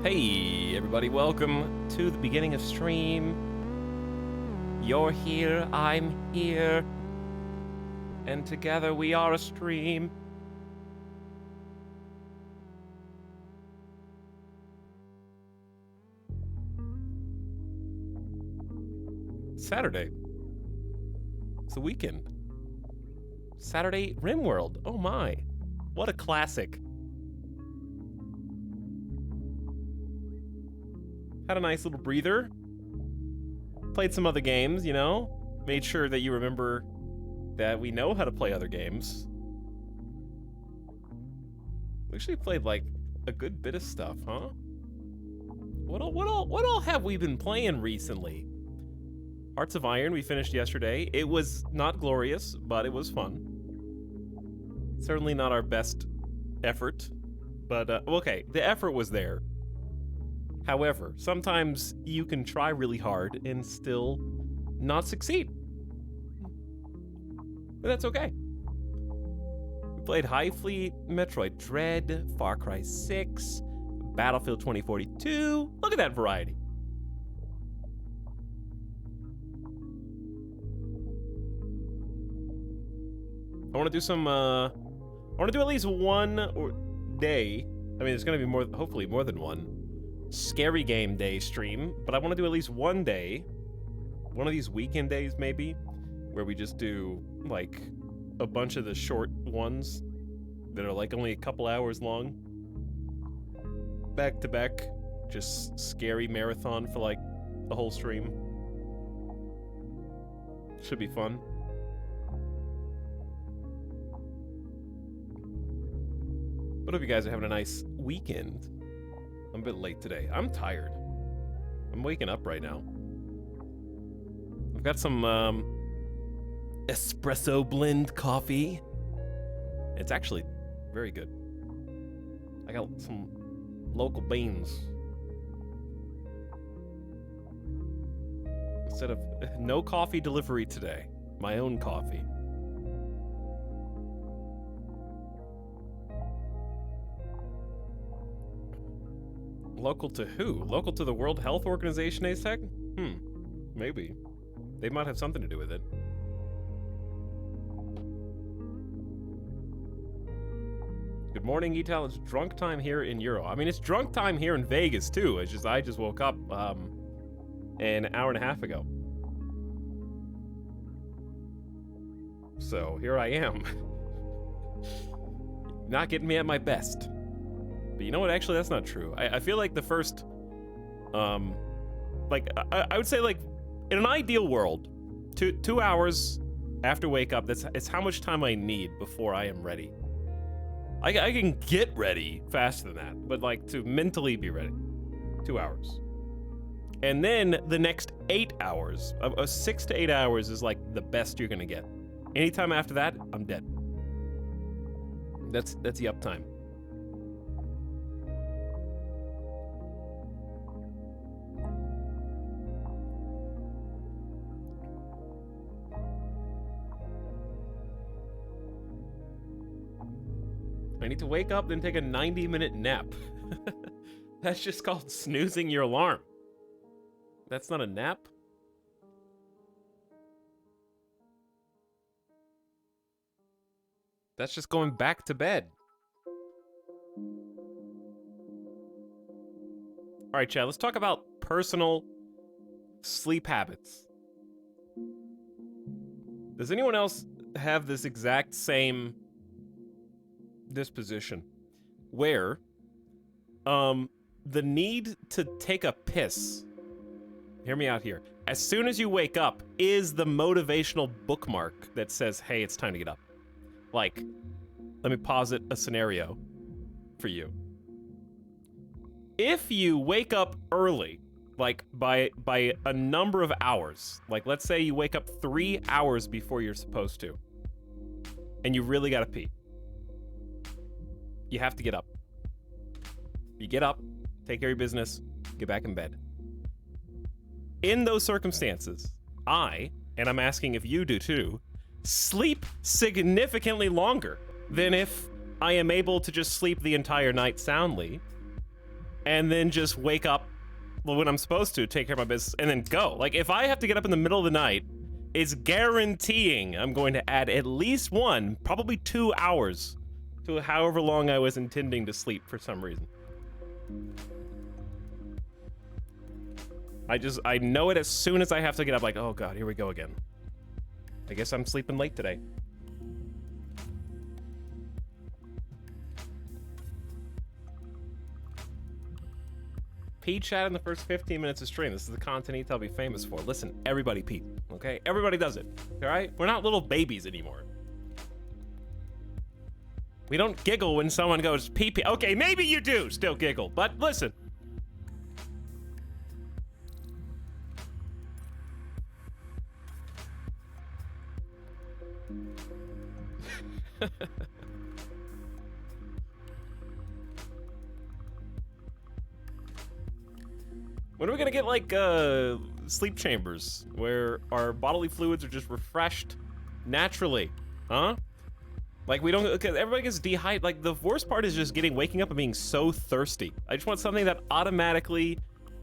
Hey everybody, welcome to the beginning of stream. You're here, I'm here, and together we are a stream. Saturday. It's the weekend. Saturday RimWorld. Oh my. What a classic. Had a nice little breather. Played some other games, you know? Made sure that you remember that we know how to play other games. We actually played like a good bit of stuff, huh? What all have we been playing recently? Hearts of Iron we finished yesterday. It was not glorious, but it was fun. Certainly not our best effort, but okay, the effort was there. However, sometimes you can try really hard and still not succeed. But that's okay. We played High Fleet, Metroid Dread, Far Cry 6, Battlefield 2042. Look at that variety. I want to do some, I want to do at least one day. I mean, there's going to be more, hopefully more than one. Scary game day stream, but I want to do at least one day, one of these weekend days maybe, where we just do like a bunch of the short ones that are like only a couple hours long, back to back, just scary marathon for like the whole stream. Should be fun. But hope you guys are having a nice weekend. I'm a bit late today. I'm tired. I'm waking up right now. I've got some espresso blend coffee. It's actually very good. I got some local beans. Instead of no coffee delivery today, my own coffee. Local to who? Local to the World Health Organization, ASEC? Maybe. They might have something to do with it. Good morning, Etalyx. It's drunk time here in Euro. I mean, it's drunk time here in Vegas, too. It's just, I just woke up an hour and a half ago. So, here I am. Not getting me at my best. But you know what? Actually, that's not true. I feel like the first, like, I would say, like, in an ideal world, two hours after wake up, it's how much time I need before I am ready. I can get ready faster than that, but, like, to mentally be ready, 2 hours. And then the next 8 hours, 6 to 8 hours is, like, the best you're gonna get. Anytime after that, I'm dead. That's the uptime. I need to wake up, then take a 90-minute nap. That's just called snoozing your alarm. That's not a nap. That's just going back to bed. All right, Chad, let's talk about personal sleep habits. Does anyone else have this exact same disposition where the need to take a piss, hear me out here, as soon as you wake up is the motivational bookmark that says, hey, it's time to get up? Like, let me posit a scenario for you. If you wake up early, like by a number of hours, like let's say you wake up 3 hours before you're supposed to, and you really gotta pee, you have to get up. You get up, take care of your business, get back in bed. In those circumstances, and I'm asking if you do too, sleep significantly longer than if I am able to just sleep the entire night soundly and then just wake up when I'm supposed to, take care of my business, and then go. Like, if I have to get up in the middle of the night, it's guaranteeing I'm going to add at least 1, probably 2 hours to however long I was intending to sleep for some reason. I know it as soon as I have to get up, like, oh god, here we go again. I guess I'm sleeping late today. Pete chat in the first 15 minutes of stream. This is the content I'll be famous for. Listen, everybody Pete, okay? Everybody does it, all right? We're not little babies anymore. We don't giggle when someone goes pee pee. Okay, maybe you do still giggle, but listen. When are we gonna get, like, sleep chambers where our bodily fluids are just refreshed naturally, huh? Like, we don't, because everybody gets dehydrated. Like, the worst part is just waking up and being so thirsty. I just want something that automatically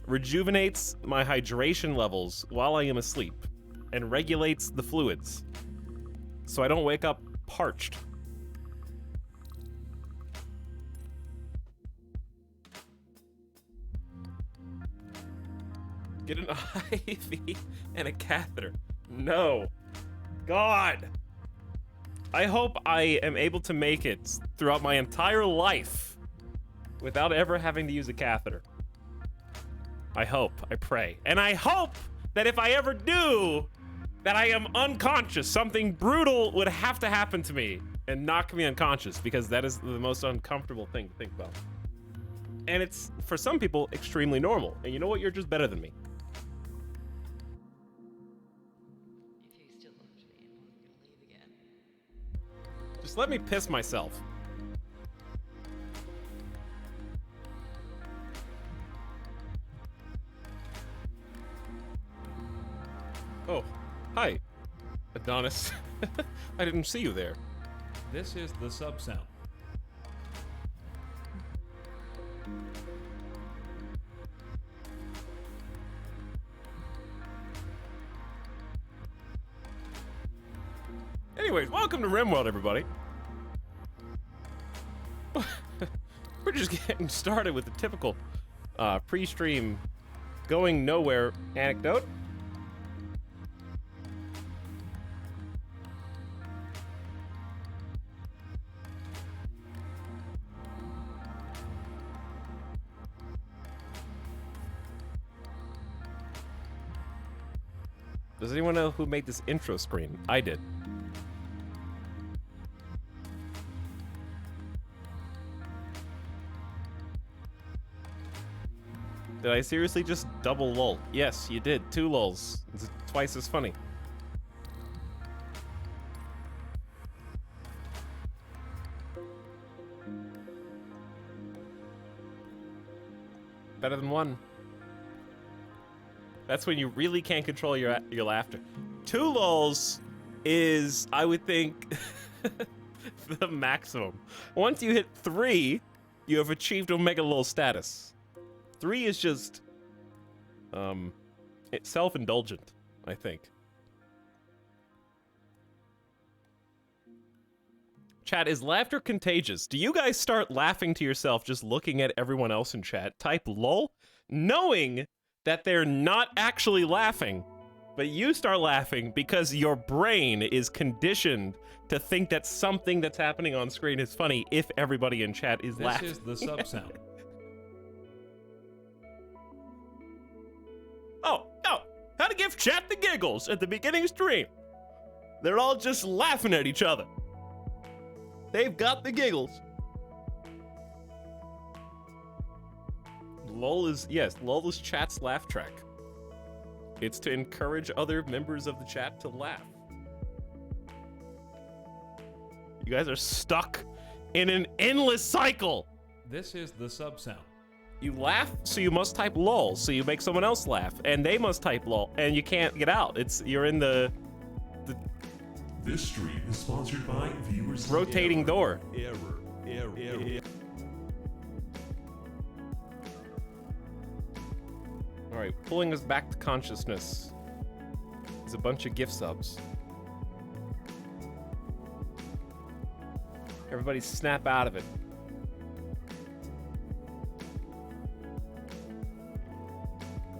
rejuvenates my hydration levels while I am asleep and regulates the fluids so I don't wake up parched. Get an IV and a catheter. No. God. I hope I am able to make it throughout my entire life without ever having to use a catheter. I hope. I pray. And I hope that if I ever do, that I am unconscious. Something brutal would have to happen to me and knock me unconscious, because that is the most uncomfortable thing to think about. And it's, for some people, extremely normal. And you know what? You're just better than me. Just let me piss myself. Oh, hi, Adonis. I didn't see you there. This is the sub sound. Anyways, welcome to RimWorld, everybody. We're just getting started with the typical pre-stream going nowhere anecdote. Does anyone know who made this intro screen? I did. Did I seriously just double lol? Yes, you did. 2 lols. It's twice as funny. Better than 1. That's when you really can't control your laughter. 2 lols is, I would think, the maximum. Once you hit 3, you have achieved Omega Lol status. 3 is just, it's self-indulgent, I think. Chat, is laughter contagious? Do you guys start laughing to yourself just looking at everyone else in chat? Type lol, knowing that they're not actually laughing, but you start laughing because your brain is conditioned to think that something that's happening on screen is funny if everybody in chat is laughing. This is the sub sound. Oh, no. How to give chat the giggles at the beginning stream. They're all just laughing at each other. They've got the giggles. LOL is, yes, LOL is chat's laugh track. It's to encourage other members of the chat to laugh. You guys are stuck in an endless cycle. This is the sub sound. You laugh, so you must type lol, so you make someone else laugh, and they must type lol, and you can't get out. You're in the This stream is sponsored by viewers. rotating door. Error. All right, pulling us back to consciousness is a bunch of gift subs. Everybody snap out of it.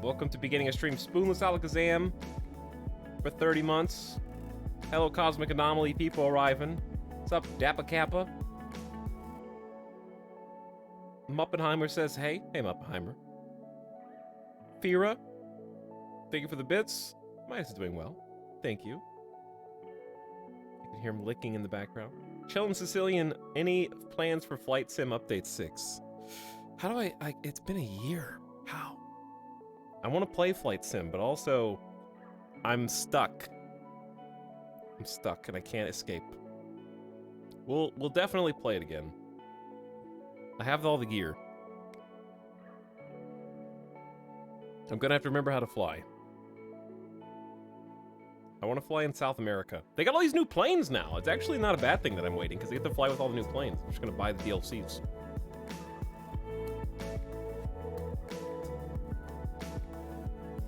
Welcome to beginning a stream. Spoonless Alakazam for 30 months. Hello, Cosmic Anomaly people arriving. What's up, Dappa Kappa? Muppenheimer says, hey. Hey, Muppenheimer. Fira, thank you for the bits. Midas is doing well. Thank you. You can hear him licking in the background. Chillin' Sicilian, any plans for Flight Sim Update 6? How do I it's been a year. How? I want to play Flight Sim, but also I'm stuck. I'm stuck and I can't escape. We'll definitely play it again. I have all the gear. I'm gonna have to remember how to fly. I want to fly in South America. They got all these new planes now. It's actually not a bad thing that I'm waiting, because I get to fly with all the new planes. I'm just gonna buy the DLCs.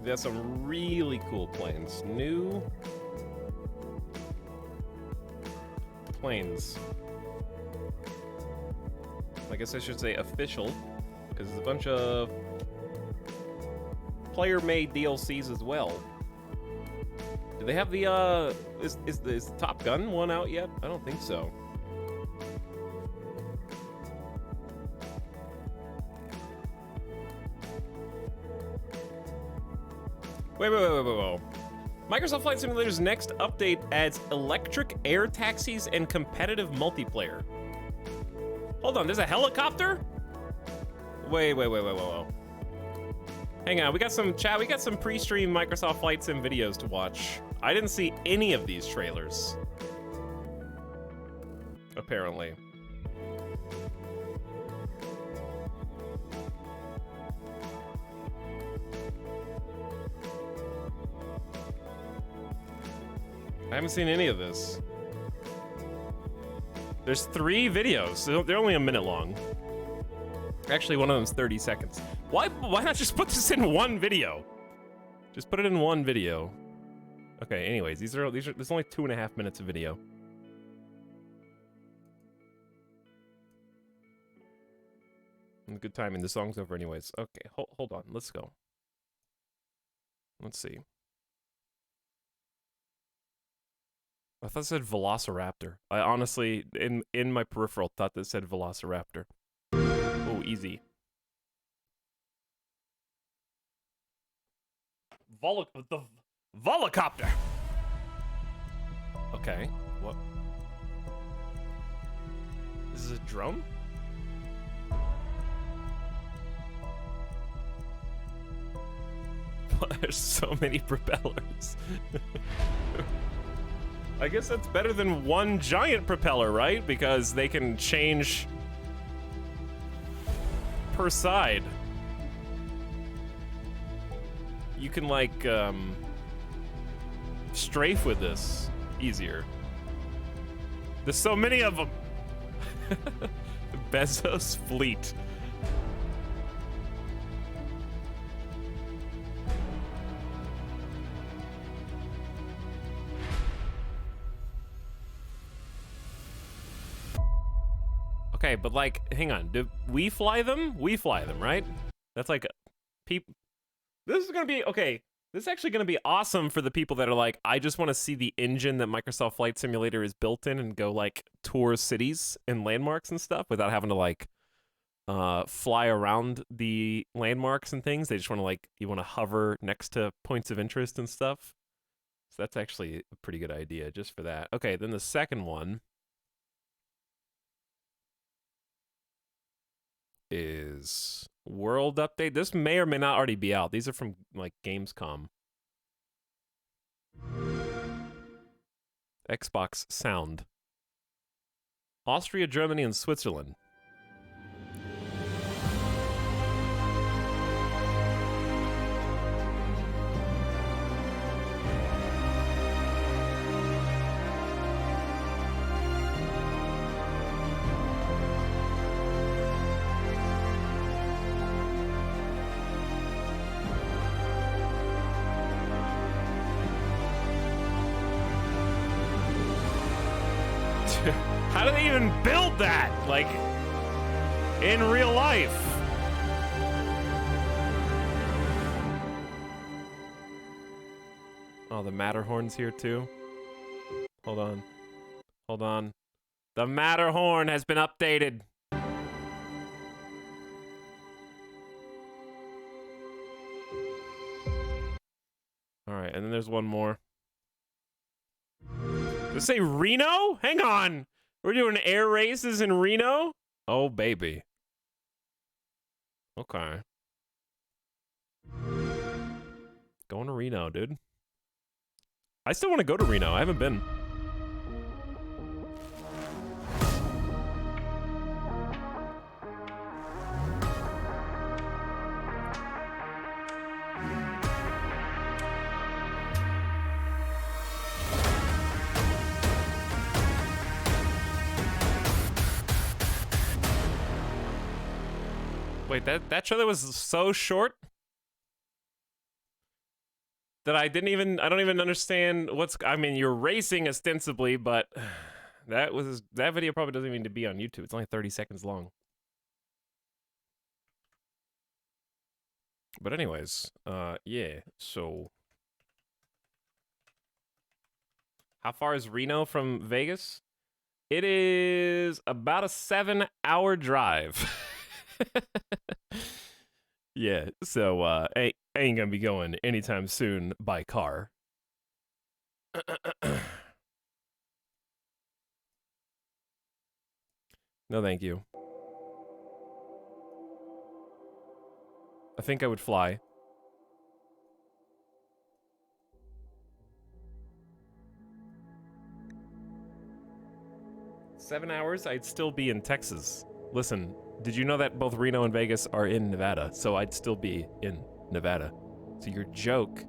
There's some really cool planes. New planes. I guess I should say official, because there's a bunch of player-made DLCs as well. Do they have the, is the Top Gun one out yet? I don't think so. Wait. Microsoft Flight Simulator's next update adds electric air taxis and competitive multiplayer. Hold on, there's a helicopter? Wait. Hang on, we got some chat, we got some pre-stream Microsoft Flight Sim videos to watch. I didn't see any of these trailers. Apparently. I haven't seen any of this. There's 3 videos. They're only a minute long. Actually, one of them's 30 seconds. Why not just put this in one video? Just put it in one video. Okay, anyways, these are there's only 2.5 minutes of video. Good timing, the song's over anyways. Okay, hold on, let's go. Let's see. I thought it said Velociraptor. I honestly, in my peripheral, thought that said Velociraptor. Oh, easy. The Volocopter! Okay, what? This is a drone? There's so many propellers. I guess that's better than one giant propeller, right? Because they can change per side. You can, like, strafe with this easier. There's so many of them. Bezos fleet. Okay, but like, hang on. Do we fly them? We fly them, right? That's like, this is gonna be, okay, this is actually gonna be awesome for the people that are like, I just want to see the engine that Microsoft Flight Simulator is built in and go like tour cities and landmarks and stuff without having to like fly around the landmarks and things. They just want to like, you want to hover next to points of interest and stuff. So that's actually a pretty good idea just for that. Okay, then the second one is World Update. This may or may not already be out. These are from like Gamescom. Xbox Sound. Austria, Germany, and Switzerland. How do they even build that? Like, in real life? Oh, the Matterhorn's here too? Hold on. Hold on. The Matterhorn has been updated. Alright, and then there's one more. Does it say Reno? Hang on. We're doing air races in Reno? Oh, baby. Okay. Going to Reno, dude. I still want to go to Reno. I haven't been. Wait, that trailer was so short that I don't even understand I mean, you're racing ostensibly, but that video probably doesn't even need to be on YouTube. It's only 30 seconds long. But anyways, yeah, so how far is Reno from Vegas? It is about a 7-hour drive. Yeah, so I ain't gonna be going anytime soon by car. No, thank you. I think I would fly. Seven hours, I'd still be in Texas. Listen, did you know that both Reno and Vegas are in Nevada? So I'd still be in Nevada. So your joke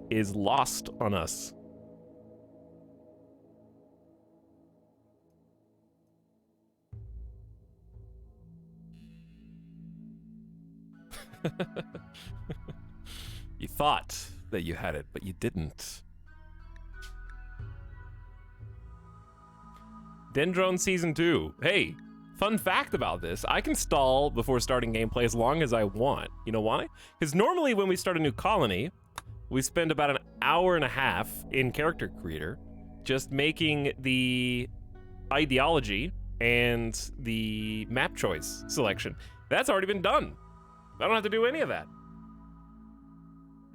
is lost on us. You thought that you had it, but you didn't. Dendrone Season 2. Hey, fun fact about this, I can stall before starting gameplay as long as I want. You know why? Because normally when we start a new colony, we spend about an hour and a half in Character Creator just making the ideology and the map choice selection. That's already been done. I don't have to do any of that.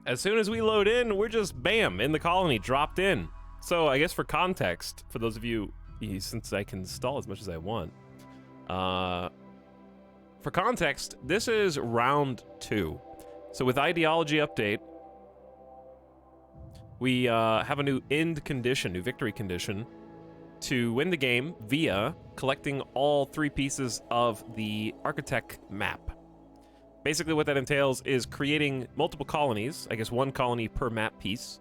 As soon as we load in, we're just bam, in the colony, dropped in. So I guess for context, for those of you, since I can stall as much as I want, for context, this is round 2. So with ideology update, we have a new end condition, new victory condition, to win the game via collecting all 3 pieces of the architect map. Basically what that entails is creating multiple colonies, I guess 1 colony per map piece,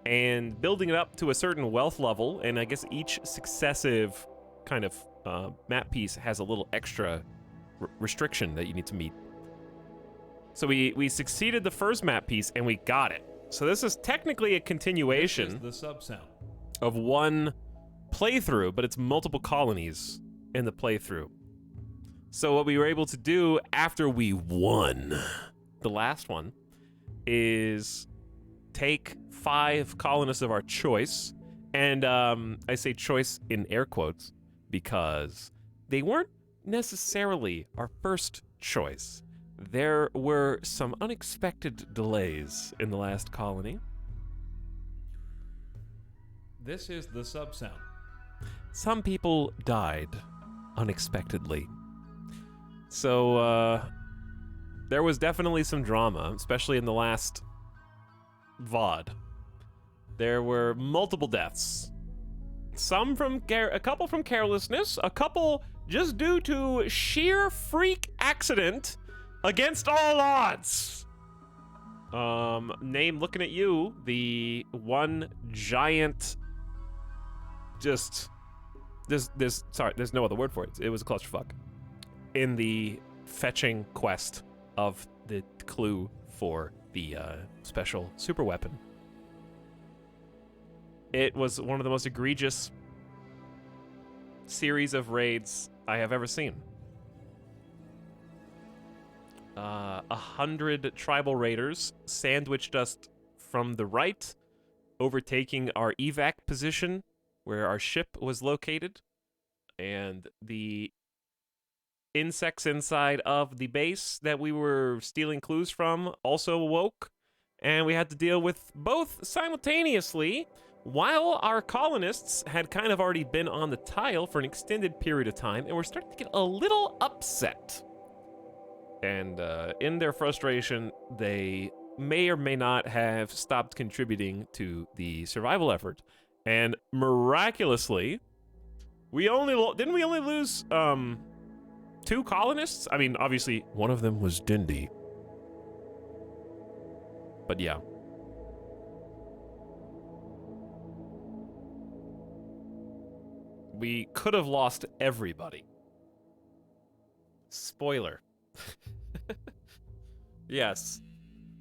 and building it up to a certain wealth level, and I guess each successive kind of map piece has a little extra restriction that you need to meet. So we succeeded the first map piece, and we got it. So this is technically a continuation This is the sub-sound of 1 playthrough, but it's multiple colonies in the playthrough. So what we were able to do after we won the last one is take 5 colonists of our choice, and I say choice in air quotes because they weren't necessarily our first choice. There were some unexpected delays in the last colony. This is the sub-sound. Some people died unexpectedly. So, there was definitely some drama, especially in the last VOD. There were multiple deaths. Some from a couple from carelessness, a couple just due to sheer freak accident against all odds. Name looking at you, the one giant sorry, there's no other word for it. It was a clusterfuck in the fetching quest of the clue for the special super weapon. It was one of the most egregious series of raids I have ever seen. 100 tribal raiders sandwiched us from the right, overtaking our evac position where our ship was located, and the insects inside of the base that we were stealing clues from also awoke, and we had to deal with both simultaneously while our colonists had kind of already been on the tile for an extended period of time and were starting to get a little upset. And in their frustration, they may or may not have stopped contributing to the survival effort. And miraculously, didn't we only lose 2 colonists? I mean, obviously, one of them was Dindy. But yeah. We could have lost everybody. Spoiler. Yes.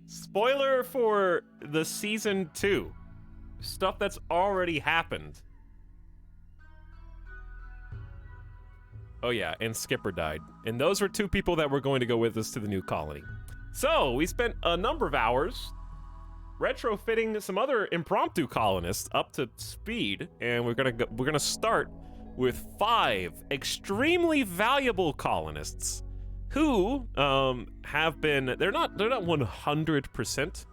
Spoiler for the season 2. Stuff that's already happened. Oh yeah, and Skipper died. And those were 2 people that were going to go with us to the new colony. So, we spent a number of hours retrofitting some other impromptu colonists up to speed, and we're gonna start with 5 extremely valuable colonists who have been, they're not 100%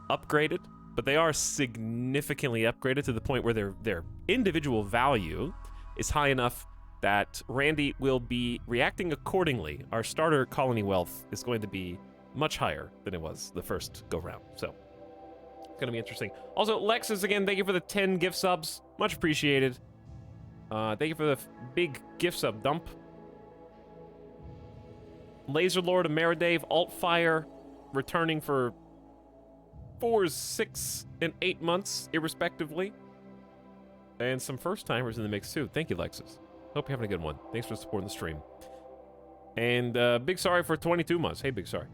upgraded, but they are significantly upgraded to the point where their individual value is high enough that Randy will be reacting accordingly. Our starter colony wealth is going to be much higher than it was the first go round, so it's gonna be interesting. Also, Lexus, again, thank you for the 10 gift subs, much appreciated. Thank you for the big gift sub dump. Laser Lord of Meridave, Altfire, returning for 4, 6, and 8 months, irrespectively. And some first-timers in the mix, too. Thank you, Lexus. Hope you're having a good one. Thanks for supporting the stream. And big sorry for 22 months. Hey, big sorry.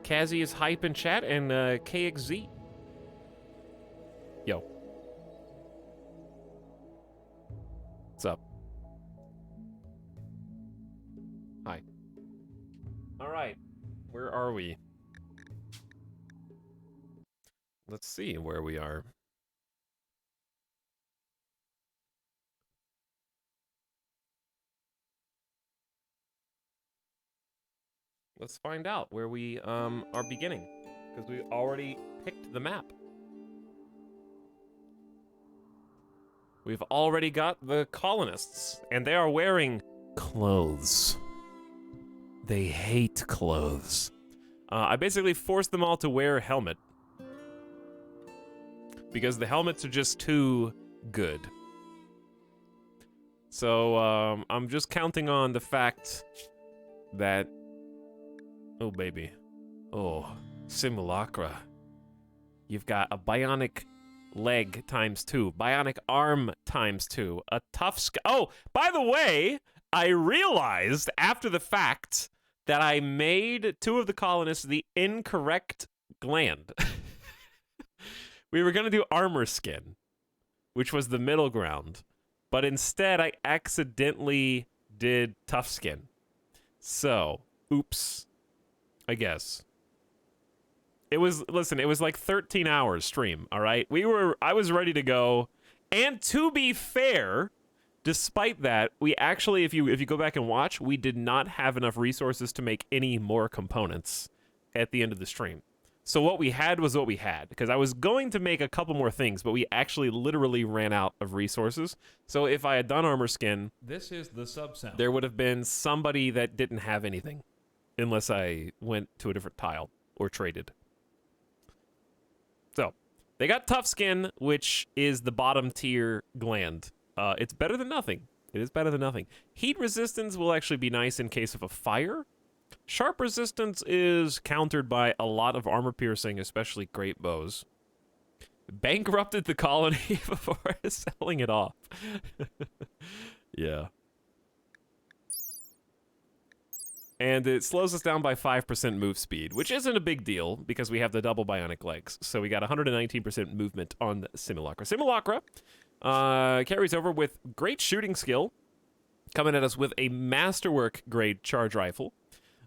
Kazzy is hype in chat, and KXZ. Yo. What's up? Hi. All right. Where are we? Let's see where we are. Let's find out where we are beginning, because we already picked the map. We've already got the colonists, and they are wearing clothes. They hate clothes. I basically forced them all to wear a helmet, because the helmets are just too good. So I'm just counting on the fact that, oh baby, oh, simulacra. You've got a bionic leg ×2, bionic arm ×2, a tough oh, by the way, I realized after the fact that I made 2 of the colonists the incorrect gland. We were gonna do armor skin, which was the middle ground, but instead I accidentally did tough skin. So, oops, I guess. It was, listen, it was like 13 hours stream, all right? I was ready to go, and to be fair, despite that, we actually, if you go back and watch, we did not have enough resources to make any more components at the end of the stream. So what we had was what we had, because I was going to make a couple more things, but we actually literally ran out of resources. So if I had done armor skin, This is the sub-sound. there would have been somebody that didn't have anything, unless I went to a different tile or traded. So, they got tough skin, which is the bottom tier gland. It's better than nothing. It is better than nothing. Heat resistance will actually be nice in case of a fire. Sharp resistance is countered by a lot of armor piercing, especially great bows. Bankrupted the colony before selling it off. Yeah. And it slows us down by 5% move speed, which isn't a big deal because we have the double bionic legs. So we got 119% movement on Simulacra. Simulacra Carries over with great shooting skill, coming at us with a masterwork grade charge rifle.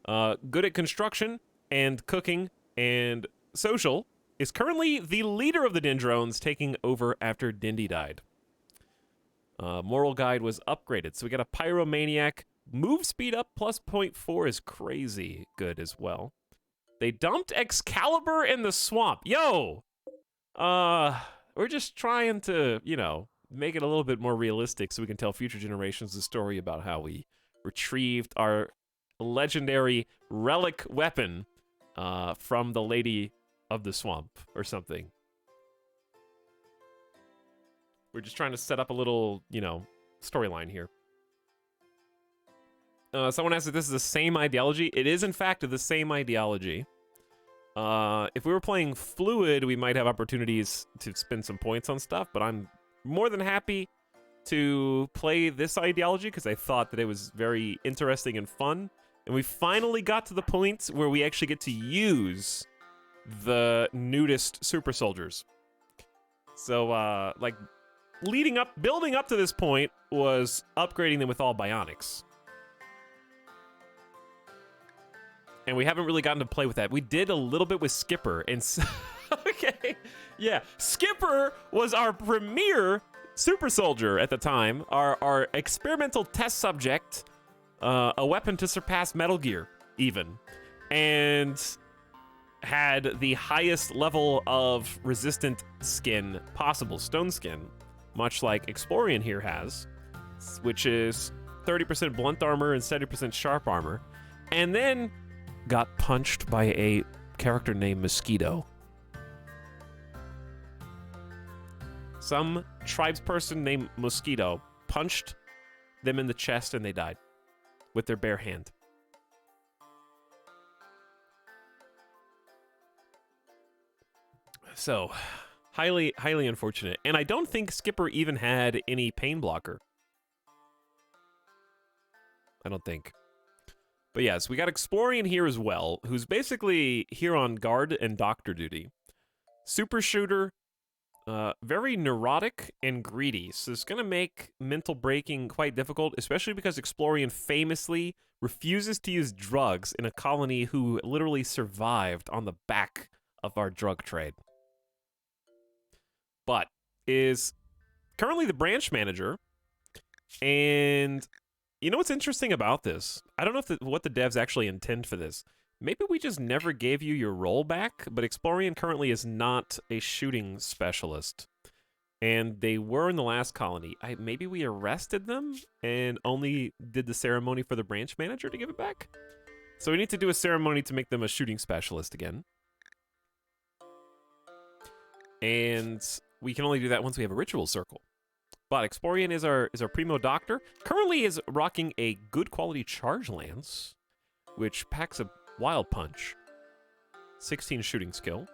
Good at construction and cooking and social. Is currently the leader of the Dendrones, taking over after Dindy died. Moral guide was upgraded, so we got a pyromaniac. Move speed up plus 0.4 is crazy good as well. They dumped Excalibur in the swamp. Yo! We're just trying to, make it a little bit more realistic so we can tell future generations the story about how we retrieved our legendary relic weapon from the Lady of the Swamp or something. We're just trying to set up a little, storyline here. Someone asked if this is the same ideology. It is, in fact, the same ideology. If we were playing Fluid, we might have opportunities to spend some points on stuff, but I'm more than happy to play this ideology because I thought that it was very interesting and fun. And we finally got to the point where we actually get to use the nudist super soldiers. So, building up to this point was upgrading them with all bionics. And we haven't really gotten to play with that. We did a little bit with Skipper, and okay, yeah, Skipper was our premier super soldier at the time, our experimental test subject, a weapon to surpass Metal Gear, even, and had the highest level of resistant skin possible, stone skin, much like Explorian here has, which is 30% blunt armor and 70% sharp armor, and then got punched by a character named Mosquito. Some tribesperson named Mosquito punched them in the chest and they died with their bare hand. So, highly unfortunate. And I don't think Skipper even had any pain blocker. I don't think. But yes, we got Explorian here as well, who's basically here on guard and doctor duty. Super shooter, very neurotic and greedy, so it's going to make mental breaking quite difficult, especially because Explorian famously refuses to use drugs in a colony who literally survived on the back of our drug trade. But is currently the branch manager, and you know what's interesting about this? I don't know what the devs actually intend for this. Maybe we just never gave you your role back, but Explorian currently is not a shooting specialist. And they were in the last colony. Maybe we arrested them and only did the ceremony for the branch manager to give it back? So we need to do a ceremony to make them a shooting specialist again. And we can only do that once we have a ritual circle. But Explorian is our primo doctor. Currently is rocking a good quality charge lance, which packs a wild punch. 16 shooting skill.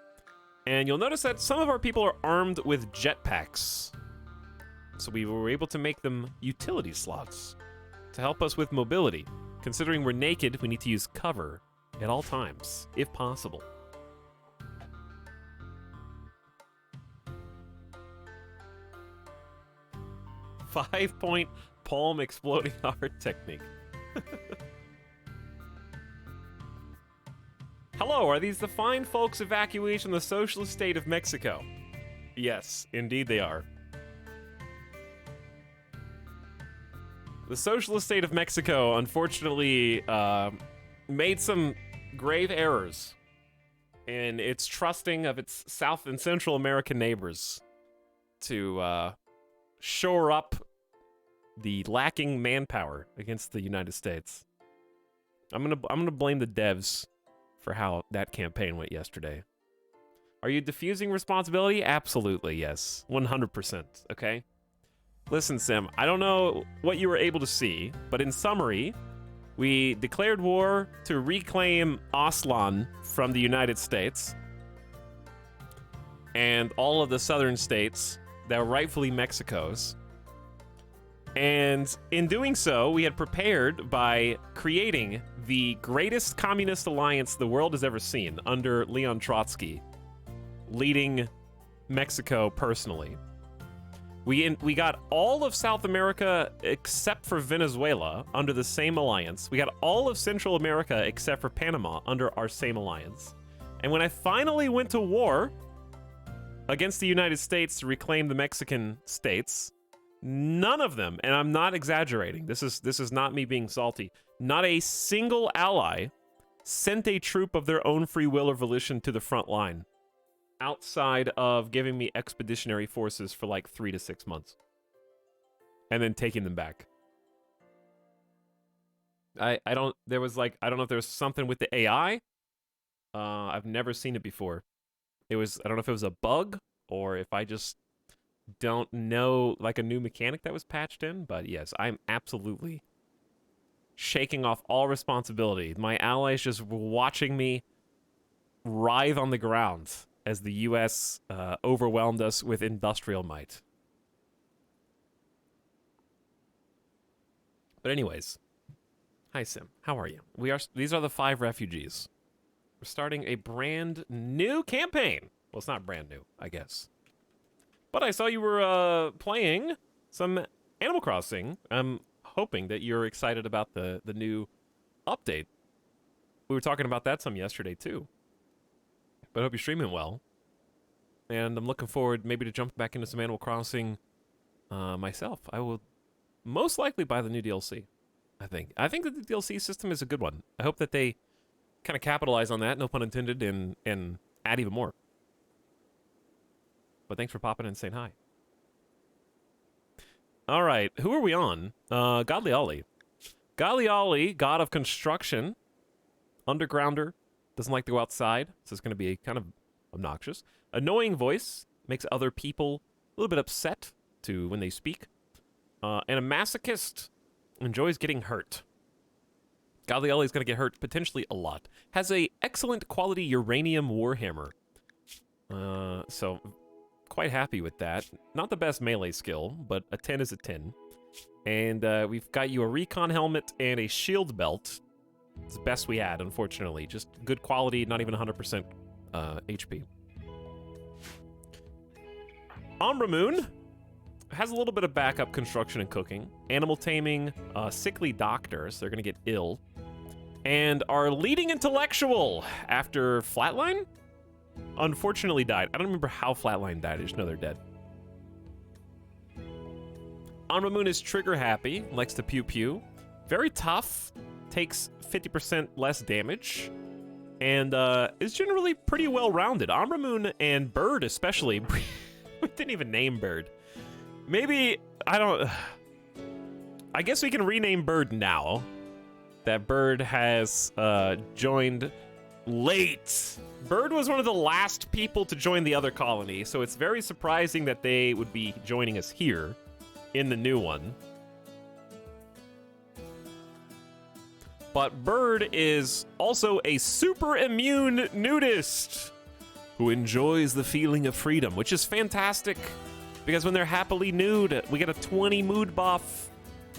And you'll notice that some of our people are armed with jetpacks. So we were able to make them utility slots to help us with mobility. Considering we're naked, we need to use cover at all times, if possible. Five-point palm exploding art technique. Hello, are these the fine folks evacuated from the socialist state of Mexico? Yes, indeed they are. The socialist state of Mexico, unfortunately, made some grave errors in its trusting of its South and Central American neighbors to shore up the lacking manpower against the United States. I'm gonna blame the devs for how that campaign went yesterday. Are you diffusing responsibility? Absolutely, yes. 100%, okay? Listen, Sim, I don't know what you were able to see, but in summary, we declared war to reclaim Aslan from the United States and all of the southern states that were rightfully Mexico's. And in doing so, we had prepared by creating the greatest communist alliance the world has ever seen under Leon Trotsky, leading Mexico personally. We got all of South America except for Venezuela under the same alliance. We got all of Central America except for Panama under our same alliance. And when I finally went to war against the United States to reclaim the Mexican states, none of them, and I'm not exaggerating, this is not me being salty, not a single ally sent a troop of their own free will or volition to the front line, outside of giving me expeditionary forces for like 3 to 6 months. And then taking them back. I don't know if there was something with the AI. I've never seen it before. I don't know if it was a bug or if I just don't know like a new mechanic that was patched in, but yes, I'm absolutely shaking off all responsibility. My allies just watching me writhe on the ground as the U.S. Overwhelmed us with industrial might. But anyways, hi Sim, how are you? These are the 5 refugees. We're starting a brand new campaign. Well, it's not brand new, I guess. But I saw you were playing some Animal Crossing. I'm hoping that you're excited about the new update. We were talking about that some yesterday too. But I hope you're streaming well. And I'm looking forward maybe to jump back into some Animal Crossing myself. I will most likely buy the new DLC, I think. I think that the DLC system is a good one. I hope that they kind of capitalize on that, no pun intended, and add even more. But thanks for popping in and saying hi. All right, who are we on? Godly Ollie. Godly Ollie, god of construction, undergrounder, doesn't like to go outside, so it's going to be kind of obnoxious. Annoying voice, makes other people a little bit upset when they speak. And a masochist, enjoys getting hurt. Godly Ollie's going to get hurt potentially a lot. Has a excellent quality uranium warhammer. So quite happy with that. Not the best melee skill, but a 10 is a 10. And we've got you a recon helmet and a shield belt. It's the best we had, unfortunately. Just good quality, not even 100% HP. Umbra Moon has a little bit of backup construction and cooking. Animal taming, sickly doctors, they're going to get ill. And our leading intellectual, after Flatline, unfortunately died. I don't remember how Flatline died, I just know they're dead. Umbra Moon is trigger happy, likes to pew pew. Very tough, takes 50% less damage, and is generally pretty well rounded. Umbra Moon and Bird especially, we didn't even name Bird. Maybe, I guess we can rename Bird now that Bird has joined late. Bird was one of the last people to join the other colony, so it's very surprising that they would be joining us here in the new one. But Bird is also a super immune nudist who enjoys the feeling of freedom, which is fantastic because when they're happily nude, we get a 20 mood buff,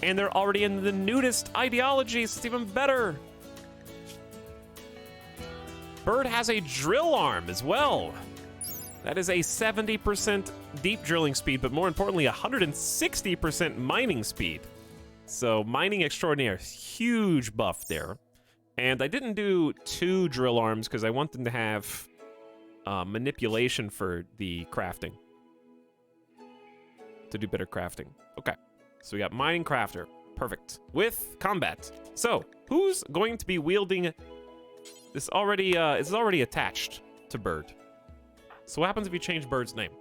and they're already in the nudist ideology, so it's even better. Bird has a drill arm as well. That is a 70% deep drilling speed, but more importantly, 160% mining speed. So mining extraordinaire, huge buff there. And I didn't do 2 drill arms because I wanted to have manipulation for the crafting. To do better crafting. Okay, so we got mining crafter, perfect. With combat. So who's going to be wielding this? Already, it's already attached to Bird. So what happens if you change Bird's name?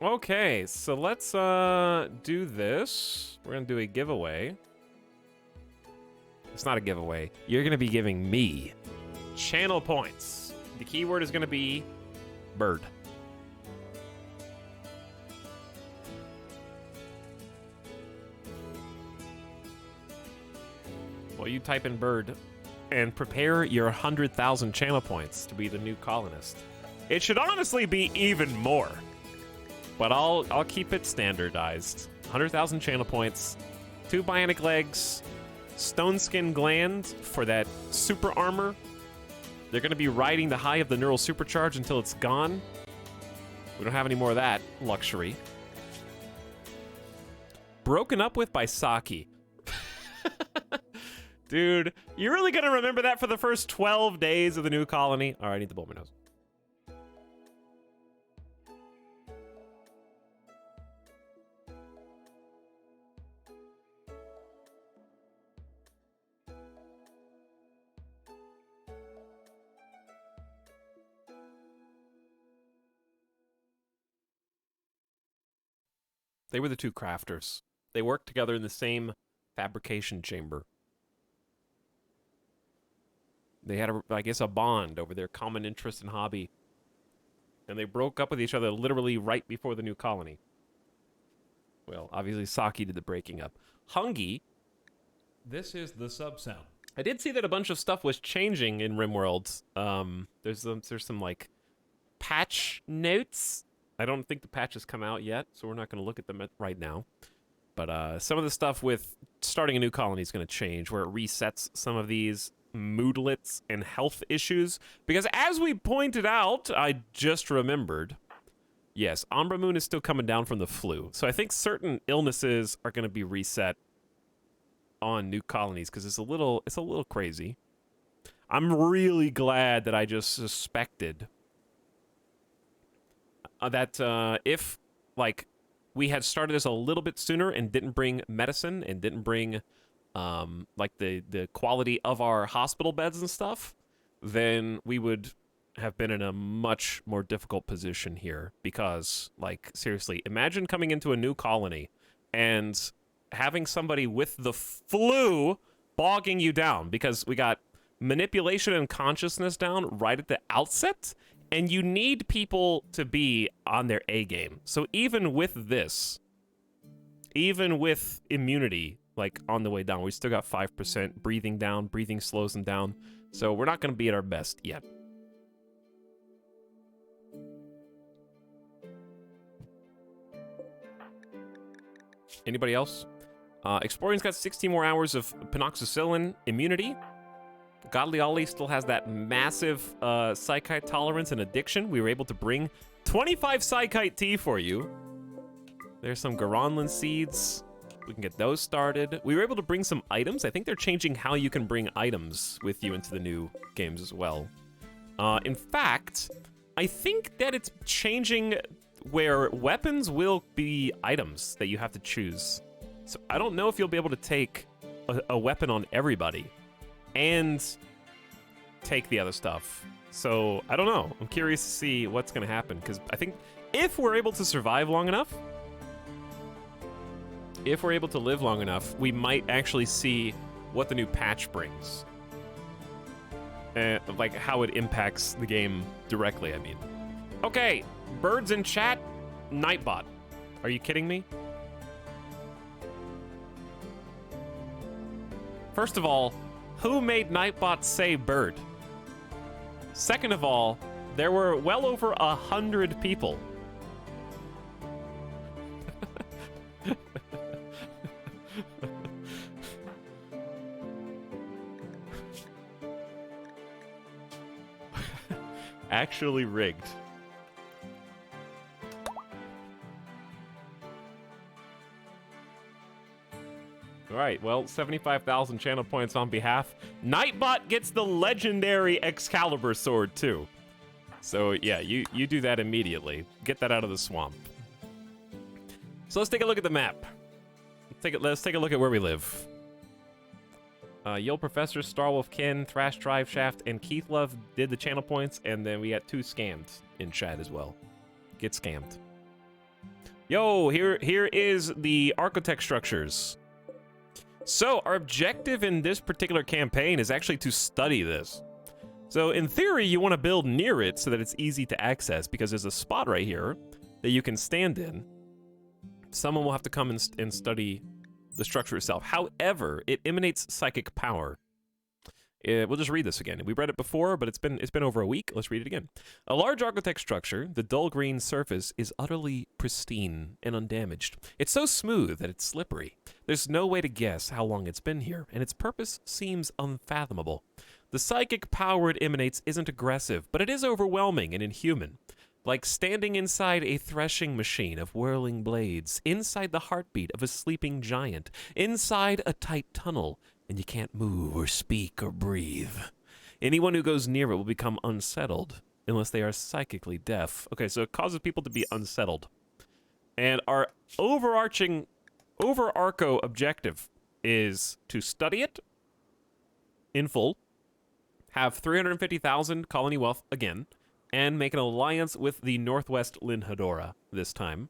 Okay, so let's do this. We're gonna do a giveaway. It's not a giveaway. You're gonna be giving me channel points. The keyword is gonna be Bird. Well, you type in Bird and prepare your 100,000 channel points to be the new colonist. It should honestly be even more, but I'll keep it standardized. 100,000 channel points, 2 bionic legs, stone skin gland for that super armor. They're going to be riding the high of the neural supercharge until it's gone. We don't have any more of that luxury. Broken up with by Saki. Dude, you're really going to remember that for the first 12 days of the new colony? All right, I need to blow my nose. They were the two crafters. They worked together in the same fabrication chamber. They had, I guess, a bond over their common interest and hobby. And they broke up with each other literally right before the new colony. Well, obviously Saki did the breaking up. Hungy. This is the sub-sound. I did see that a bunch of stuff was changing in RimWorld. There's some like patch notes. I don't think the patch has come out yet, so we're not going to look at them right now. But some of the stuff with starting a new colony is going to change, where it resets some of these moodlets and health issues. Because as we pointed out, I just remembered, yes, Umbra Moon is still coming down from the flu. So I think certain illnesses are going to be reset on new colonies because it's a little crazy. I'm really glad that I just suspected that if like we had started this a little bit sooner and didn't bring medicine and didn't bring like the quality of our hospital beds and stuff, then we would have been in a much more difficult position here. Because, like, seriously, imagine coming into a new colony and having somebody with the flu bogging you down, because we got manipulation and consciousness down right at the outset, and you need people to be on their A game. So even with this, even with immunity, like, on the way down, we still got 5% breathing down. Breathing slows them down. So we're not going to be at our best yet. Anybody else? Exploring's got 60 more hours of penoxycyllin immunity. Godly Ollie still has that massive psychite tolerance and addiction. We were able to bring 25 psychite tea for you. There's some Garanlan seeds. We can get those started. We were able to bring some items. I think they're changing how you can bring items with you into the new games as well. In fact, I think that it's changing where weapons will be items that you have to choose. So I don't know if you'll be able to take a weapon on everybody and take the other stuff. So I don't know. I'm curious to see what's going to happen, because I think if we're able to survive long enough, if we're able to live long enough, we might actually see what the new patch brings. Like how it impacts the game directly, I mean. Okay, birds in chat, Nightbot. Are you kidding me? First of all, who made Nightbot say bird? Second of all, there were well over 100 people. Actually rigged. All right, well, 75,000 channel points on behalf. Nightbot gets the legendary Excalibur sword, too. So, yeah, you do that immediately. Get that out of the swamp. So let's take a look at the map. Let's take a look at where we live. Yule Professor, Starwolf, Ken, Thrash Drive Shaft, and Keith Love did the channel points, and then we got 2 scammed in chat as well. Get scammed. Yo, here is the architect structures. So our objective in this particular campaign is actually to study this. So in theory, you want to build near it so that it's easy to access, because there's a spot right here that you can stand in. Someone will have to come and study the structure itself. However, it emanates psychic power. We'll just read this again. We read it before, but it's been over a week. Let's read it again. A large architect structure, the dull green surface is utterly pristine and undamaged. It's so smooth that it's slippery. There's no way to guess how long it's been here, and its purpose seems unfathomable. The psychic power it emanates isn't aggressive, but it is overwhelming and inhuman. Like standing inside a threshing machine of whirling blades, inside the heartbeat of a sleeping giant, inside a tight tunnel, and you can't move or speak or breathe. Anyone who goes near it will become unsettled, unless they are psychically deaf. Okay, so it causes people to be unsettled. And our overarcho objective is to study it in full, have 350,000 colony wealth again, and make an alliance with the Northwest Linhadora this time.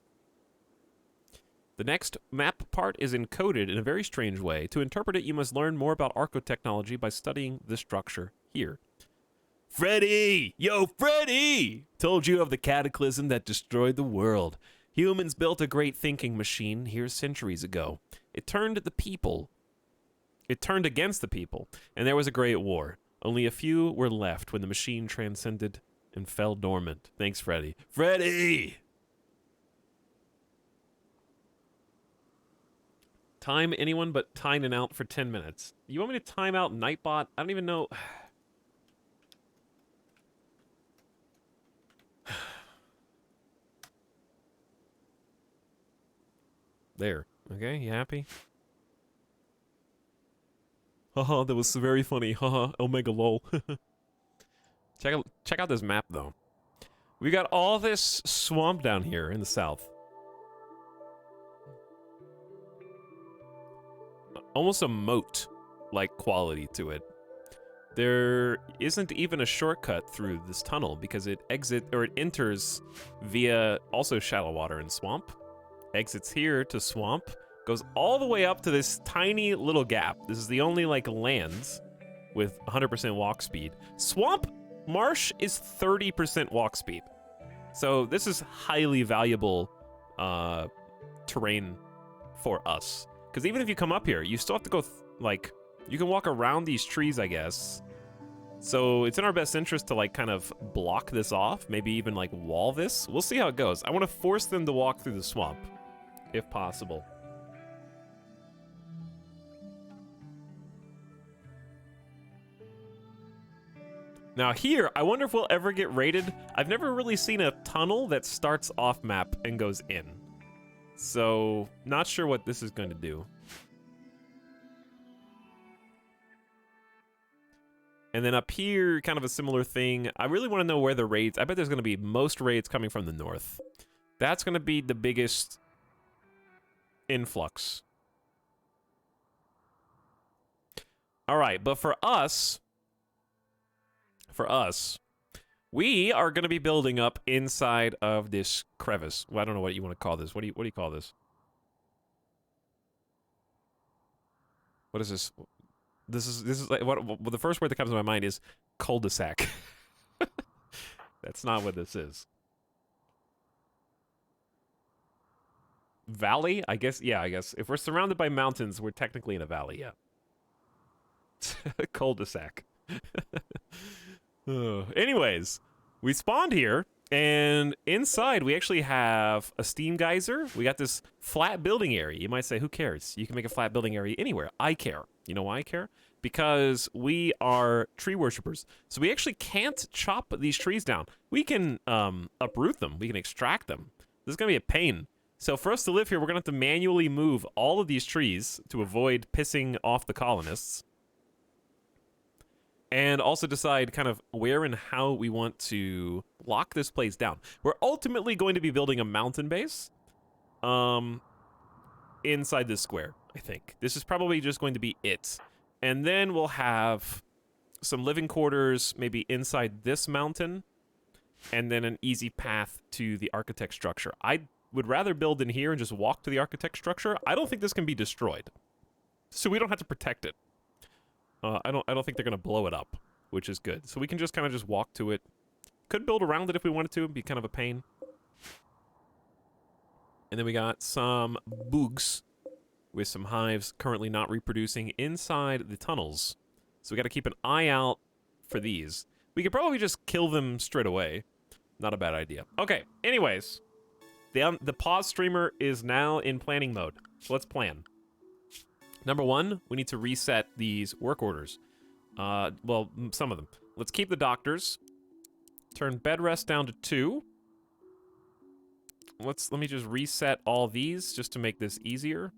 The next map part is encoded in a very strange way. To interpret it, you must learn more about archotechnology by studying the structure here. Freddy! Yo, Freddy! Told you of the cataclysm that destroyed the world. Humans built a great thinking machine here centuries ago. It turned against the people, and there was a great war. Only a few were left when the machine transcended and fell dormant. Thanks, Freddy. Freddy! Time anyone but Tynan out for 10 minutes. You want me to time out Nightbot? I don't even know. There. Okay, you happy? Haha, that was very funny. Haha, Omega lol. Check out this map, though. We got all this swamp down here in the south. Almost a moat-like quality to it. There isn't even a shortcut through this tunnel because it enters via also shallow water and swamp. Exits here to swamp, goes all the way up to this tiny little gap. This is the only like lands with 100% walk speed. Swamp marsh is 30% walk speed. So this is highly valuable terrain for us. Because even if you come up here, you still have to go, you can walk around these trees, I guess. So it's in our best interest to, like, kind of block this off. Maybe even, like, wall this. We'll see how it goes. I want to force them to walk through the swamp, if possible. Now here, I wonder if we'll ever get raided. I've never really seen a tunnel that starts off map and goes in. So, not sure what this is going to do. And then up here, kind of a similar thing. I really want to know where the raids... I bet there's going to be most raids coming from the north. That's going to be the biggest influx. Alright, but for us, we are going to be building up inside of this crevice. Well, I don't know what you want to call this. What do you call this? What is this? This is like what the first word that comes to my mind is cul-de-sac. That's not what this is. Valley? I guess, yeah, I guess. If we're surrounded by mountains, we're technically in a valley, yeah. Cul-de-sac. Anyways, we spawned here, and inside we actually have a steam geyser. We got this flat building area. You might say, who cares? You can make a flat building area anywhere. I care. You know why I care? Because we are tree worshippers. So we actually can't chop these trees down. We can uproot them. We can extract them. This is going to be a pain. So for us to live here, we're going to have to manually move all of these trees to avoid pissing off the colonists. And also decide kind of where and how we want to lock this place down. We're ultimately going to be building a mountain base inside this square, I think. This is probably just going to be it. And then we'll have some living quarters maybe inside this mountain, and then an easy path to the architect structure. I would rather build in here and just walk to the architect structure. I don't think this can be destroyed, so we don't have to protect it. I don't think they're gonna blow it up, which is good. So we can just kind of just walk to it. Could build around it if we wanted to. It'd be kind of a pain. And then we got some bugs with some hives currently not reproducing inside the tunnels. So we got to keep an eye out for these. We could probably just kill them straight away. Not a bad idea. Okay, anyways. The pause streamer is now in planning mode. So let's plan. Number one, we need to reset these work orders. Well, some of them. Let's keep the doctors. Turn bed rest down to 2. Let me just reset all these just to make this easier.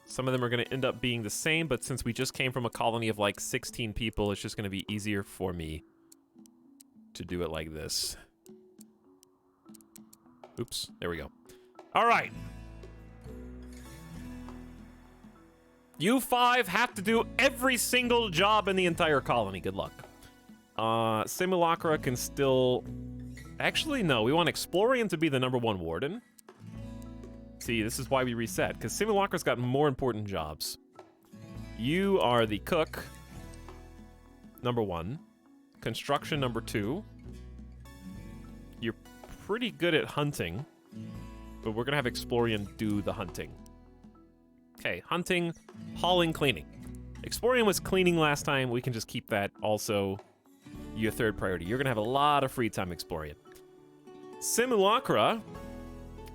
Some of them are going to end up being the same, but since we just came from a colony of like 16 people, it's just going to be easier for me to do it like this. Oops, there we go. All right. You 5 have to do every single job in the entire colony. Good luck. Simulacra can still... Actually, no. We want Explorian to be the #1 warden. See, this is why we reset, because Simulacra's got more important jobs. You are the cook, #1. Construction, #2. You're pretty good at hunting, but we're going to have Explorian do the hunting. Okay, hunting, hauling, cleaning. Explorian was cleaning last time. We can just keep that also your 3rd priority. You're going to have a lot of free time, Explorian. Simulacra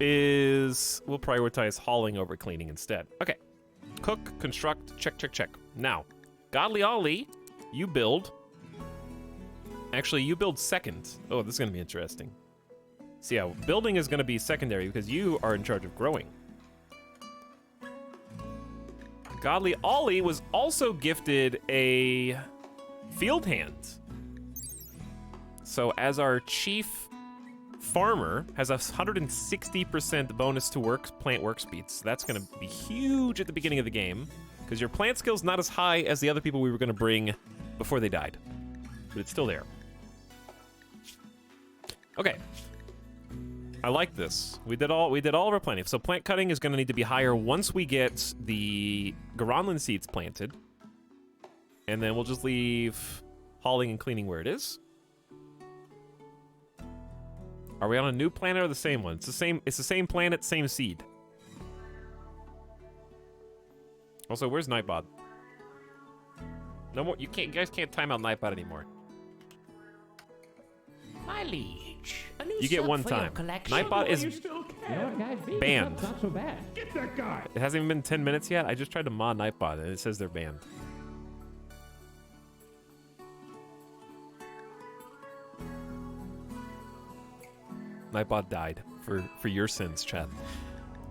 is... We'll prioritize hauling over cleaning instead. Okay. Cook, construct, check, check, check. Now, Godly Ollie, you build. Actually, you build 2nd. Oh, this is going to be interesting. See how building is going to be secondary because you are in charge of growing. Godly Ollie was also gifted a field hand. So as our chief farmer has a 160% bonus to plant work speeds. So that's going to be huge at the beginning of the game because your plant skill's not as high as the other people we were going to bring before they died. But it's still there. Okay. I like this. We did all of our planting. So plant cutting is going to need to be higher once we get the Garanlan seeds planted. And then we'll just leave hauling and cleaning where it is. Are we on a new planet or the same one? It's the same planet, same seed. Also, where's Nightbot? No more. You guys can't time out Nightbot anymore. My liege, a new You get sub one for your time. collection. Nightbot is still can. banned. Not so bad. Get that guy. It hasn't even been 10 minutes yet. I just tried to mod Nightbot and it says they're banned. Nightbot died for your sins, chat.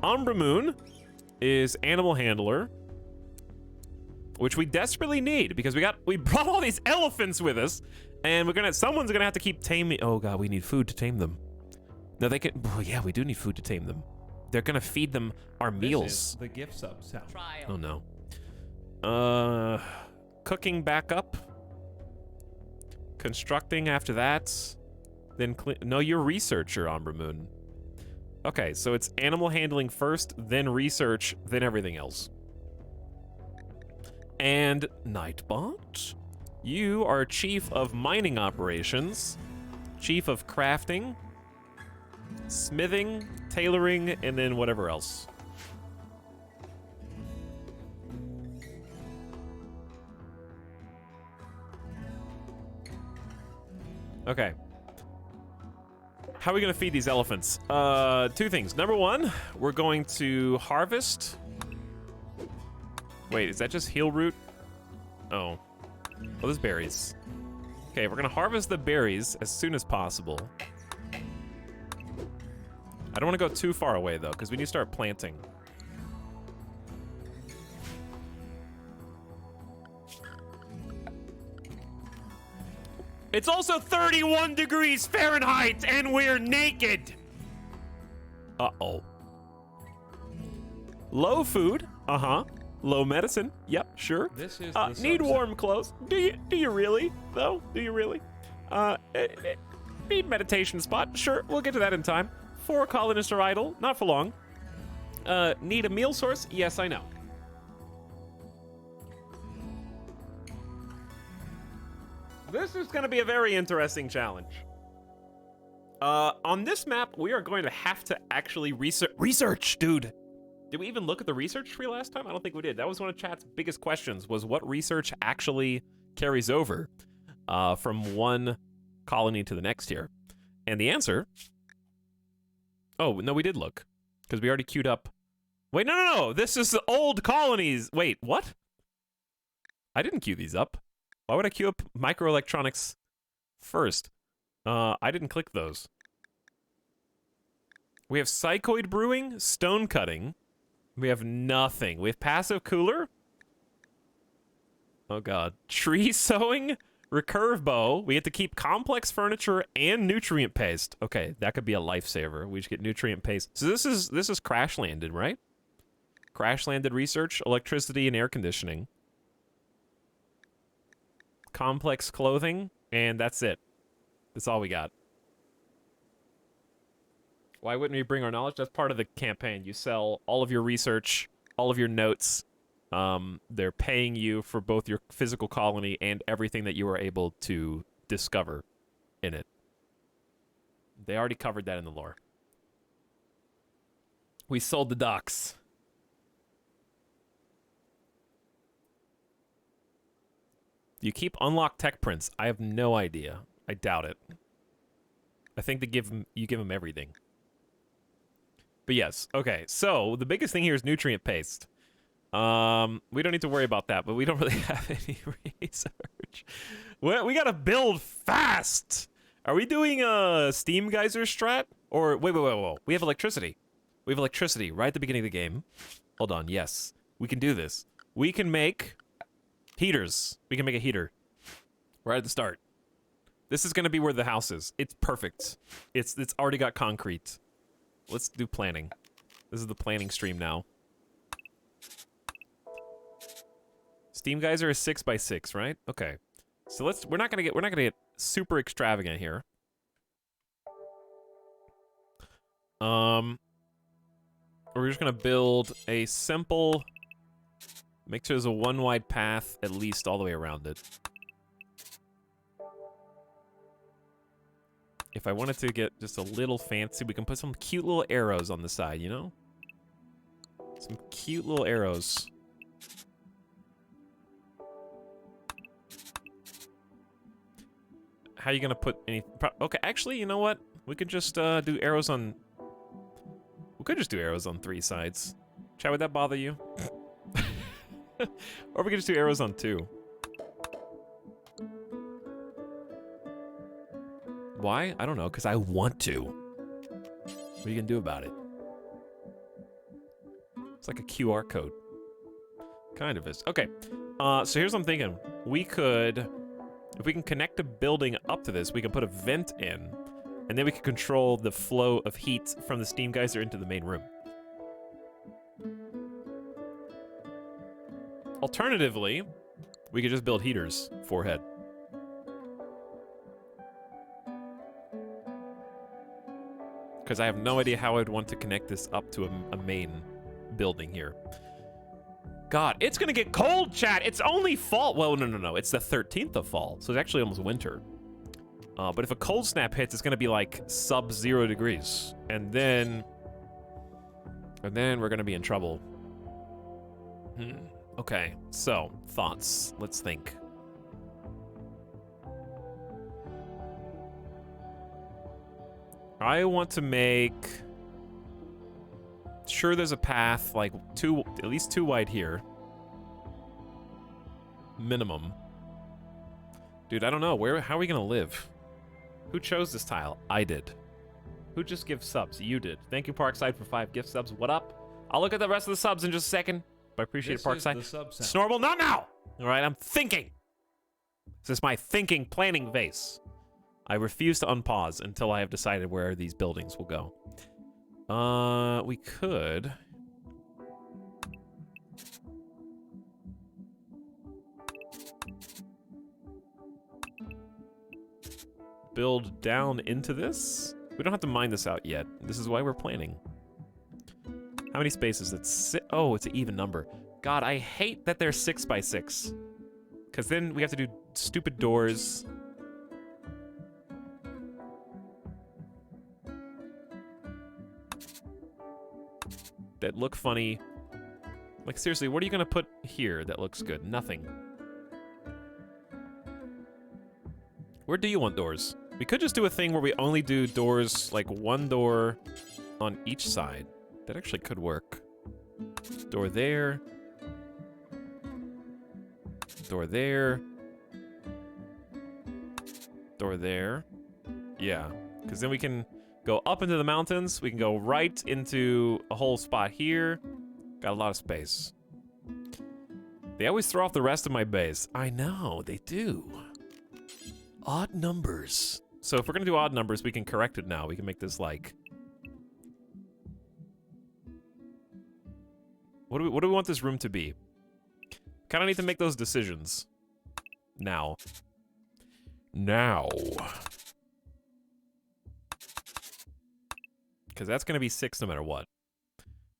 Umbra Moon is animal handler, which we desperately need because we brought all these elephants with us, and someone's gonna have to keep taming. Oh god, we need food to tame them. No, they can. Oh yeah, we do need food to tame them. They're gonna feed them our meals. This is the gift sub sound. Oh no. Cooking back up. Constructing after that. Then no, you're researcher, Umbra Moon. Okay, so it's animal handling first, then research, then everything else. And Nightbot, you are chief of mining operations, chief of crafting, smithing, tailoring, and then whatever else. Okay. How are we going to feed these elephants? 2 things. Number 1, we're going to harvest. Wait, is that just heal root? Oh. Well, there's berries. Okay, we're going to harvest the berries as soon as possible. I don't want to go too far away, though, because we need to start planting. It's also 31 degrees Fahrenheit, and we're naked! Uh-oh. Low food, Low medicine, yep, sure. This is the need subset. warm clothes. Do you really, though? Do you really? Need meditation spot, sure, we'll get to that in time. 4 colonists are idle, not for long. Need a meal source? Yes, I know. This is going to be a very interesting challenge. On this map, we are going to have to actually research, dude. Did we even look at the research tree last time? I don't think we did. That was one of chat's biggest questions, was what research actually carries over from one colony to the next here. And the answer... Oh, no, we did look. Because we already queued up... Wait, no. This is the old colonies. Wait, what? I didn't queue these up. Why would I queue up microelectronics first? I didn't click those. We have psychoid brewing, stone cutting. We have nothing. We have passive cooler. Oh god. Tree sewing, recurve bow. We get to keep complex furniture and nutrient paste. Okay, that could be a lifesaver. We just get nutrient paste. So this is crash landed, right? Crash landed research, electricity, and air conditioning. Complex clothing, and that's it. That's all we got. Why wouldn't we bring our knowledge? That's part of the campaign. You sell all of your research, all of your notes. They're paying you for both your physical colony and everything that you were able to discover in it. They already covered that in the lore. We sold the docks. Do you keep unlocked tech prints? I have no idea. I doubt it. I think you give them everything. But yes, okay. So the biggest thing here is nutrient paste. We don't need to worry about that, but we don't really have any research. We gotta build fast. Are we doing a steam geyser strat? Or wait. We have electricity. We have electricity right at the beginning of the game. Hold on. Yes, we can do this. We can make heaters. We can make a heater right at the start. This is gonna be where the house is. It's perfect. It's already got concrete. Let's do planning. This is the planning stream now. Steam geyser is 6x6, right? Okay. So we're not gonna get super extravagant here. We're just gonna build a simple, make sure there's a one wide path at least all the way around it. If I wanted to get just a little fancy, we can put some cute little arrows on the side, you know? Some cute little arrows. How are you gonna put any... Okay, actually, you know what? We could just do arrows on... We could just do arrows on 3 sides. Chat, would that bother you? Or we could just do arrows on 2. Why? I don't know, because I want to. What are you gonna do about it? It's like a QR code. Kind of is. Okay, so here's what I'm thinking. We could, if we can connect a building up to this, we can put a vent in, and then we can control the flow of heat from the steam geyser into the main room. Alternatively, we could just build heaters forehead. Because I have no idea how I'd want to connect this up to a main building here. God, it's gonna get cold, chat! It's only fall! Well, no. It's the 13th of fall, so it's actually almost winter. But if a cold snap hits, it's gonna be like sub-0 degrees. And then we're gonna be in trouble. Okay, so, thoughts. Let's think. I want to make sure there's a path, like at least 2 wide here. Minimum. Dude, I don't know. How are we gonna live? Who chose this tile? I did. Who just gives subs? You did. Thank you, Parkside, for 5 gift subs. What up? I'll look at the rest of the subs in just a second. But I appreciate it, Parkside. Snorble, not now! Alright, I'm thinking. This is my thinking, planning vase. I refuse to unpause until I have decided where these buildings will go. We could... build down into this? We don't have to mine this out yet. This is why we're planning. How many spaces? Oh, it's an even number. God, I hate that they're 6x6. Because then we have to do stupid doors. that look funny. Like, seriously, what are you gonna put here that looks good? Nothing. Where do you want doors? We could just do a thing where we only do doors, like one door on each side. That actually could work. Door there. Door there. Door there. Yeah, because then we can go up into the mountains. We can go right into a whole spot here. Got a lot of space. They always throw off the rest of my base. I know, they do. Odd numbers. So if we're gonna do odd numbers, we can correct it now. We can make this like... What do we want this room to be? Kind of need to make those decisions. Now. Now. Because that's gonna be 6 no matter what.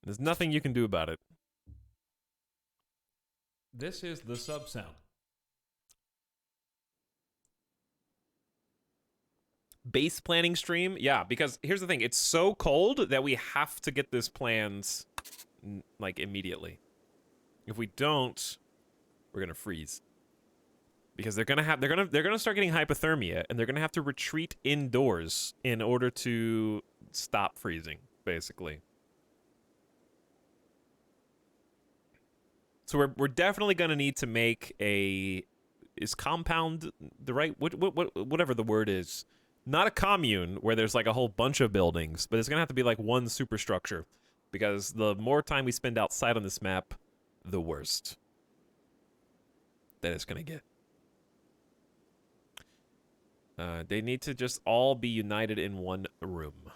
There's nothing you can do about it. This is the sub sound. Base planning stream? Yeah, because here's the thing. It's so cold that we have to get this planned, like, immediately. If we don't, we're gonna freeze. Because they're gonna start getting hypothermia, and they're gonna have to retreat indoors in order to stop freezing, basically. So we're definitely gonna need to make a... Is compound the right... whatever the word is. Not a commune where there's like a whole bunch of buildings, but it's gonna have to be like one superstructure. Because the more time we spend outside on this map, the worst that it's gonna get. They need to just all be united in one room.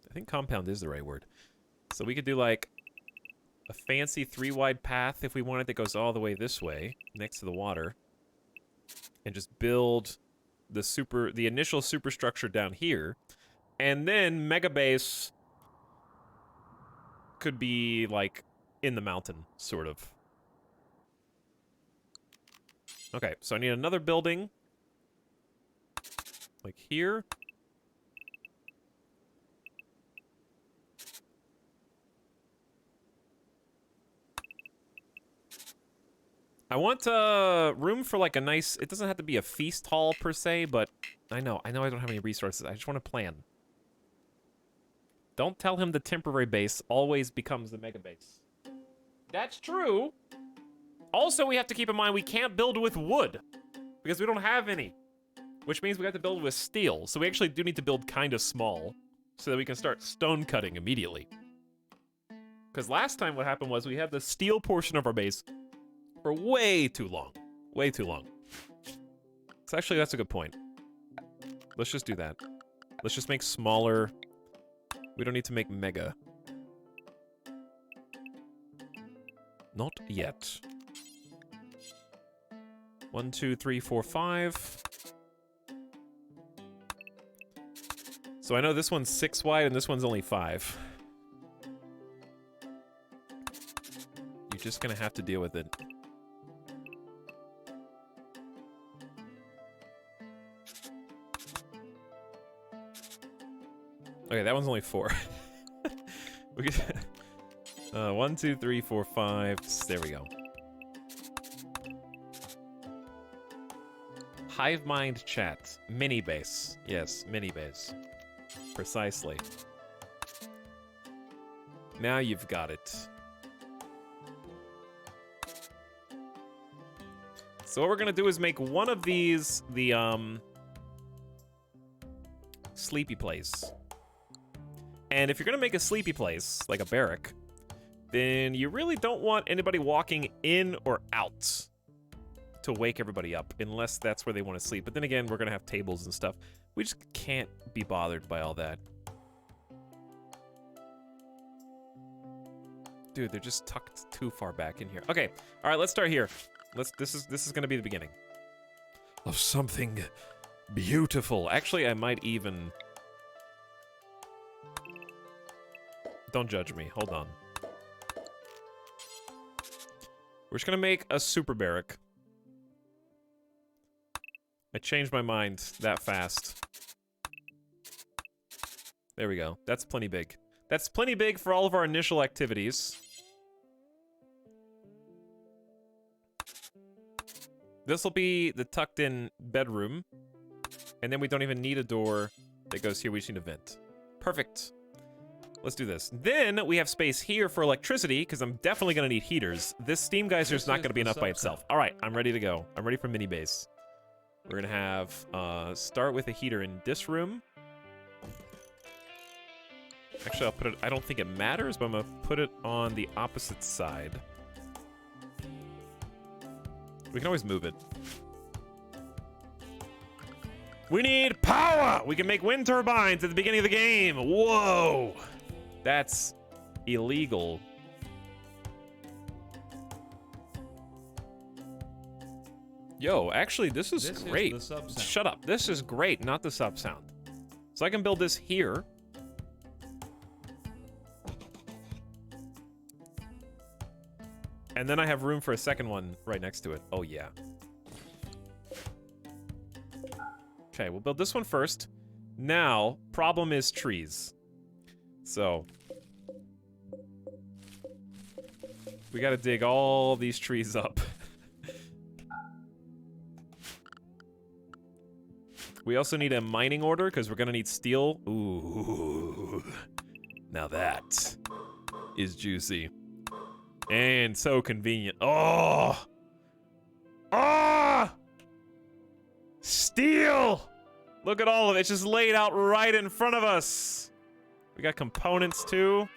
I think compound is the right word. So we could do like a fancy 3-wide path if we wanted that goes all the way this way, next to the water. And just build the initial superstructure down here. And then Mega Base could be like in the mountain, sort of. Okay, so I need another building. Like here. I want room for like a nice... It doesn't have to be a feast hall per se, but I know I don't have any resources. I just want to plan. Don't tell him the temporary base always becomes the mega base. That's true. Also, we have to keep in mind we can't build with wood because we don't have any, which means we have to build with steel. So we actually do need to build kind of small so that we can start stone cutting immediately. Because last time what happened was we had the steel portion of our base for way too long. Way too long. So actually, that's a good point. Let's just do that. Let's just make smaller. We don't need to make mega. Not yet. 1, 2, 3, 4, 5. So I know this one's 6 wide and this one's only 5. You're just gonna have to deal with it. Okay, that one's only 4. We could, 1, 2, 3, 4, 5. There we go. Hive mind chat. Mini base. Yes, mini base. Precisely. Now you've got it. So what we're gonna do is make one of these the sleepy place. And if you're gonna make a sleepy place, like a barrack, then you really don't want anybody walking in or out to wake everybody up, unless that's where they want to sleep. But then again, we're gonna have tables and stuff. We just can't be bothered by all that. Dude, they're just tucked too far back in here. Okay, all right, let's start here. This is gonna be the beginning of something beautiful. Actually, I might even... Don't judge me. Hold on. We're just gonna make a super barrack. I changed my mind that fast. There we go. That's plenty big. That's plenty big for all of our initial activities. This will be the tucked-in bedroom. And then we don't even need a door that goes here. We just need a vent. Perfect. Let's do this. Then we have space here for electricity, because I'm definitely going to need heaters. This steam geyser's not going to be enough by itself. All right, I'm ready to go. I'm ready for mini base. We're going to have, start with a heater in this room. Actually, I'll put it, I don't think it matters, but I'm going to put it on the opposite side. We can always move it. We need power! We can make wind turbines at the beginning of the game. Whoa! That's illegal. Yo, actually, this is great. Is the sub sound. Shut up. This is great, not the sub sound. So I can build this here. And then I have room for a second one right next to it. Oh, yeah. Okay, we'll build this one first. Now, problem is trees. So, we gotta dig all these trees up. We also need a mining order, because we're gonna need steel. Ooh. Now that is juicy. And so convenient. Oh! Ah! Steel! Look at all of it. It's just laid out right in front of us. We got components, too.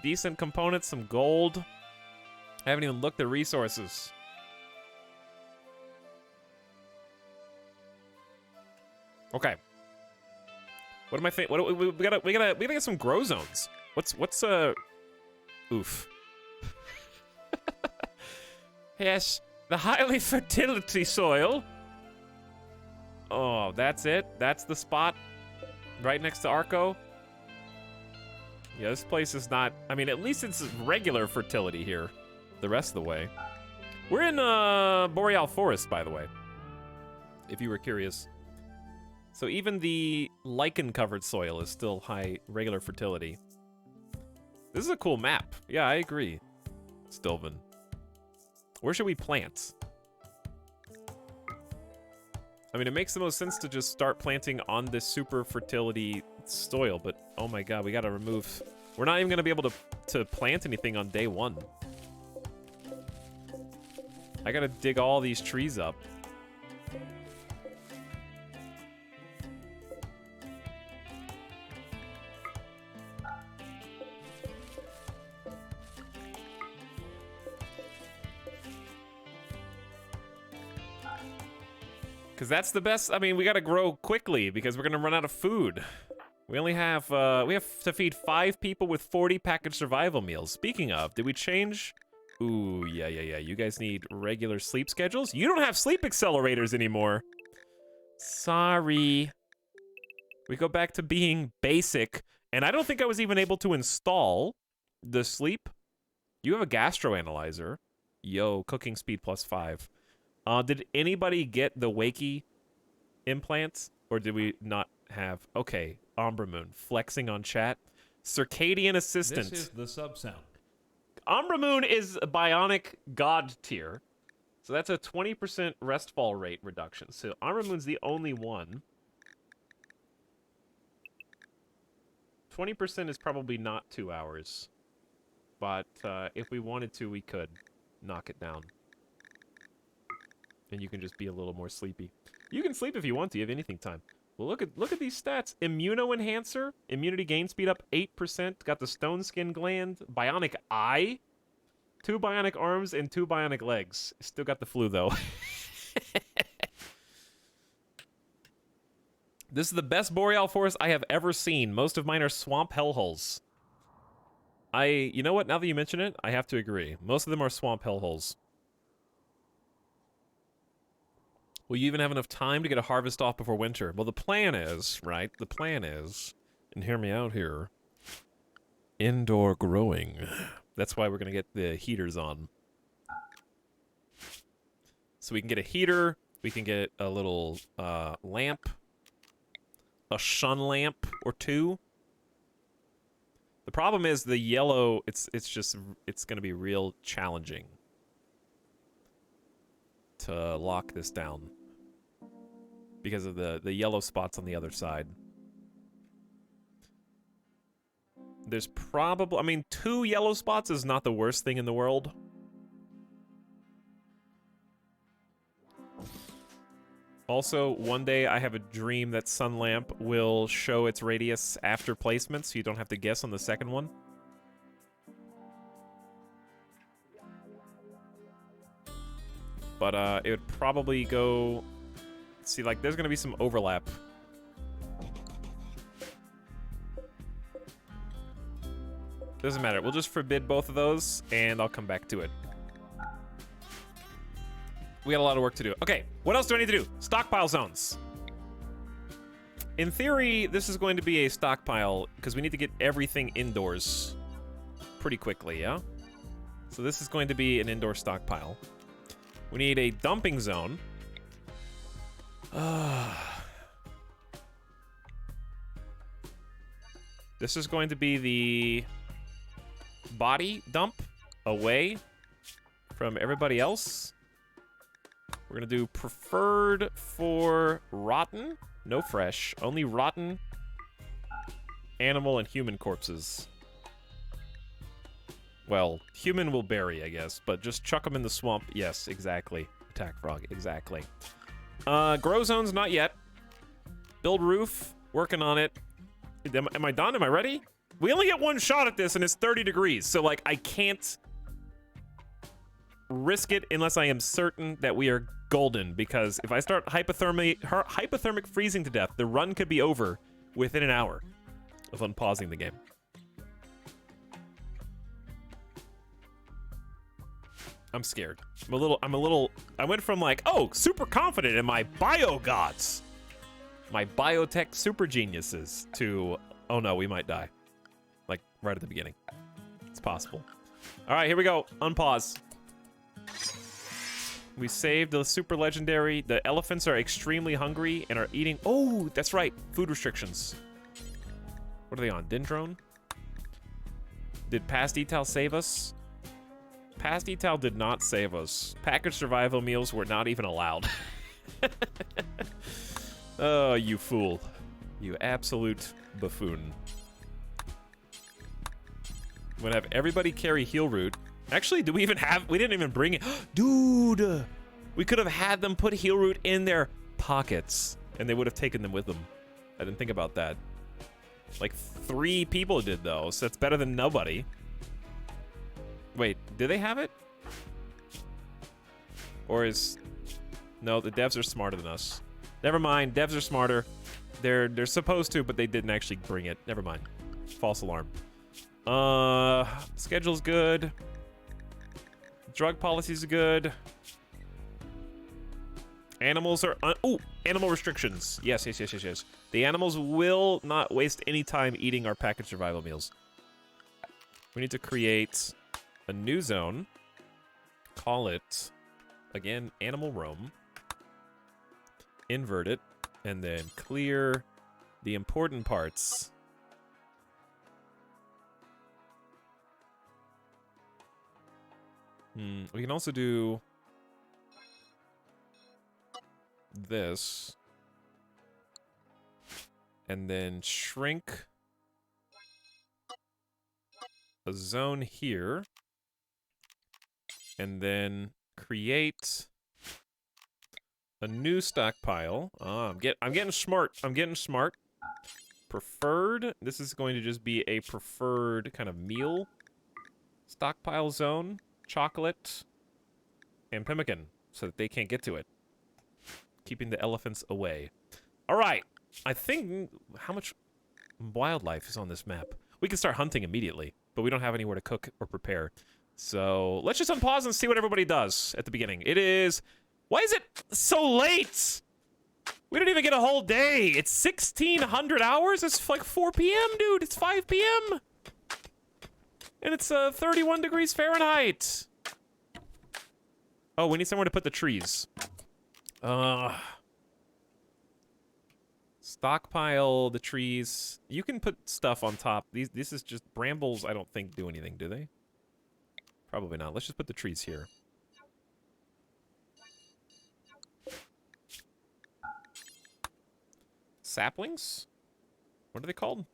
Decent components, some gold. I haven't even looked at resources. Okay. What am I thinking? What we gotta get some grow zones. What's oof. Yes, the highly fertility soil. Oh, that's it. That's the spot, right next to Arco. Yeah, this place is not. I mean, at least it's regular fertility here. The rest of the way, we're in Boreal Forest, by the way. If you were curious. So even the lichen-covered soil is still high regular fertility. This is a cool map. Yeah, I agree. Stilven. Where should we plant? I mean, it makes the most sense to just start planting on this super fertility soil, but oh my god, we gotta remove... We're not even gonna be able to plant anything on day one. I gotta dig all these trees up. Because that's the best. I mean, we got to grow quickly because we're going to run out of food. We only have, we have to feed 5 people with 40 packaged survival meals. Speaking of, did we change? Ooh, yeah. You guys need regular sleep schedules? You don't have sleep accelerators anymore. Sorry. We go back to being basic. And I don't think I was even able to install the sleep. You have a gastroanalyzer. Yo, cooking speed +5. Did anybody get the Wakey implants? Or did we not have... Okay, Umbra Moon, flexing on chat. Circadian Assistant. This is the sub sound. Umbra Moon is a bionic god tier. So that's a 20% restfall rate reduction. So Umbra Moon's the only one. 20% is probably not 2 hours. But if we wanted to, we could knock it down. And you can just be a little more sleepy. You can sleep if you want to. You have anything time. Well, look at these stats. Immuno Enhancer. Immunity gain speed up 8%. Got the Stone Skin Gland. Bionic Eye. 2 bionic arms and 2 bionic legs. Still got the flu, though. This is the best Boreal Forest I have ever seen. Most of mine are swamp hellholes. You know what? Now that you mention it, I have to agree. Most of them are swamp hellholes. Will you even have enough time to get a harvest off before winter? Well, the plan is, right? The plan is, and hear me out here, indoor growing. That's why we're going to get the heaters on. So we can get a heater, we can get a little lamp, a shun lamp or two. The problem is the yellow, it's going to be real challenging to lock this down because of the yellow spots on the other side. There's probably, I mean, 2 yellow spots is not the worst thing in the world. Also, one day I have a dream that Sun Lamp will show its radius after placement, so you don't have to guess on the second one. But it would probably go... See, like, there's going to be some overlap. Doesn't matter. We'll just forbid both of those, and I'll come back to it. We got a lot of work to do. Okay, what else do I need to do? Stockpile zones. In theory, this is going to be a stockpile, because we need to get everything indoors pretty quickly, yeah? So this is going to be an indoor stockpile. We need a dumping zone. This is going to be the body dump away from everybody else. We're gonna do preferred for rotten, no fresh, only rotten animal and human corpses. Well, human will bury, I guess, but just chuck them in the swamp. Yes, exactly. Attack frog, exactly. Grow zones, not yet. Build roof, working on it. Am I done? Am I ready? We only get one shot at this, and it's 30 degrees, so, like, I can't risk it unless I am certain that we are golden, because if I start hypothermic freezing to death, the run could be over within an hour of unpausing the game. I'm scared. I went from like, oh, super confident in my bio gods, my biotech super geniuses, to, oh no, we might die. Like, right at the beginning. It's possible. All right, here we go. Unpause. We saved the super legendary. The elephants are extremely hungry and are eating. Oh, that's right. Food restrictions. What are they on? Dendrone? Did past Etal save us? Past Etal did not save us. Packaged survival meals were not even allowed. Oh, you fool. You absolute buffoon. I'm gonna have everybody carry heal root. Actually, do we even have... We didn't even bring it. Dude! We could have had them put heal root in their pockets, and they would have taken them with them. I didn't think about that. Like, 3 people did, though, so that's better than nobody. Wait, do they have it? Or is... No, the devs are smarter than us. Never mind, devs are smarter. They're supposed to, but they didn't actually bring it. Never mind. False alarm. Schedule's good. Drug policies are good. Animals are... Ooh, animal restrictions. Yes. The animals will not waste any time eating our packaged survival meals. We need to create a new zone. Call it, again, animal roam. Invert it. And then clear the important parts. We can also do this. And then shrink a zone here. And then create a new stockpile. I'm getting smart. I'm getting smart. Preferred. This is going to just be a preferred kind of meal stockpile zone. Chocolate and pemmican, so that they can't get to it. Keeping the elephants away. All right. I think... How much wildlife is on this map? We can start hunting immediately, but we don't have anywhere to cook or prepare. So let's just unpause and see what everybody does at the beginning. It is... Why is it so late? We didn't even get a whole day. It's 1,600 hours? It's like 4 p.m., dude. It's 5 p.m. And it's 31 degrees Fahrenheit. Oh, we need somewhere to put the trees. Stockpile the trees. You can put stuff on top. This is just brambles. I don't think do anything, do they? Probably not. Let's just put the trees here. Saplings? What are they called?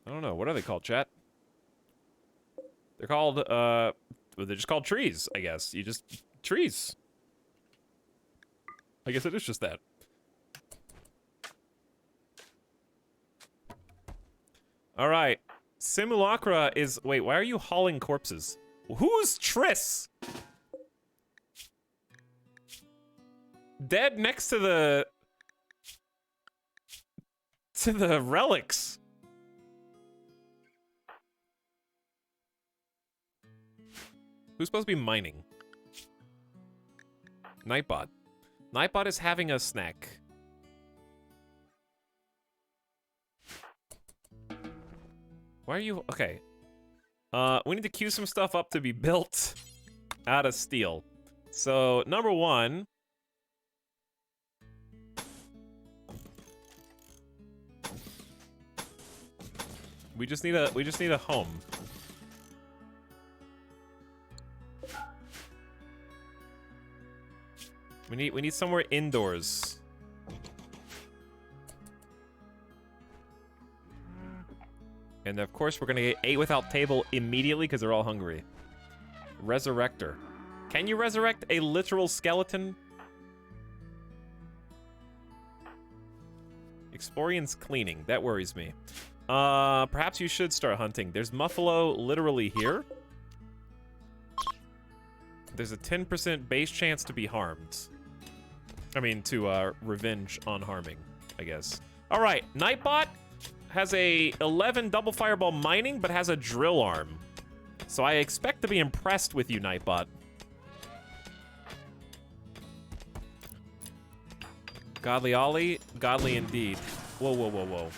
I don't know. What are they called, chat? They're called, well, they're just called trees, I guess. You just... trees. I guess it is just that. Alright. Simulacra is... Wait, why are you hauling corpses? Who's Triss? Dead next to the... to the relics. Who's supposed to be mining? Nightbot. Nightbot is having a snack. Why are you... Okay. We need to queue some stuff up to be built out of steel. So, number one... We just need a home. We need somewhere indoors. And of course, we're gonna get 8 without table immediately because they're all hungry. Resurrector. Can you resurrect a literal skeleton? Explorian's cleaning. That worries me. Perhaps you should start hunting. There's Muffalo literally here. There's a 10% base chance to be harmed. I mean, to revenge on harming, I guess. All right, Nightbot has a 11 double fireball mining, but has a drill arm. So I expect to be impressed with you, Nightbot. Godly Ollie, godly indeed. Whoa, whoa, whoa, whoa.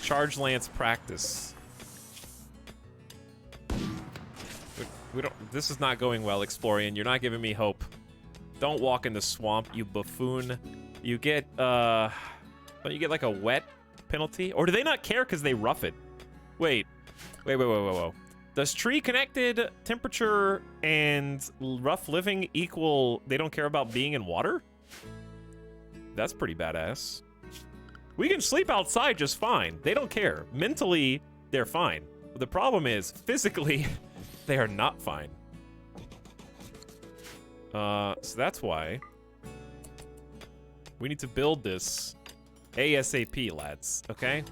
Charge Lance practice. We don't. This is not going well, Explorian. You're not giving me hope. Don't walk in the swamp, you buffoon. You get don't you get like a wet penalty? Or do they not care because they rough it? Wait. Whoa. Does tree connected temperature and rough living equal they don't care about being in water? That's pretty badass. We can sleep outside just fine. They don't care. Mentally, they're fine. But the problem is, physically, they are not fine. So that's why we need to build this ASAP, lads, okay?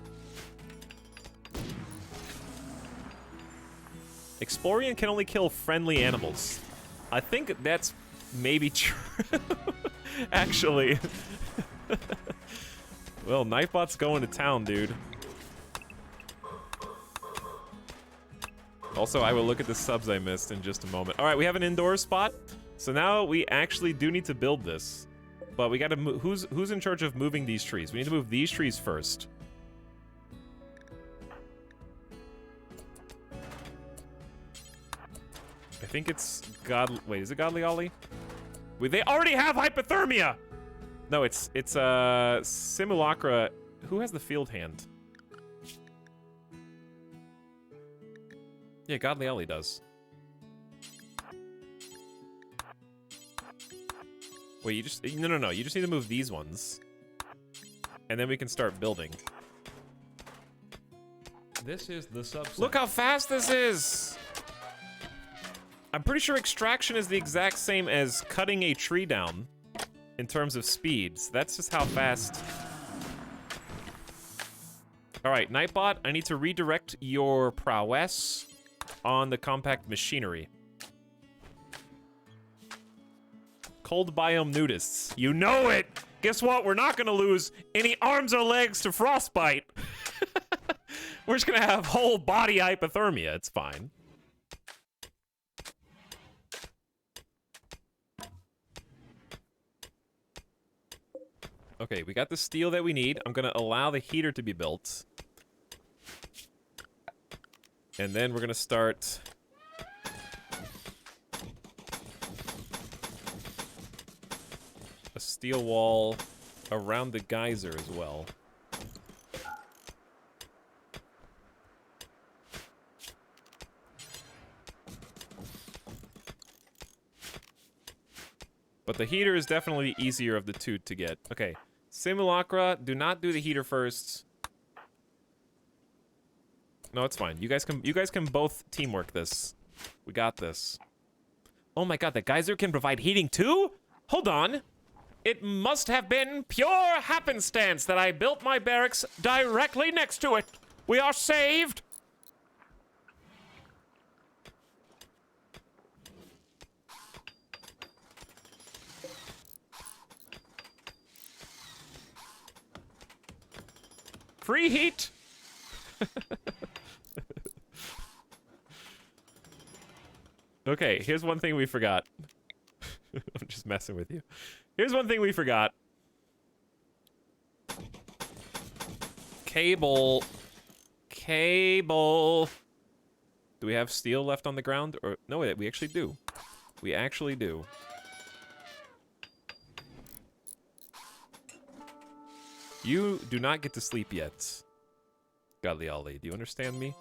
Explorian can only kill friendly animals. I think that's maybe true. Actually. Well, Nightbot's going to town, dude. Also, I will look at the subs I missed in just a moment. All right, we have an indoor spot. So now we actually do need to build this. But we gotta move. Who's in charge of moving these trees? We need to move these trees first. I think it's Wait, is it Godly Ollie? Wait, they already have hypothermia! No, it's Simulacra. Who has the field hand? Yeah, Godly Ollie does. Wait, you just... No. You just need to move these ones. And then we can start building. This is the subset. Look how fast this is! I'm pretty sure extraction is the exact same as cutting a tree down in terms of speeds. That's just how fast... Alright, Nightbot, I need to redirect your prowess on the compact machinery. Cold biome nudists. You know it! Guess what? We're not gonna lose any arms or legs to frostbite. We're just gonna have whole body hypothermia. It's fine. Okay, we got the steel that we need. I'm gonna allow the heater to be built. And then we're gonna start a steel wall around the geyser as well. But the heater is definitely the easier of the two to get. Okay, Simulacra, do not do the heater first. No, it's fine. You guys can both teamwork this. We got this. Oh my god, the geyser can provide heating too? Hold on. It must have been pure happenstance that I built my barracks directly next to it. We are saved. Free heat. Okay, here's one thing we forgot. I'm just messing with you. Here's one thing we forgot. Cable. Cable. Do we have steel left on the ground? Or no, we actually do. We actually do. You do not get to sleep yet. Galiali, do you understand me?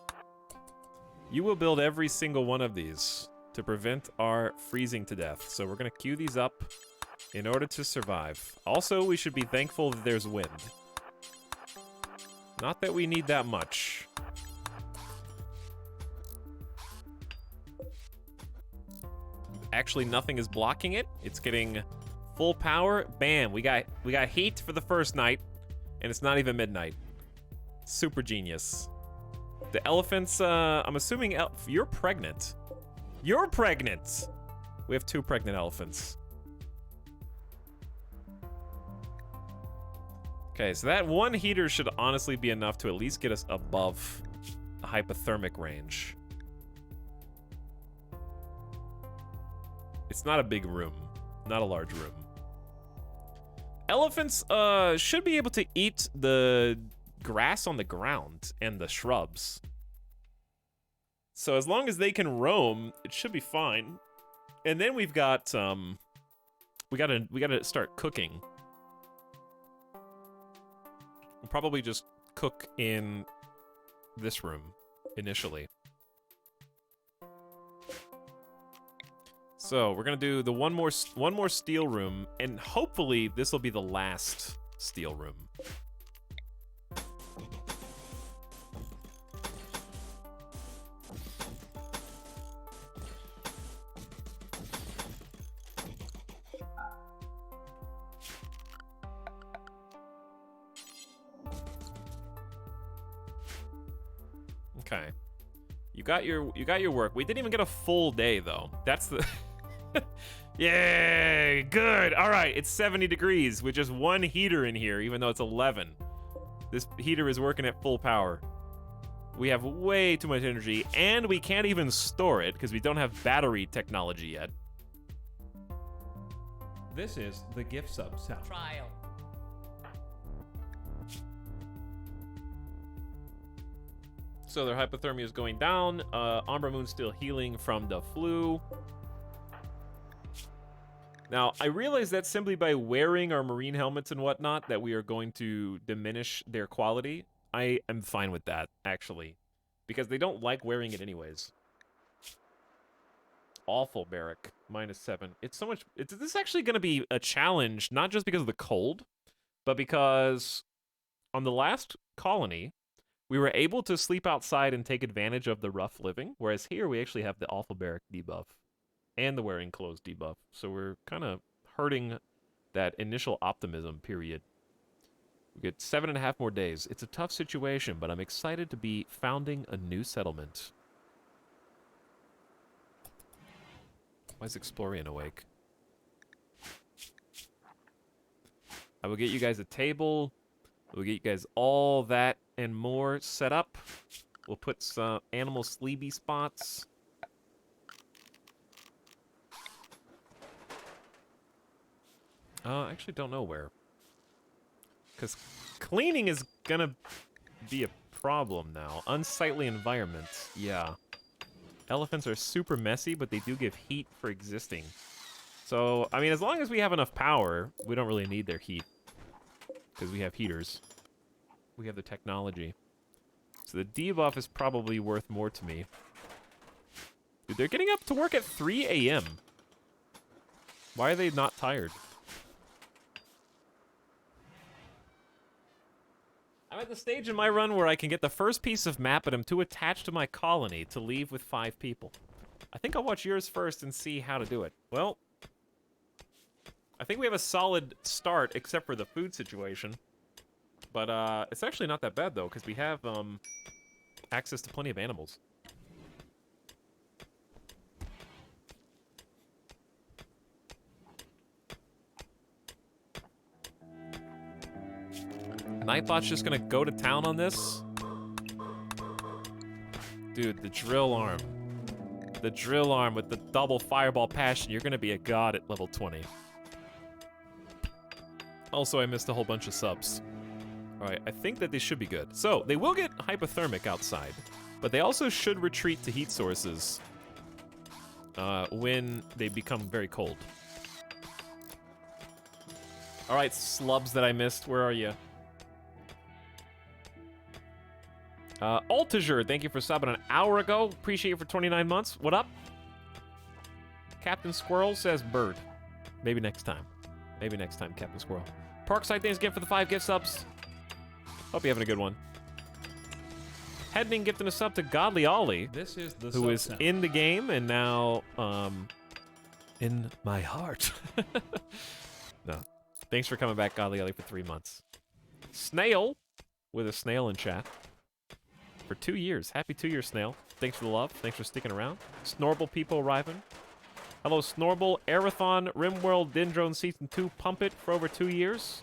You will build every single one of these to prevent our freezing to death. So we're gonna queue these up in order to survive. Also, we should be thankful that there's wind. Not that we need that much. Actually, nothing is blocking it. It's getting full power. Bam, we got heat for the first night, and it's not even midnight. Super genius. The elephants, I'm assuming you're pregnant. You're pregnant! We have 2 pregnant elephants. Okay, so that one heater should honestly be enough to at least get us above the hypothermic range. It's not a big room. Not a large room. Elephants, should be able to eat the grass on the ground and the shrubs. So as long as they can roam, it should be fine. And then we've got, we gotta start cooking. We'll probably just cook in this room initially. So we're gonna do the one more steel room, and hopefully this will be the last steel room. Okay. You got your work. We didn't even get a full day though. That's the Yay! Good. All right, it's 70 degrees with just one heater in here, even though it's 11. This heater is working at full power. We have way too much energy, and we can't even store it because we don't have battery technology yet. This is the gift sub sound. Trial. So their hypothermia is going down. Amber Moon's still healing from the flu. Now, I realize that simply by wearing our marine helmets and whatnot that we are going to diminish their quality. I am fine with that, actually. Because they don't like wearing it anyways. Awful barrack. -7. It's so much... this is actually going to be a challenge, not just because of the cold, but because on the last colony, we were able to sleep outside and take advantage of the rough living, whereas here we actually have the awful barrack debuff. And the wearing clothes debuff. So we're kind of hurting that initial optimism period. We get 7.5 more days. It's a tough situation, but I'm excited to be founding a new settlement. Why is Explorian awake? I will get you guys a table. We'll get you guys all that and more set up. We'll put some animal sleepy spots. I actually don't know where. Because cleaning is gonna be a problem now. Unsightly environment. Yeah. Elephants are super messy, but they do give heat for existing. So, I mean, as long as we have enough power, we don't really need their heat. Because we have heaters. We have the technology. So the debuff is probably worth more to me. Dude, they're getting up to work at 3 a.m. Why are they not tired? I'm at the stage in my run where I can get the first piece of map, but I'm too attached to my colony to leave with 5 people. I think I'll watch yours first and see how to do it. Well, I think we have a solid start, except for the food situation. But it's actually not that bad, though, because we have access to plenty of animals. Nightbot's just gonna go to town on this? Dude, the drill arm. The drill arm with the double fireball passion. You're gonna be a god at level 20. Also, I missed a whole bunch of subs. Alright, I think that they should be good. So, they will get hypothermic outside, but they also should retreat to heat sources when they become very cold. Alright, slubs that I missed, where are you? Altager, thank you for subbing an hour ago. Appreciate you for 29 months. What up? Captain Squirrel says bird. Maybe next time. Maybe next time, Captain Squirrel. Parkside, thanks again for the 5 gift subs. Hope you're having a good one. Heading gifting a sub to Godly Ollie. This is the who is in the game and now, in my heart. No. Thanks for coming back, Godly Ollie, for 3 months. Snail, with a snail in chat. For 2 years. Happy 2 years, Snail. Thanks for the love. Thanks for sticking around. Snorble people arriving. Hello, Snorble. Arathon, Rimworld, Dendrone Season 2, Pump It for over 2 years.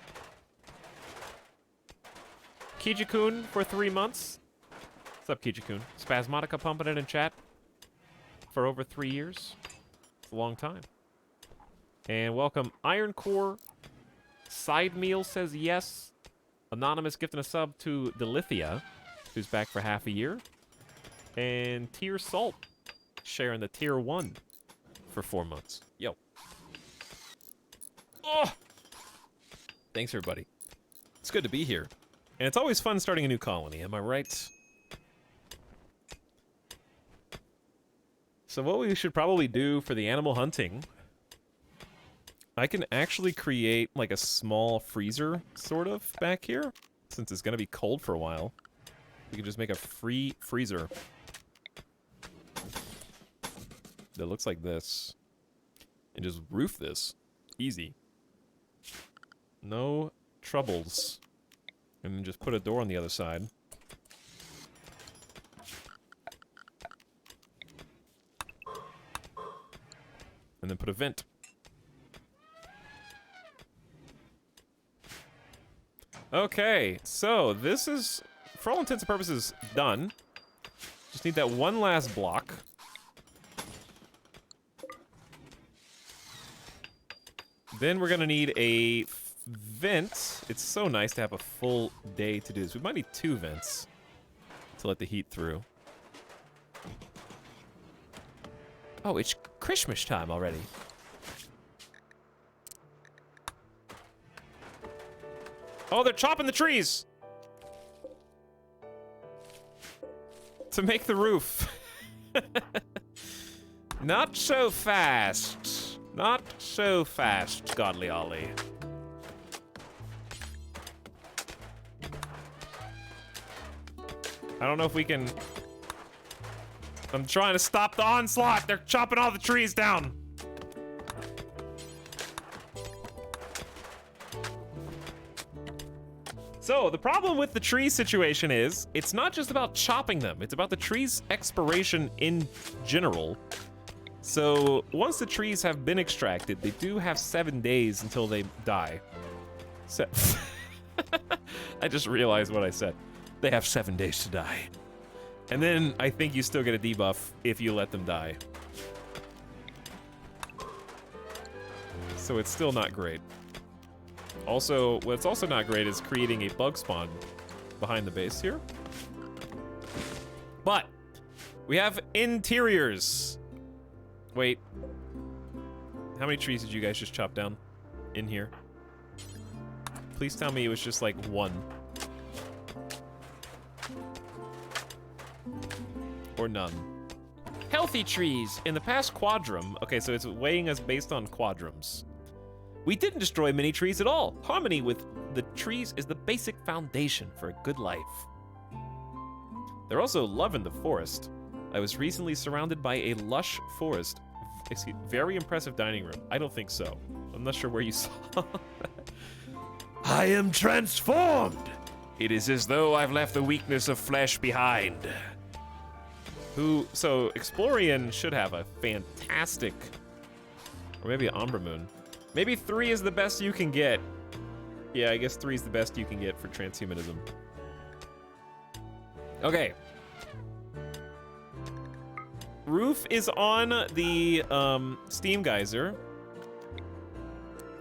Kijikun for 3 months. What's up, Kijikun? Spasmodica pumping it in chat for over 3 years. It's a long time. And welcome, Iron Core. Side Meal says yes. Anonymous gifting a sub to Delithia, who's back for half a year. And Tier Salt sharing the Tier 1 for 4 months. Yo. Oh! Thanks, everybody. It's good to be here. And it's always fun starting a new colony, am I right? So what we should probably do for the animal hunting, I can actually create like a small freezer, sort of, back here. Since it's going to be cold for a while. We can just make a free freezer that looks like this. And just roof this. Easy. No troubles. And then just put a door on the other side. And then put a vent. Okay, so this is, for all intents and purposes, done. Just need that one last block. Then we're gonna need a vent. It's so nice to have a full day to do this. We might need 2 vents to let the heat through. Oh, it's Christmas time already. Oh, they're chopping the trees! To make the roof. Not so fast. Not so fast, Godly Ollie. I don't know if we can... I'm trying to stop the onslaught. They're chopping all the trees down. So, the problem with the tree situation is, it's not just about chopping them, it's about the tree's expiration in general. So, once the trees have been extracted, they do have 7 days until they die. So I just realized what I said. They have 7 days to die. And then I think you still get a debuff if you let them die. So it's still not great. Also, what's also not great is creating a bug spawn behind the base here. But we have interiors. Wait. How many trees did you guys just chop down in here? Please tell me it was just like one. Or none. Healthy trees. In the past quadrum. Okay, so it's weighing us based on quadrums. We didn't destroy many trees at all. Harmony with the trees is the basic foundation for a good life. They're also loving the forest. I was recently surrounded by a lush forest. Excuse, very impressive dining room. I don't think so. I'm not sure where you saw that. I am transformed. It is as though I've left the weakness of flesh behind. So Explorian should have a fantastic, or maybe an Umbra Moon. Maybe 3 is the best you can get. Yeah, I guess 3 is the best you can get for transhumanism. Okay. Roof is on the steam geyser.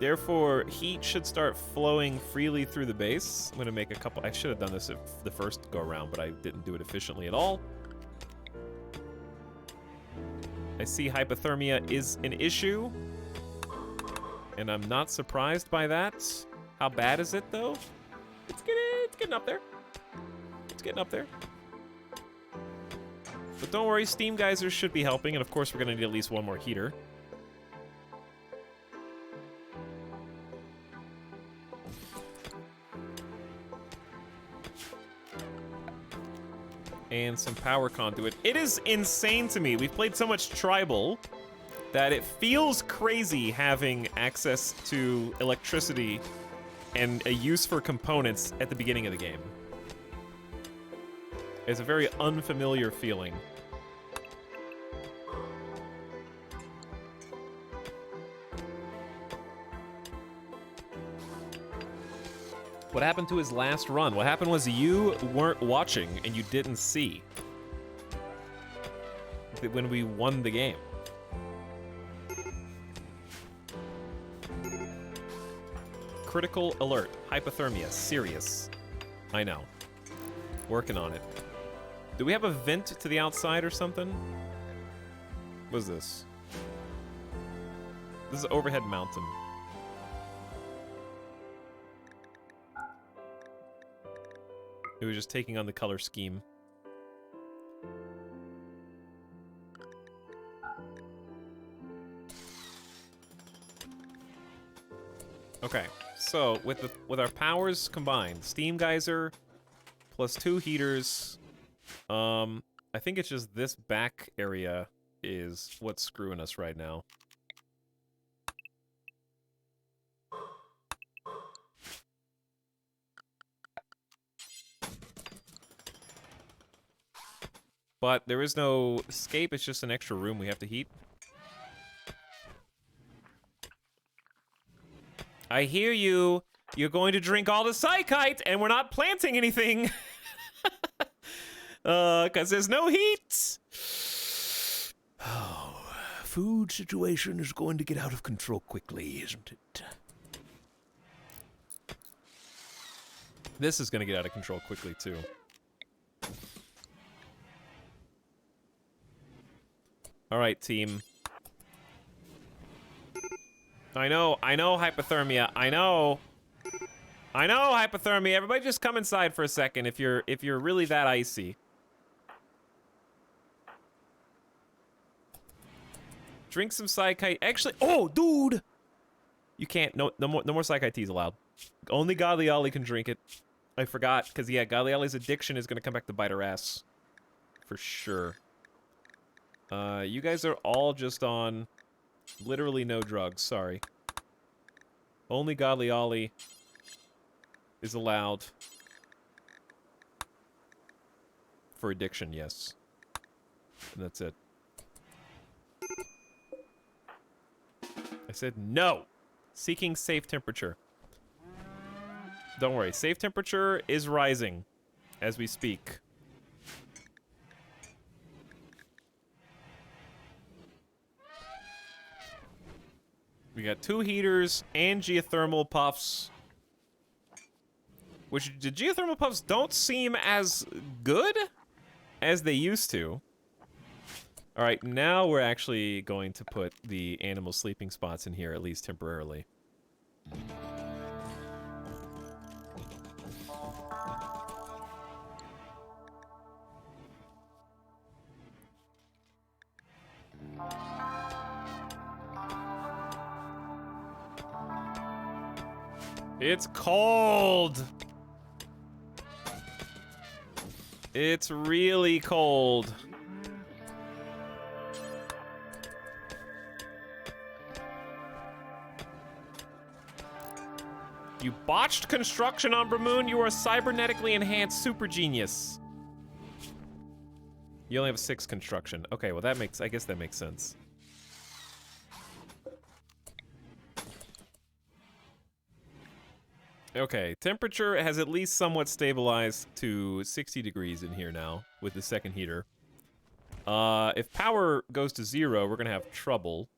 Therefore, heat should start flowing freely through the base. I'm gonna make a couple. I should have done this if the first go around, but I didn't do it efficiently at all. I see hypothermia is an issue, and I'm not surprised by that. How bad is it though? It's getting up there. It's getting up there. But don't worry, steam geysers should be helping, and of course we're gonna need at least one more heater. And some power conduit. It is insane to me. We've played so much Tribal that it feels crazy having access to electricity and a use for components at the beginning of the game. It's a very unfamiliar feeling. What happened to his last run? What happened was you weren't watching and you didn't see when we won the game. Critical alert. Hypothermia. Serious. I know. Working on it. Do we have a vent to the outside or something? What is this? This is overhead mountain. It was just taking on the color scheme. Okay, so with our powers combined, steam geyser plus 2 heaters. I think it's just this back area is what's screwing us right now. But there is no escape, it's just an extra room we have to heat. I hear you. You're going to drink all the psychite, and we're not planting anything. Because there's no heat. Oh, food situation is going to get out of control quickly, isn't it? This is going to get out of control quickly, too. All right, team. I know, hypothermia. I know, hypothermia. Everybody just come inside for a second if you're really that icy. Drink some psychite. Actually, oh, dude! You can't, no more psychite teas allowed. Only Godly Ollie can drink it. I forgot, because yeah, Godly Ollie's addiction is gonna come back to bite her ass. For sure. You guys are all just on literally no drugs, sorry. Only Godly Ollie is allowed. For addiction, yes. And that's it. I said no! Seeking safe temperature. Don't worry, safe temperature is rising as we speak. We got 2 heaters and geothermal puffs. Which, the geothermal puffs don't seem as good as they used to. All right, now we're actually going to put the animal sleeping spots in here, at least temporarily. It's cold! It's really cold. You botched construction, Umbra Moon. You are a cybernetically enhanced super genius. You only have 6 construction. Okay, well that makes, I guess that makes sense. Okay, temperature has at least somewhat stabilized to 60 degrees in here now with the second heater. If power goes to 0, we're gonna have trouble.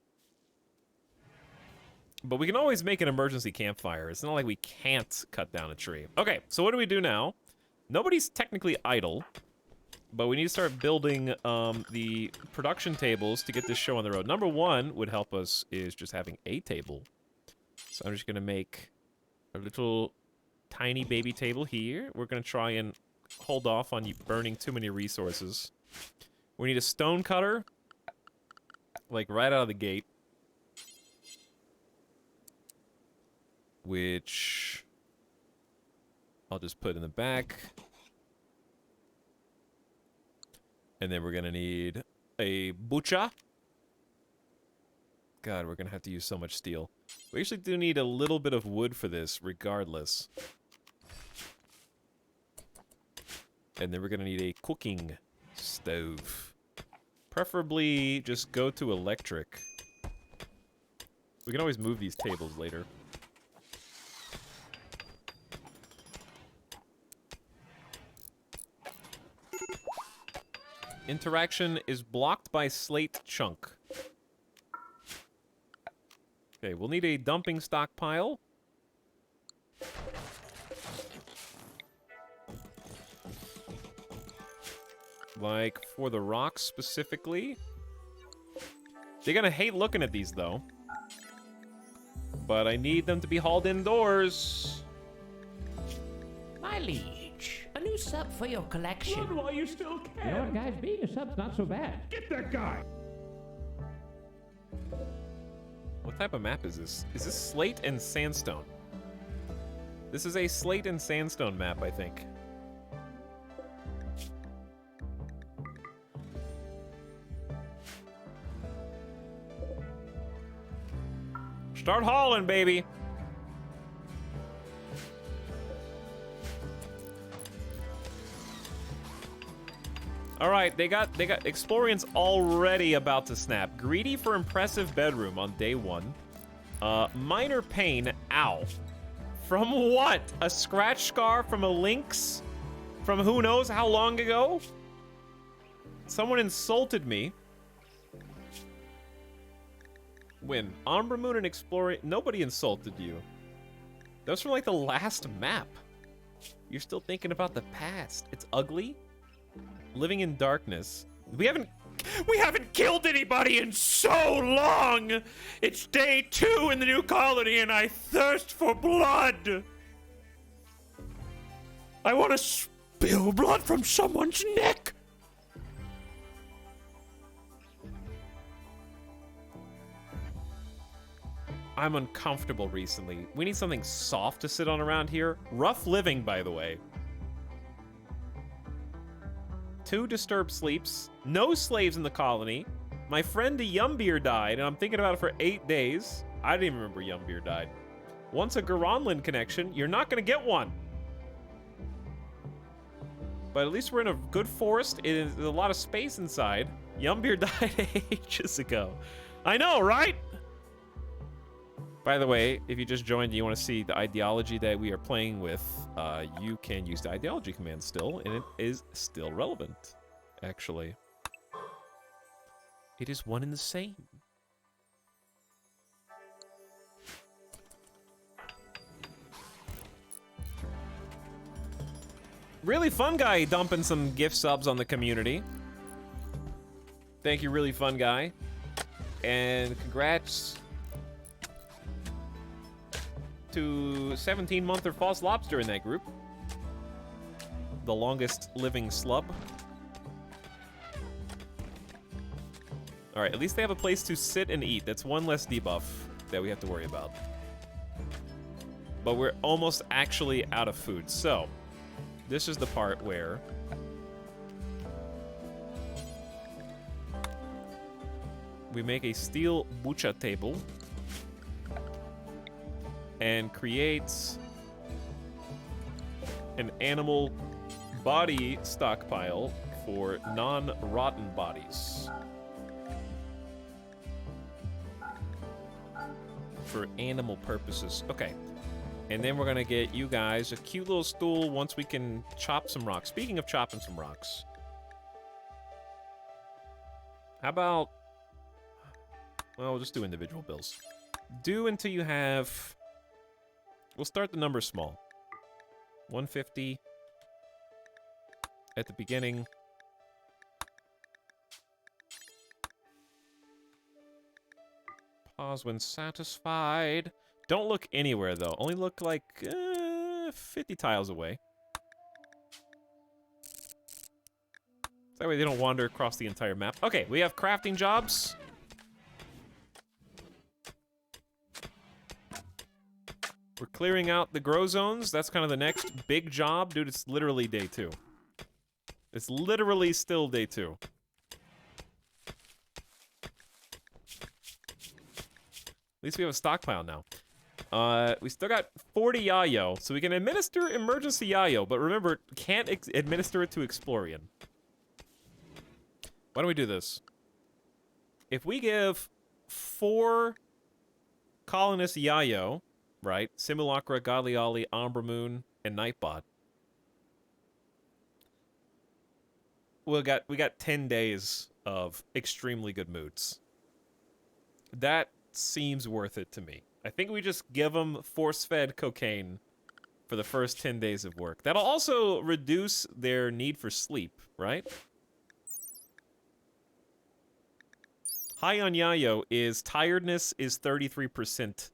But we can always make an emergency campfire. It's not like we can't cut down a tree. Okay, so what do we do now? Nobody's technically idle, but we need to start building the production tables to get this show on the road. Number 1 would help us is just having a table. So I'm just gonna make a little tiny baby table here. We're gonna try and hold off on you burning too many resources. We need a stone cutter, like right out of the gate. Which I'll just put in the back. And then we're gonna need a butcher. God, we're gonna have to use so much steel. We actually do need a little bit of wood for this, regardless. And then we're gonna need a cooking stove. Preferably just go to electric. We can always move these tables later. Interaction is blocked by slate chunk. Okay, we'll need a dumping stockpile. Like, for the rocks specifically. They're gonna hate looking at these, though. But I need them to be hauled indoors. My liege, a new sub for your collection. Run while you still can. You know what, guys? Being a sub's not so bad. Get that guy. What type of map is this? Is this slate and sandstone? This is a slate and sandstone map, I think. Start hauling, baby. All right, they got Explorians already about to snap. Greedy for impressive bedroom on day 1. Minor pain, ow. From what? A scratch scar from a lynx? From who knows how long ago? Someone insulted me. When? Umbra Moon and Exploring, nobody insulted you. That was from like the last map. You're still thinking about the past. It's ugly. Living in darkness. We haven't killed anybody in so long. It's day 2 in the new colony and I thirst for blood. I want to spill blood from someone's neck. I'm uncomfortable recently. We need something soft to sit on around here. Rough living, by the way. 2 disturbed sleeps. No slaves in the colony. My friend Yumbeer died, and I'm thinking about it for 8 days. I didn't even remember Yumbeer died. Once a Garanlin connection, you're not gonna get one. But at least we're in a good forest. There's a lot of space inside. Yumbeer died ages ago. I know, right? By the way, if you just joined and you want to see the ideology that we are playing with, you can use the ideology command still, and it is still relevant, actually. It is one and the same. Really Fun Guy dumping some gift subs on the community. Thank you, Really Fun Guy. And congrats to 17-monther False Lobster in that group. The longest living slub. Alright, at least they have a place to sit and eat. That's one less debuff that we have to worry about. But we're almost actually out of food. So, this is the part where we make a steel bucha table and creates an animal body stockpile for non-rotten bodies. For animal purposes. Okay. And then we're gonna get you guys a cute little stool once we can chop some rocks. Speaking of chopping some rocks. How about... Well, we'll just do individual bills. Do until you have... We'll start the number small. 150 at the beginning. Pause when satisfied. Don't look anywhere, though. Only look like 50 tiles away. That way they don't wander across the entire map. Okay, we have crafting jobs. We're clearing out the grow zones. That's kind of the next big job. Dude, it's literally day 2. It's literally still day 2. At least we have a stockpile now. We still got 40 Yayo, so we can administer emergency Yayo, but remember, can't administer it to Explorian. Why don't we do this? If we give 4 colonists Yayo, right? Simulacra, Godly, Ambra Moon, and Nightbot. We got 10 days of extremely good moods. That seems worth it to me. I think we just give them force-fed cocaine for the first 10 days of work. That'll also reduce their need for sleep, right? High on Yayo is tiredness is 33%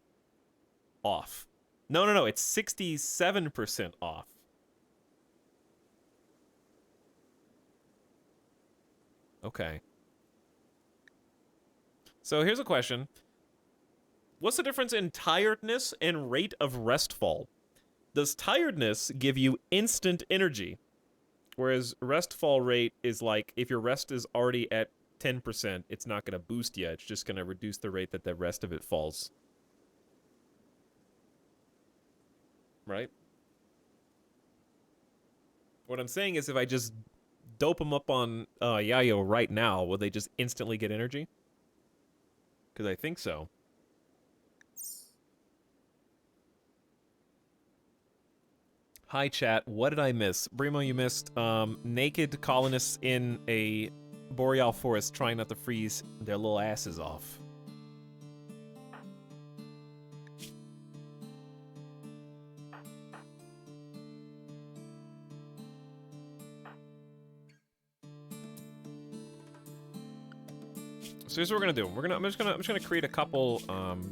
off. No, it's 67% off. Okay. So here's a question. What's the difference in tiredness and rate of restfall? Does tiredness give you instant energy? Whereas restfall rate is like, if your rest is already at 10%, it's not going to boost you. It's just going to reduce the rate that the rest of it falls. Right? What I'm saying is if I just dope them up on Yayo right now, will they just instantly get energy? Because I think so. Hi, chat. What did I miss? Brimo, you missed naked colonists in a boreal forest trying not to freeze their little asses off. So here's what we're gonna do. I'm just gonna create a couple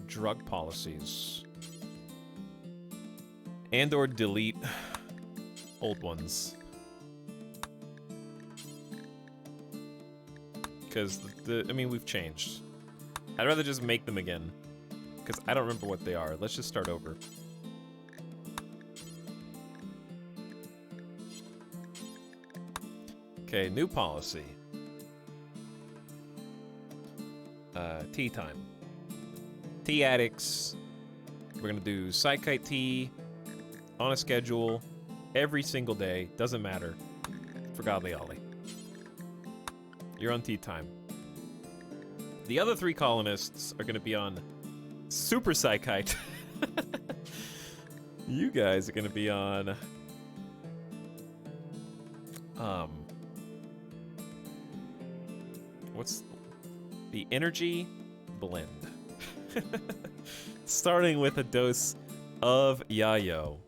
drug policies. And or delete old ones. Because I mean, we've changed. I'd rather just make them again. Because I don't remember what they are. Let's just start over. Okay, new policy. Tea time. Tea addicts. We're gonna do Psychite tea on a schedule every single day. Doesn't matter. For Godly Ollie. You're on tea time. The other 3 colonists are gonna be on Super Psychite. You guys are gonna be on what's the energy blend? Starting with a dose of Yayo.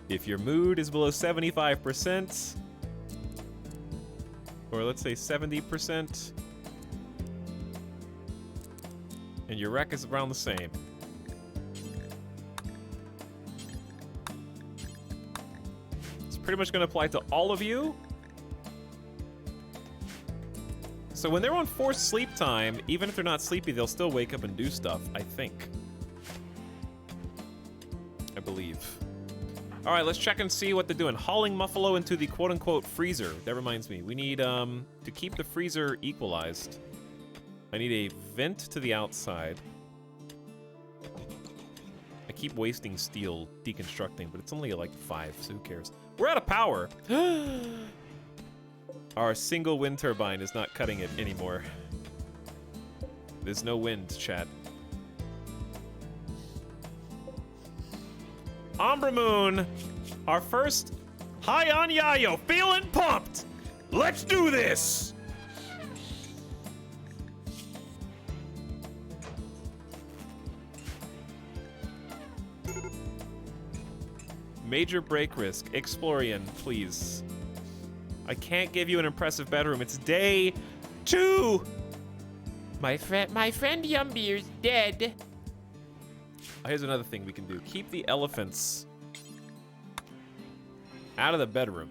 If your mood is below 75%, or let's say 70%, and your rec is around the same. It's pretty much going to apply to all of you. So when they're on forced sleep time, even if they're not sleepy, they'll still wake up and do stuff, I think. I believe. All right, let's check and see what they're doing. Hauling Muffalo into the quote-unquote freezer. That reminds me, we need, to keep the freezer equalized, I need a vent to the outside. I keep wasting steel deconstructing, but it's only like 5, so who cares? We're out of power. Our single wind turbine is not cutting it anymore. There's no wind, chat. Umbra Moon, our first. Hi on Yayo, feeling pumped. Let's do this. Major break risk. Explorian, please. I can't give you an impressive bedroom. It's day 2. My friend Yumby is dead. Here's another thing we can do. Keep the elephants out of the bedroom.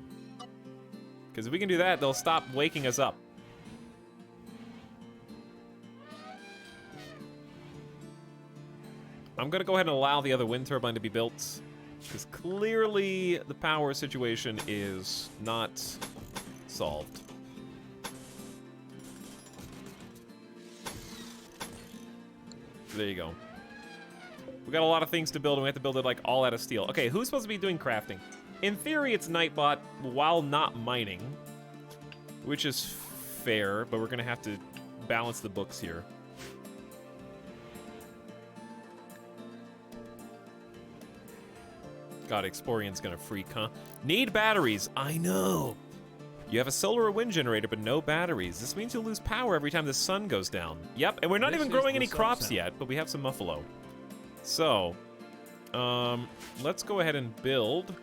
Because if we can do that, they'll stop waking us up. I'm going to go ahead and allow the other wind turbine to be built. Because clearly the power situation is not solved. There you go. We got a lot of things to build, and we have to build it like all out of steel. Okay, who's supposed to be doing crafting? In theory, it's Nightbot while not mining, which is fair, but we're gonna have to balance the books here. God, Explorian's gonna freak, huh? Need batteries, I know. You have a solar or wind generator, but no batteries. This means you'll lose power every time the sun goes down. Yep, and we're not even growing any crops yet, but we have some Muffalo. So, let's go ahead and build.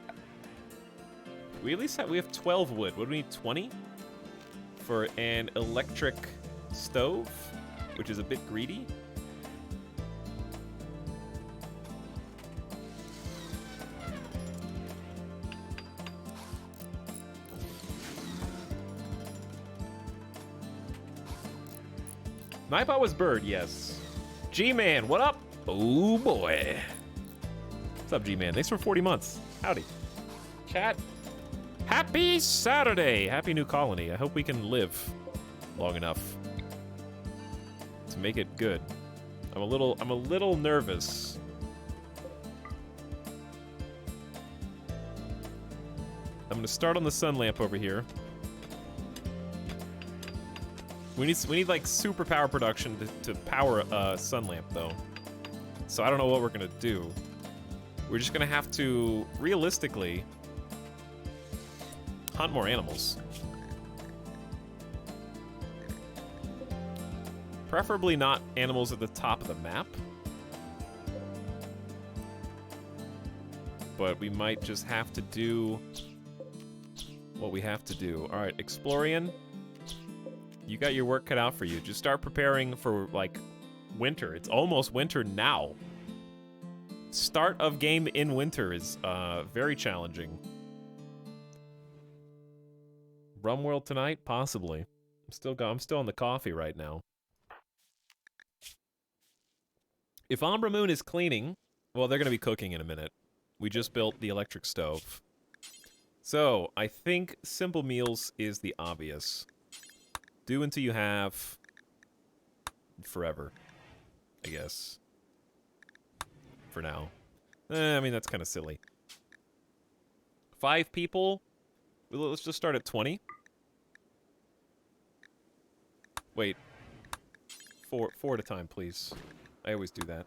We at least have, we have 12 wood. What do we need, 20? For an electric stove, which is a bit greedy. Nightbot was bird, yes. G-Man, what up? Oh boy. What's up, G-Man? Thanks for 40 months. Howdy. Chat. Happy Saturday. Happy new colony. I hope we can live long enough to make it good. I'm a little nervous. I'm gonna start on the sun lamp over here. We need like super power production to power a sun lamp though. So I don't know what we're gonna do. We're just gonna have to realistically hunt more animals. Preferably not animals at the top of the map. But we might just have to do what we have to do. All right, Explorian. You got your work cut out for you. Just start preparing for, like, winter. It's almost winter now. Start of game in winter is very challenging. Rum World tonight? Possibly. I'm still on the coffee right now. If Umbra Moon is cleaning, well, they're going to be cooking in a minute. We just built the electric stove. So, I think simple meals is the obvious. Do until you have forever, I guess. For now. I mean, that's kind of silly. 5 people. Let's just start at 20. Wait. 4 at a time, please. I always do that.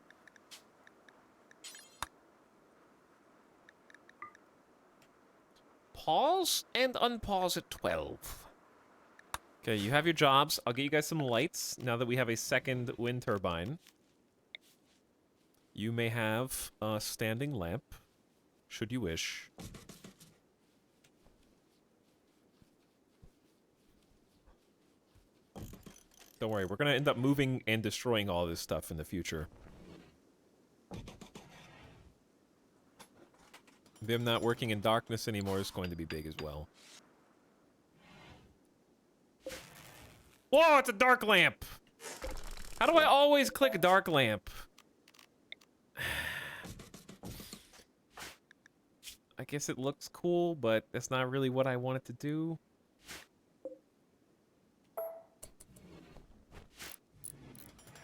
Pause and unpause at 12. Okay, you have your jobs. I'll get you guys some lights now that we have a second wind turbine. You may have a standing lamp. should you wish. Don't worry, we're gonna end up moving and destroying all this stuff in the future. Them not working in darkness anymore is going to be big as well. Whoa, it's a dark lamp! How do I always click dark lamp? I guess it looks cool, but that's not really what I want it to do.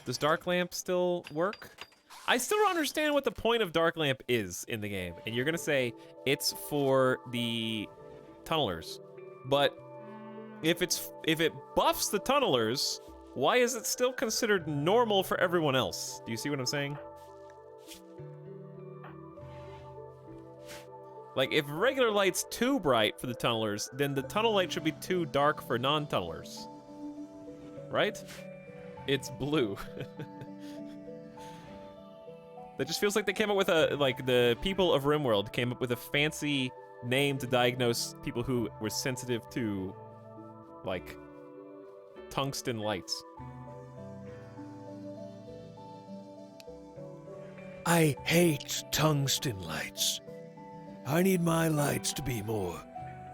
Does dark lamp still work? I still don't understand what the point of dark lamp is in the game. And you're gonna say it's for the tunnelers. But if it buffs the tunnelers, why is it still considered normal for everyone else? Do you see what I'm saying? Like, if regular light's too bright for the tunnelers, then the tunnel light should be too dark for non-tunnelers. Right? It's blue. That just feels like they came up with a, like, the people of RimWorld came up with a fancy name to diagnose people who were sensitive to, like, tungsten lights. I hate tungsten lights. I need my lights to be more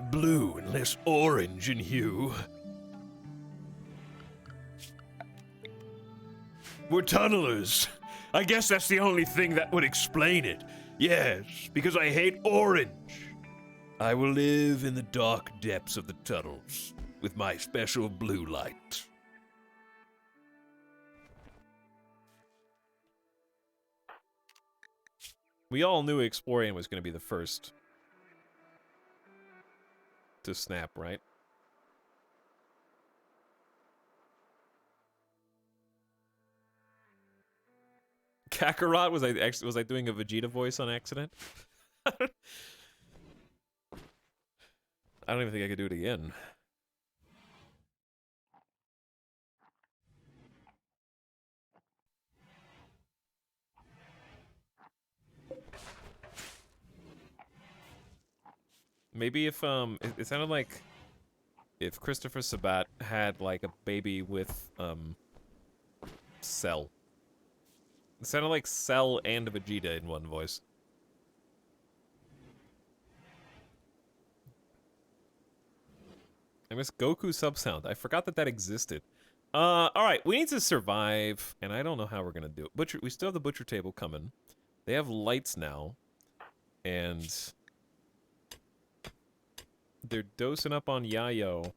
blue and less orange in hue. We're tunnelers. I guess that's the only thing that would explain it. Yes, because I hate orange. I will live in the dark depths of the tunnels with my special blue light. We all knew Explorian was going to be the first to snap, right? Kakarot, was I doing a Vegeta voice on accident? I don't even think I could do it again. Maybe if it sounded like if Christopher Sabat had like a baby with Cell. It sounded like Cell and Vegeta in one voice. I miss Goku sub-sound. I forgot that that existed. Alright, we need to survive, and I don't know how we're gonna do it. We still have the butcher table coming. They have lights now, and they're dosing up on Yayo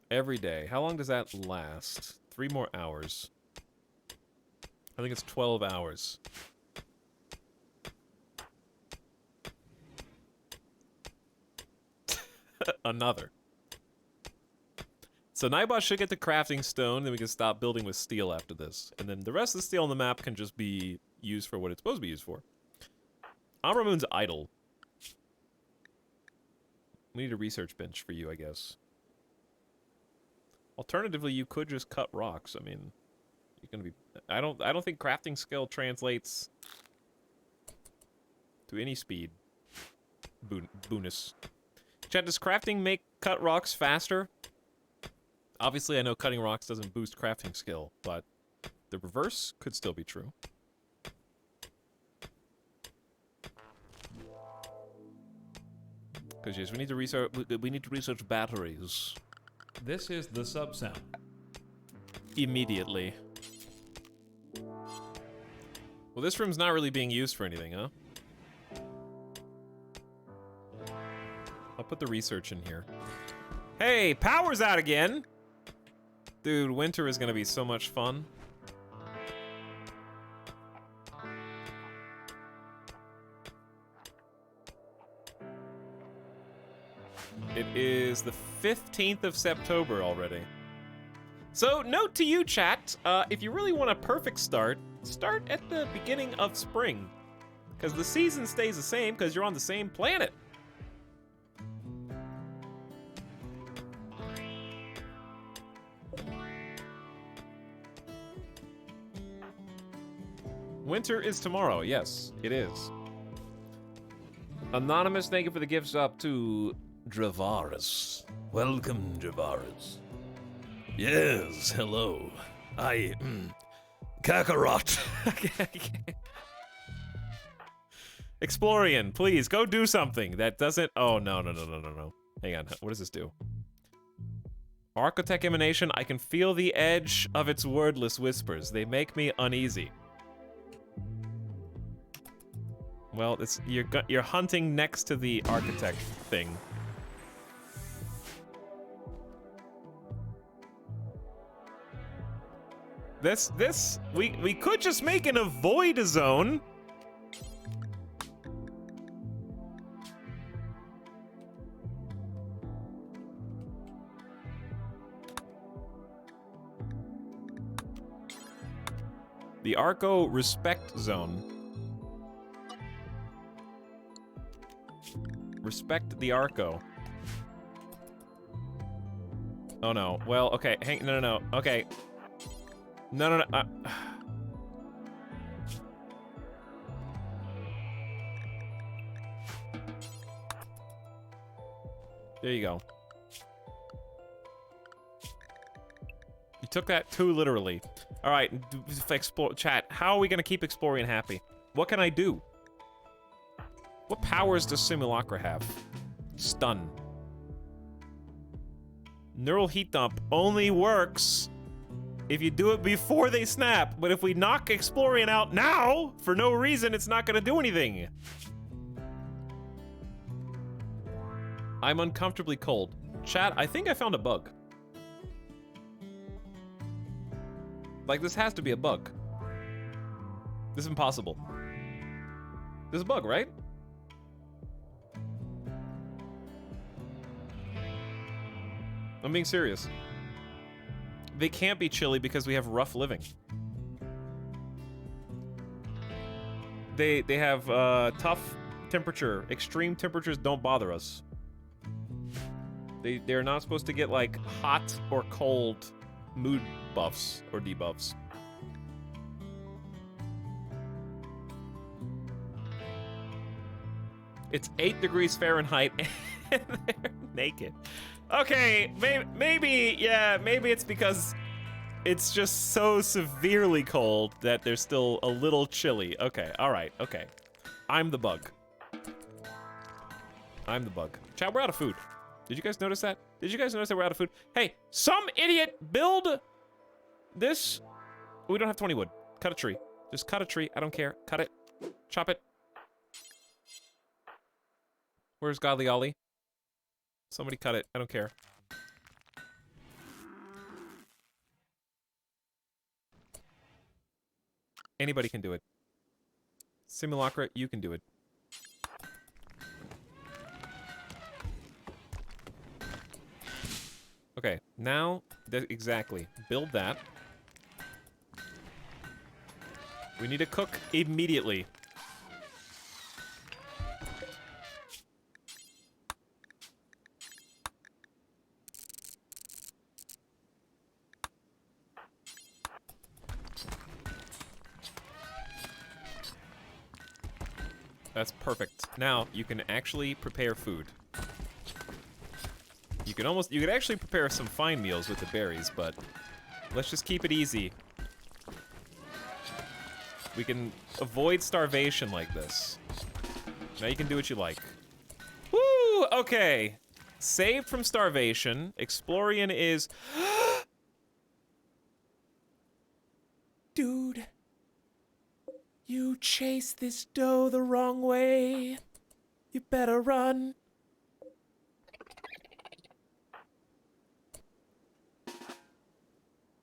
every day. How long does that last? 3 more hours. I think it's 12 hours. Another. So Nightbot should get the crafting stone, then we can stop building with steel after this. And then the rest of the steel on the map can just be used for what it's supposed to be used for. Amramoon's idle. We need a research bench for you, I guess. Alternatively, you could just cut rocks. I mean, you're gonna be. I don't think crafting skill translates to any speed. Bonus. Chat, does crafting make cut rocks faster? Obviously, I know cutting rocks doesn't boost crafting skill, but the reverse could still be true. Because yes, we need to research batteries This is the sub sound. immediately. Well, this room's not really being used for anything, huh? I'll put the research in here. Hey, power's out again! Dude, winter is gonna be so much fun. It is the 15th of September already. So, note to you, chat, if you really want a perfect start, start at the beginning of spring. Because the season stays the same because you're on the same planet. Winter is tomorrow. Yes, it is. Anonymous, thank you for the gifts up to Dravaris. Welcome, Javaris. Yes, hello. Kakarot. Explorian, please go do something that doesn't. Oh, no. Hang on. What does this do? Architect emanation. I can feel the edge of its wordless whispers. They make me uneasy. Well, it's you're hunting next to the architect thing. We could just make an avoid zone. The Arco Respect Zone. Respect the Arco. Oh no. Well, okay. No. Okay. No. There you go. You took that too literally. All right, explore chat. How are we gonna keep Explorian happy? What can I do? What powers does Simulacra have? Stun. Neural heat dump only works if you do it before they snap. But if we knock Explorian out now for no reason, it's not gonna do anything. I'm uncomfortably cold. Chat, I think I found a bug. Like, this has to be a bug. This is impossible. This is a bug, right? I'm being serious. They can't be chilly because we have rough living. They have tough temperature. Extreme temperatures don't bother us. They're not supposed to get like hot or cold mood buffs or debuffs. It's 8 degrees Fahrenheit and they're naked. Okay, maybe it's because it's just so severely cold that they're still a little chilly. Okay, all right, okay. I'm the bug. I'm the bug. Chat, we're out of food. Did you guys notice that? Did you guys notice that we're out of food? Hey, some idiot build this. We don't have 20 wood. Cut a tree. Just cut a tree. I don't care. Cut it. Chop it. Where's Godly Ollie? Somebody cut it. I don't care. Anybody can do it. Simulacra, you can do it. Okay, now, exactly. Build that. We need to cook immediately. That's perfect. Now, you can actually prepare food. You could actually prepare some fine meals with the berries, but let's just keep it easy. We can avoid starvation like this. Now you can do what you like. Woo! Okay. Saved from starvation. Explorian is... Dude. You chased this doe the wrong way. You better run.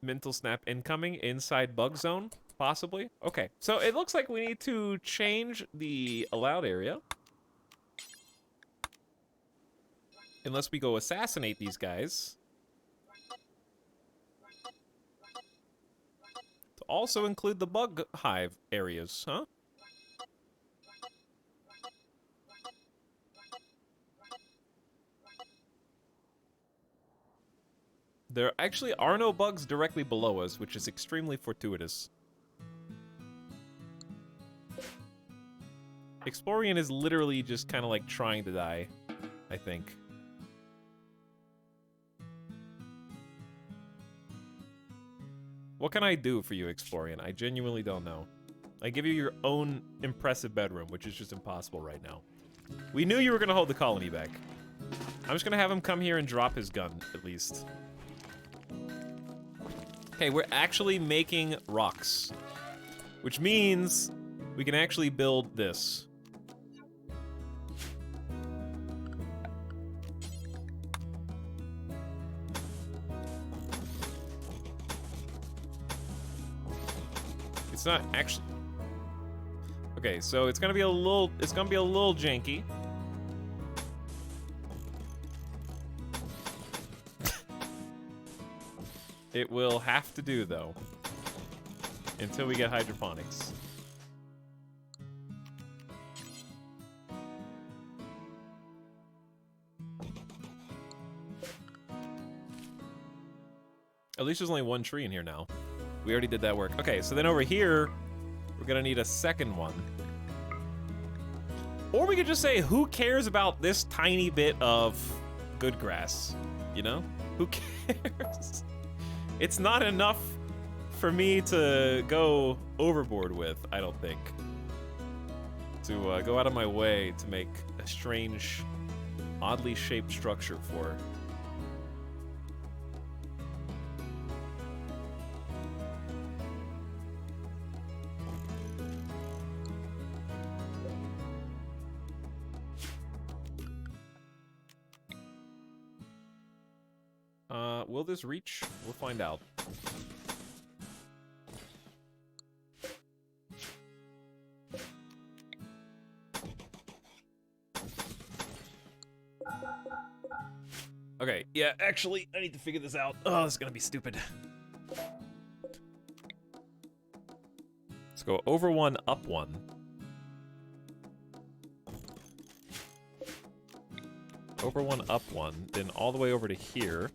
Mental snap incoming inside bug zone, possibly. Okay, so it looks like we need to change the allowed area. Unless we go assassinate these guys. To also include the bug hive areas, huh? There actually are no bugs directly below us, which is extremely fortuitous. Explorian is literally just kind of like trying to die, I think. What can I do for you, Explorian? I genuinely don't know. I give you your own impressive bedroom, which is just impossible right now. We knew you were gonna hold the colony back. I'm just gonna have him come here and drop his gun, at least. Okay, we're actually making rocks, which means we can actually build this. It's not actually... Okay, so it's gonna be a little janky. It will have to do, though, until we get hydroponics. At least there's only one tree in here now. We already did that work. Okay, so then over here, we're gonna need a second one. Or we could just say, who cares about this tiny bit of good grass? You know? Who cares? It's not enough for me to go overboard with, I don't think. To go out of my way to make a strange, oddly shaped structure for. Will this reach? We'll find out. Okay, yeah, actually, I need to figure this out. Oh, this is gonna be stupid. Let's go over one, up one. Over one, up one, then all the way over to here.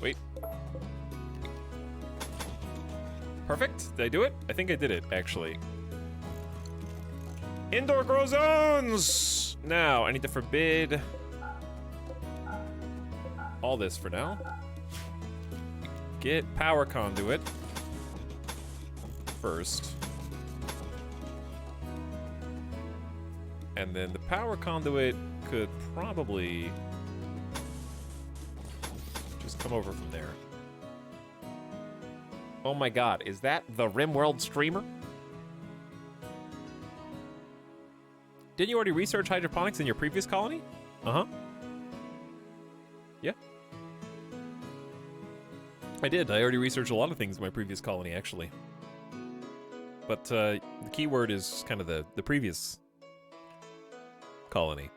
Wait. Perfect. Did I do it? I think I did it, actually. Indoor grow zones! Now, I need to forbid all this for now. Get power conduit first. And then the power conduit could probably just come over from there. Oh my god, is that the RimWorld streamer? Didn't you already research hydroponics in your previous colony? Uh-huh. Yeah. I did. I already researched a lot of things in my previous colony, actually. But the key word is kind of the previous colony.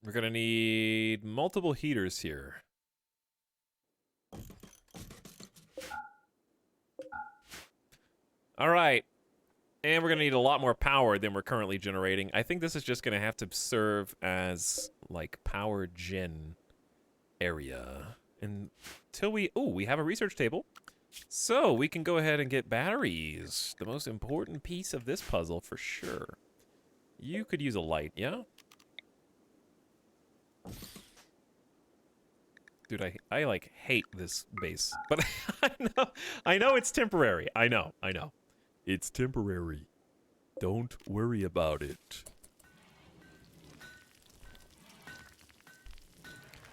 We're gonna need multiple heaters here. All right. And we're gonna need a lot more power than we're currently generating. I think this is just gonna have to serve as, like, power gen area. Until we... Ooh, we have a research table. So, we can go ahead and get batteries. The most important piece of this puzzle, for sure. You could use a light, yeah? Dude, I like, hate this base. But I know it's temporary. I know. It's temporary. Don't worry about it.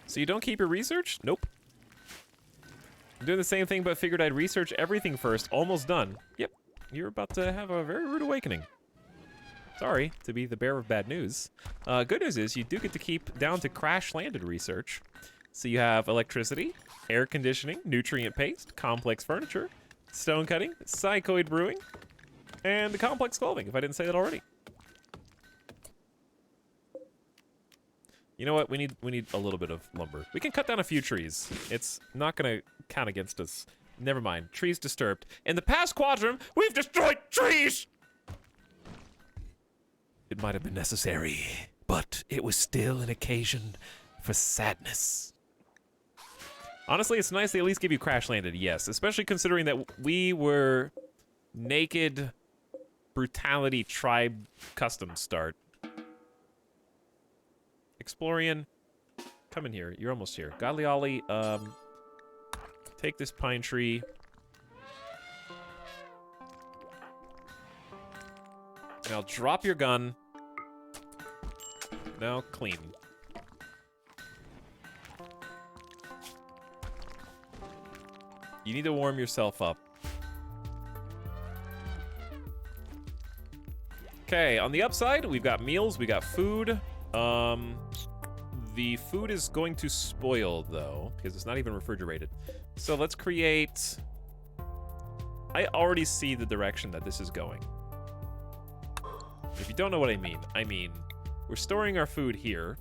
So you don't keep your research? Nope. I'm doing the same thing, but figured I'd research everything first. Almost done. Yep. You're about to have a very rude awakening. Sorry to be the bearer of bad news. Good news is you do get to keep down to crash-landed research. So you have electricity, air conditioning, nutrient paste, complex furniture, stone cutting, psychoid brewing, and the complex clothing, if I didn't say that already. You know what? We need a little bit of lumber. We can cut down a few trees. It's not gonna count against us. Never mind. Trees disturbed. In the past quadrant, we've destroyed trees! It might have been necessary, but it was still an occasion for sadness. Honestly, it's nice they at least give you crash landed, yes. Especially considering that we were naked brutality tribe custom start. Explorian, come in here. You're almost here. Godly Ollie, take this pine tree. Now drop your gun. Now clean. You need to warm yourself up. Okay, on the upside, we've got meals, we got food. The food is going to spoil, though, because it's not even refrigerated. So let's create... I already see the direction that this is going. If you don't know what I mean we're storing our food here.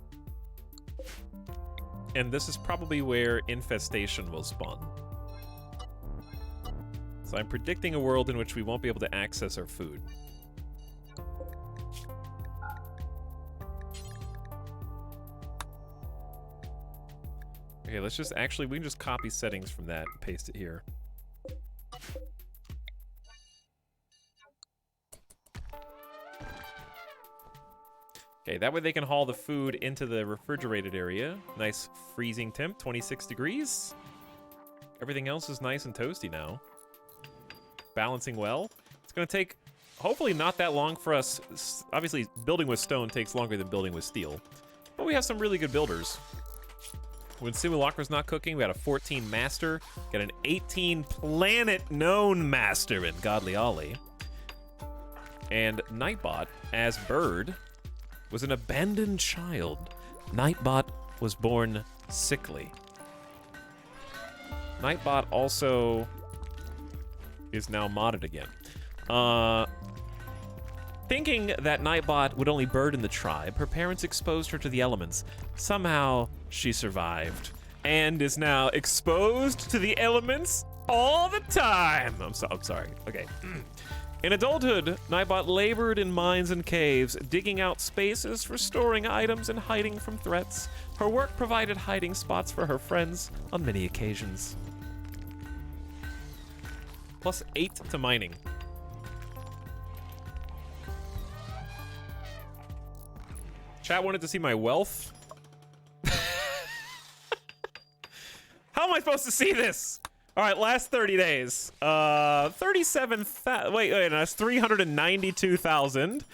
And this is probably where infestation will spawn. So I'm predicting a world in which we won't be able to access our food. Okay, let's just actually, we can just copy settings from that and paste it here. Okay, that way they can haul the food into the refrigerated area. Nice freezing temp, 26 degrees. Everything else is nice and toasty now. Balancing well. It's gonna take, hopefully not that long for us. Obviously, building with stone takes longer than building with steel. But we have some really good builders. When Simulacra's not cooking, we got a 14 master, got an 18 planet-known master in Godly Ollie. And Nightbot, as Bird, was an abandoned child. Nightbot was born sickly. Nightbot also is now modded again. Thinking that Nightbot would only burden the tribe, her parents exposed her to the elements. Somehow, she survived, and is now exposed to the elements all the time. I'm sorry. Okay. In adulthood, Nightbot labored in mines and caves, digging out spaces for storing items and hiding from threats. Her work provided hiding spots for her friends on many occasions. Plus 8 to mining. Chat wanted to see my wealth. How am I supposed to see this? All right, last 30 days. 37,000. Wait, that's 392,000.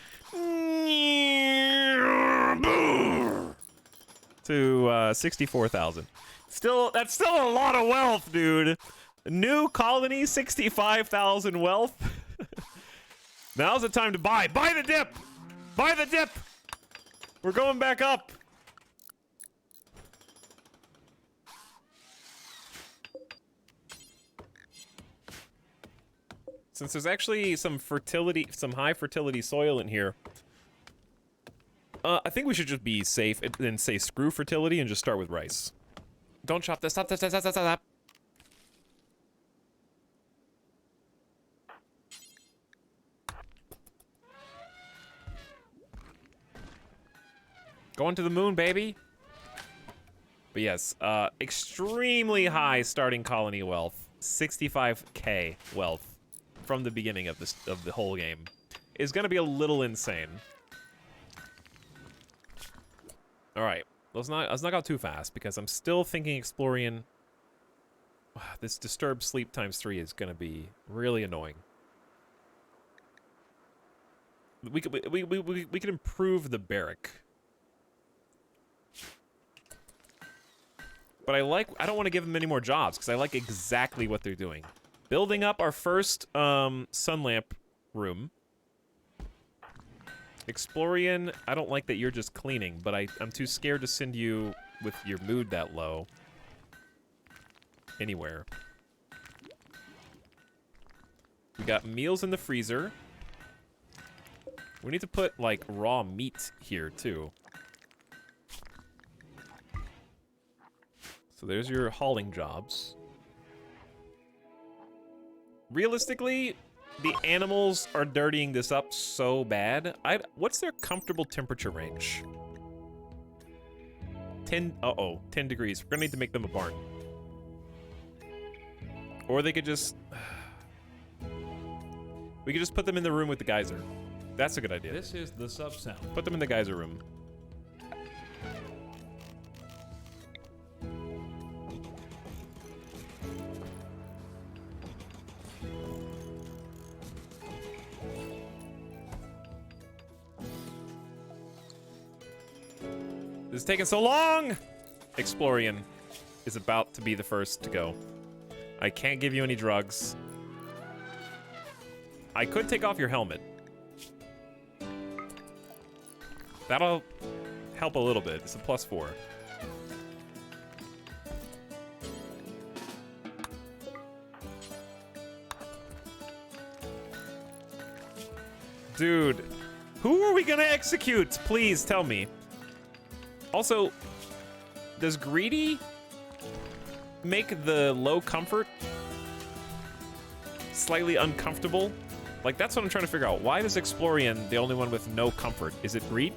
To 64,000. That's still a lot of wealth, dude. New colony, 65,000 wealth. Now's the time to buy. Buy the dip. Buy the dip. We're going back up. Since there's actually some high fertility soil in here, I think we should just be safe and say screw fertility and just start with rice. Don't chop this. Stop. Going to the moon, baby. But yes, extremely high starting colony wealth. 65k wealth from the beginning of the whole game is gonna be a little insane. All right, let's not go too fast because I'm still thinking Explorian. This disturbed sleep times 3 is gonna be really annoying. We could improve the barrack. But I don't want to give them any more jobs because I like exactly what they're doing. Building up our first sun lamp room. Explorian, I don't like that you're just cleaning, but I'm too scared to send you with your mood that low anywhere. We got meals in the freezer. We need to put like raw meat here too. So there's your hauling jobs. Realistically, the animals are dirtying this up so bad. What's their comfortable temperature range? 10 degrees. We're gonna need to make them a barn. Or they could just... we could just put them in the room with the geyser. That's a good idea. This is the sub sound. Put them in the geyser room. This is taking so long! Explorian is about to be the first to go. I can't give you any drugs. I could take off your helmet. That'll help a little bit. It's a +4. Dude, who are we gonna execute? Please tell me. Also, does greedy make the low comfort slightly uncomfortable? Like, that's what I'm trying to figure out. Why is Explorian the only one with no comfort? Is it greed?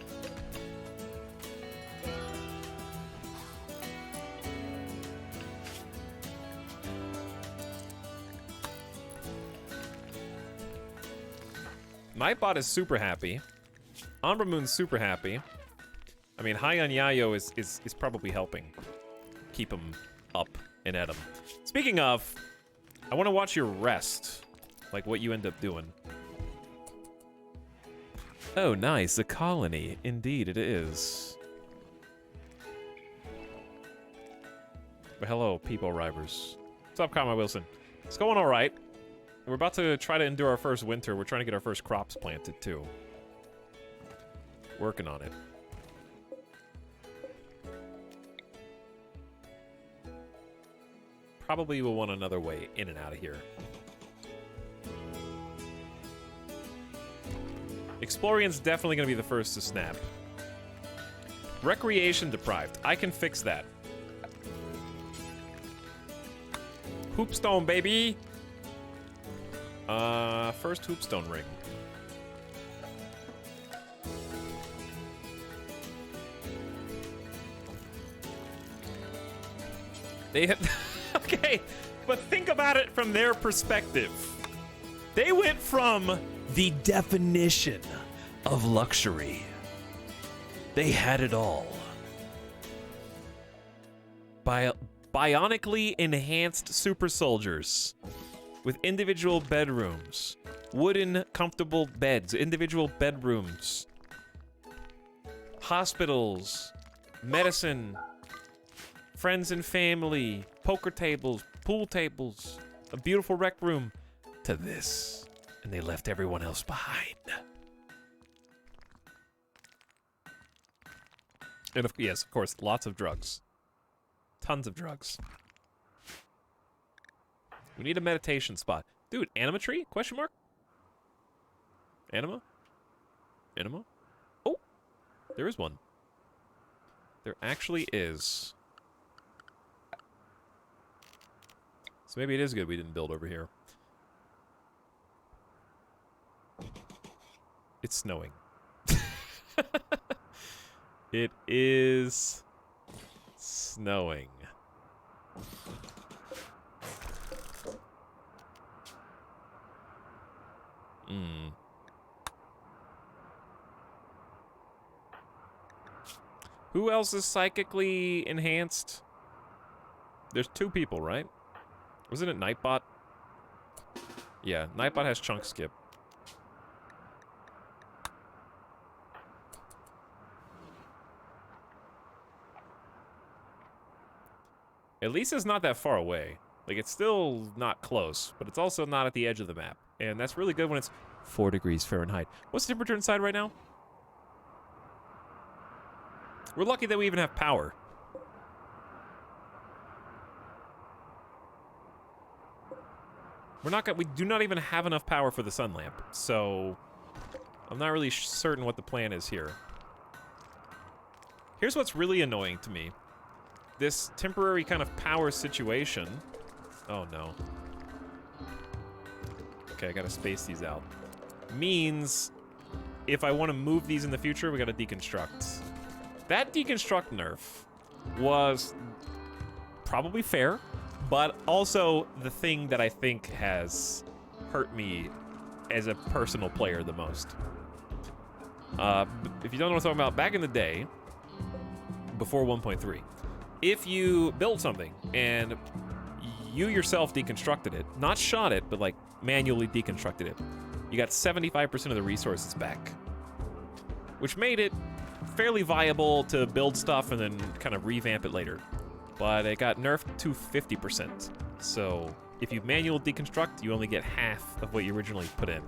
Nightbot is super happy. Umbra Moon's super happy. I mean, High on Yayo is probably helping keep him up and at him. Speaking of, I want to watch your rest, like what you end up doing. Oh, nice, a colony. Indeed, it is. But hello, people arrivers. What's up, Kama Wilson? It's going all right. We're about to try to endure our first winter. We're trying to get our first crops planted, too. Working on it. Probably will want another way in and out of here. Explorian's definitely going to be the first to snap. Recreation deprived. I can fix that. Hoopstone, baby! First hoopstone ring. They have... Okay, but think about it from their perspective. They went from the definition of luxury. They had it all. Bionically enhanced super soldiers with individual bedrooms, wooden comfortable beds, individual bedrooms, hospitals, medicine, friends and family, poker tables, pool tables, a beautiful rec room, to this. And they left everyone else behind. And yes, of course, lots of drugs. Tons of drugs. We need a meditation spot. Dude, anima tree? Question mark? Anima? Anima? Oh, there is one. There actually is. So maybe it is good we didn't build over here. It's snowing. It is snowing. Who else is psychically enhanced? There's 2 people, right? Wasn't it Nightbot? Yeah, Nightbot has chunk skip. At least it's not that far away. Like, it's still not close, but it's also not at the edge of the map. And that's really good when it's 4 degrees Fahrenheit. What's the temperature inside right now? We're lucky that we even have power. We do not even have enough power for the sun lamp, so I'm not really certain what the plan is here. Here's what's really annoying to me. this temporary kind of power situation. Oh no. Okay, I gotta space these out. Means if I want to move these in the future, we gotta deconstruct. That deconstruct nerf was probably fair, but also the thing that I think has hurt me as a personal player the most. If you don't know what I'm talking about, back in the day, before 1.3, if you built something and you yourself deconstructed it, not shot it, but like manually deconstructed it, you got 75% of the resources back, which made it fairly viable to build stuff and then kind of revamp it later. But it got nerfed to 50%. So if you manual deconstruct, you only get half of what you originally put in.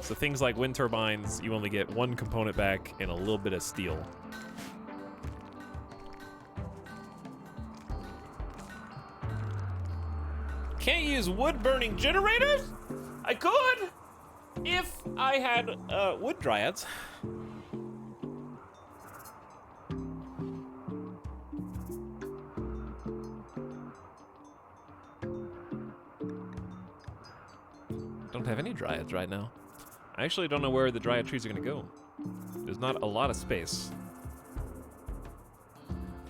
So things like wind turbines, you only get one component back and a little bit of steel. Can't use wood-burning generators? I could, if I had wood dryads. Don't have any dryads right now. I actually don't know where the dryad trees are gonna go. There's not a lot of space.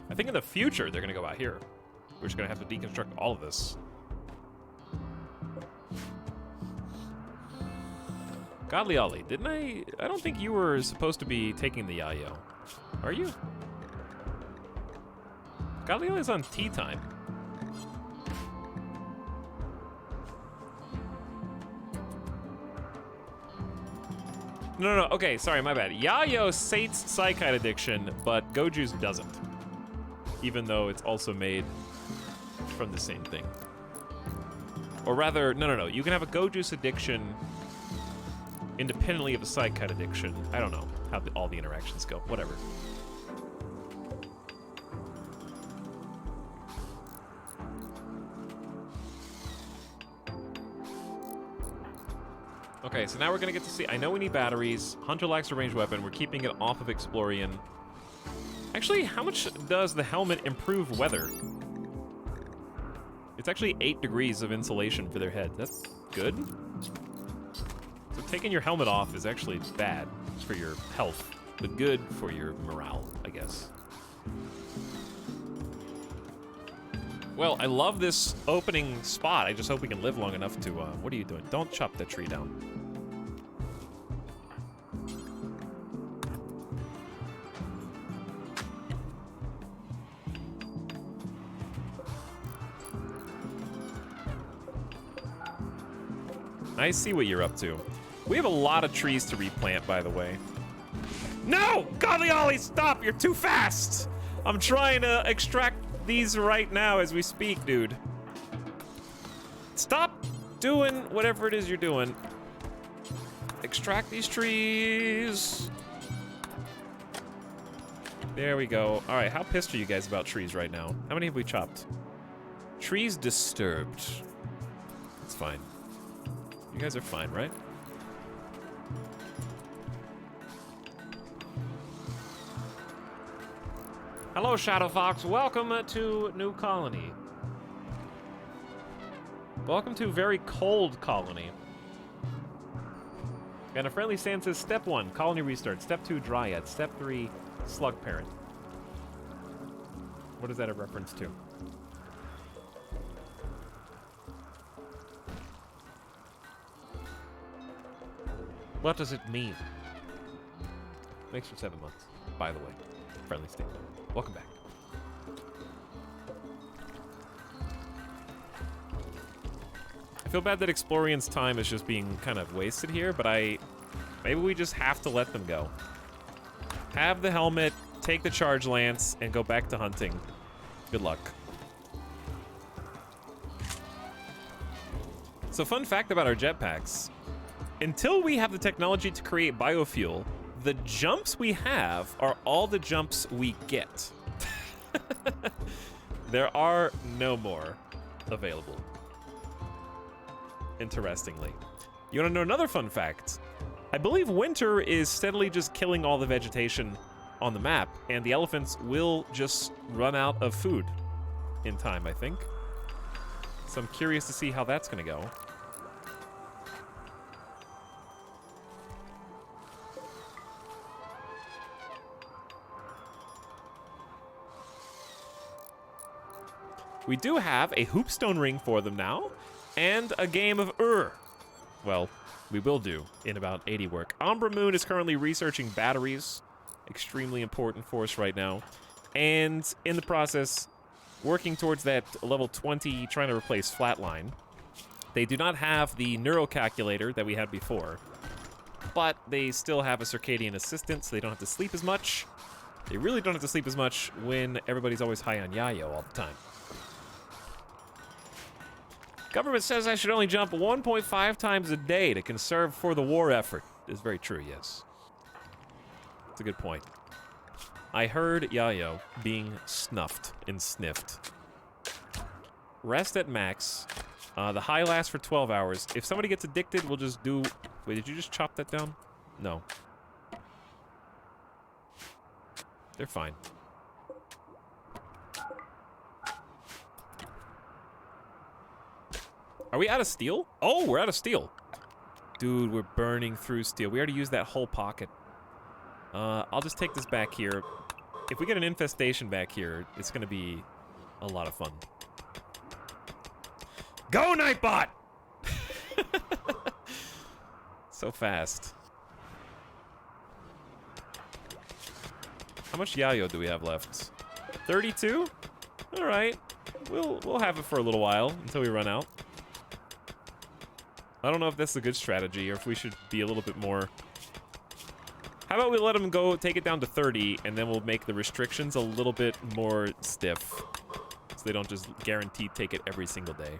I think in the future they're gonna go out here. We're just gonna have to deconstruct all of this. Godly Ollie, didn't I don't think you were supposed to be taking the Yayo. Are you? Godly Ollie's on tea time. No, okay, sorry, my bad. Yayo sates Psykite addiction, but Goju's doesn't. Even though it's also made from the same thing. Or rather, no, you can have a Goju's addiction independently of a Psykite addiction. I don't know how all the interactions go, whatever. Okay, so now we're gonna get to see, I know we need batteries. Hunter lacks a ranged weapon. We're keeping it off of Explorian. Actually, how much does the helmet improve weather? It's actually 8 degrees of insulation for their head. That's good. So taking your helmet off is actually bad for your health, but good for your morale, I guess. Well, I love this opening spot. I just hope we can live long enough to, what are you doing? Don't chop the tree down. I see what you're up to. We have a lot of trees to replant, by the way. No! Godly Ollie, stop! You're too fast! I'm trying to extract these right now as we speak, dude. Stop doing whatever it is you're doing. Extract these trees. There we go. All right, how pissed are you guys about trees right now? How many have we chopped? Trees disturbed. It's fine. You guys are fine, right? Hello, Shadow Fox. Welcome to New Colony. Welcome to very cold Colony. And a friendly stand says, Step 1, Colony restart. Step 2, Dryad. Step 3, Slug Parent. What is that a reference to? What does it mean? Thanks for 7 months, by the way. Friendly stand. Welcome back. I feel bad that Explorian's time is just being kind of wasted here, but maybe we just have to let them go. Have the helmet, take the charge lance, and go back to hunting. Good luck. So fun fact about our jetpacks. Until we have the technology to create biofuel, the jumps we have are all the jumps we get. There are no more available. Interestingly. You want to know another fun fact? I believe winter is steadily just killing all the vegetation on the map, and the elephants will just run out of food in time, I think. So I'm curious to see how that's going to go. We do have a hoopstone ring for them now, and a game of Well, we will do in about 80 work. Umbra Moon is currently researching batteries, extremely important for us right now, and in the process, working towards that level 20, trying to replace Flatline. They do not have the neurocalculator that we had before, but they still have a circadian assistant, so they don't have to sleep as much. They really don't have to sleep as much when everybody's always high on Yayo all the time. Government says I should only jump 1.5 times a day to conserve for the war effort. It's very true, yes. It's a good point. I heard Yayo being snuffed and sniffed. Rest at max. The high lasts for 12 hours. If somebody gets addicted, we'll just do... Wait, did you just chop that down? No. They're fine. Are we out of steel? Oh, we're out of steel. Dude, we're burning through steel. We already used that whole pocket. I'll just take this back here. If we get an infestation back here, it's going to be a lot of fun. Go, Nightbot! So fast. How much Yayo do we have left? 32? All right. We'll have it for a little while until we run out. I don't know if that's a good strategy or if we should be a little bit more... How about we let them go, take it down to 30, and then we'll make the restrictions a little bit more stiff, so they don't just guarantee take it every single day.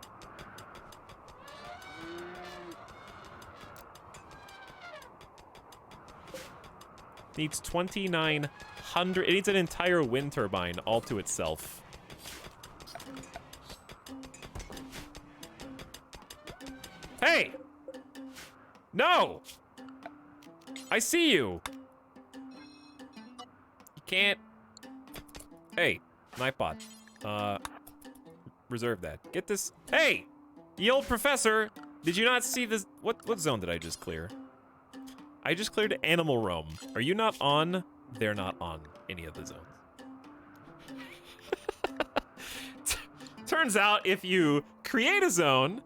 Needs 2,900. It needs an entire wind turbine all to itself. Hey! No! I see you! You can't... Hey, Nightbot. Reserve that. Get this... Hey! The old professor! Did you not see this... What zone did I just clear? I just cleared Animal Roam. Are you not on? They're not on any of the zones. Turns out if you create a zone...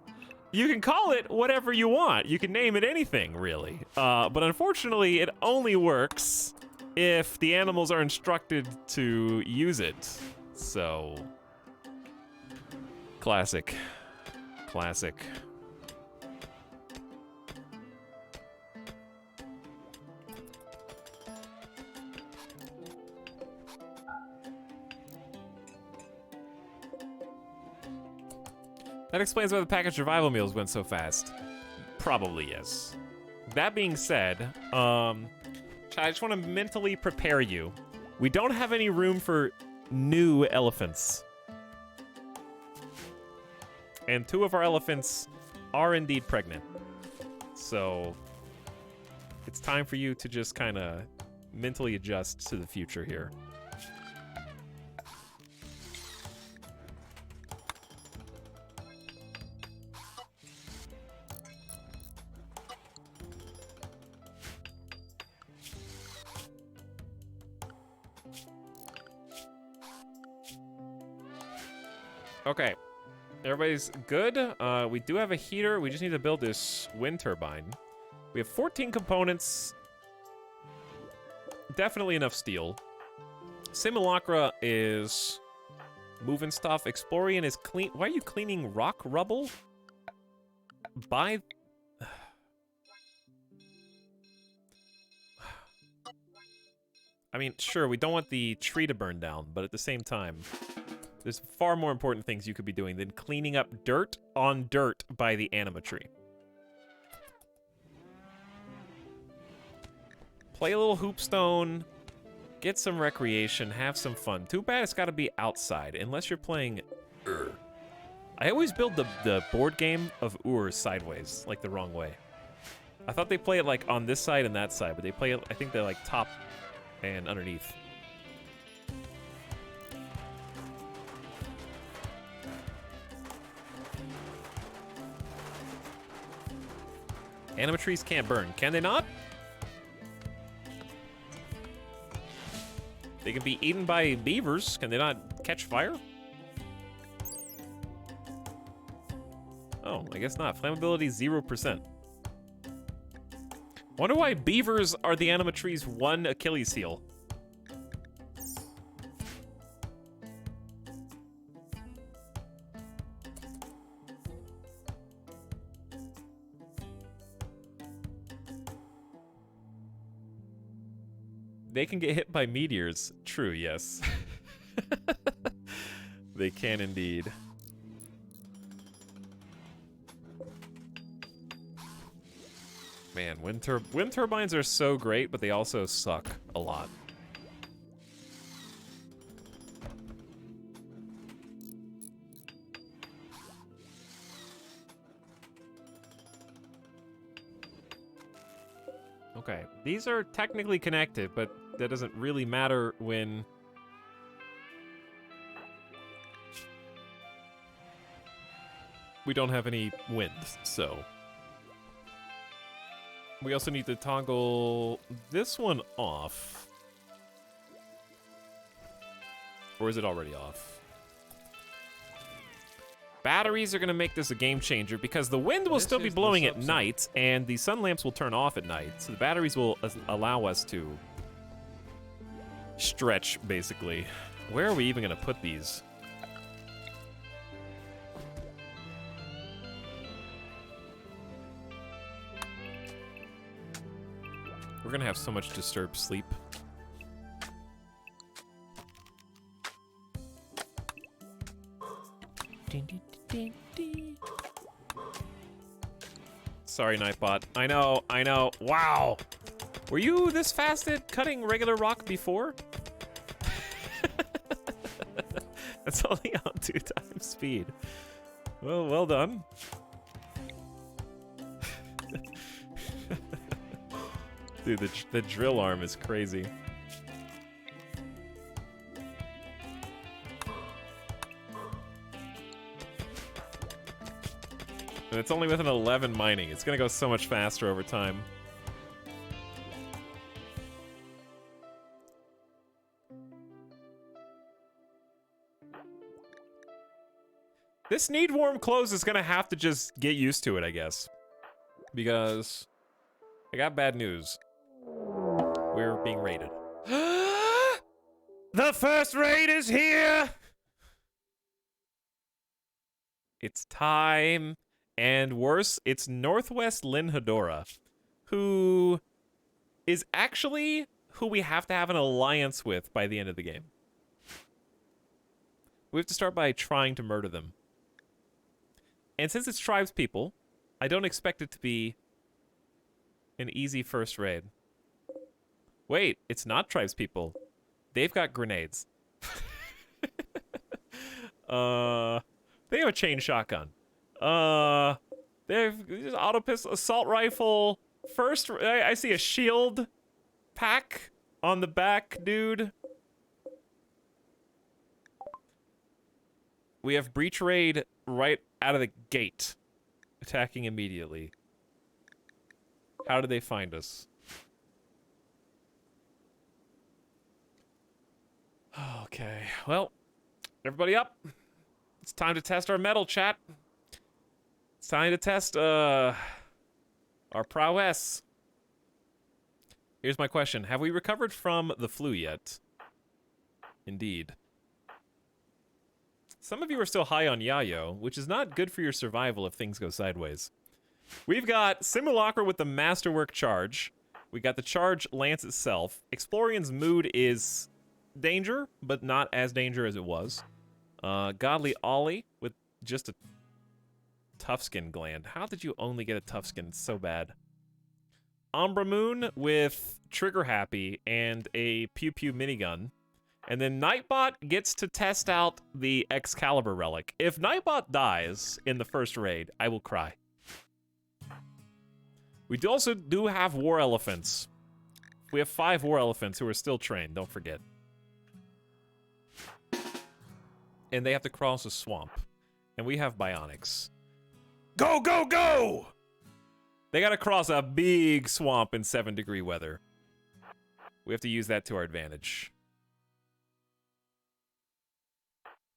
You can call it whatever you want. You can name it anything, really. But unfortunately, it only works if the animals are instructed to use it. So... Classic. Classic. That explains why the packaged survival meals went so fast. Probably, yes. That being said, I just want to mentally prepare you. We don't have any room for new elephants. And 2 of our elephants are indeed pregnant. So, it's time for you to just kind of mentally adjust to the future here. Okay, everybody's good. We do have a heater. We just need to build this wind turbine. We have 14 components. Definitely enough steel. Simulacra is moving stuff. Explorian is clean. Why are you cleaning rock rubble? By... I mean, sure, we don't want the tree to burn down, but at the same time... There's far more important things you could be doing than cleaning up dirt on dirt by the anima tree. Play a little hoopstone, get some recreation, have some fun. Too bad it's got to be outside, unless you're playing I always build the board game of sideways, like the wrong way. I thought they play it like on this side and that side, but they play it, I think they're like top and underneath. Animatrees can't burn. Can they not? They can be eaten by beavers. Can they not catch fire? Oh, I guess not. Flammability 0%. Wonder why beavers are the animatree's one Achilles heel. They can get hit by meteors. True, yes. They can indeed. Man, wind turbines are so great, but they also suck a lot. Okay, these are technically connected, but that doesn't really matter when... we don't have any wind, so... We also need to toggle this one off. Or is it already off? Batteries are going to make this a game changer because the wind will still be blowing at night and the sun lamps will turn off at night. So the batteries will allow us to stretch, basically. Where are we even going to put these? We're gonna have so much disturbed sleep. Sorry, Nightbot. I know. Wow! Were you this fast at cutting regular rock before? That's only on 2 times speed. Well done. Dude, the drill arm is crazy. And it's only with an 11 mining. It's gonna go so much faster over time. This need warm clothes is gonna have to just get used to it, I guess. Because I got bad news. We're being raided. The first raid is here! It's time. And worse, it's Northwest Lin Hedora, who is actually who we have to have an alliance with by the end of the game. We have to start by trying to murder them. And since it's tribes people, I don't expect it to be an easy first raid. Wait, it's not tribes people. They've got grenades. They have a chain shotgun. They've just auto pistol, assault rifle. First, I see a shield pack on the back, dude. We have breach raid right out of the gate, attacking immediately. How did they find us? Okay, well, everybody up. It's time to test our metal, chat. It's time to test, our prowess. Here's my question. Have we recovered from the flu yet? Indeed. Some of you are still high on Yayo, which is not good for your survival if things go sideways. We've got Simulacra with the Masterwork Charge. We got the Charge Lance itself. Explorian's Mood is danger, but not as danger as it was. Godly Ollie with just a tough skin gland. How did you only get a tough skin? It's so bad. Umbra Moon with Trigger Happy and a Pew Pew minigun. And then Nightbot gets to test out the Excalibur relic. If Nightbot dies in the first raid, I will cry. We also do have War Elephants. We have 5 War Elephants who are still trained, don't forget. And they have to cross a swamp. And we have Bionics. Go, go, go! They gotta cross a big swamp in 7-degree weather. We have to use that to our advantage.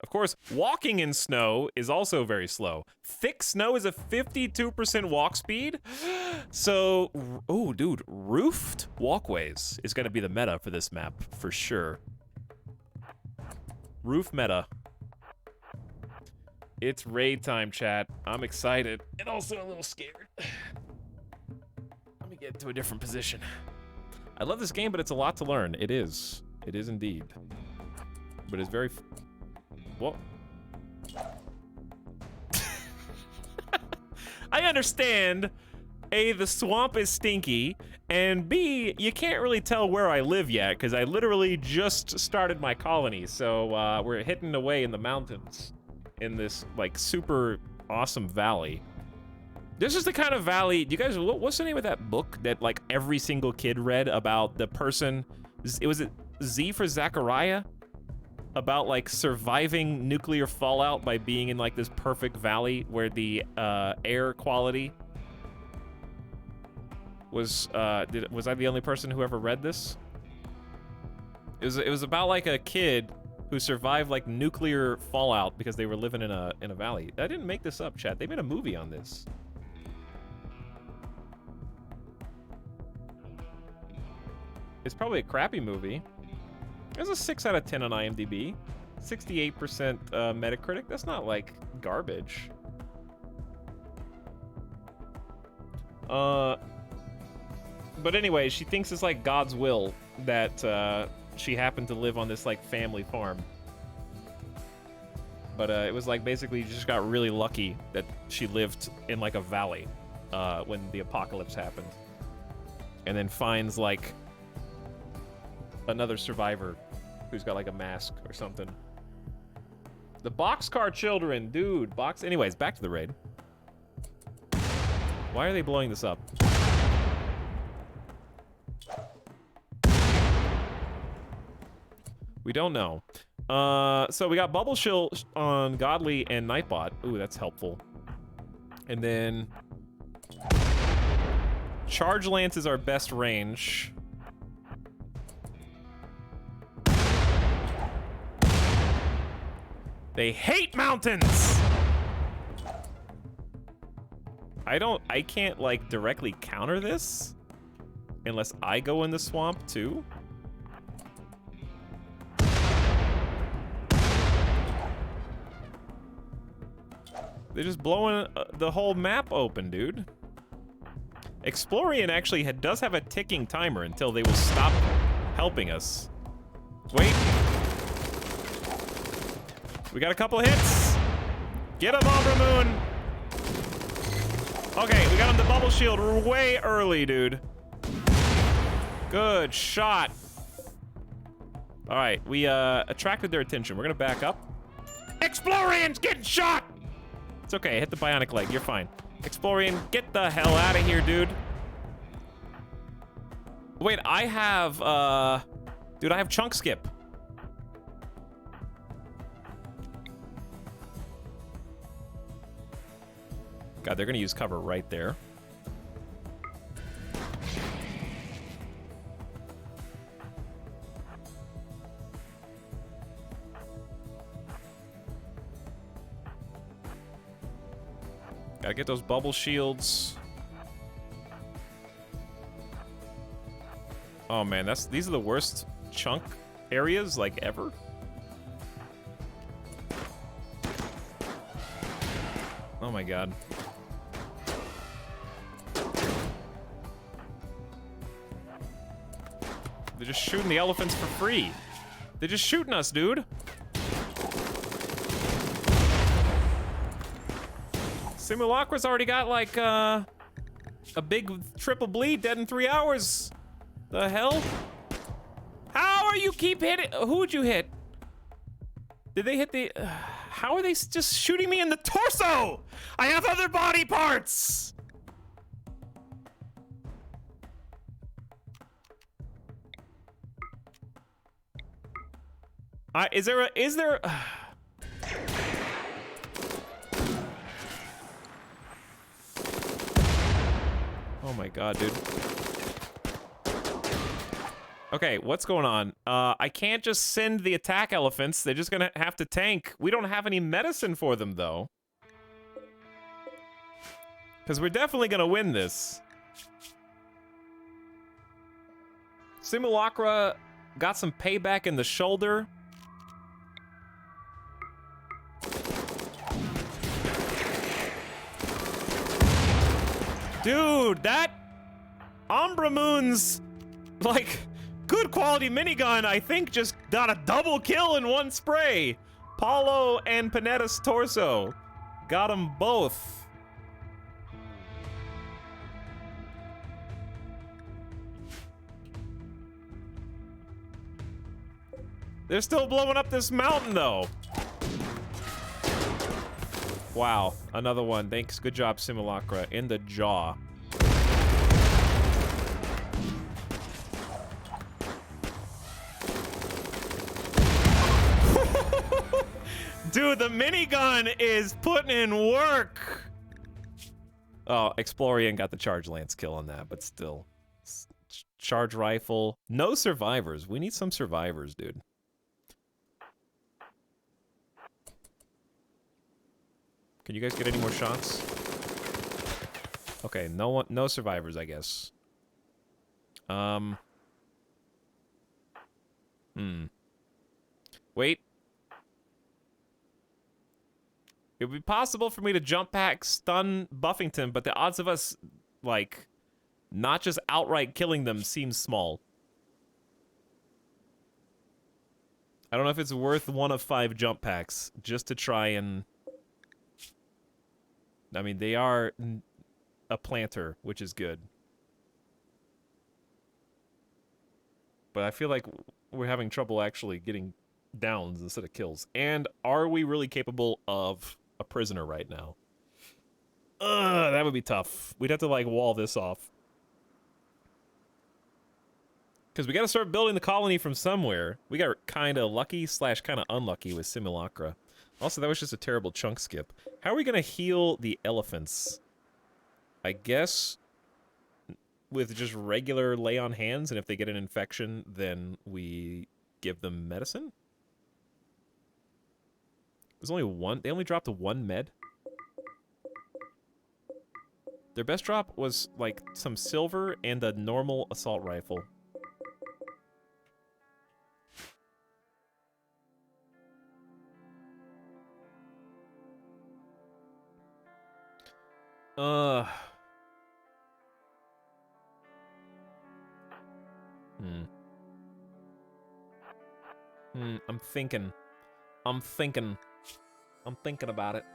Of course, walking in snow is also very slow. Thick snow is a 52% walk speed. So, oh, dude, roofed walkways is gonna be the meta for this map, for sure. Roof meta. It's raid time, chat. I'm excited and also a little scared. Let me get to a different position. I love this game, but it's a lot to learn. It is. It is indeed. But it's very... Whoa. I understand. A, the swamp is stinky, and B, you can't really tell where I live yet, because I literally just started my colony, so we're hidden away in the mountains in this, like, super awesome valley. This is the kind of valley, you guys, what's the name of that book that, like, every single kid read about the person, was it Z for Zachariah? About, like, surviving nuclear fallout by being in, like, this perfect valley where the air quality was I the only person who ever read this? It was about, like, a kid who survived, like, nuclear fallout because they were living in a valley. I didn't make this up, chat. They made a movie on this. It's probably a crappy movie. There's a 6 out of 10 on IMDb. 68% Metacritic. That's not, like, garbage. But anyway, she thinks it's, like, God's will that she happened to live on this, like, family farm. But it was, like, basically just got really lucky that she lived in, like, a valley when the apocalypse happened. And then finds, like, another survivor who's got like a mask or something. The Boxcar Children, dude. Anyways, back to the raid. Why are they blowing this up? We don't know. So we got Bubble Shill on Godly and Nightbot. Ooh, that's helpful. And then Charge Lance is our best range. They hate mountains! I can't, like, directly counter this unless I go in the swamp, too. They're just blowing the whole map open, dude. Explorian actually does have a ticking timer until they will stop helping us. Wait. We got a couple hits. Get him, Ombre Moon. Okay, we got him the bubble shield way early, dude. Good shot. All right, we attracted their attention. We're gonna back up. Explorian's getting shot. It's okay, hit the bionic leg, you're fine. Explorian, get the hell out of here, dude. Wait, I have, dude, I have chunk skip. God, they're gonna use cover right there. Gotta get those bubble shields. Oh man, these are the worst chunk areas like ever. Oh my god. They're just shooting the elephants for free. They're just shooting us, dude. Simulacra's already got like a big triple bleed dead in 3 hours. The hell? How are you keep hitting? Who would you hit? Did they hit the? How are they just shooting me in the torso? I have other body parts. Is there? Oh my god, dude. Okay, what's going on? I can't just send the attack elephants. They're just gonna have to tank. We don't have any medicine for them, though. Because we're definitely gonna win this. Simulacra got some payback in the shoulder. Dude, that Umbra Moon's, like, good quality minigun, I think, just got a double kill in one spray. Paulo and Panetta's torso. Got them both. They're still blowing up this mountain, though. Wow, another one. Thanks. Good job, Simulacra. In the jaw. Dude, the minigun is putting in work. Oh, Explorian got the charge lance kill on that, but still. Charge rifle. No survivors. We need some survivors, dude. Can you guys get any more shots? Okay, no survivors, I guess. Wait. It would be possible for me to jump pack, stun Buffington, but the odds of us, like, not just outright killing them seems small. I don't know if it's worth 1 of 5 jump packs just to try and... I mean, they are a planter, which is good. But I feel like we're having trouble actually getting downs instead of kills. And are we really capable of a prisoner right now? That would be tough. We'd have to, like, wall this off. Because we got to start building the colony from somewhere. We got kind of lucky / kind of unlucky with Simulacra. Also, that was just a terrible chunk skip. How are we going to heal the elephants? I guess with just regular lay on hands, and if they get an infection, then we give them medicine? There's only one. They only dropped 1 med. Their best drop was, like, some silver and a normal assault rifle. I'm thinking. I'm thinking about it.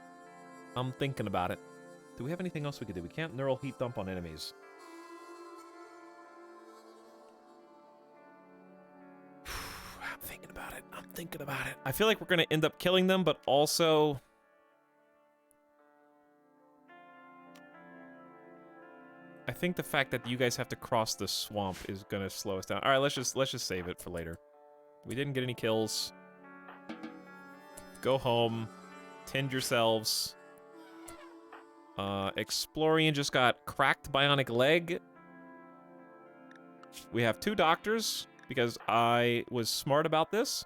I'm thinking about it. Do we have anything else we could do? We can't neural heat dump on enemies. I'm thinking about it. I'm thinking about it. I feel like we're going to end up killing them, but also... I think the fact that you guys have to cross the swamp is gonna slow us down. All right, let's just save it for later. We didn't get any kills. Go home. Tend yourselves. Explorian just got cracked bionic leg. We have 2 doctors because I was smart about this.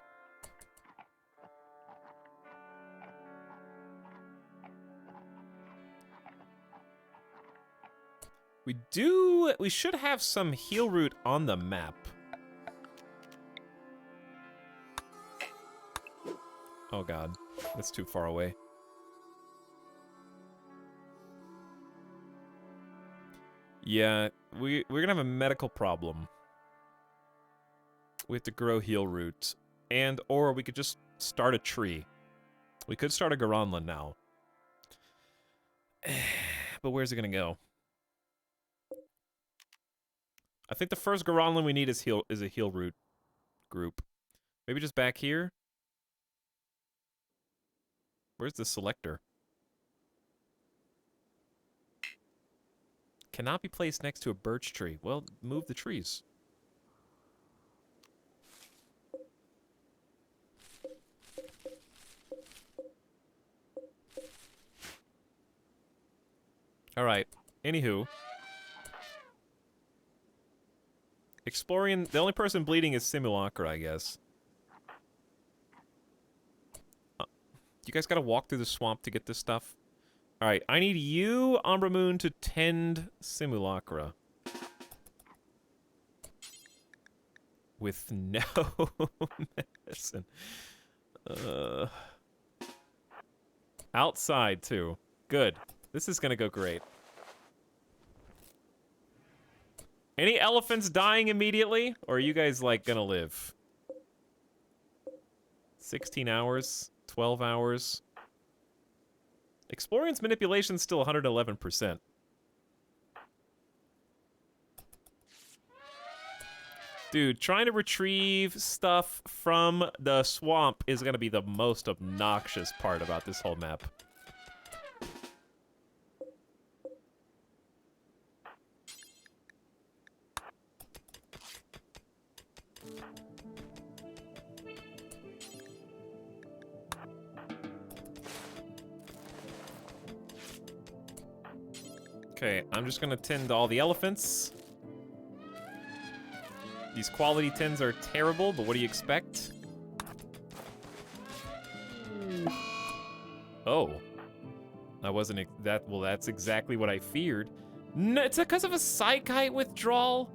We should have some heal route on the map. Oh god, that's too far away. Yeah, we're gonna have a medical problem. We have to grow heal root. Or we could just start a tree. We could start a Garanlan now. But where's it gonna go? I think the first Garanlan we need is a heal root group. Maybe just back here? Where's the selector? Cannot be placed next to a birch tree. Well, move the trees. Alright. Anywho. Exploring, the only person bleeding is Simulacra, I guess. You guys gotta walk through the swamp to get this stuff? Alright, I need you, Umbra Moon, to tend Simulacra. With no medicine. Outside, too. Good. This is gonna go great. Any elephants dying immediately? Or are you guys, like, gonna live? 16 hours? 12 hours? Exploring's manipulation's still 111%. Dude, trying to retrieve stuff from the swamp is gonna be the most obnoxious part about this whole map. Okay, I'm just gonna tend to all the elephants. These quality tins are terrible, but what do you expect? Oh. I wasn't that, well, that's exactly what I feared. No, it's because of a psychite withdrawal?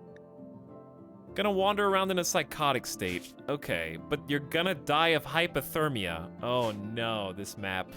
Gonna wander around in a psychotic state. Okay, but you're gonna die of hypothermia. Oh no, this map.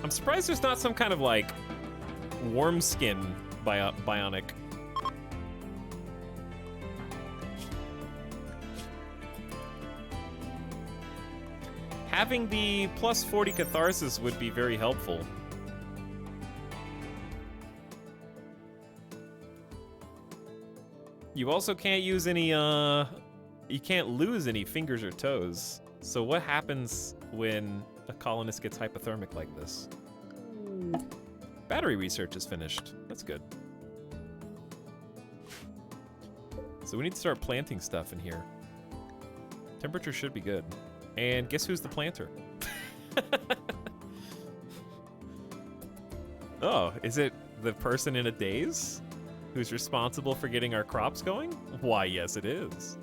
I'm surprised there's not some kind of, like, worm skin bionic. Having the plus 40 catharsis would be very helpful. You also can't use any, you can't lose any fingers or toes. So what happens when a colonist gets hypothermic like this? Battery research is finished. That's good. So we need to start planting stuff in here. Temperature should be good. And guess who's the planter? Oh, is it the person in a daze who's responsible for getting our crops going? Why, yes it is.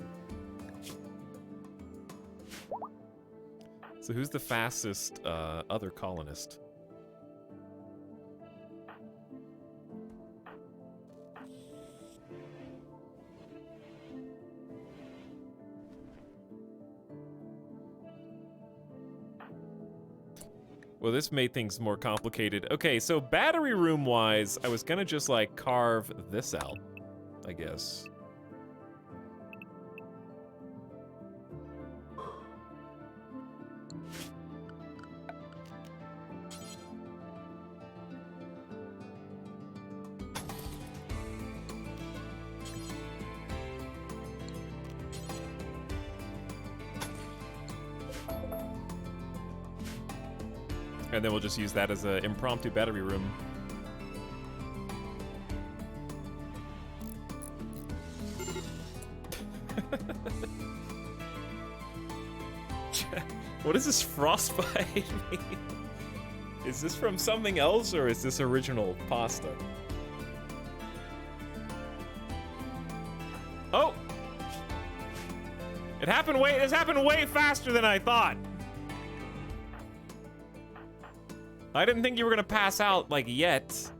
So who's the fastest other colonist? Well, this made things more complicated. Okay, so battery room-wise, I was gonna just, like, carve this out, I guess. And then we'll just use that as an impromptu battery room. What does this frostbite mean? Is this from something else, or is this original pasta? Oh! This happened way faster than I thought. I didn't think you were gonna pass out, like, yet.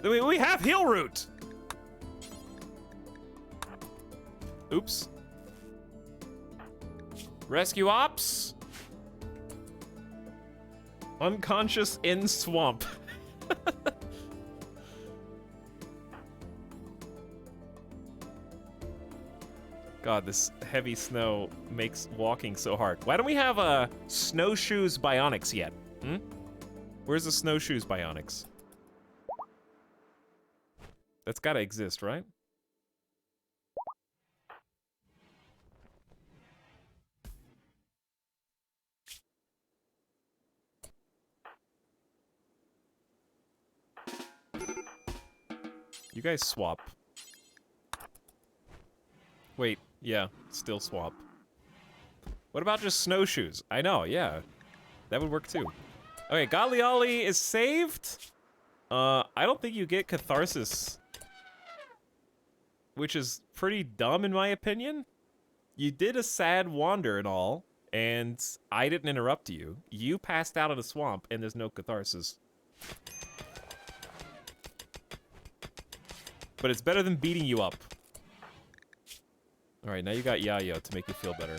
We have heal root! Oops. Rescue ops? Unconscious in swamp. God, this heavy snow makes walking so hard. Why don't we have snowshoes bionics yet? Hmm? Where's the snowshoes bionics? That's gotta exist, right? You guys swap. Wait, yeah, still swap. What about just snowshoes? I know, yeah. That would work too. Okay, Galiali is saved. I don't think you get catharsis. Which is pretty dumb in my opinion. You did a sad wander and all, and I didn't interrupt you. You passed out of the swamp, and there's no catharsis. But it's better than beating you up. Alright, now you got Yayo to make you feel better.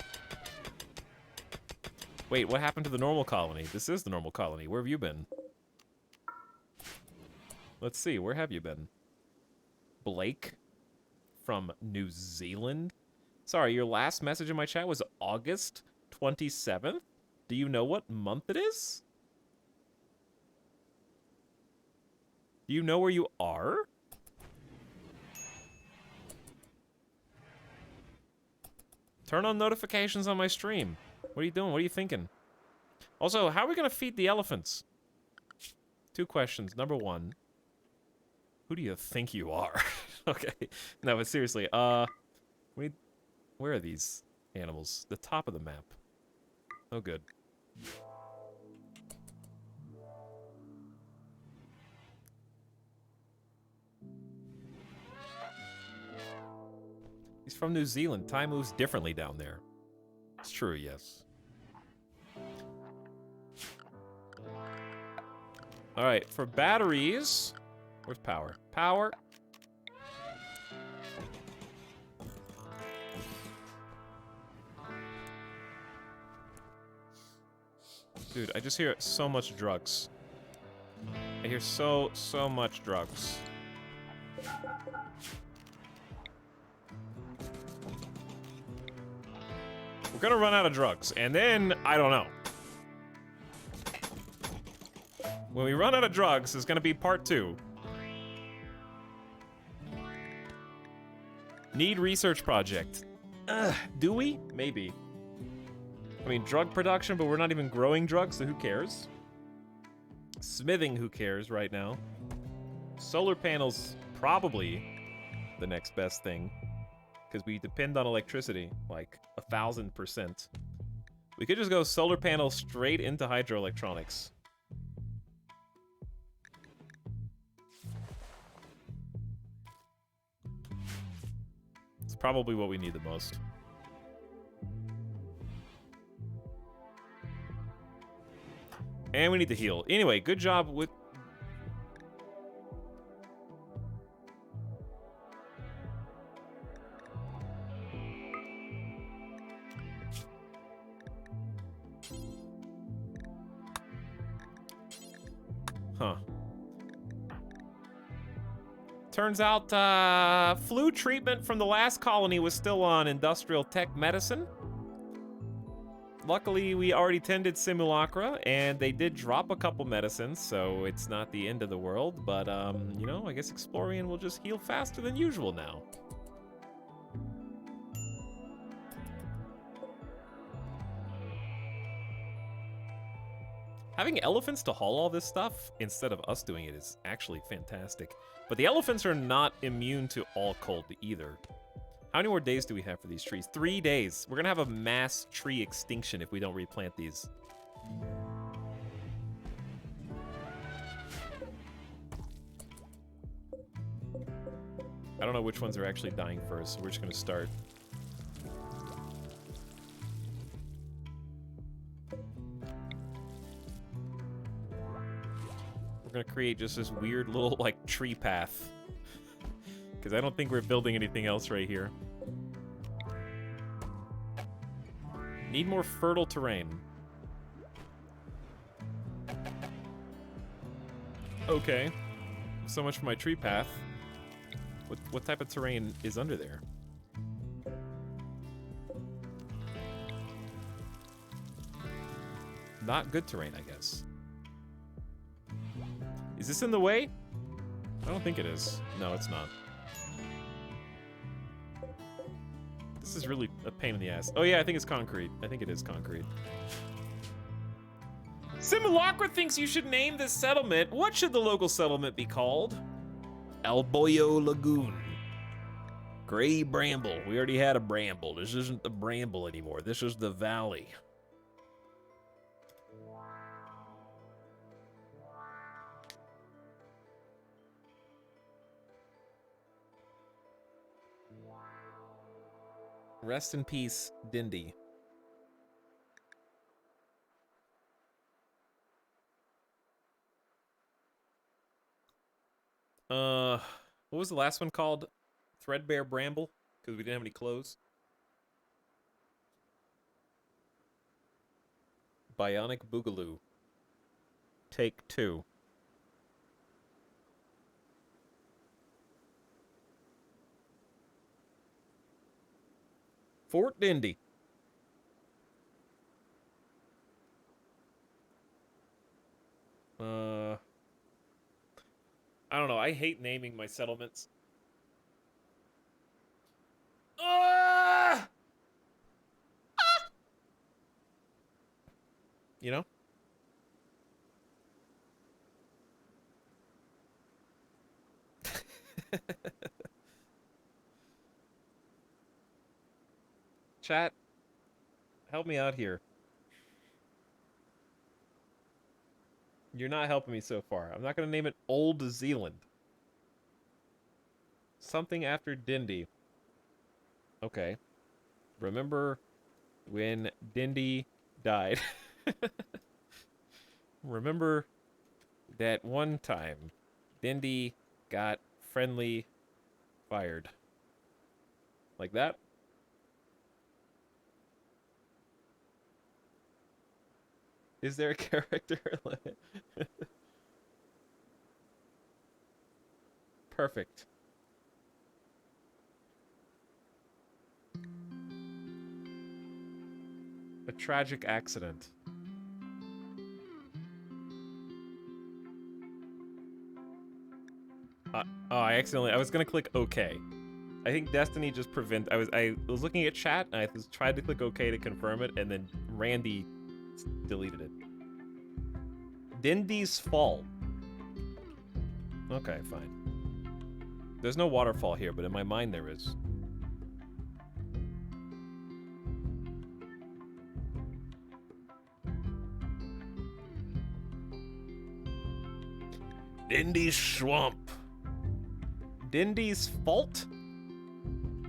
Wait, what happened to the normal colony? This is the normal colony. Where have you been? Let's see, where have you been? Blake? From New Zealand? Sorry, your last message in my chat was August 27th? Do you know what month it is? Do you know where you are? Turn on notifications on my stream. What are you doing? What are you thinking? Also, how are we gonna feed the elephants? 2 questions. Number 1, who do you think you are? Okay. No, but seriously, where are these animals? The top of the map. Oh, good. He's from New Zealand. Time moves differently down there. It's true, yes. Alright, for batteries... Where's power? Power. Dude, I just hear so much drugs. I hear so much drugs. We're gonna run out of drugs, and then, I don't know. When we run out of drugs, it's gonna be part 2. Need research project. Do we? Maybe. I mean, drug production, but we're not even growing drugs, so who cares? Smithing, who cares right now? Solar panels, probably the next best thing. Because we depend on electricity, like 1,000%. We could just go solar panels straight into hydroelectronics. It's probably what we need the most. And we need to heal. Anyway, good job with... Huh. Turns out, flu treatment from the last colony was still on industrial tech medicine. Luckily, we already tended simulacra, and they did drop a couple medicines, so it's not the end of the world, but, you know, I guess Explorian will just heal faster than usual now. Having elephants to haul all this stuff instead of us doing it is actually fantastic. But the elephants are not immune to all cold either. How many more days do we have for these trees? 3 days. We're gonna have a mass tree extinction if we don't replant these. I don't know which ones are actually dying first, so we're just gonna start. We're gonna create just this weird little, like, tree path. Because I don't think we're building anything else right here. Need more fertile terrain. Okay. So much for my tree path. What type of terrain is under there? Not good terrain, I guess. Is this in the way? I don't think it is. No, it's not. This is really a pain in the ass. Oh yeah, I think it's concrete. I think it is concrete. Simulacra thinks you should name this settlement. What should the local settlement be called? Alboyo Lagoon. Gray Bramble. We already had a Bramble. This isn't the Bramble anymore. This is the Valley. Rest in peace, Dindy. What was the last one called? Threadbare Bramble? Because we didn't have any clothes. Bionic Boogaloo. Take 2. Fort Dindy. I don't know. I hate naming my settlements. You know? Chat, help me out here. You're not helping me so far. I'm not going to name it Old Zealand. Something after Dindy. Okay. Remember when Dindy died? Remember that one time Dindy got friendly fired. Like that? Is there a character limit? Perfect. A tragic accident. I was gonna click OK. I think Destiny just I was looking at chat and I tried to click OK to confirm it, and then Randy deleted it. Dindy's Fall. Okay, fine. There's no waterfall here, but in my mind there is. Dindy's Swamp. Dindy's Fault?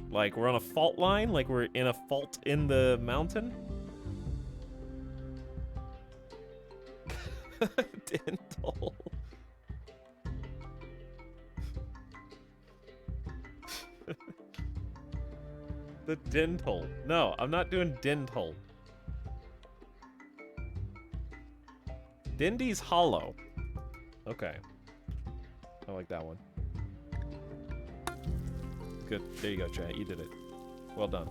Like we're on a fault line? Like we're in a fault in the mountain? Dental. The dental. No, I'm not doing dental. Dindy's Hollow. Okay. I like that one. Good. There you go, chat. You did it. Well done.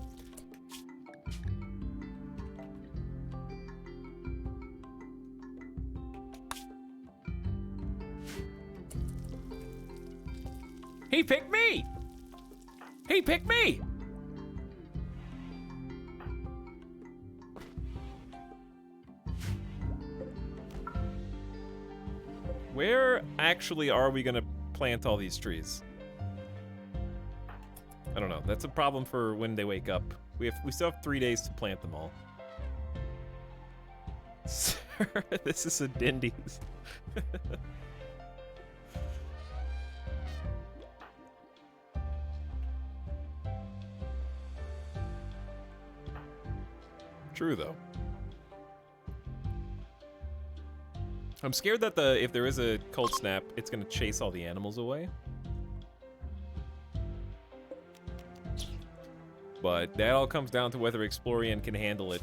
He picked me! He picked me! Where actually are we gonna plant all these trees? I don't know. That's a problem for when they wake up. We still have 3 days to plant them all. Sir, this is a Dindy's. True, though. I'm scared that if there is a cold snap, it's gonna chase all the animals away. But that all comes down to whether Explorian can handle it.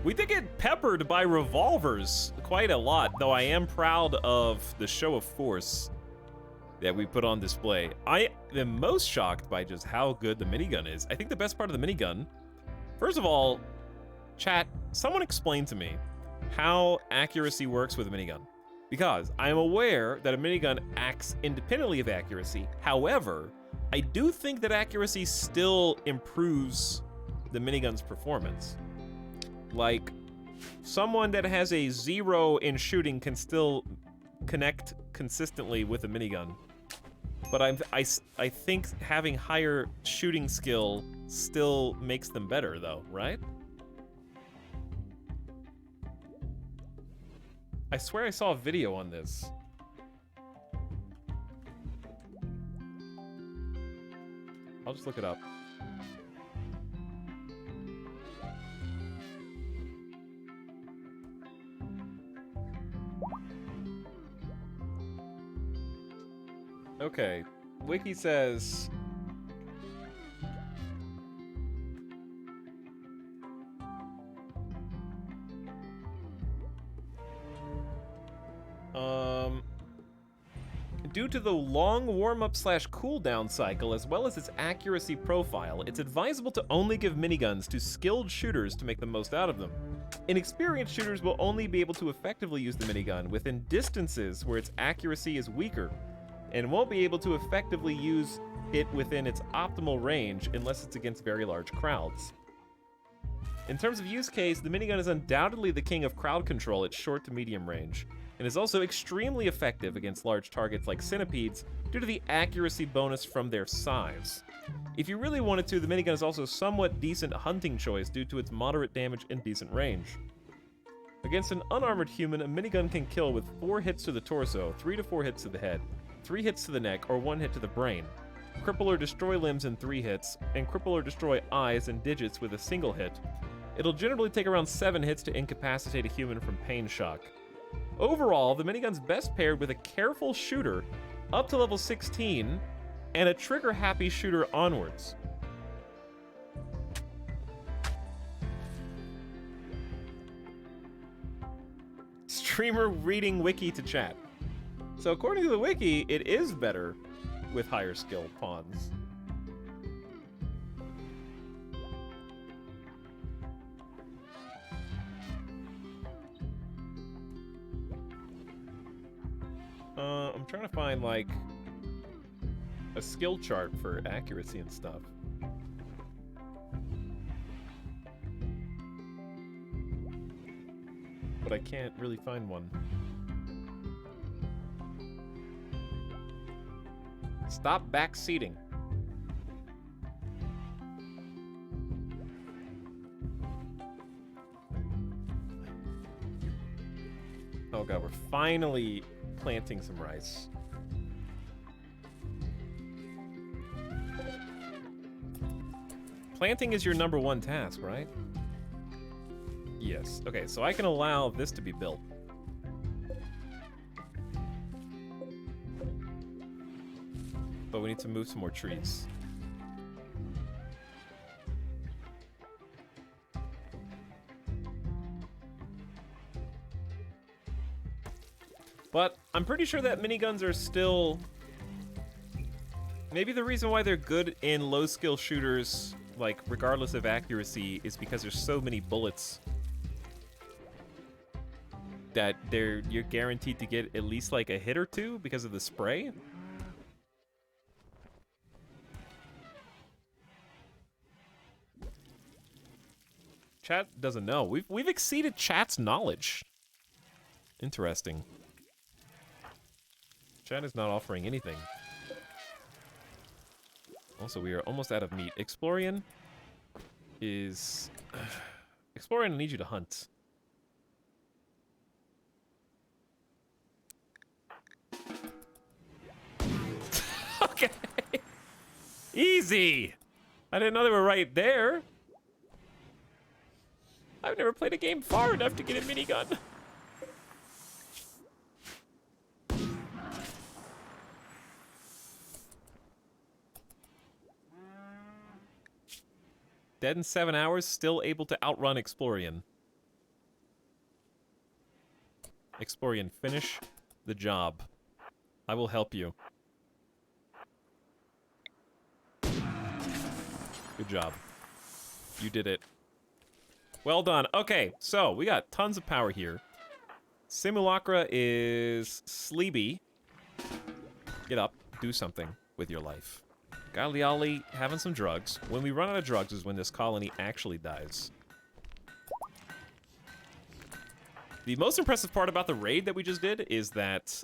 We did get peppered by revolvers quite a lot, though I am proud of the show of force that we put on display. I am most shocked by just how good the minigun is. I think the best part of the minigun, first of all, chat, someone explain to me how accuracy works with a minigun. Because I am aware that a minigun acts independently of accuracy. However, I do think that accuracy still improves the minigun's performance. Like, someone that has a 0 in shooting can still connect consistently with a minigun. But I think having higher shooting skill still makes them better, though, right? I swear I saw a video on this. I'll just look it up. Okay, Wiki says... Due to the long warm-up / cooldown cycle, as well as its accuracy profile, it's advisable to only give miniguns to skilled shooters to make the most out of them. Inexperienced shooters will only be able to effectively use the minigun within distances where its accuracy is weaker, and won't be able to effectively use it within its optimal range unless it's against very large crowds. In terms of use case, the minigun is undoubtedly the king of crowd control at short to medium range, and is also extremely effective against large targets like centipedes due to the accuracy bonus from their size. If you really wanted to, the minigun is also a somewhat decent hunting choice due to its moderate damage and decent range. Against an unarmored human, a minigun can kill with 4 hits to the torso, 3 to 4 hits to the head, 3 hits to the neck, or 1 hit to the brain, cripple or destroy limbs in 3 hits, and cripple or destroy eyes and digits with a single hit. It'll generally take around 7 hits to incapacitate a human from pain shock. Overall, the minigun's best paired with a careful shooter up to level 16 and a trigger-happy shooter onwards. Streamer reading wiki to chat. So according to the wiki, it is better with higher skill pawns. I'm trying to find, like, a skill chart for accuracy and stuff. But I can't really find one. Stop backseating. Oh god, we're finally planting some rice. Planting is your #1 task, right? Yes. Okay, so I can allow this to be built. But we need to move some more trees. But I'm pretty sure that miniguns are still... Maybe the reason why they're good in low-skill shooters, like, regardless of accuracy, is because there's so many bullets that you're guaranteed to get at least, like, a hit or two because of the spray. Chat doesn't know. We've exceeded chat's knowledge. Interesting. Chat is not offering anything. Also, we are almost out of meat. Explorian is... Explorian, I need you to hunt. Okay. Easy. I didn't know they were right there. I've never played a game far enough to get a minigun. Dead in 7 hours, still able to outrun Explorian. Explorian, finish the job. I will help you. Good job. You did it. Well done. Okay, so we got tons of power here. Simulacra is sleepy. Get up. Do something with your life. Galiali having some drugs. When we run out of drugs is when this colony actually dies. The most impressive part about the raid that we just did is that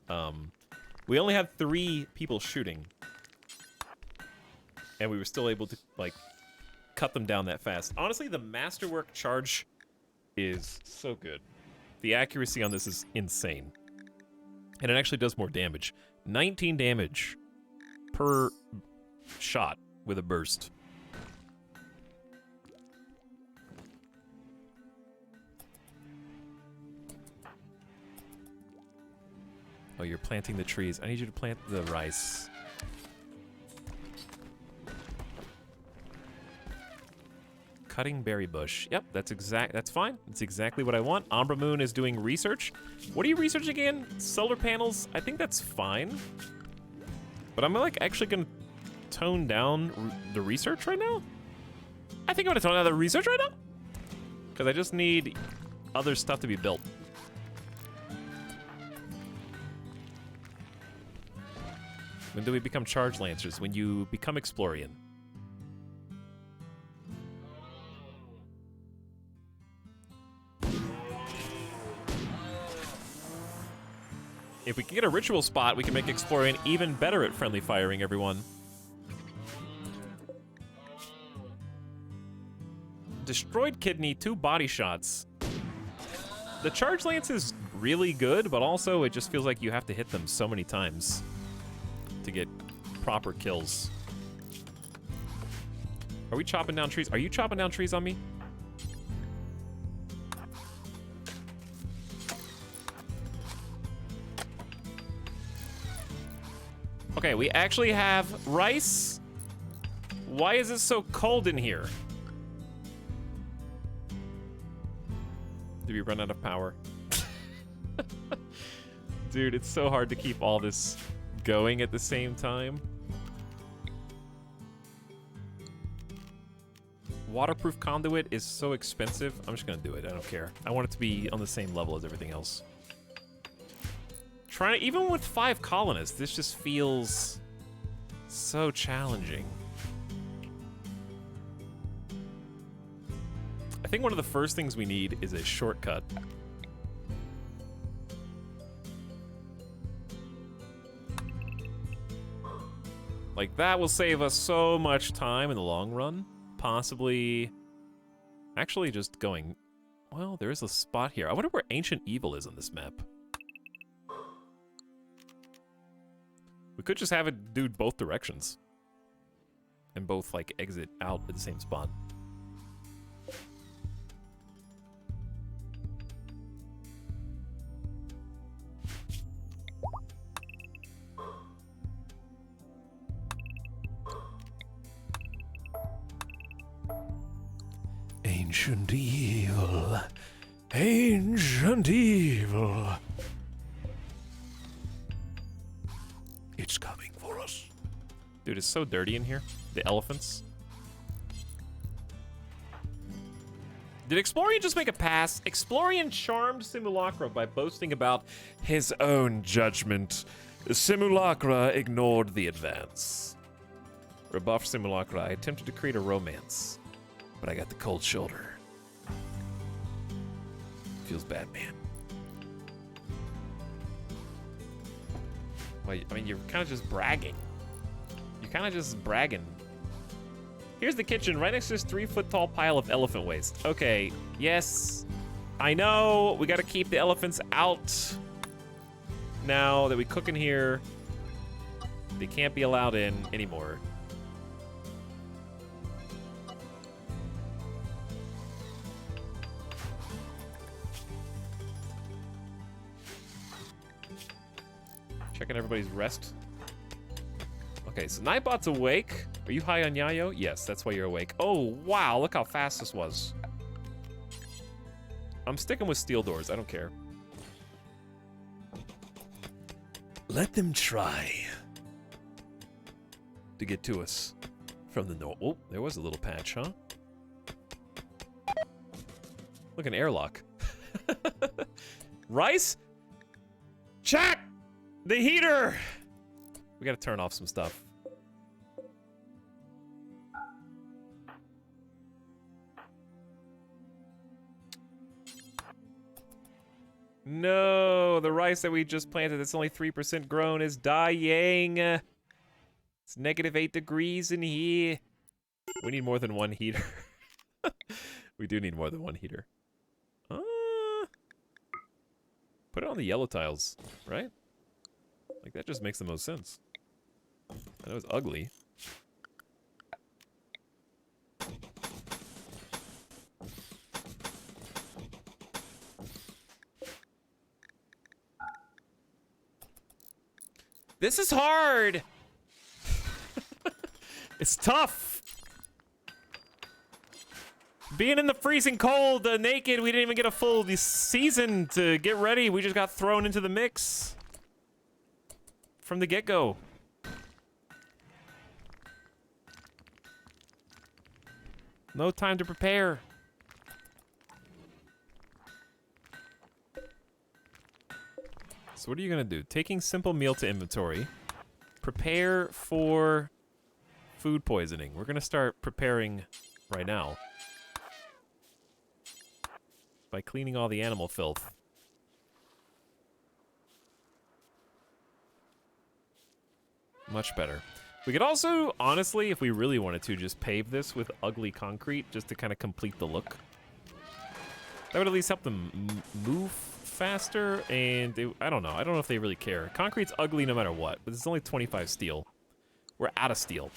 We only had 3 people shooting. And we were still able to, like, cut them down that fast. Honestly, the Masterwork charge is so good. The accuracy on this is insane. And it actually does more damage. 19 damage per shot with a burst. Oh, you're planting the trees. I need you to plant the rice. Cutting berry bush. Yep, that's fine. That's exactly what I want. Umbra Moon is doing research. What are you researching again? Solar panels? I think that's fine. But I'm like actually gonna tone down the research right now? I think I'm gonna tone down the research right now. Because I just need other stuff to be built. When do we become Charge Lancers? When you become Explorian. If we can get a ritual spot, we can make Explorian even better at friendly firing, everyone. Destroyed kidney, 2 body shots. The Charge Lance is really good, but also it just feels like you have to hit them so many times to get proper kills. Are we chopping down trees? Are you chopping down trees on me? Okay, we actually have rice. Why is it so cold in here? Did we run out of power? Dude, it's so hard to keep all this going at the same time. Waterproof conduit is so expensive. I'm just gonna do it. I don't care. I want it to be on the same level as everything else. Even with 5 colonists, this just feels so challenging. I think one of the first things we need is a shortcut. Like, that will save us so much time in the long run. Possibly... Actually, just going... Well, there is a spot here. I wonder where Ancient Evil is on this map. We could just have it do both directions. And both, like, exit out at the same spot. Ancient evil. Ancient evil. It's coming for us. Dude, it's so dirty in here. The elephants. Did Explorian just make a pass? Explorian charmed Simulacra by boasting about his own judgment. Simulacra ignored the advance. Rebuffed Simulacra. I attempted to create a romance, but I got the cold shoulder. Feels bad, man. Well, I mean, you're kind of just bragging. You're kind of just bragging. Here's the kitchen, right next to this 3-foot-tall pile of elephant waste. Okay, yes, I know. We got to keep the elephants out. Now that we cook in here, they can't be allowed in anymore. Checking everybody's rest. Okay, so Nightbot's awake. Are you high on Yayo? Yes, that's why you're awake. Oh, wow, look how fast this was. I'm sticking with steel doors, I don't care. Let them try to get to us from the north. Oh, there was a little patch, huh? Look, an airlock. Rice? Chat! The heater! We gotta turn off some stuff. No, the rice that we just planted that's only 3% grown is dying. It's -8 degrees in here. We need more than one heater. We do need more than one heater. Put it on the yellow tiles, right? Like, that just makes the most sense. I know it's ugly. This is hard! It's tough! Being in the freezing cold, naked, we didn't even get a full season to get ready. We just got thrown into the mix. From the get-go. No time to prepare. So what are you gonna do? Taking simple meal to inventory. Prepare for food poisoning. We're gonna start preparing right now. By cleaning all the animal filth. Much better. We could also, honestly, if we really wanted to, just pave this with ugly concrete just to kind of complete the look. That would at least help them move faster, and I don't know. I don't know if they really care. Concrete's ugly no matter what, but it's only 25 steel. We're out of steel.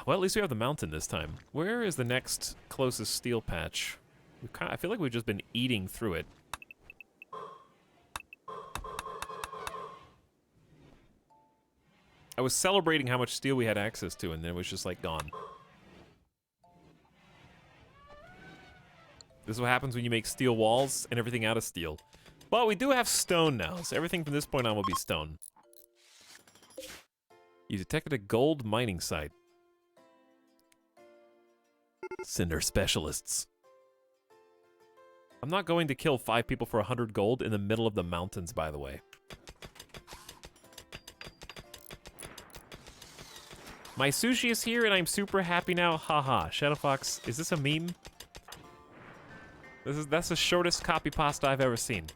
Well, at least we have the mountain this time. Where is the next closest steel patch? I feel like we've just been eating through it. I was celebrating how much steel we had access to, and then it was just, like, gone. This is what happens when you make steel walls and everything out of steel. But we do have stone now, so everything from this point on will be stone. You detected a gold mining site. Cinder specialists. I'm not going to kill 5 people for 100 gold in the middle of the mountains, by the way. My sushi is here and I'm super happy now. Haha. Shadowfox, is this a meme? That's the shortest copy pasta I've ever seen.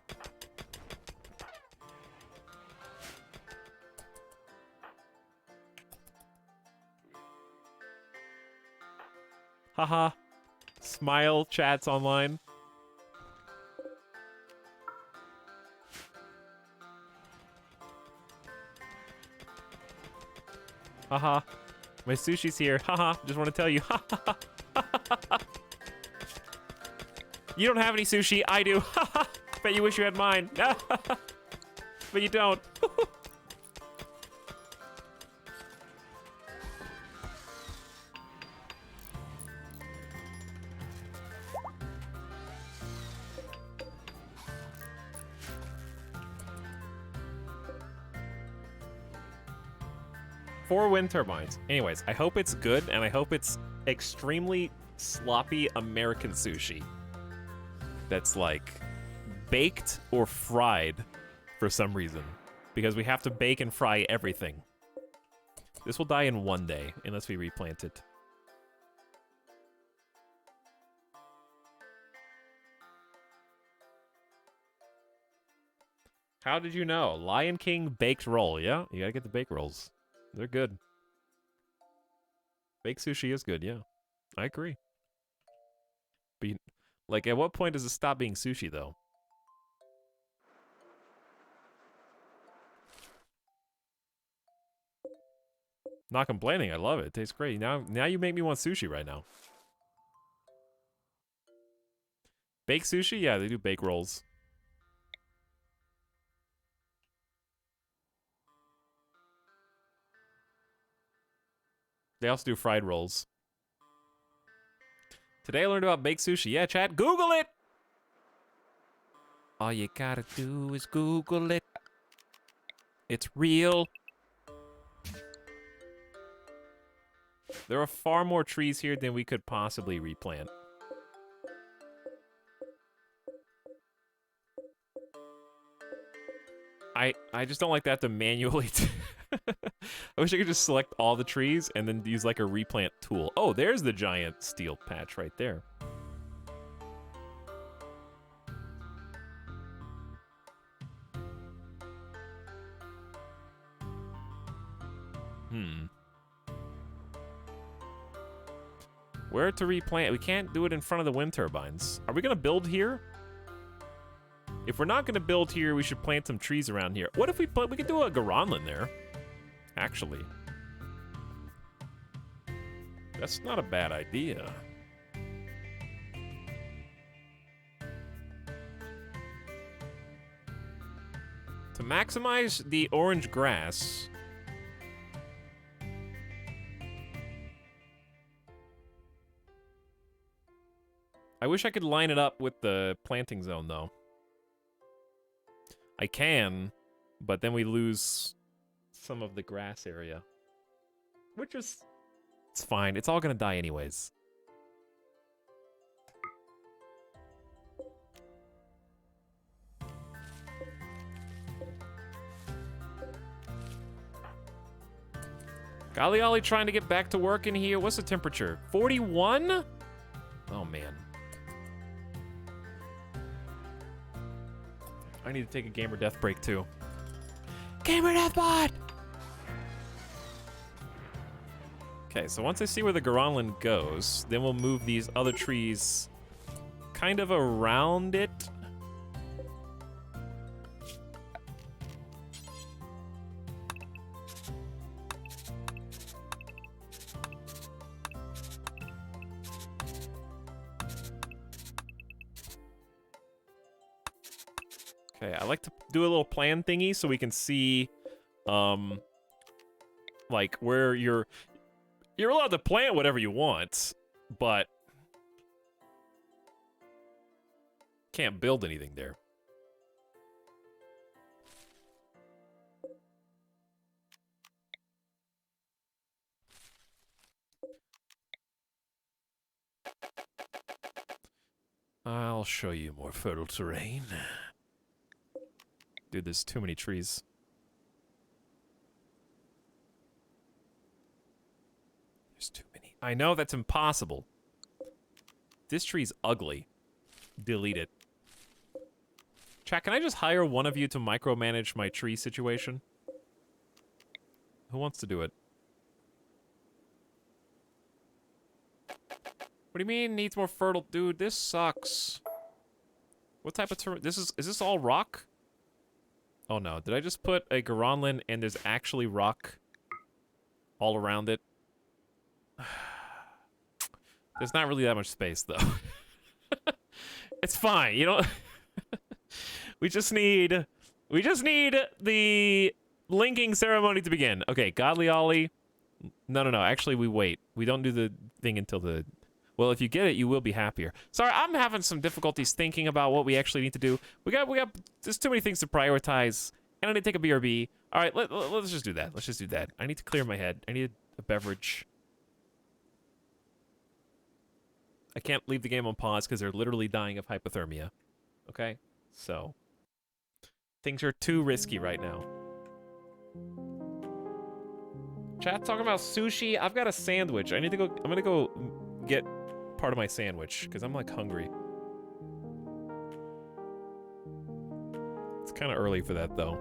Haha. Smile chats online. Haha. My sushi's here. Haha. Just want to tell you. Haha. You don't have any sushi. I do. Haha. Bet you wish you had mine. But you don't. Four wind turbines. Anyways, I hope it's good, and I hope it's extremely sloppy American sushi. That's like baked or fried for some reason. Because we have to bake and fry everything. This will die in one day, unless we replant it. How did you know? Lion King baked roll. Yeah, you gotta get the bake rolls. They're good. Baked sushi is good, yeah. I agree. But, like, at what point does it stop being sushi, though? Not complaining, I love it. It tastes great. Now you make me want sushi right now. Baked sushi? Yeah, they do bake rolls. They also do fried rolls. Today I learned about baked sushi. Yeah, chat, Google it! All you gotta do is Google it. It's real. There are far more trees here than we could possibly replant. I just don't like that to manually... I wish I could just select all the trees and then use like a replant tool. Oh, there's the giant steel patch right there. Where to replant? We can't do it in front of the wind turbines. Are we gonna build here? If we're not gonna build here, we should plant some trees around here. What if we could do a Garanland there, actually. That's not a bad idea. To maximize the orange grass, I wish I could line it up with the planting zone, though. I can, but then we lose some of the grass area. Which is... It's fine. It's all gonna die anyways. Golly Ollie trying to get back to work in here. What's the temperature? 41? Oh, man. I need to take a gamer death break, too. Gamer death bot! Okay, so once I see where the Garanland goes, then we'll move these other trees kind of around it. Okay, I like to do a little plan thingy so we can see, like, where you're allowed to plant whatever you want, but can't build anything there. I'll show you more fertile terrain. Dude, there's too many trees. There's too many. I know that's impossible. This tree's ugly. Delete it. Chat, can I just hire one of you to micromanage my tree situation? Who wants to do it? What do you mean needs more fertile? Dude, this sucks. What type of terrain? Is this all rock? Oh no, did I just put a Garanland and there's actually rock all around it? There's not really that much space though. It's fine, you know? we just need the linking ceremony to begin. Okay, Godly Ollie. No, actually we wait. We don't do the thing until the... Well, if you get it, you will be happier. Sorry, I'm having some difficulties thinking about what we actually need to do. We got, there's too many things to prioritize, and I need to take a BRB. All right, let's just do that. Let's just do that. I need to clear my head. I need a beverage. I can't leave the game on pause because they're literally dying of hypothermia. Okay? So, things are too risky right now. Chat talking about sushi. I've got a sandwich. I need to go, I'm gonna go get part of my sandwich because I'm like hungry. It's kind of early for that though.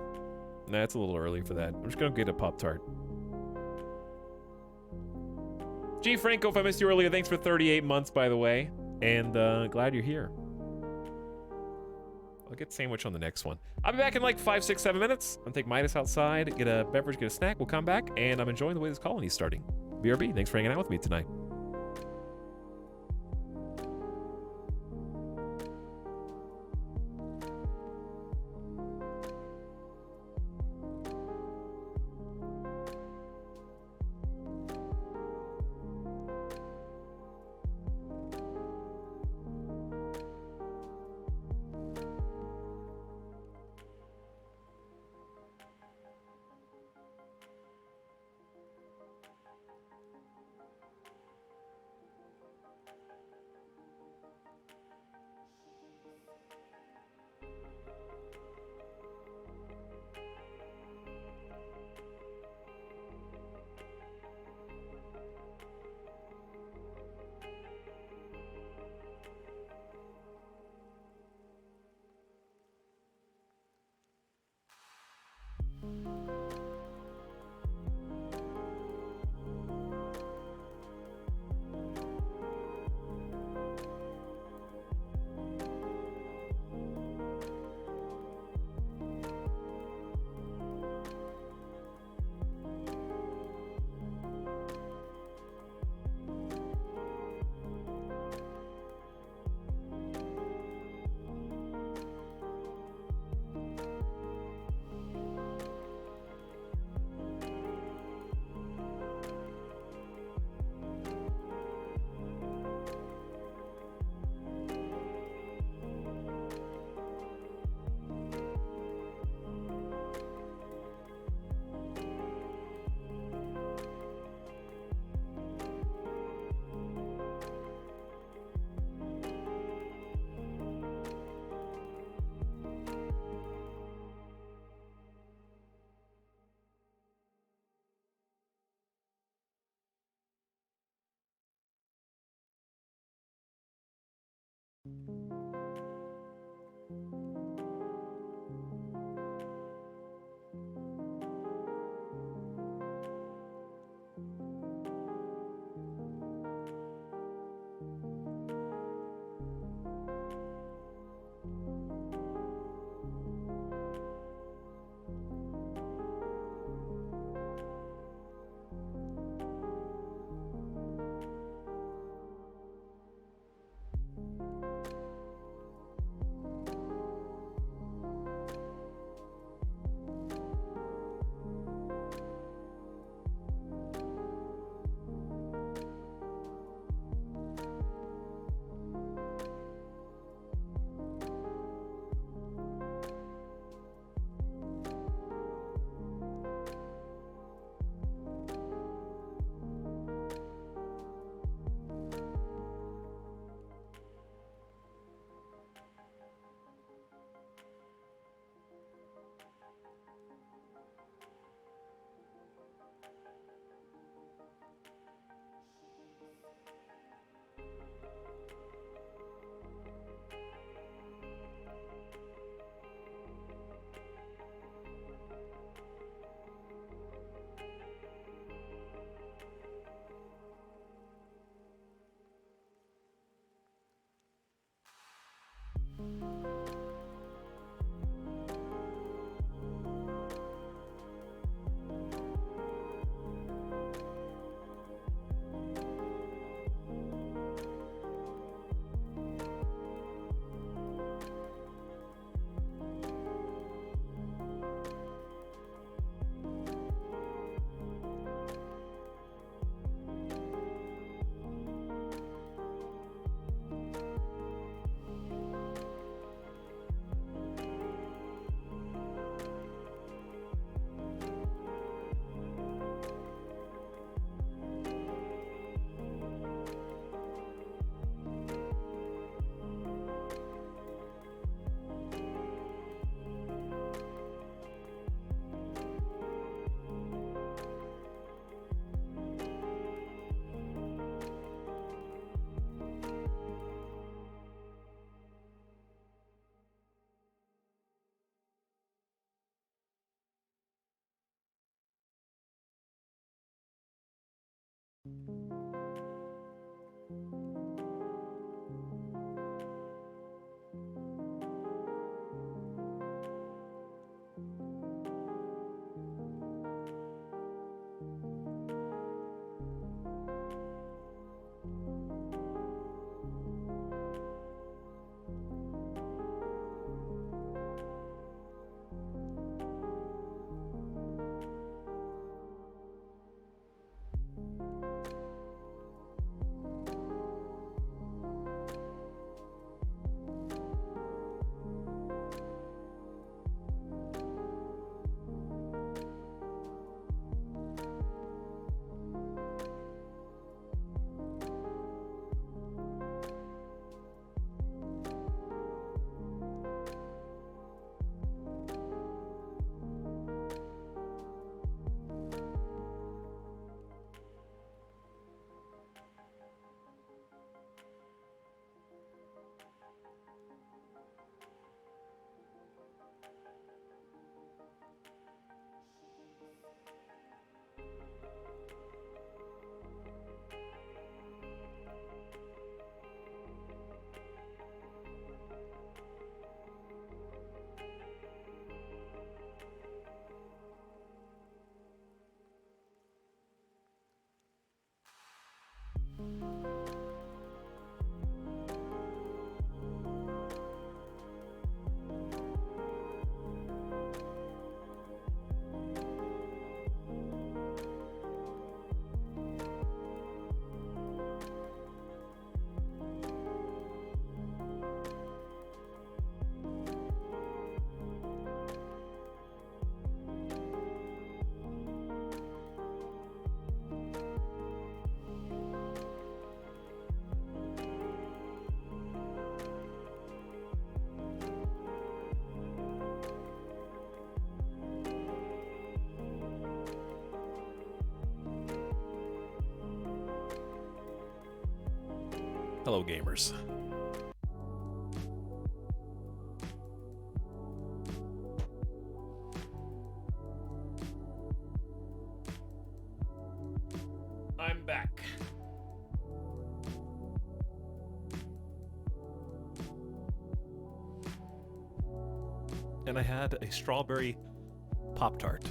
Nah, it's a little early for that. I'm just gonna get a Pop-Tart. G Franco, if I missed you earlier, thanks for 38 months by the way, and glad you're here. I'll get sandwich on the next one. I'll be back in like 5, 6, 7 minutes. I'll take Midas outside, get a beverage, get a snack. We'll come back, and I'm enjoying the way this colony's starting. BRB, thanks for hanging out with me tonight. Hello, gamers. and I had a strawberry Pop-Tart.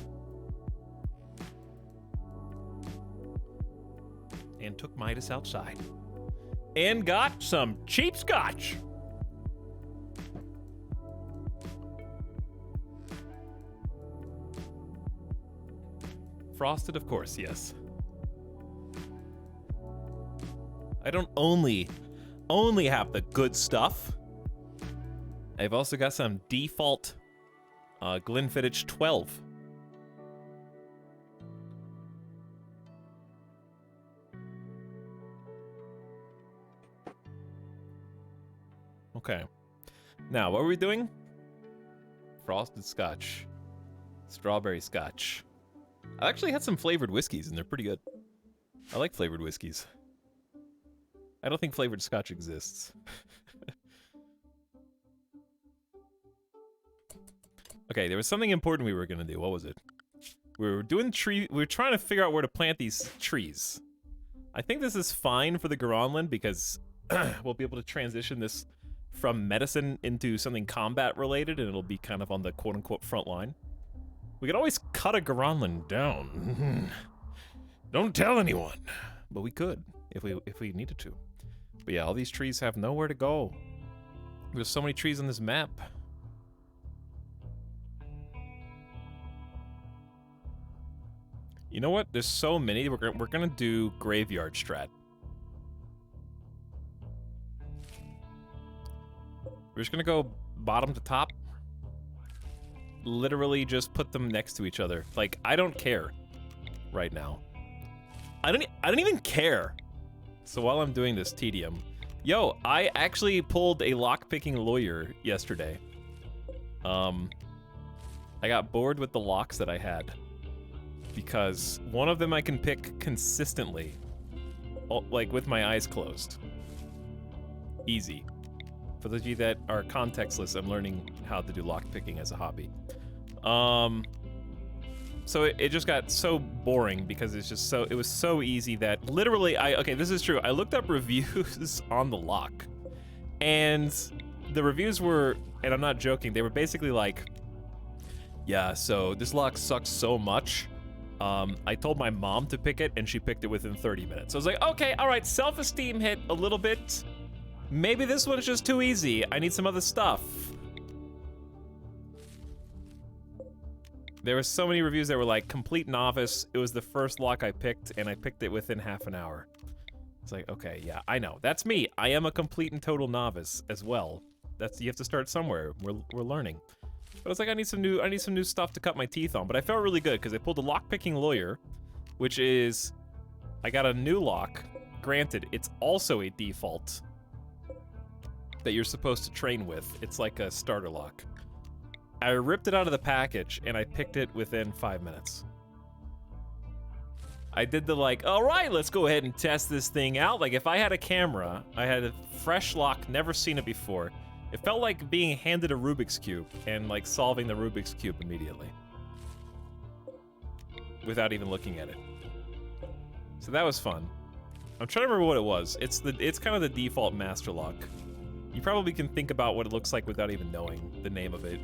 And took Midas outside. And got some cheap scotch. Frosted, of course, yes. I don't only have the good stuff. I've also got some default Glenfiddich 12. Okay. Now, what are we doing? Frosted scotch. Strawberry scotch. I actually had some flavored whiskeys, and they're pretty good. I like flavored whiskeys. I don't think flavored scotch exists. Okay, there was something important we were gonna do. What was it? We were doing tree. We were trying to figure out where to plant these trees. I think this is fine for the Garanland because we'll be able to transition this from medicine into something combat related, and it'll be kind of on the quote-unquote front line. We could always cut a Garanland down. Don't tell anyone, but we could if we needed to. But yeah, all these trees have nowhere to go. There's so many trees on this map. You know what? There's so many. We're gonna do graveyard strat. We're just gonna go bottom to top. Literally just put them next to each other. Like, I don't care right now. I don't even care. So while I'm doing this tedium, yo, I actually pulled a lockpicking lawyer yesterday. I got bored with the locks that I had because one of them I can pick consistently, like with my eyes closed. Easy. For those of you that are contextless, I'm learning how to do lockpicking as a hobby. So it just got so boring because it was so easy that literally okay, this is true. I looked up reviews on the lock, and the reviews were, and I'm not joking, they were basically like, yeah, so this lock sucks so much. I told my mom to pick it, and she picked it within 30 minutes. So I was like, okay, all right, self-esteem hit a little bit. Maybe this one's just too easy. I need some other stuff. There were so many reviews that were like, complete novice. It was the first lock I picked, and I picked it within half an hour. It's like, okay, yeah, I know. That's me. I am a complete and total novice as well. You have to start somewhere. We're learning. But I was like, I need some new stuff to cut my teeth on. But I felt really good because I pulled a lock-picking lawyer, which is, I got a new lock. Granted, it's also a default that you're supposed to train with. It's like a starter lock. I ripped it out of the package, and I picked it within 5 minutes. I did the like, all right, let's go ahead and test this thing out. Like, if I had a camera, I had a fresh lock, never seen it before. It felt like being handed a Rubik's Cube and, like, solving the Rubik's Cube immediately. Without even looking at it. So that was fun. I'm trying to remember what it was. It's kind of the default master lock. You probably can think about what it looks like without even knowing the name of it.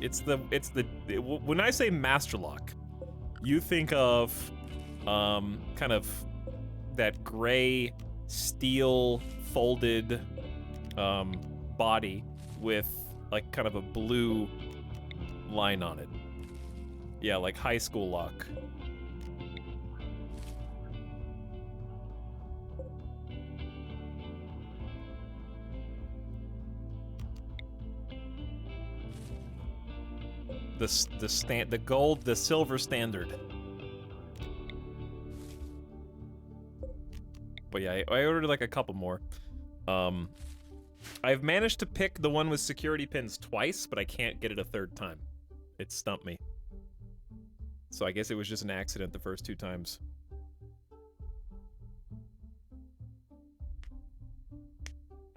When I say master lock, you think of kind of that gray steel folded body with like kind of a blue line on it. Yeah, like high school lock. The silver standard. But yeah, I ordered like a couple more. I've managed to pick the one with security pins twice, but I can't get it a third time. It stumped me. So I guess it was just an accident the first 2 times.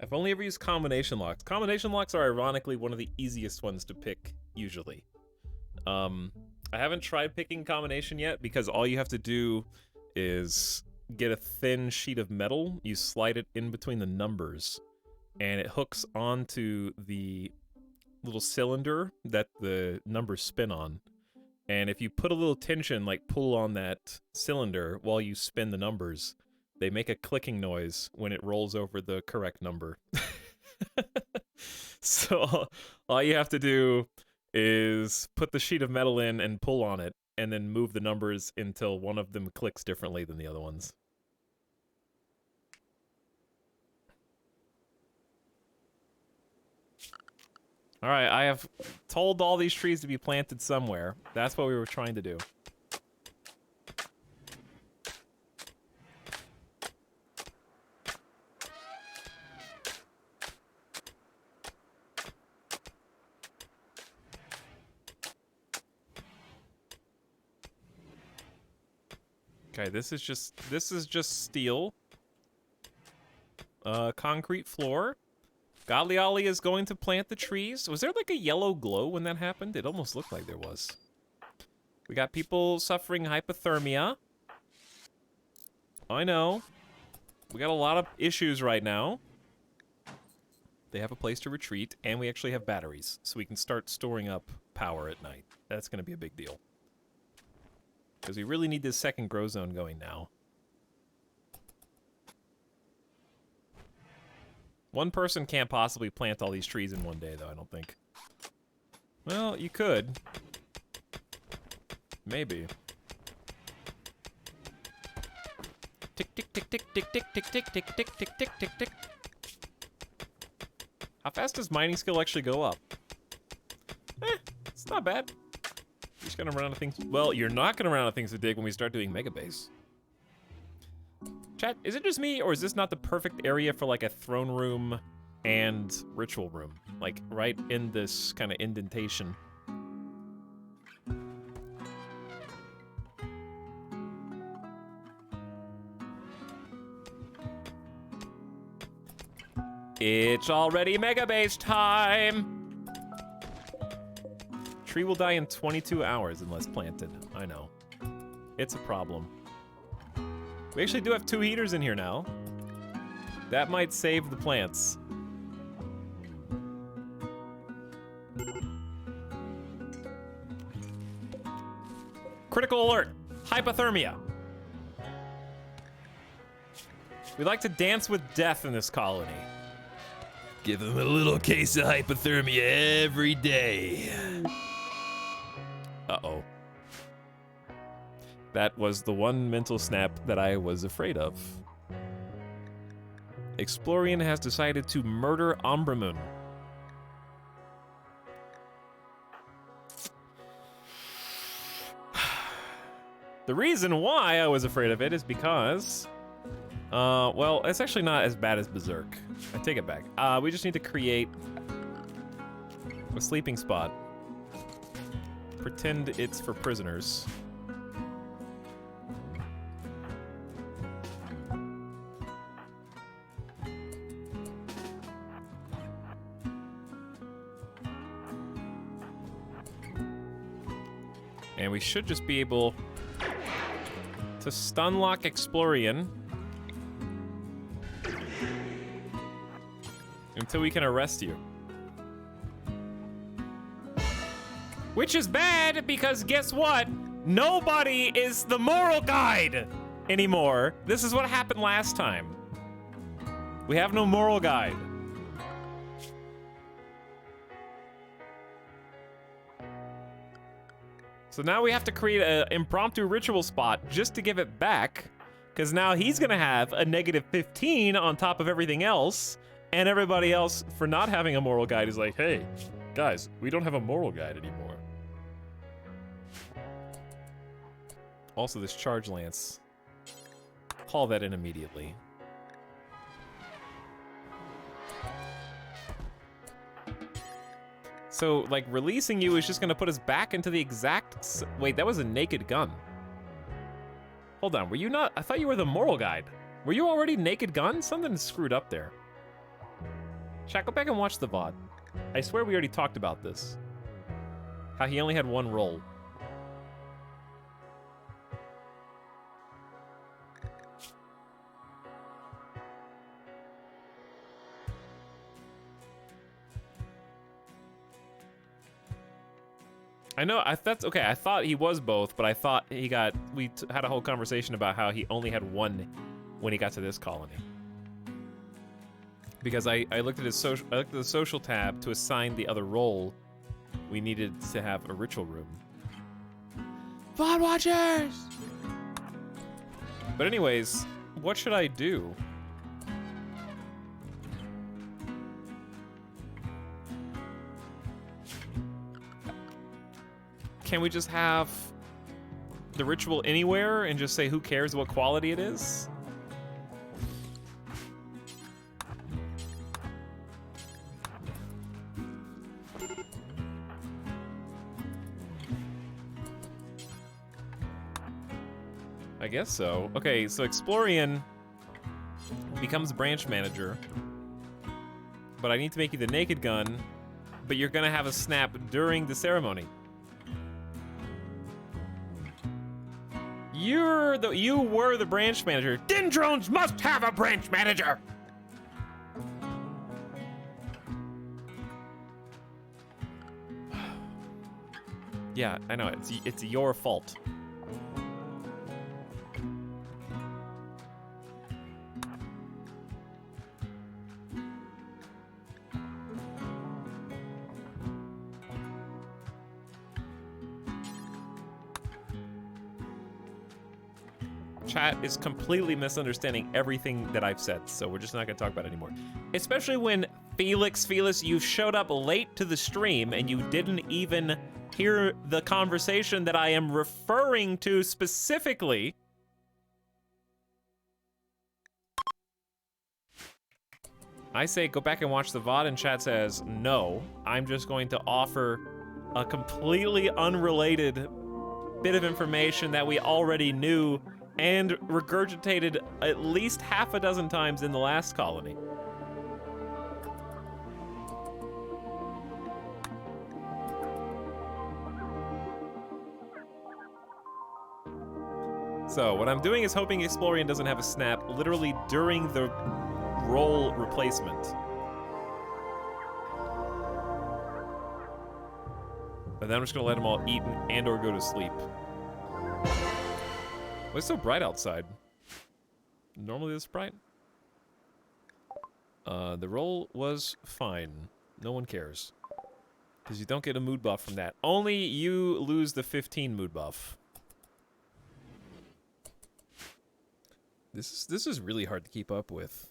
I've only ever used combination locks. Combination locks are ironically one of the easiest ones to pick, usually. I haven't tried picking combination yet because all you have to do is get a thin sheet of metal, you slide it in between the numbers, and it hooks onto the little cylinder that the numbers spin on. And if you put a little tension, like pull on that cylinder while you spin the numbers, they make a clicking noise when it rolls over the correct number. So all you have to do is put the sheet of metal in and pull on it, and then move the numbers until one of them clicks differently than the other ones. All right, I have told all these trees to be planted somewhere. That's what we were trying to do. Okay, this is just steel. Concrete floor. Godly Ollie is going to plant the trees. Was there like a yellow glow when that happened? It almost looked like there was. We got people suffering hypothermia. I know. We got a lot of issues right now. They have a place to retreat, and we actually have batteries, so we can start storing up power at night. That's going to be a big deal. Because we really need this second grow zone going now. One person can't possibly plant all these trees in one day, though, I don't think. Well, you could. Maybe. Tick, tick, tick, tick, tick, tick, tick, tick, tick, tick, tick, tick, tick, tick. How fast does mining skill actually go up? It's not bad. You're just gonna run out of things. Well, you're not gonna run out of things to dig when we start doing Mega Base. Chat, is it just me, or is this not the perfect area for like a throne room and ritual room? Like right in this kind of indentation. It's already Mega Base time! Tree will die in 22 hours unless planted. I know. It's a problem. We actually do have 2 heaters in here now. That might save the plants. Critical alert! Hypothermia! We like to dance with death in this colony. Give them a little case of hypothermia every day. Uh-oh. That was the one mental snap that I was afraid of. Explorian has decided to murder Ombramoon. The reason why I was afraid of it is because... well, it's actually not as bad as Berserk. I take it back. We just need to create a sleeping spot. Pretend it's for prisoners. And we should just be able to stun lock Explorian until we can arrest you. Which is bad because guess what? Nobody is the moral guide anymore. This is what happened last time. We have no moral guide. So now we have to create an impromptu ritual spot just to give it back, because now he's gonna have a negative 15 on top of everything else, and everybody else for not having a moral guide is like, hey, guys, we don't have a moral guide anymore. Also, this charge lance. Call that in immediately. So, like, releasing you is just gonna put us back into the exact... Wait, that was a naked gun. Hold on, were you not... I thought you were the moral guide. Were you already naked gun? Something screwed up there. Chat, go back and watch the VOD. I swear we already talked about this. How he only had one roll. I know, that's okay. I thought he was both, but I thought he got. Had a whole conversation about how he only had one when he got to this colony. Because I looked at his social, I looked at the social tab to assign the other role. We needed to have a ritual room. VOD watchers. But anyways, what should I do? Can we just have the ritual anywhere and just say who cares what quality it is? I guess so. Okay, so Explorian becomes branch manager, but I need to make you the naked gun, but you're gonna have a snap during the ceremony. You were the branch manager. Dendrones must have a branch manager! Yeah, I know, it's your fault. Chat is completely misunderstanding everything that I've said, so we're just not gonna talk about it anymore. Especially when Felix, you showed up late to the stream and you didn't even hear the conversation that I am referring to specifically. I say go back and watch the VOD, and chat says no. I'm just going to offer a completely unrelated bit of information that we already knew and regurgitated at least half a dozen times in the last colony. So what I'm doing is hoping Explorian doesn't have a snap literally during the role replacement. But then I'm just gonna let them all eat and or go to sleep. Well, it's so bright outside. Normally this bright. The roll was fine. No one cares. Because you don't get a mood buff from that. Only you lose the 15 mood buff. This is really hard to keep up with.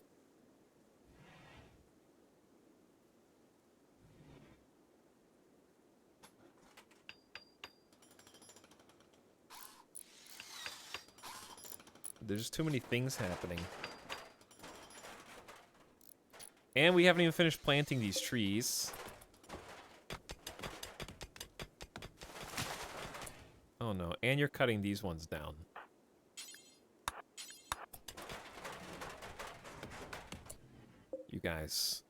There's too many things happening. And we haven't even finished planting these trees. Oh no, and you're cutting these ones down. You guys.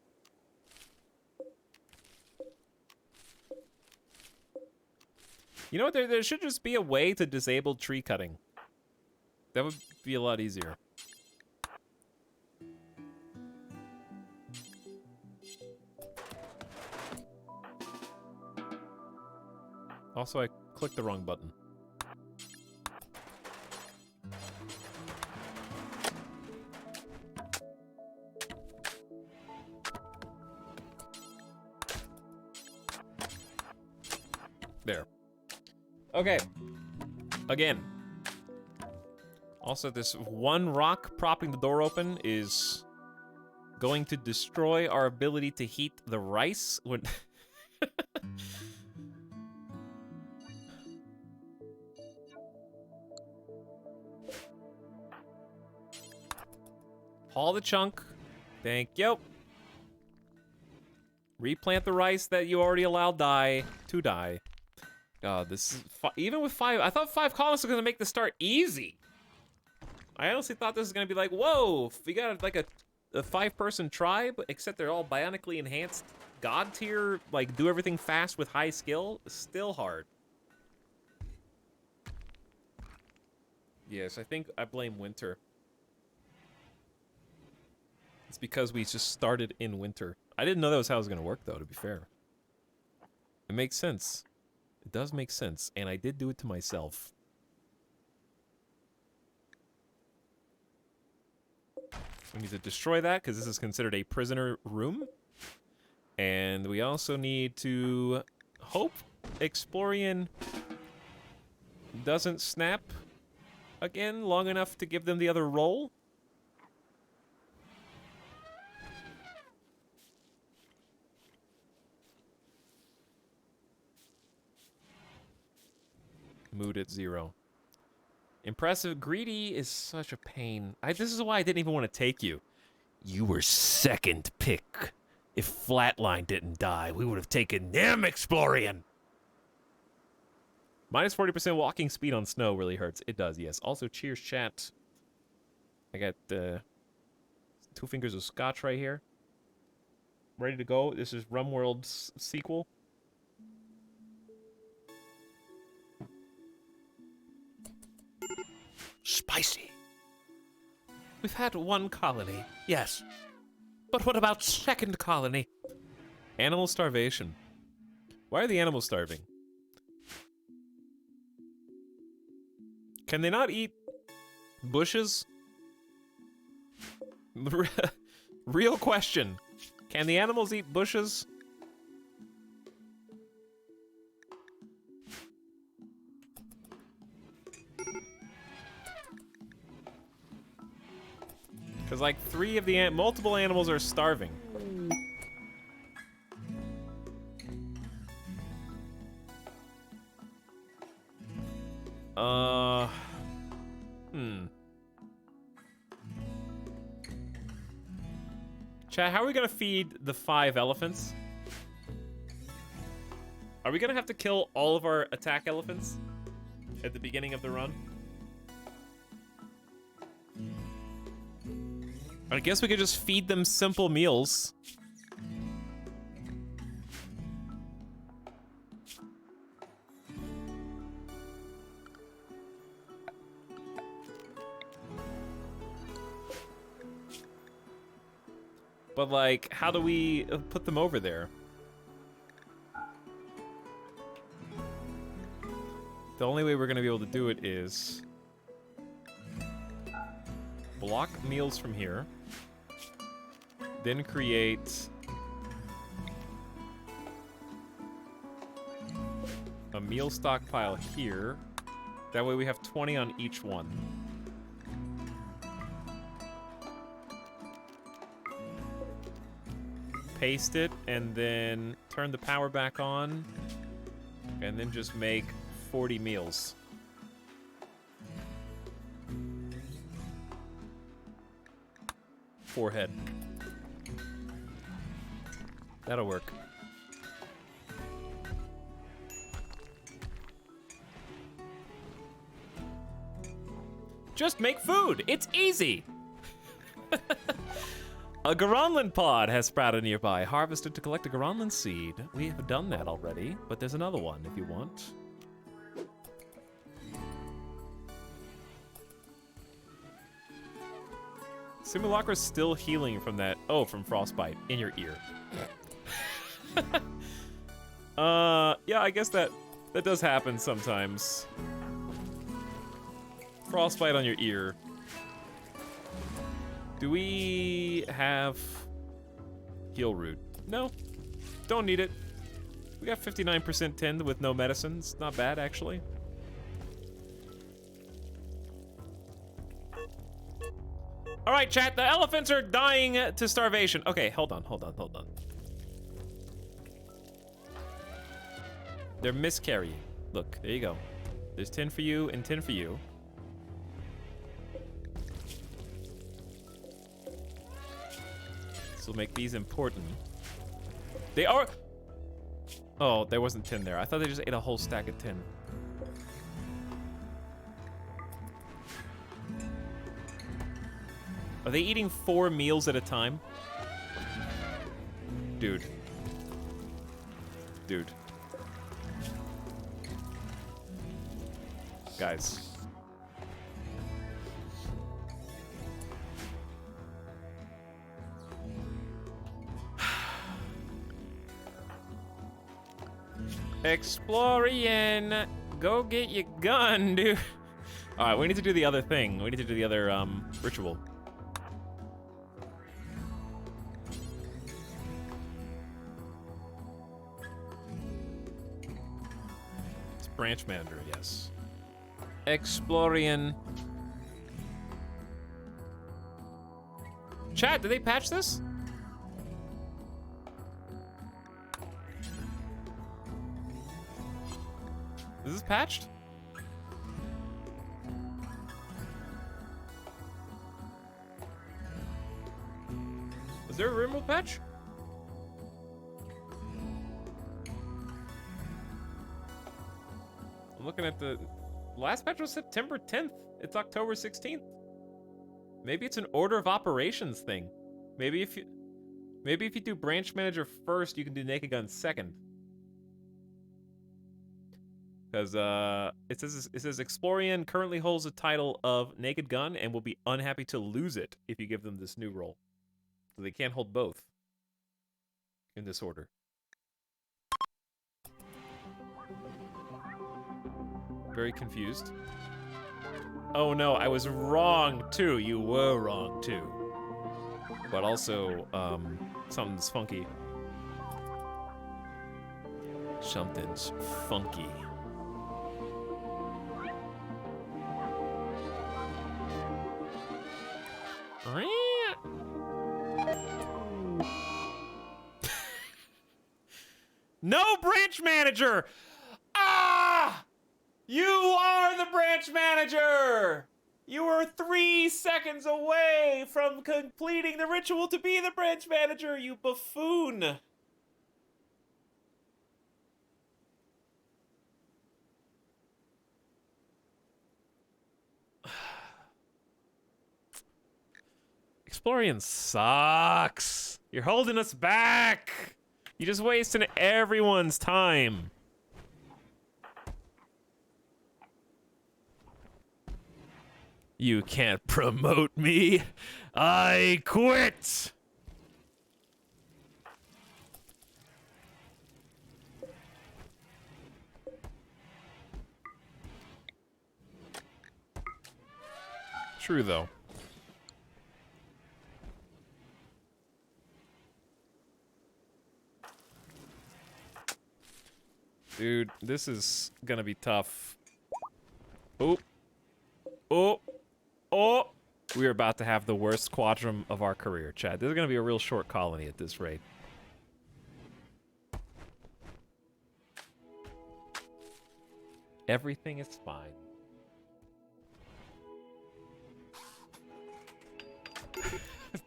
You know what, there should just be a way to disable tree cutting. That would be a lot easier. Also, I clicked the wrong button. There. Okay. Again. Also, this one rock propping the door open is going to destroy our ability to heat the rice when... Haul the chunk. Thank you. Replant the rice that you already allowed to die. God, this is... Even with 5... I thought 5 colonists were going to make the start easy. I honestly thought this was going to be like, whoa, we got like a 5-person tribe, except they're all bionically enhanced god tier, like do everything fast with high skill. Still hard. Yes, I think I blame winter. It's because we just started in winter. I didn't know that was how it was going to work, though, to be fair. It makes sense. It does make sense, and I did do it to myself. We need to destroy that, because this is considered a prisoner room. And we also need to hope Explorian doesn't snap again long enough to give them the other roll. Mood at 0. Impressive. Greedy is such a pain. This is why I didn't even want to take you. You were second pick. If Flatline didn't die, we would have taken him, Explorian. Minus 40% walking speed on snow really hurts. It does, yes. Also, cheers, chat. I got 2 fingers of scotch right here. Ready to go. This is RumWorld's sequel. Spicy. We've had 1 colony, yes. But what about second colony? Animal starvation. Why are the animals starving? Can they not eat bushes? Real question. Can the animals eat bushes? Because like 3 of the multiple animals are starving. Chat, how are we gonna feed the 5 elephants? Are we gonna have to kill all of our attack elephants at the beginning of the run? I guess we could just feed them simple meals. But like, how do we put them over there? The only way we're gonna be able to do it is block meals from here, then create a meal stockpile here. That way we have 20 on each one. Paste it, and then turn the power back on, and then just make 40 meals. Forehead. That'll work. Just make food! It's easy! A Garanlan pod has sprouted nearby. Harvested to collect a Garanlan seed. We have done that already, but there's another one if you want. Simulacra's still healing from that. Oh, from frostbite in your ear. Yeah, I guess that does happen sometimes. Frostbite on your ear. Do we have heal root? No, don't need it. We got 59% tinned with no medicines. Not bad, actually. All right, chat, the elephants are dying to starvation. Okay, hold on. They're miscarrying. Look, there you go. There's 10 for you and 10 for you. This will make these important. They are... Oh, there wasn't 10 there. I thought they just ate a whole stack of 10. Are they eating 4 meals at a time? Dude. Guys. Explorian, go get your gun, dude. All right, we need to do the other thing. We need to do the other ritual. It's branch manager, yes. Explorian. Chat, did they patch this? Is this patched? Is there a removal patch? I'm looking at the last patch was September 10th. It's October 16th. Maybe it's an order of operations thing. Maybe if you do branch manager first, you can do naked gun second. Because it says Explorian currently holds the title of Naked Gun and will be unhappy to lose it if you give them this new role. So they can't hold both in this order. Very confused. Oh no, I was wrong too. You were wrong too. But also, something's funky. Something's funky. No branch manager! Ah! You are the branch manager! You were 3 seconds away from completing the ritual to be the branch manager, you buffoon! Explorian sucks. You're holding us back. You're just wasting everyone's time. You can't promote me. I quit. True, though. Dude, this is gonna be tough. Oh. Oh. Oh. We're about to have the worst quadrum of our career, Chad. This is gonna be a real short colony at this rate. Everything is fine.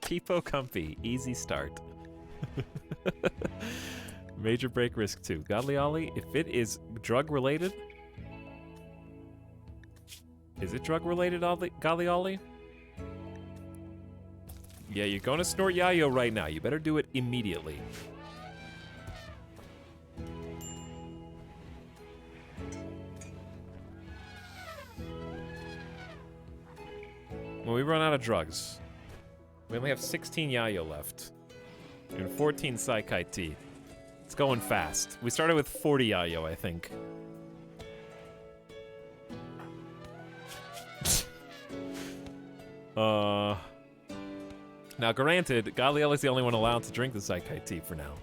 Peepo comfy. Easy start. Major break risk 2. Godly Ollie, if it is drug related. Is it drug related, Godly Ollie? Yeah, you're going to snort Yayo right now. You better do it immediately. When we run out of drugs, we only have 16 Yayo left. And 14 Saikai T. It's going fast. We started with 40 Yayo, I think. Now, granted, Galiel is the only one allowed to drink the Saikai tea for now.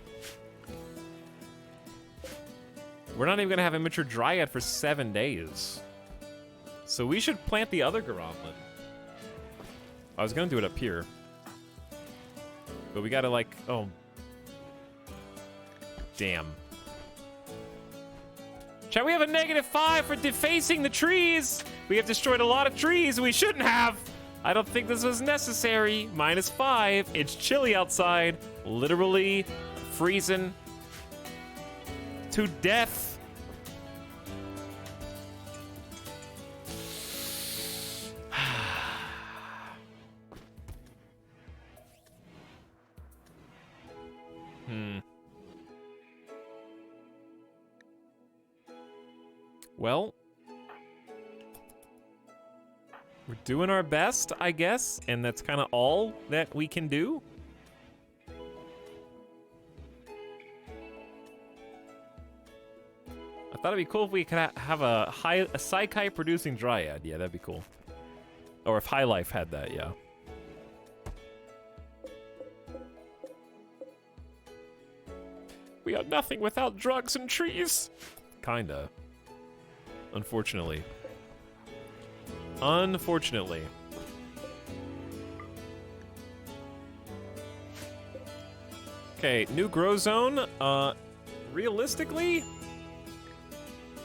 We're not even going to have Immature Dryad for 7 days. So we should plant the other Garamlin. I was going to do it up here. But we got to, like, oh. Damn. Chat, we have a -5 for defacing the trees. We have destroyed a lot of trees we shouldn't have. I don't think this was necessary. -5. It's chilly outside. Literally freezing to death. Well, we're doing our best, I guess, and that's kind of all that we can do. Thought it'd be cool if we could have a Psyche producing dryad. Yeah, that'd be cool. Or if High Life had that, yeah. We are nothing without drugs and trees. Kinda. Unfortunately. Unfortunately. Okay, new grow zone. Realistically,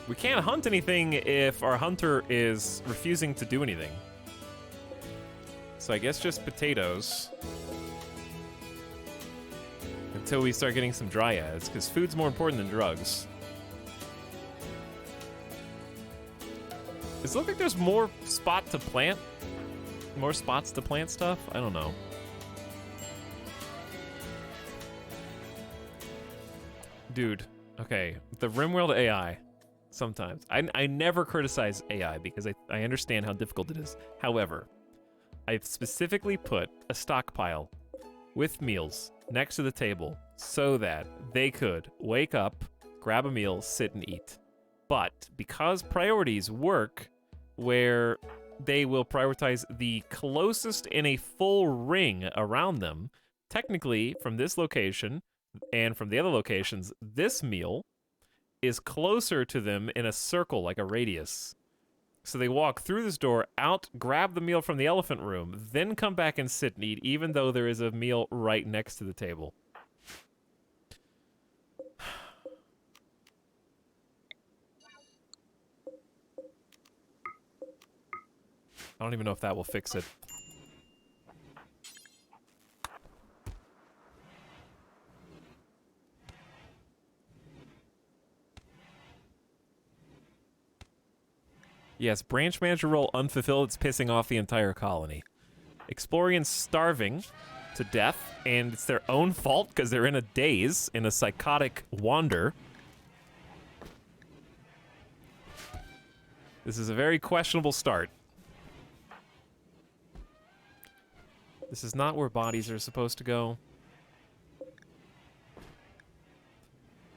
we can't hunt anything if our hunter is refusing to do anything. So I guess just potatoes. Until we start getting some dryads, because food's more important than drugs. Does it look like there's more spot to plant? More spots to plant stuff? I don't know. Dude, okay, the RimWorld AI, sometimes. I never criticize AI because I understand how difficult it is. However, I've specifically put a stockpile with meals next to the table so that they could wake up, grab a meal, sit and eat. But because priorities work where they will prioritize the closest in a full ring around them, technically from this location and from the other locations, this meal is closer to them in a circle, like a radius. So they walk through this door, out, grab the meal from the elephant room, then come back and sit and eat, even though there is a meal right next to the table. I don't even know if that will fix it. Yes, branch manager role unfulfilled. It's pissing off the entire colony. Explorians starving to death, and it's their own fault because they're in a daze, in a psychotic wander. This is a very questionable start. This is not where bodies are supposed to go.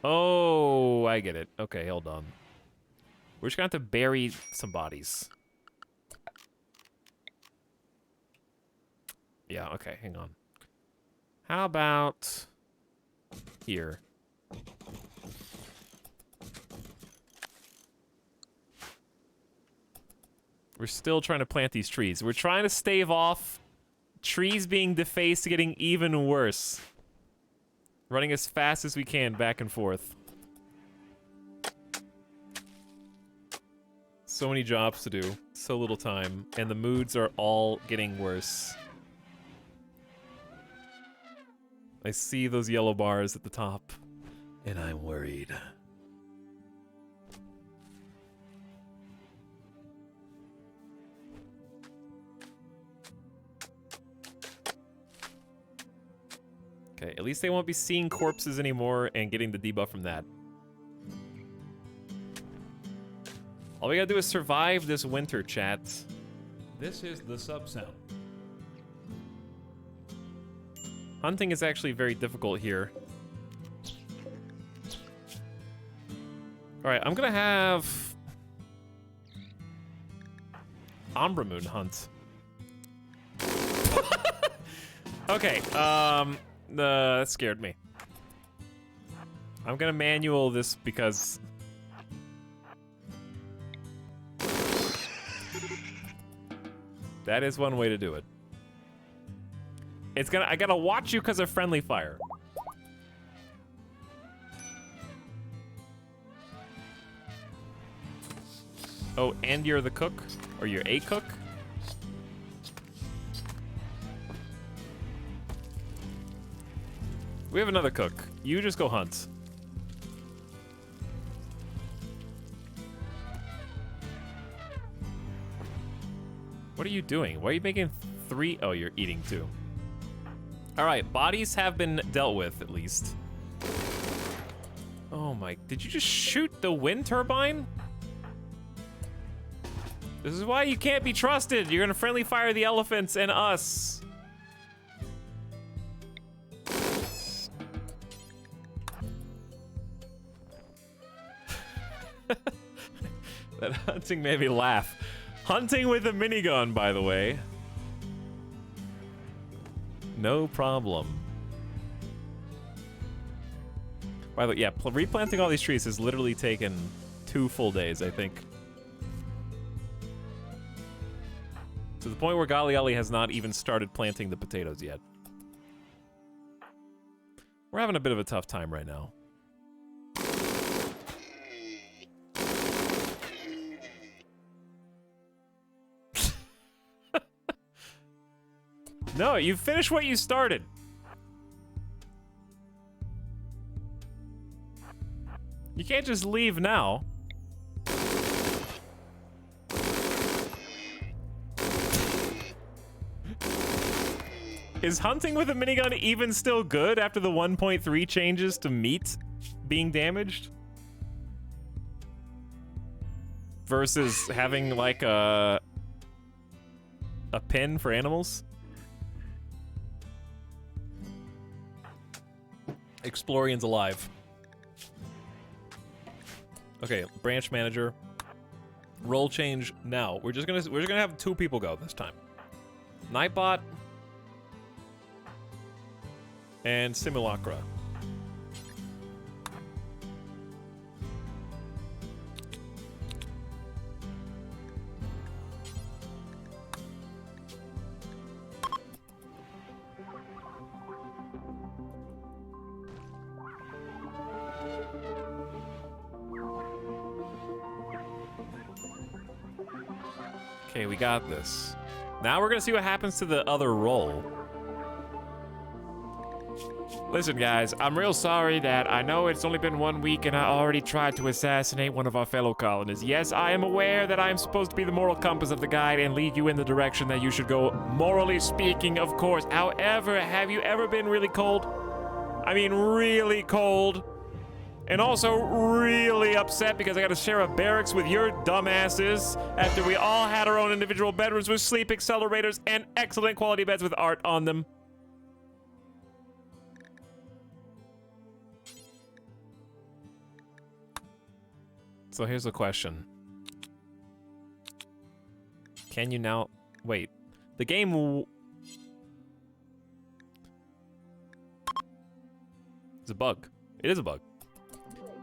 Oh, I get it. Okay, hold on. We're just gonna have to bury some bodies. Yeah, okay, hang on. How about here? We're still trying to plant these trees. We're trying to stave off trees being defaced, getting even worse. Running as fast as we can back and forth. So many jobs to do, so little time, and the moods are all getting worse. I see those yellow bars at the top, and I'm worried. Okay, at least they won't be seeing corpses anymore and getting the debuff from that. All we gotta do is survive this winter, chat. This is the sub sound. Hunting is actually very difficult here. Alright, I'm gonna have Umbra Moon hunt. Okay, that scared me. I'm gonna manual this because that is one way to do it. I gotta watch you because of friendly fire. Oh, and you're the cook? Or you're a cook? We have another cook. You just go hunt. What are you doing? Why are you making 3? Oh, you're eating too. All right, bodies have been dealt with, at least. Oh my, did you just shoot the wind turbine? This is why you can't be trusted. You're gonna friendly fire the elephants and us. That hunting made me laugh. Hunting with a minigun, by the way. No problem. By the way, yeah, replanting all these trees has literally taken 2 full days, I think. To the point where Gali has not even started planting the potatoes yet. We're having a bit of a tough time right now. No, you finish what you started. You can't just leave now. Is hunting with a minigun even still good after the 1.3 changes to meat being damaged? Versus having like a pin for animals? Explorian's alive. Okay, branch manager. Role change now. We're just gonna have 2 people go this time. Nightbot and Simulacra. Okay, we got this. Now we're gonna see what happens to the other role. Listen, guys, I'm real sorry that I know it's only been 1 week and I already tried to assassinate one of our fellow colonists. Yes, I am aware that I am supposed to be the moral compass of the guide and lead you in the direction that you should go, morally speaking, of course. However, have you ever been really cold? I mean, really cold. And also really upset because I gotta share a barracks with your dumbasses after we all had our own individual bedrooms with sleep accelerators and excellent quality beds with art on them. So here's the question. Can you now... Wait. The game... It's a bug. It is a bug.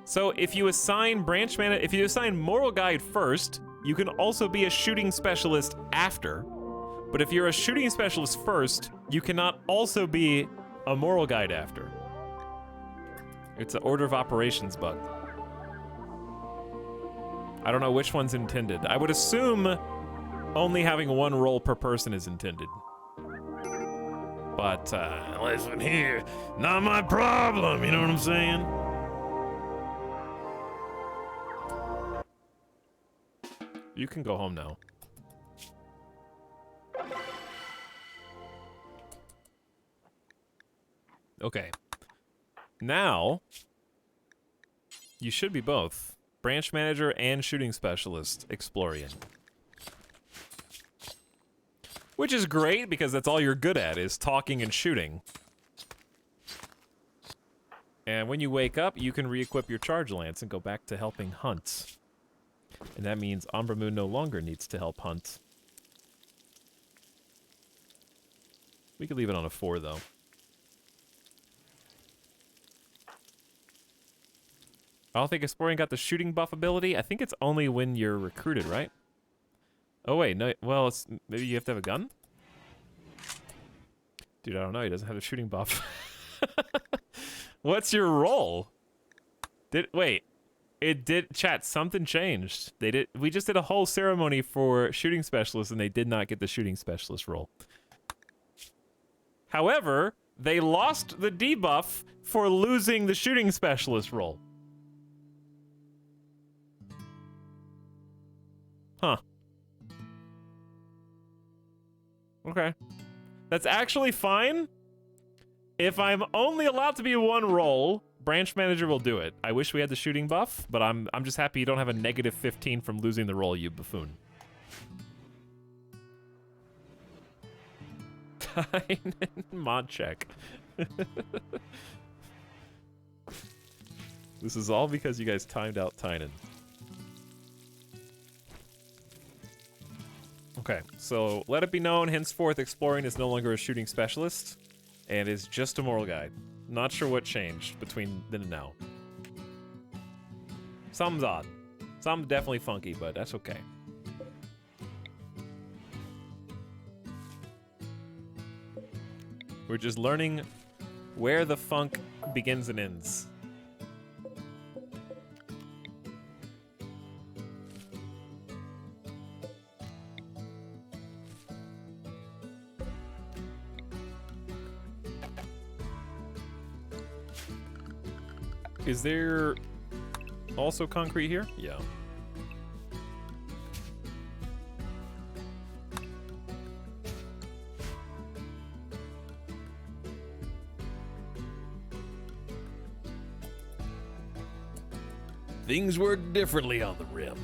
So if you assign if you assign moral guide first, you can also be a shooting specialist after. But if you're a shooting specialist first, you cannot also be a moral guide after. It's an order of operations bug. I don't know which one's intended. I would assume only having 1 role per person is intended. But, Listen here, not my problem, you know what I'm saying? you can go home now. Okay. Now, you should be both. Branch manager and shooting specialist, Explorian. Which is great, because that's all you're good at, is talking and shooting. And when you wake up, you can re-equip your charge lance and go back to helping hunt. And that means Umbra Moon no longer needs to help hunt. We could leave it on a 4, though. I don't think Explorian got the shooting buff ability. I think it's only when you're recruited, right? Oh, wait, no. Well, it's, maybe you have to have a gun? Dude, I don't know. He doesn't have a shooting buff. What's your role? Wait. It did... Chat, something changed. We just did a whole ceremony for shooting specialists, and they did not get the shooting specialist role. However, they lost the debuff for losing the shooting specialist role. Huh. Okay. That's actually fine. If I'm only allowed to be 1 role, branch manager will do it. I wish we had the shooting buff, but I'm just happy you don't have a negative 15 from losing the role, you buffoon. Mod check. This is all because you guys timed out Tynan. Okay, so let it be known, henceforth exploring is no longer a shooting specialist, and is just a moral guide. Not sure what changed between then and now. Something's odd. Something's definitely funky, but that's okay. We're just learning where the funk begins and ends. Is there also concrete here? Yeah. Things work differently on the rim.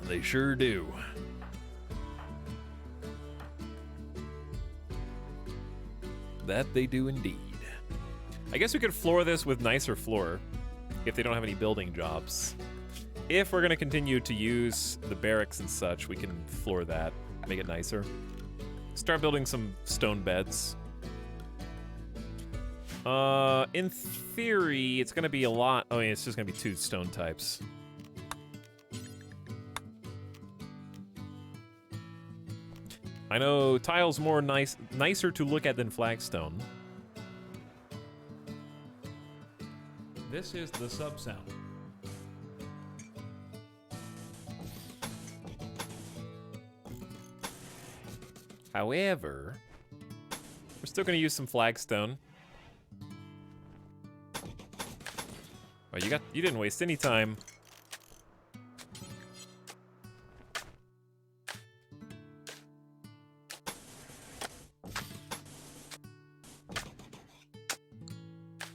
They sure do. That they do indeed. I guess we could floor this with nicer floor if they don't have any building jobs. If we're gonna continue to use the barracks and such, we can floor that, make it nicer. Start building some stone beds. In theory, it's gonna be a lot. Oh, yeah, it's just gonna be 2 stone types. I know tile's more nicer to look at than flagstone. This is the sub sound. However, we're still gonna use some flagstone. Oh, you didn't waste any time.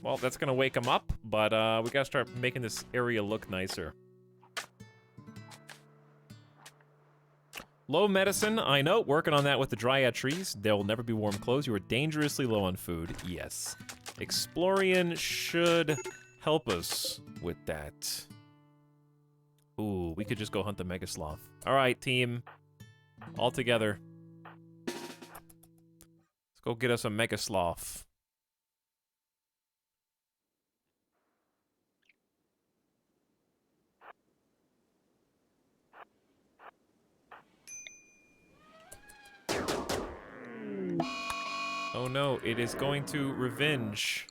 Well, that's gonna wake them up, but we gotta start making this area look nicer. Low medicine, I know. Working on that with the dryad trees. There will never be warm clothes. You are dangerously low on food. Yes. Explorian should help us with that. Ooh, we could just go hunt the Mega Sloth. All right, team. All together. Let's go get us a Mega Sloth. Oh no, it is going to revenge.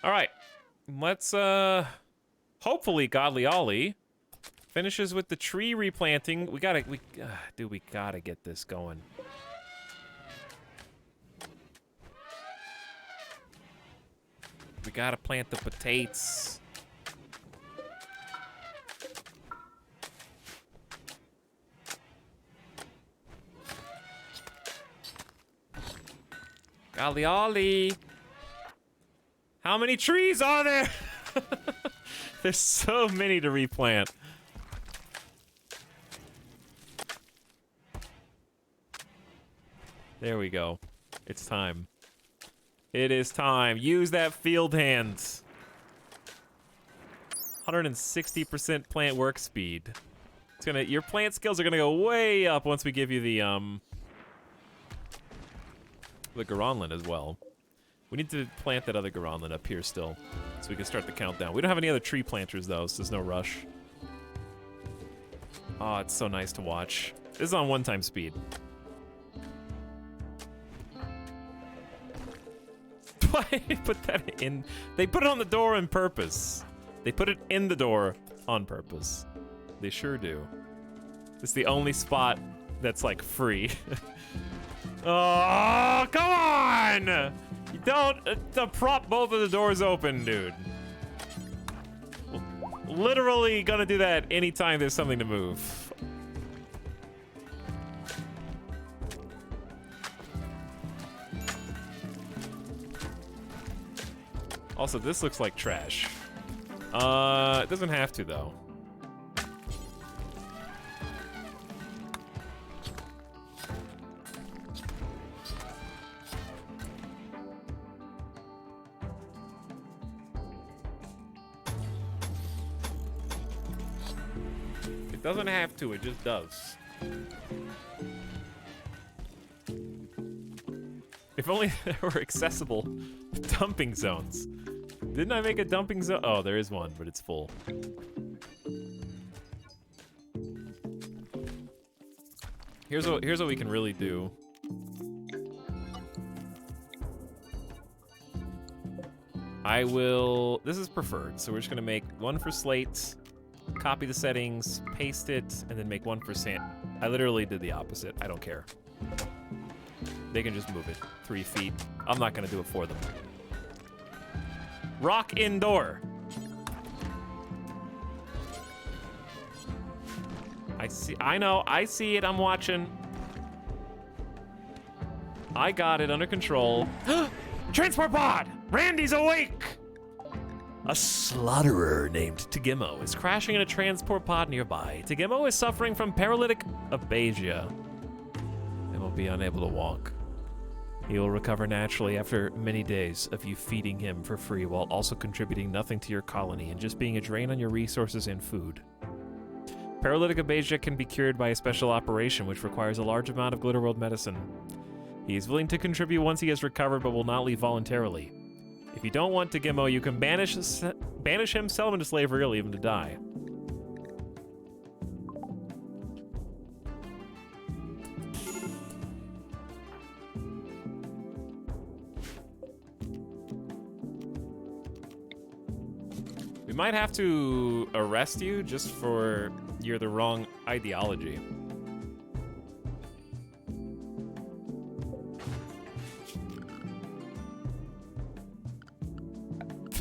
All right, let's hopefully Godly Ollie finishes with the tree replanting. We gotta get this going. We gotta plant the potatoes. Golly ollie. How many trees are there? There's so many to replant. There we go. It's time. It is time. Use that field hand. 160% plant work speed. It's gonna. Your plant skills are gonna go way up once we give you the Garanland as well. We need to plant that other Garanland up here still, so we can start the countdown. We don't have any other tree planters though, so there's no rush. Oh, it's so nice to watch. This is on 1-time speed. Why they put that in? They put it on the door on purpose. They put it in the door on purpose. They sure do. It's the only spot that's like free. Oh, come on! You don't prop both of the doors open, dude. Literally gonna do that anytime there's something to move. Also, this looks like trash. It doesn't have to, though. It doesn't have to, it just does. If only there were accessible dumping zones. Didn't I make a dumping zone? Oh, there is one, but it's full. Here's what we can really do. This is preferred, so we're just gonna make one for slate, copy the settings, paste it, and then make one for sand. I literally did the opposite. I don't care. They can just move it 3 feet. I'm not gonna do it for them. Rock indoor. I know, I see it, I'm watching. I got it under control. Transport pod! Randy's awake! A slaughterer named Tegimo is crashing in a transport pod nearby. Tegimo is suffering from paralytic aphasia and will be unable to walk. He will recover naturally after many days of you feeding him for free while also contributing nothing to your colony and just being a drain on your resources and food. Paralytic aphasia can be cured by a special operation which requires a large amount of Glitterworld medicine. He is willing to contribute once he has recovered but will not leave voluntarily. If you don't want Tegimo, you can banish him, sell him into slavery, or leave him to die. We might have to arrest you just for you're the wrong ideology.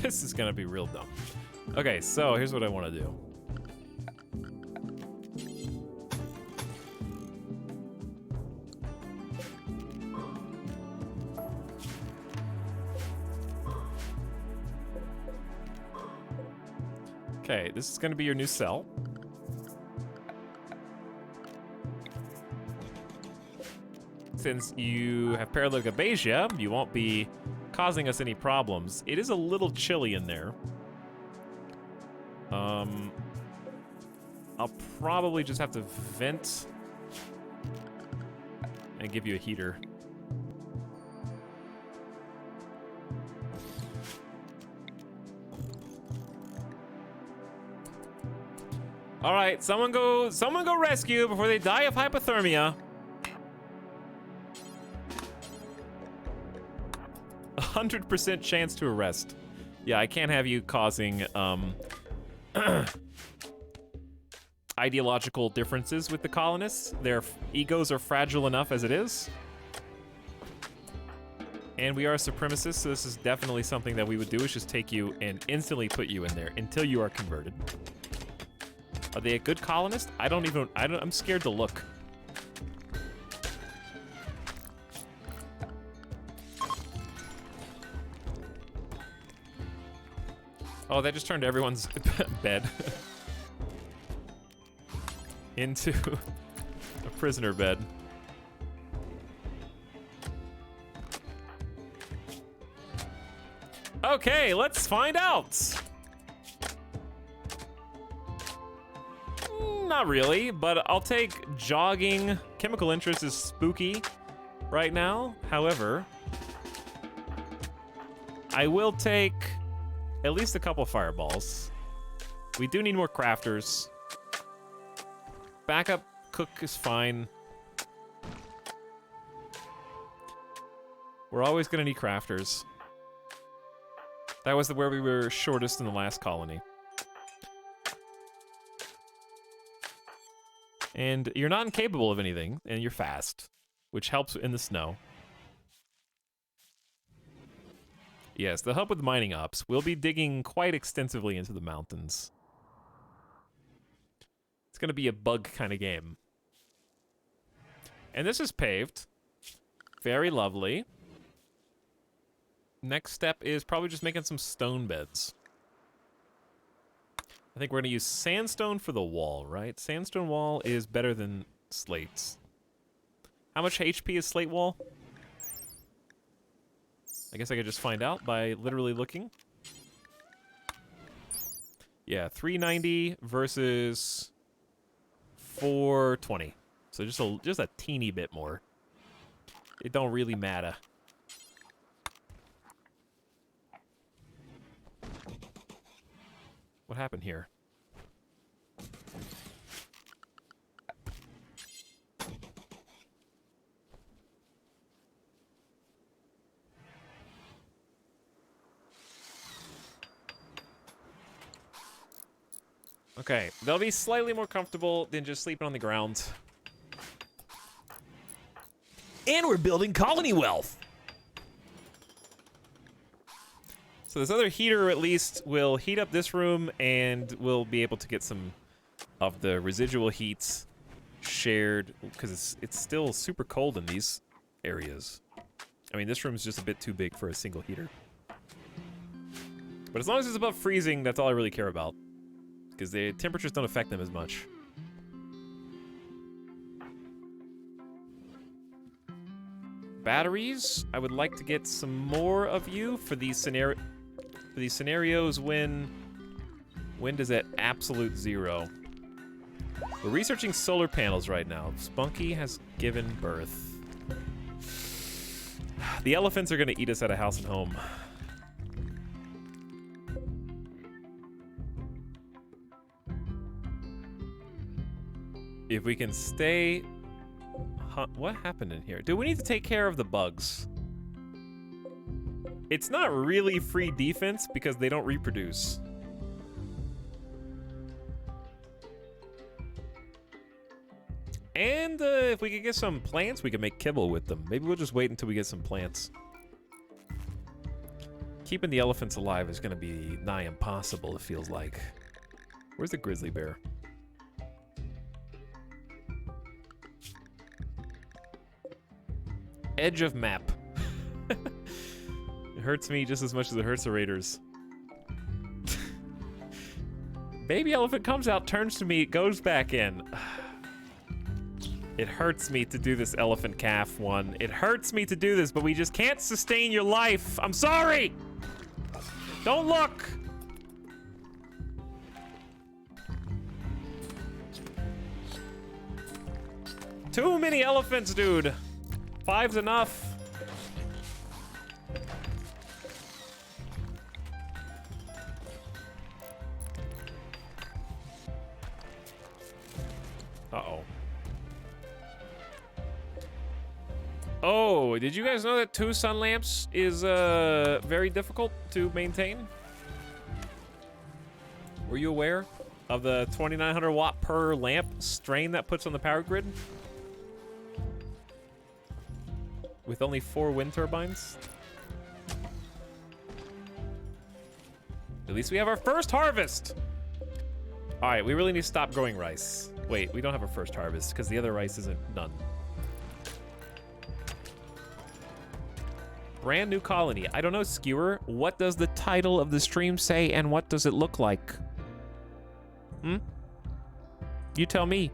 This is gonna be real dumb. Okay, so here's what I want to do. Okay, this is gonna be your new cell. Since you have paralytic aphasia, you won't be causing us any problems. It is a little chilly in there. I'll probably just have to vent and give you a heater. All right, someone go rescue before they die of hypothermia. 100% chance to arrest. Yeah, I can't have you causing ideological differences with the colonists. Their egos are fragile enough as it is. And we are supremacists, so this is definitely something that we would do, is just take you and instantly put you in there until you are converted. Are they a good colonist? I'm scared to look. Oh, that just turned everyone's bed into a prisoner bed. Okay, let's find out. Not really, but I'll take jogging. Chemical interest is spooky right now. However, I will take at least a couple fireballs. We do need more crafters. Backup cook is fine. We're always gonna need crafters. That was where we were shortest in the last colony. And you're not incapable of anything, and you're fast, which helps in the snow. Yes, the hub with mining ops. We'll be digging quite extensively into the mountains. It's gonna be a bug kind of game. And this is paved. Very lovely. Next step is probably just making some stone beds. I think we're gonna use sandstone for the wall, right? Sandstone wall is better than slates. How much HP is slate wall? I guess I could just find out by literally looking. Yeah, 390 versus 420. So just a teeny bit more. It don't really matter. What happened here? Okay, they'll be slightly more comfortable than just sleeping on the ground. And we're building colony wealth. So this other heater at least will heat up this room, and we'll be able to get some of the residual heats shared, because it's still super cold in these areas. I mean, this room's just a bit too big for a single heater. But as long as it's above freezing, that's all I really care about, because the temperatures don't affect them as much. Batteries, I would like to get some more of you for these scenarios when wind is at absolute 0. We're researching solar panels right now. Spunky has given birth. The elephants are gonna eat us at a house and home. If we can stay... What happened in here? Do we need to take care of the bugs? It's not really free defense because they don't reproduce. And if we could get some plants, we can make kibble with them. Maybe we'll just wait until we get some plants. Keeping the elephants alive is going to be nigh impossible, it feels like. Where's the grizzly bear? Edge of map. It hurts me just as much as it hurts the raiders. Baby elephant comes out, turns to me, goes back in. It hurts me to do this elephant calf one. It hurts me to do this, but we just can't sustain your life. I'm sorry! Don't look! Too many elephants, dude. 5's enough. Uh-oh. Oh, did you guys know that 2 sun lamps is very difficult to maintain? Were you aware of the 2,900 watt per lamp strain that puts on the power grid? With only 4 wind turbines? At least we have our first harvest! Alright, we really need to stop growing rice. Wait, we don't have our first harvest, because the other rice isn't done. Brand new colony. I don't know, Skewer. What does the title of the stream say, and what does it look like? Hmm? You tell me.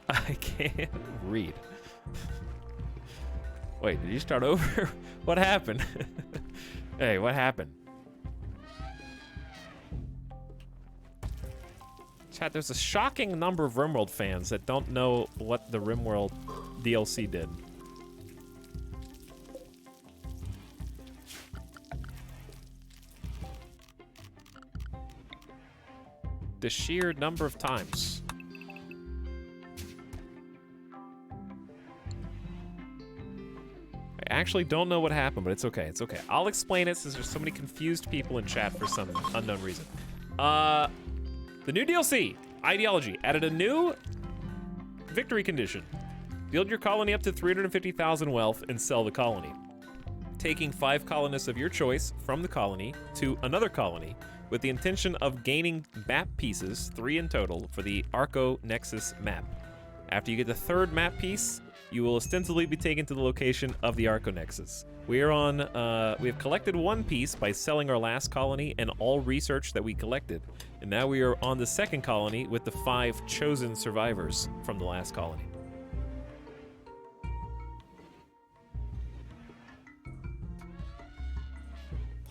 I can't read. Wait, did you start over? What happened? Hey, what happened? Chat, there's a shocking number of RimWorld fans that don't know what the RimWorld DLC did. The sheer number of times. I actually don't know what happened, but it's okay. It's okay. I'll explain it since there's so many confused people in chat for some unknown reason. The new DLC, Ideology, added a new victory condition. Build your colony up to 350,000 wealth and sell the colony. Taking 5 colonists of your choice from the colony to another colony with the intention of gaining map pieces, 3 in total, for the Arco Nexus map. After you get the 3rd map piece, you will ostensibly be taken to the location of the Arco Nexus. We have collected 1 piece by selling our last colony and all research that we collected. And now we are on the 2nd colony with the 5 chosen survivors from the last colony.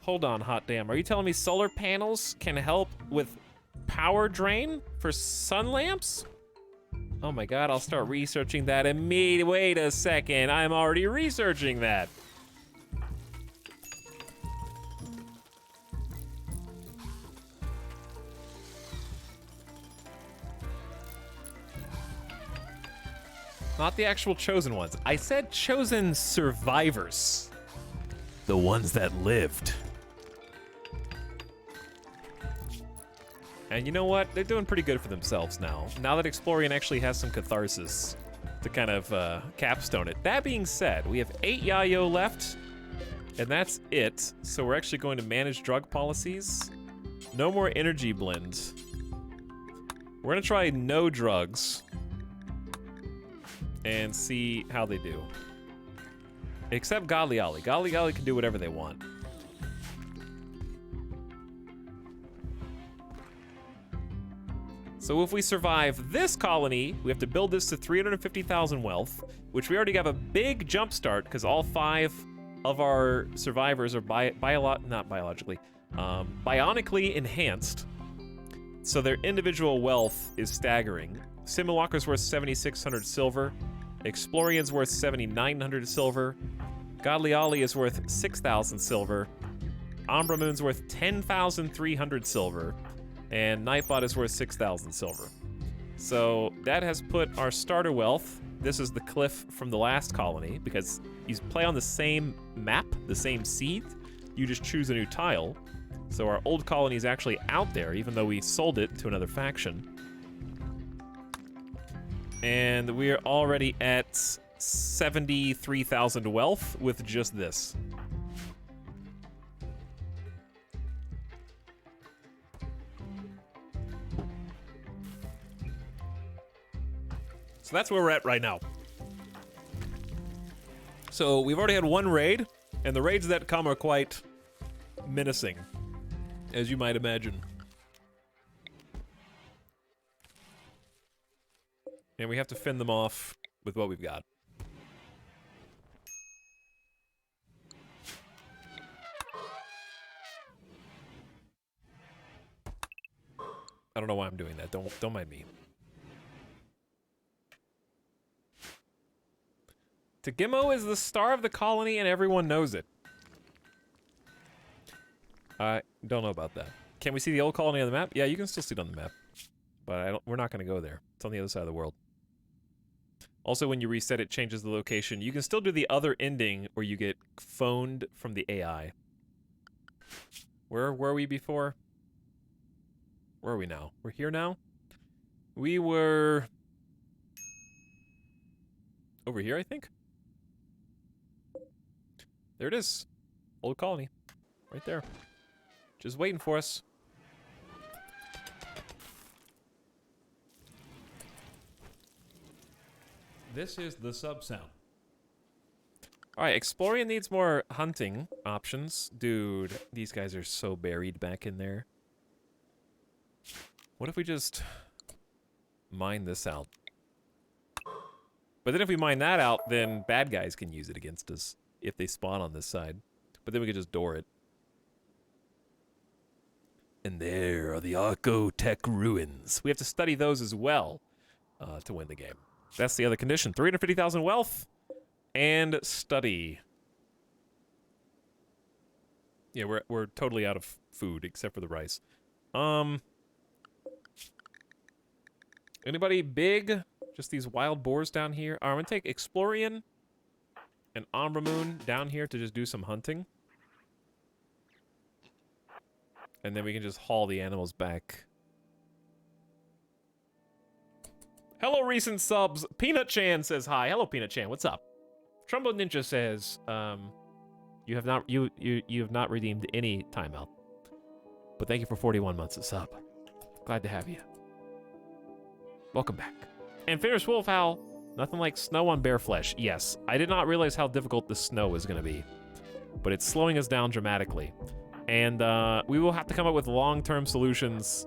Hold on, hot damn. Are you telling me solar panels can help with power drain for sun lamps? Oh my god, I'll start researching that immediately. Wait a second, I'm already researching that. Not the actual chosen ones. I said chosen survivors. The ones that lived. And you know what? They're doing pretty good for themselves now. Now that Explorian actually has some catharsis to kind of capstone it. That being said, we have 8 Yayo left, and that's it. So we're actually going to manage drug policies. No more energy blends. We're gonna try no drugs and see how they do. Except Godly Ollie. Godly Ollie can do whatever they want. So if we survive this colony, we have to build this to 350,000 wealth, which we already have a big jump start because all 5 of our survivors are bionically enhanced. So their individual wealth is staggering. Simulacra's worth 7,600 silver. Explorian's worth 7,900 silver. Godly Ollie is worth 6,000 silver. Umbra Moon's worth 10,300 silver. And Nightbot is worth 6,000 silver. So that has put our starter wealth. This is the cliff from the last colony because you play on the same map, the same seed. You just choose a new tile. So our old colony is actually out there, even though we sold it to another faction. And we are already at 73,000 wealth with just this. So that's where we're at right now. So we've already had 1 raid, and the raids that come are quite menacing, as you might imagine. And we have to fend them off with what we've got. I don't know why I'm doing that. Don't mind me. Tagimo is the star of the colony and everyone knows it. I don't know about that. Can we see the old colony on the map? Yeah, you can still see it on the map. But we're not going to go there. It's on the other side of the world. Also, when you reset, it changes the location. You can still do the other ending where you get phoned from the AI. Where were we before? Where are we now? We're here now? We were over here, I think. There it is. Old colony. Right there. Just waiting for us. This is the sub sound. Alright, Explorian needs more hunting options. Dude, these guys are so buried back in there. What if we just mine this out? But then if we mine that out, then bad guys can use it against us if they spawn on this side. But then we could just door it. And there are the Archotech ruins. We have to study those as well to win the game. That's the other condition. 350,000 wealth and study. Yeah, we're totally out of food except for the rice. Anybody big? Just these wild boars down here. I'm gonna take Explorian and Umbra Moon down here to just do some hunting. And then we can just haul the animals back. Hello, recent subs. Peanut Chan says hi. Hello, Peanut Chan. What's up? Trumbo Ninja says, you have not redeemed any timeout. But thank you for 41 months of sub. Glad to have you. Welcome back. And Fierce Wolfhowl, nothing like snow on bear flesh. Yes, I did not realize how difficult the snow was going to be. But it's slowing us down dramatically. And we will have to come up with long-term solutions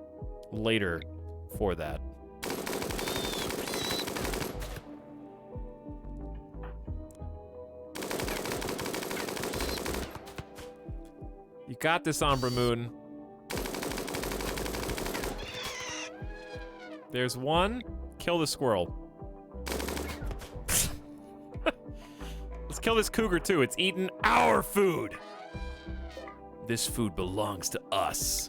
later for that. You You got this, Umbra Moon. There's one. Kill the squirrel. Let's kill this cougar too. It's eating our food. This food belongs to us.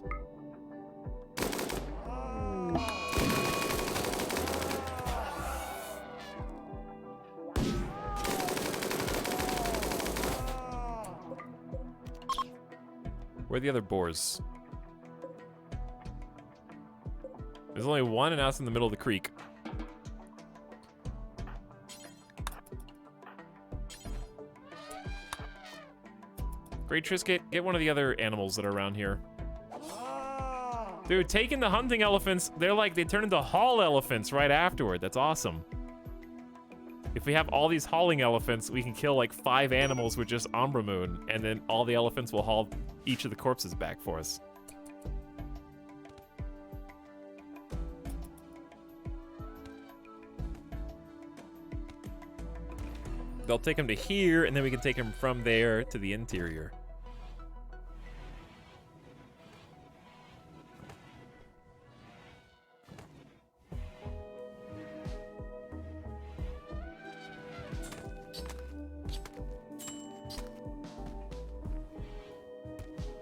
Where are the other boars? There's only one, and now it's in the middle of the creek. Great Trisket, get one of the other animals that are around here. Dude, taking the hunting elephants, they turn into haul elephants right afterward. That's awesome. If we have all these hauling elephants, we can kill like 5 animals with just Umbra Moon, and then all the elephants will haul each of the corpses back for us. They'll take them to here, and then we can take them from there to the interior.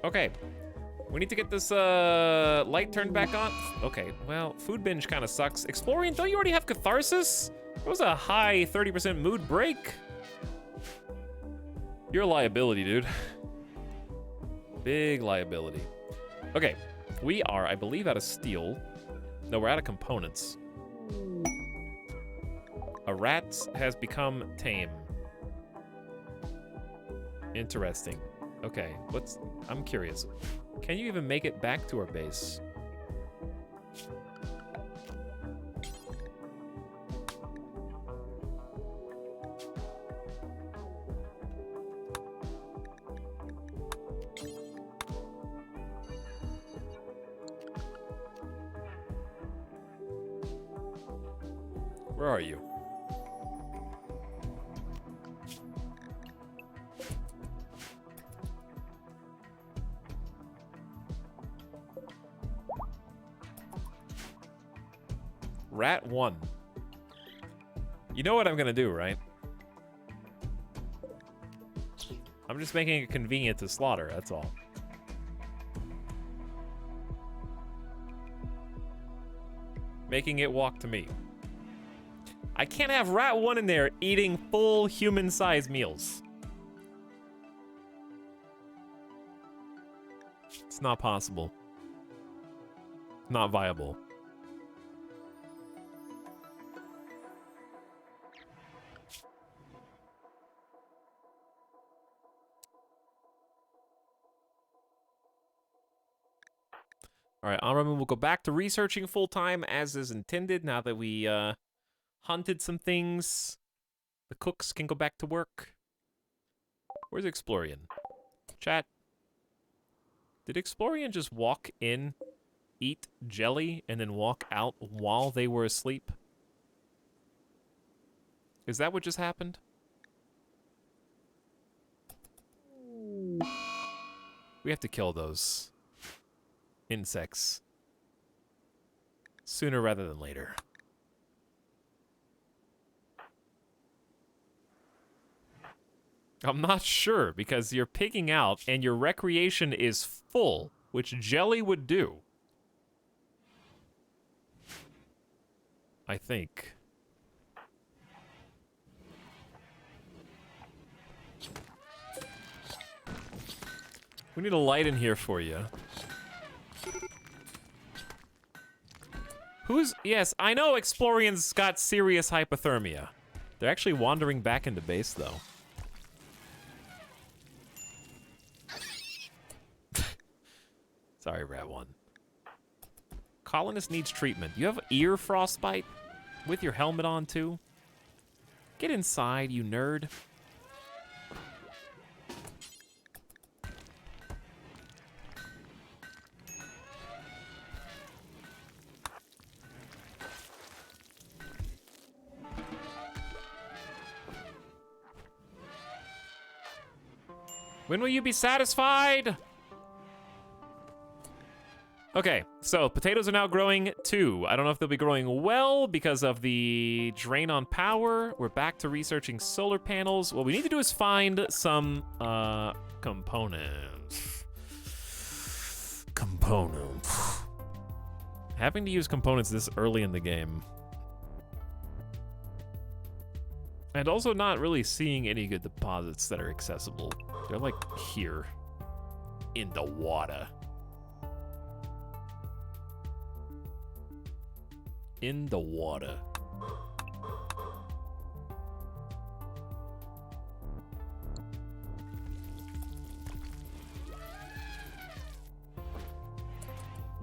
Okay, we need to get this light turned back on. Okay, well, food binge kind of sucks. Explorian, don't you already have catharsis? That was a high 30% mood break. You're a liability, dude. Big liability. Okay, we are, I believe, out of steel. No, we're out of components. A rat has become tame. Interesting. Okay, I'm curious. Can you even make it back to our base? Where are you? Rat 1. You know what I'm gonna do, right? I'm just making it convenient to slaughter, that's all. Making it walk to me. I can't have Rat 1 in there eating full human-sized meals. It's not possible. It's not viable. All right, Amramun will go back to researching full-time as is intended now that we hunted some things. The cooks can go back to work. Where's Explorian? Chat. Did Explorian just walk in, eat jelly, and then walk out while they were asleep? Is that what just happened? We have to kill those insects sooner rather than later. I'm not sure, because you're picking out and your recreation is full, which jelly would do. I think. We need a light in here for you. Yes, I know Explorian's got serious hypothermia. They're actually wandering back into base, though. Sorry, Rat 1. Colonist needs treatment. You have ear frostbite? With your helmet on, too? Get inside, you nerd. When will you be satisfied? Okay, so potatoes are now growing too. I don't know if they'll be growing well because of the drain on power. We're back to researching solar panels. What we need to do is find some components. Components. Having to use components this early in the game. And also not really seeing any good deposits that are accessible. They're like here in the water. In the water.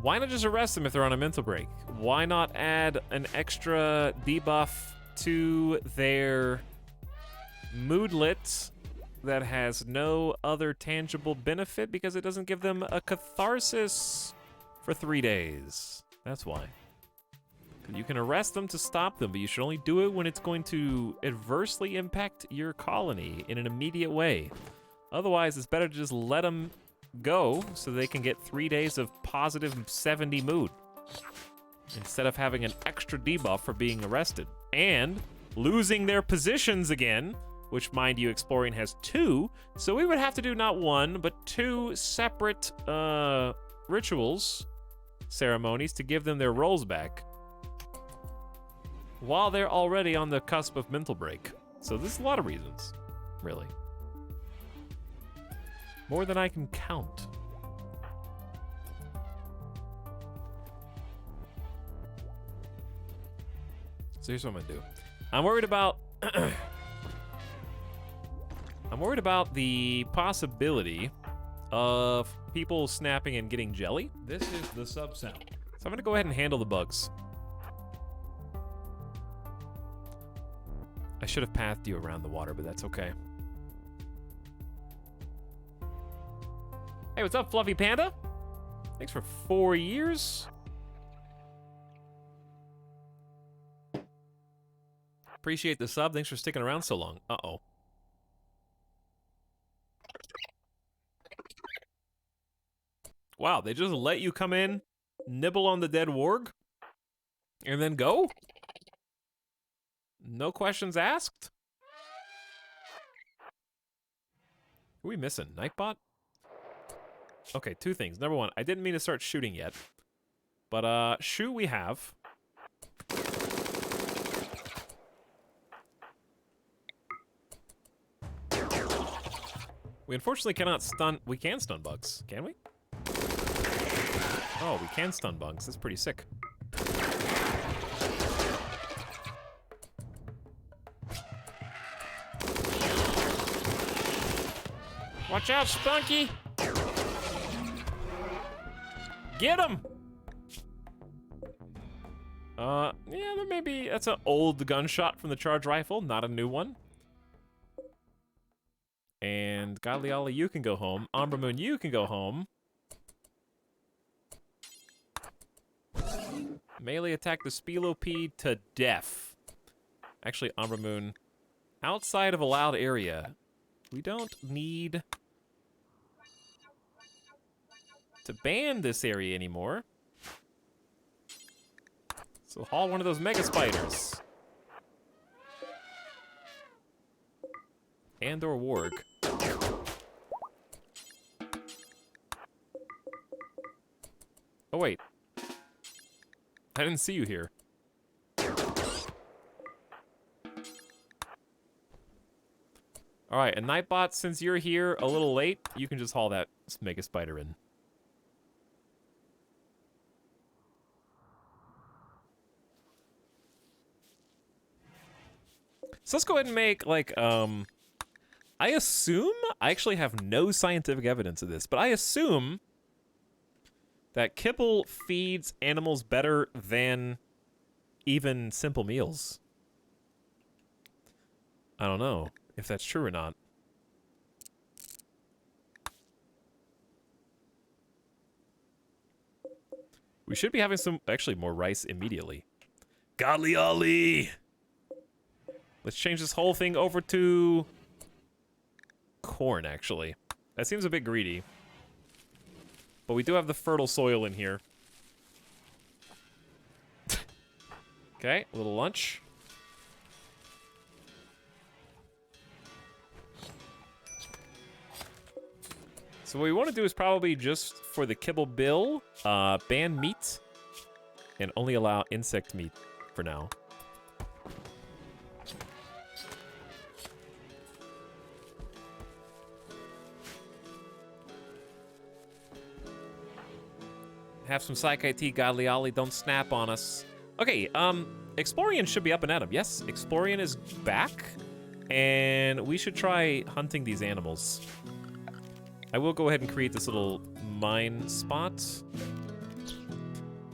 Why not just arrest them if they're on a mental break? Why not add an extra debuff to their moodlet that has no other tangible benefit because it doesn't give them a catharsis for 3 days? That's why. You can arrest them to stop them, but you should only do it when it's going to adversely impact your colony in an immediate way. Otherwise, it's better to just let them go so they can get 3 days of positive 70 mood instead of having an extra debuff for being arrested and losing their positions again, which, mind you, exploring has 2, so we would have to do not 1 but 2 separate rituals ceremonies to give them their roles back while they're already on the cusp of mental break. So there's a lot of reasons, really. More than I can count. So here's what I'm gonna do. I'm worried about I'm worried about the possibility of people snapping and getting jelly. This is the sub sound. So I'm gonna go ahead and handle the bugs. I should have pathed you around the water, but that's okay. Hey, what's up, Fluffy Panda? Thanks for 4 years. Appreciate the sub. Thanks for sticking around so long. Uh-oh. Wow, they just let you come in, nibble on the dead warg, and then go? No questions asked? Who are we missing? Nightbot? Okay, 2 things. Number 1, I didn't mean to start shooting yet. But, shoot we have. We unfortunately cannot stun... We can stun bugs, can we? Oh, we can stun bugs. That's pretty sick. Watch out, Spunky! Get him! Yeah, there may be... That's an old gunshot from the charge rifle, not a new one. And Godliala, you can go home. Umbra Moon, you can go home. Melee attack the Spelopede to death. Actually, Umbra Moon, outside of a loud area, we don't need to ban this area anymore. So haul one of those mega spiders. And or warg. Oh wait. I didn't see you here. Alright, and Nightbot, since you're here a little late, you can just haul that mega spider in. So let's go ahead and make, like, I assume, I actually have no scientific evidence of this, but I assume that kibble feeds animals better than even simple meals. I don't know if that's true or not. We should be having some, actually, more rice immediately. Godly Ollie! Let's change this whole thing over to corn, actually. That seems a bit greedy. But we do have the fertile soil in here. Okay, a little lunch. So what we want to do is probably just for the kibble bill, ban meat and only allow insect meat for now. Have some Psych IT, Godly Ollie, don't snap on us. Okay, Explorian should be up and at him. Yes, Explorian is back, and we should try hunting these animals. I will go ahead and create this little mine spot.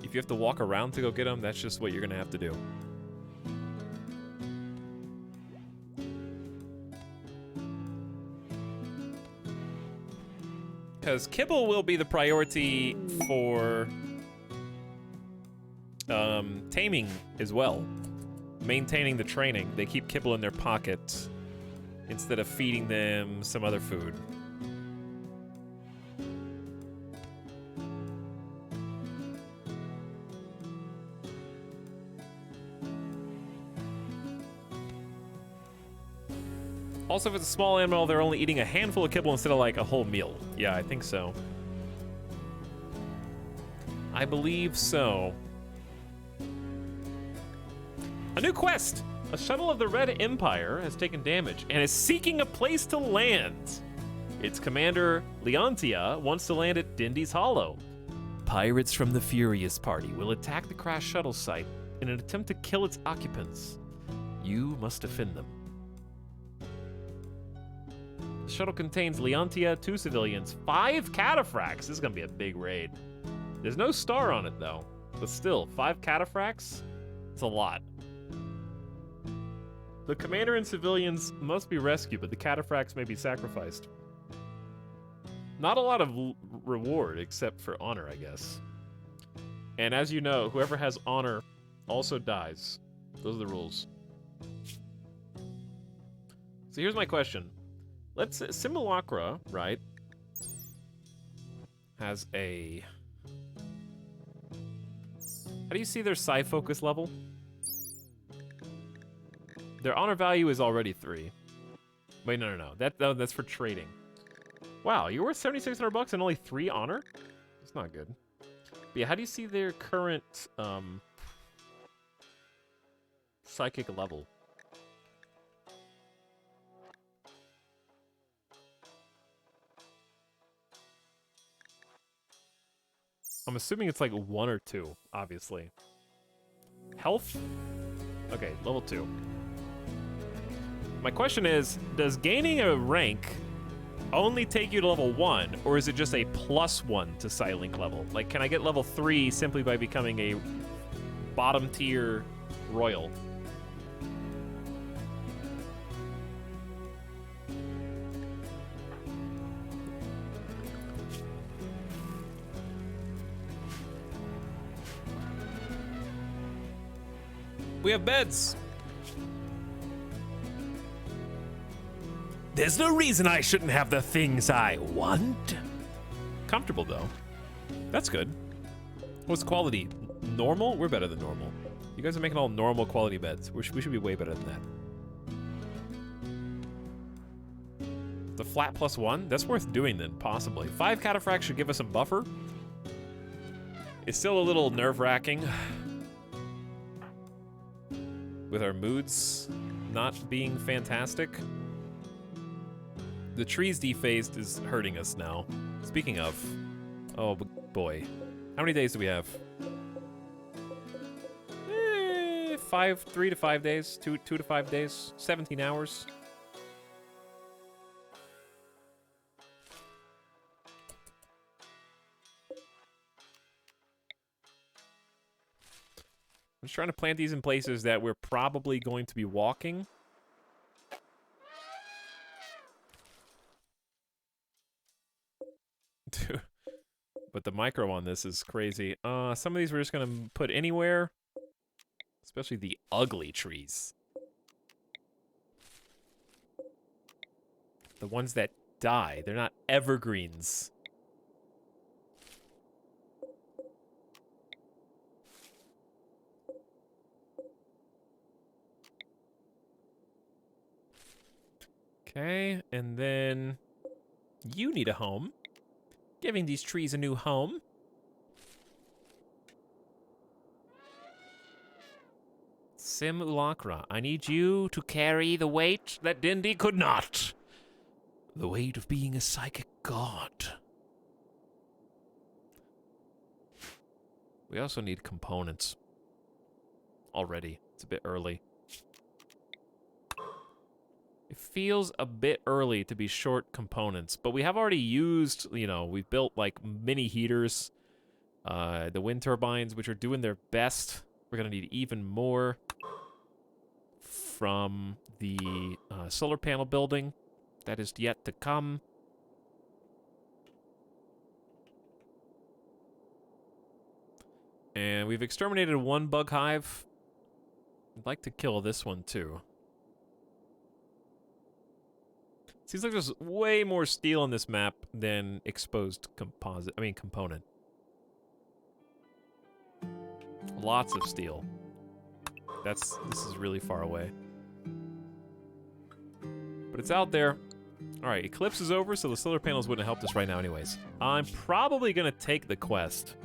If you have to walk around to go get them, that's just what you're gonna have to do. Because kibble will be the priority for taming as well. Maintaining the training. They keep kibble in their pocket instead of feeding them some other food. Also, if it's a small animal, they're only eating a handful of kibble instead of like a whole meal. Yeah, I think so. I believe so. A new quest! A shuttle of the Red Empire has taken damage and is seeking a place to land. Its commander, Leontia, wants to land at Dindy's Hollow. Pirates from the Furious Party will attack the crashed shuttle site in an attempt to kill its occupants. You must defend them. The shuttle contains Leontia, 2 civilians, 5 cataphracts. This is gonna be a big raid. There's no star on it though, but still, 5 cataphracts? It's a lot. The commander and civilians must be rescued, but the cataphracts may be sacrificed. Not a lot of reward except for honor, I guess. And as you know, whoever has honor also dies. Those are the rules. So here's my question. Let's Simulacra, right, has a... How do you see their psi focus level? Their honor value is already 3. Wait, no. That's for trading. Wow, you're worth 7,600 bucks and only 3 honor? That's not good. But yeah, how do you see their current psychic level? I'm assuming it's like 1 or 2, obviously. Health? Okay, level 2. My question is, does gaining a rank only take you to level 1, or is it just a +1 to Psi-Link level? Like, can I get level 3 simply by becoming a bottom tier royal? We have beds. There's no reason I shouldn't have the things I want. Comfortable, though. That's good. What's quality? Normal? We're better than normal. You guys are making all normal quality beds. We should be way better than that. The flat +1? That's worth doing then, possibly. 5 cataphracts should give us some buffer. It's still a little nerve-wracking. With our moods not being fantastic. The trees dephased is hurting us now. Speaking of, oh boy. How many days do we have? 3 to 5 days, 2 to 5 days, 17 hours. I'm just trying to plant these in places that we're probably going to be walking. But the micro on this is crazy. Some of these we're just gonna put anywhere. Especially the ugly trees. The ones that die. They're not evergreens. Okay, and then you need a home. Giving these trees a new home. Simulacra, I need you to carry the weight that Dindy could not. The weight of being a psychic god. We also need components. Already. It's a bit early. It feels a bit early to be short components, but we have already used, you know, we've built like mini heaters, the wind turbines, which are doing their best. We're gonna need even more from the solar panel building. That is yet to come. And we've exterminated one bug hive. I'd like to kill this one too. Seems like there's way more steel on this map than exposed component. Lots of steel. This is really far away. But it's out there. Alright, Eclipse is over, so the solar panels wouldn't have helped us right now anyways. I'm probably gonna take the quest.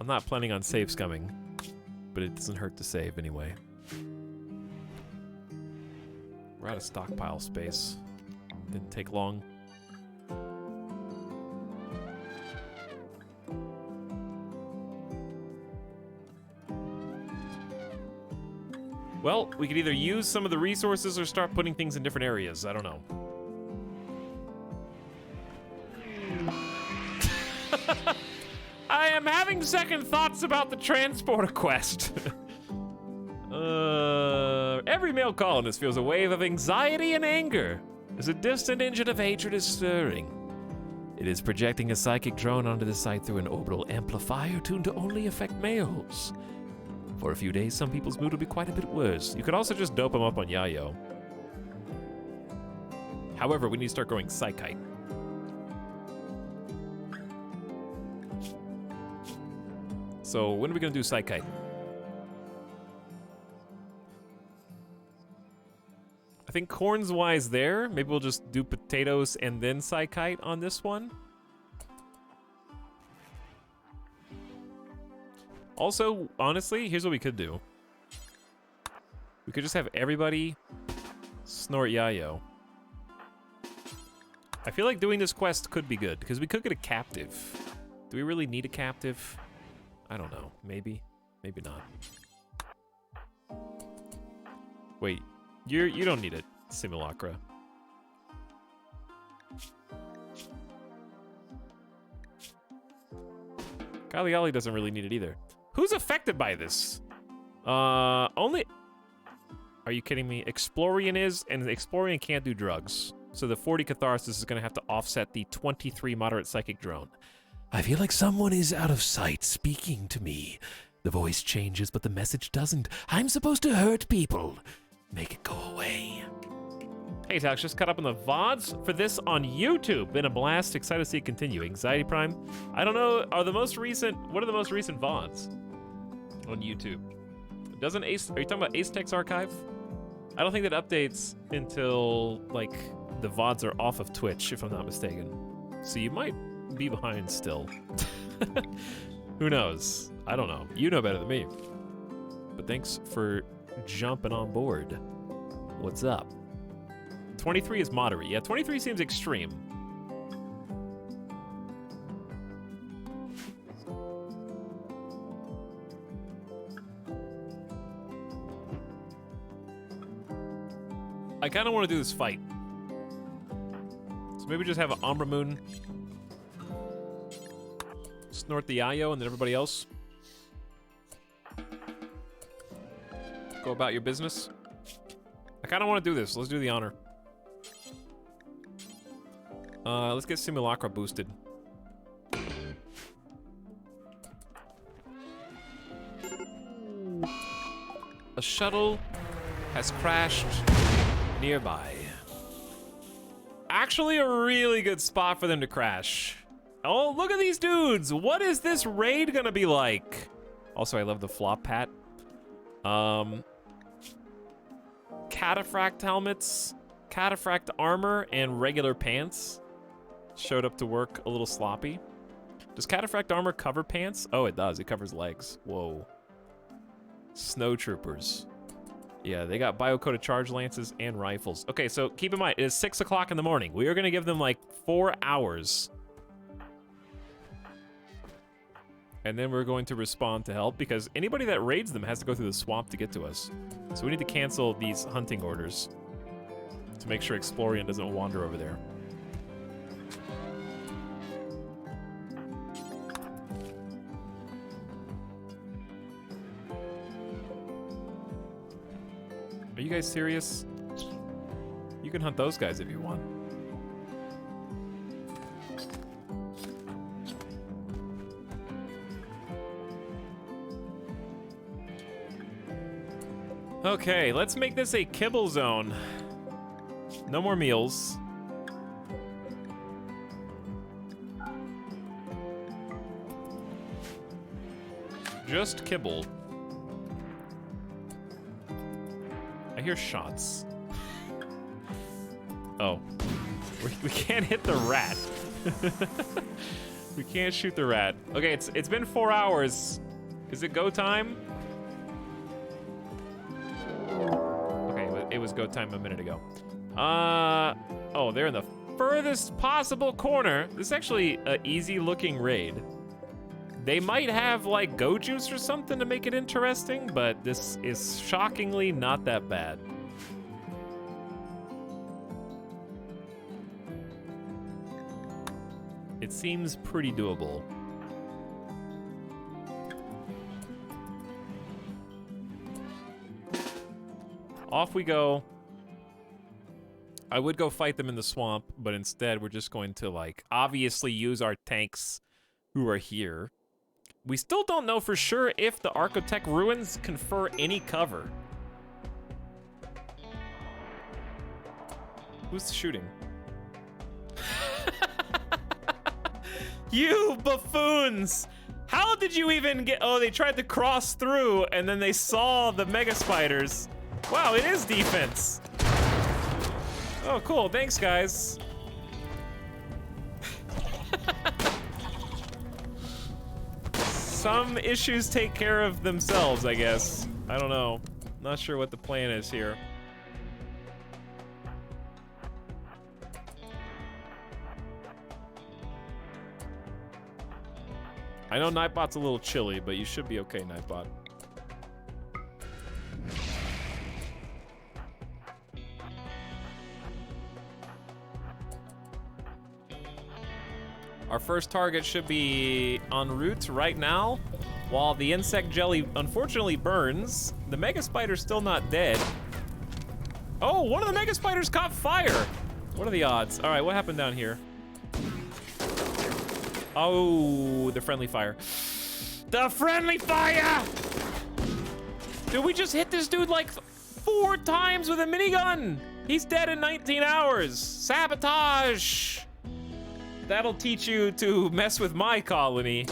I'm not planning on save scumming, but it doesn't hurt to save anyway. We're out of stockpile space. Didn't take long. Well, we could either use some of the resources or start putting things in different areas. I don't know. I am having second thoughts about the transporter quest. Every male colonist feels a wave of anxiety and anger as a distant engine of hatred is stirring. It is projecting a psychic drone onto the site through an orbital amplifier tuned to only affect males. For a few days, some people's mood will be quite a bit worse. You could also just dope them up on Yayo. However, we need to start growing psychite. So when are we gonna do psychite? I think corn's wise there. Maybe we'll just do potatoes and then psychite on this one. Also, honestly, here's what we could do. We could just have everybody snort Yayo. I feel like doing this quest could be good, because we could get a captive. Do we really need a captive? I don't know. Maybe. Maybe not. Wait. You don't need it, Simulacra. Golly doesn't really need it either. Who's affected by this? Only... Are you kidding me? Explorian is, and Explorian can't do drugs. So the 40 Catharsis is going to have to offset the 23 Moderate Psychic Drone. I feel like someone is out of sight speaking to me. The voice changes, but the message doesn't. I'm supposed to hurt people. Make it go away. Hey, Etalyx, just caught up on the VODs for this on YouTube. Been a blast. Excited to see it continue. Anxiety Prime. I don't know. What are the most recent VODs on YouTube? Doesn't Ace? Are you talking about Ace Tech's archive? I don't think that updates until like the VODs are off of Twitch, if I'm not mistaken. So you might be behind still. Who knows? I don't know. You know better than me. But thanks for jumping on board. What's up? 23 is moderate. Yeah, 23 seems extreme. I kind of want to do this fight. So maybe just have an Umbra Moon snort the Ayo and then everybody else go about your business. I kind of want to do this. Let's do the honor. Let's get Simulacra boosted. A shuttle has crashed nearby. Actually, a really good spot for them to crash. Oh, look at these dudes. What is this raid gonna be like? Also, I love the flop hat. Cataphract helmets. cataphract armor and regular pants showed up to work a little sloppy. Does cataphract armor cover pants? Oh, it does. It covers legs. Whoa. Snow troopers. Yeah, they got bio-coated charge lances and rifles. Okay, so keep in mind, it is 6 o'clock in the morning. We are going to give them like 4 hours. And then we're going to respond to help because anybody that raids them has to go through the swamp to get to us. So we need to cancel these hunting orders to make sure Explorian doesn't wander over there. Are you guys serious? You can hunt those guys if you want. Okay, let's make this a kibble zone. No more meals. Just kibble. I hear shots. Oh. We can't hit the rat. We can't shoot the rat. Okay, it's been 4 hours. Is it go time? Okay, it was go time a minute ago. Oh, they're in the furthest possible corner. This is actually an easy looking raid. They might have like go juice or something to make it interesting, but this is shockingly not that bad. It seems pretty doable. Off we go. I would go fight them in the swamp, but instead we're just going to like obviously use our tanks who are here. We still don't know for sure if the Architect ruins confer any cover. Who's shooting? You buffoons! How did you even get... Oh, they tried to cross through and then they saw the mega spiders. Wow, it is defense. Oh, cool. Thanks, guys. Some issues take care of themselves, I guess. I don't know. Not sure what the plan is here. I know Nightbot's a little chilly, but you should be okay, Nightbot. Our first target should be en route right now. While the insect jelly unfortunately burns, the mega spider's still not dead. Oh, one of the mega spiders caught fire. What are the odds? All right, what happened down here? Oh, the friendly fire. The friendly fire! Dude, we just hit this dude like 4 times with a minigun. He's dead in 19 hours. Sabotage! That'll teach you to mess with my colony.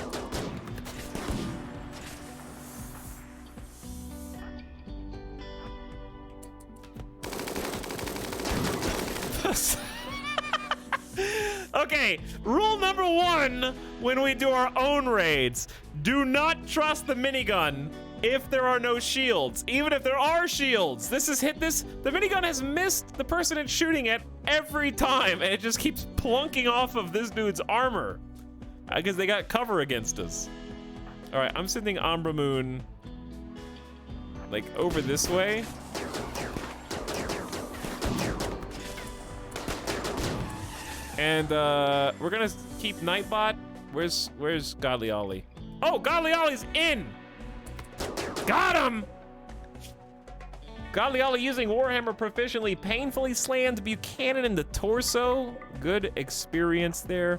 Okay, rule number 1 when we do our own raids. Do not trust the minigun if there are no shields. Even if there are shields, the minigun has missed the person it's shooting at every time, and it just keeps plunking off of this dude's armor. Because they got cover against us. All right, I'm sending Umbra Moon like over this way. And we're gonna keep Nightbot. Where's Godly Ollie? Oh, Godly Ollie's in! Got him! Godly Ollie using Warhammer proficiently painfully slammed Buchanan in the torso. Good experience there.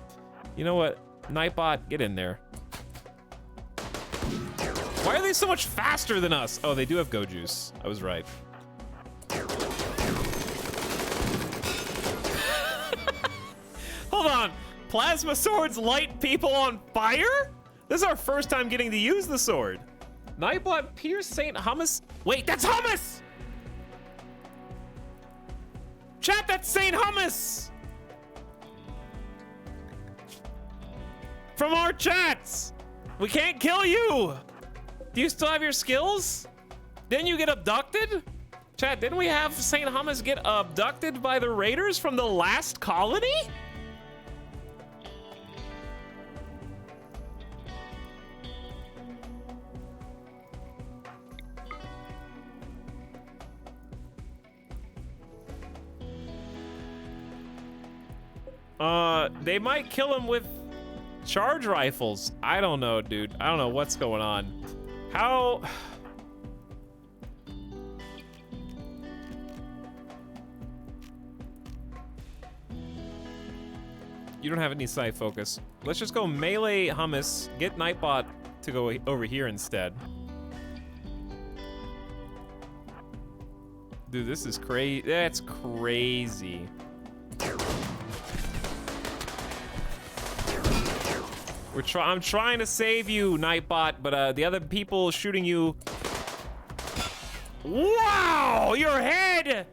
You know what? Nightbot, get in there. Why are they so much faster than us? Oh, they do have Go Juice. I was right. Hold on. Plasma swords light people on fire? This is our first time getting to use the sword. Nightbot Pierce St. Hummus. Wait, that's Hummus! Chat, that's Saint Hummus! From our chats! We can't kill you! Do you still have your skills? Didn't you get abducted? Chat, didn't we have Saint Hummus get abducted by the raiders from the last colony? They might kill him with charge rifles. I don't know, dude. I don't know what's going on. How... You don't have any sight focus. Let's just go melee Hummus, get Nightbot to go over here instead. Dude, this is crazy. That's crazy. I'm trying to save you, Nightbot, but the other people shooting you. Wow, your head!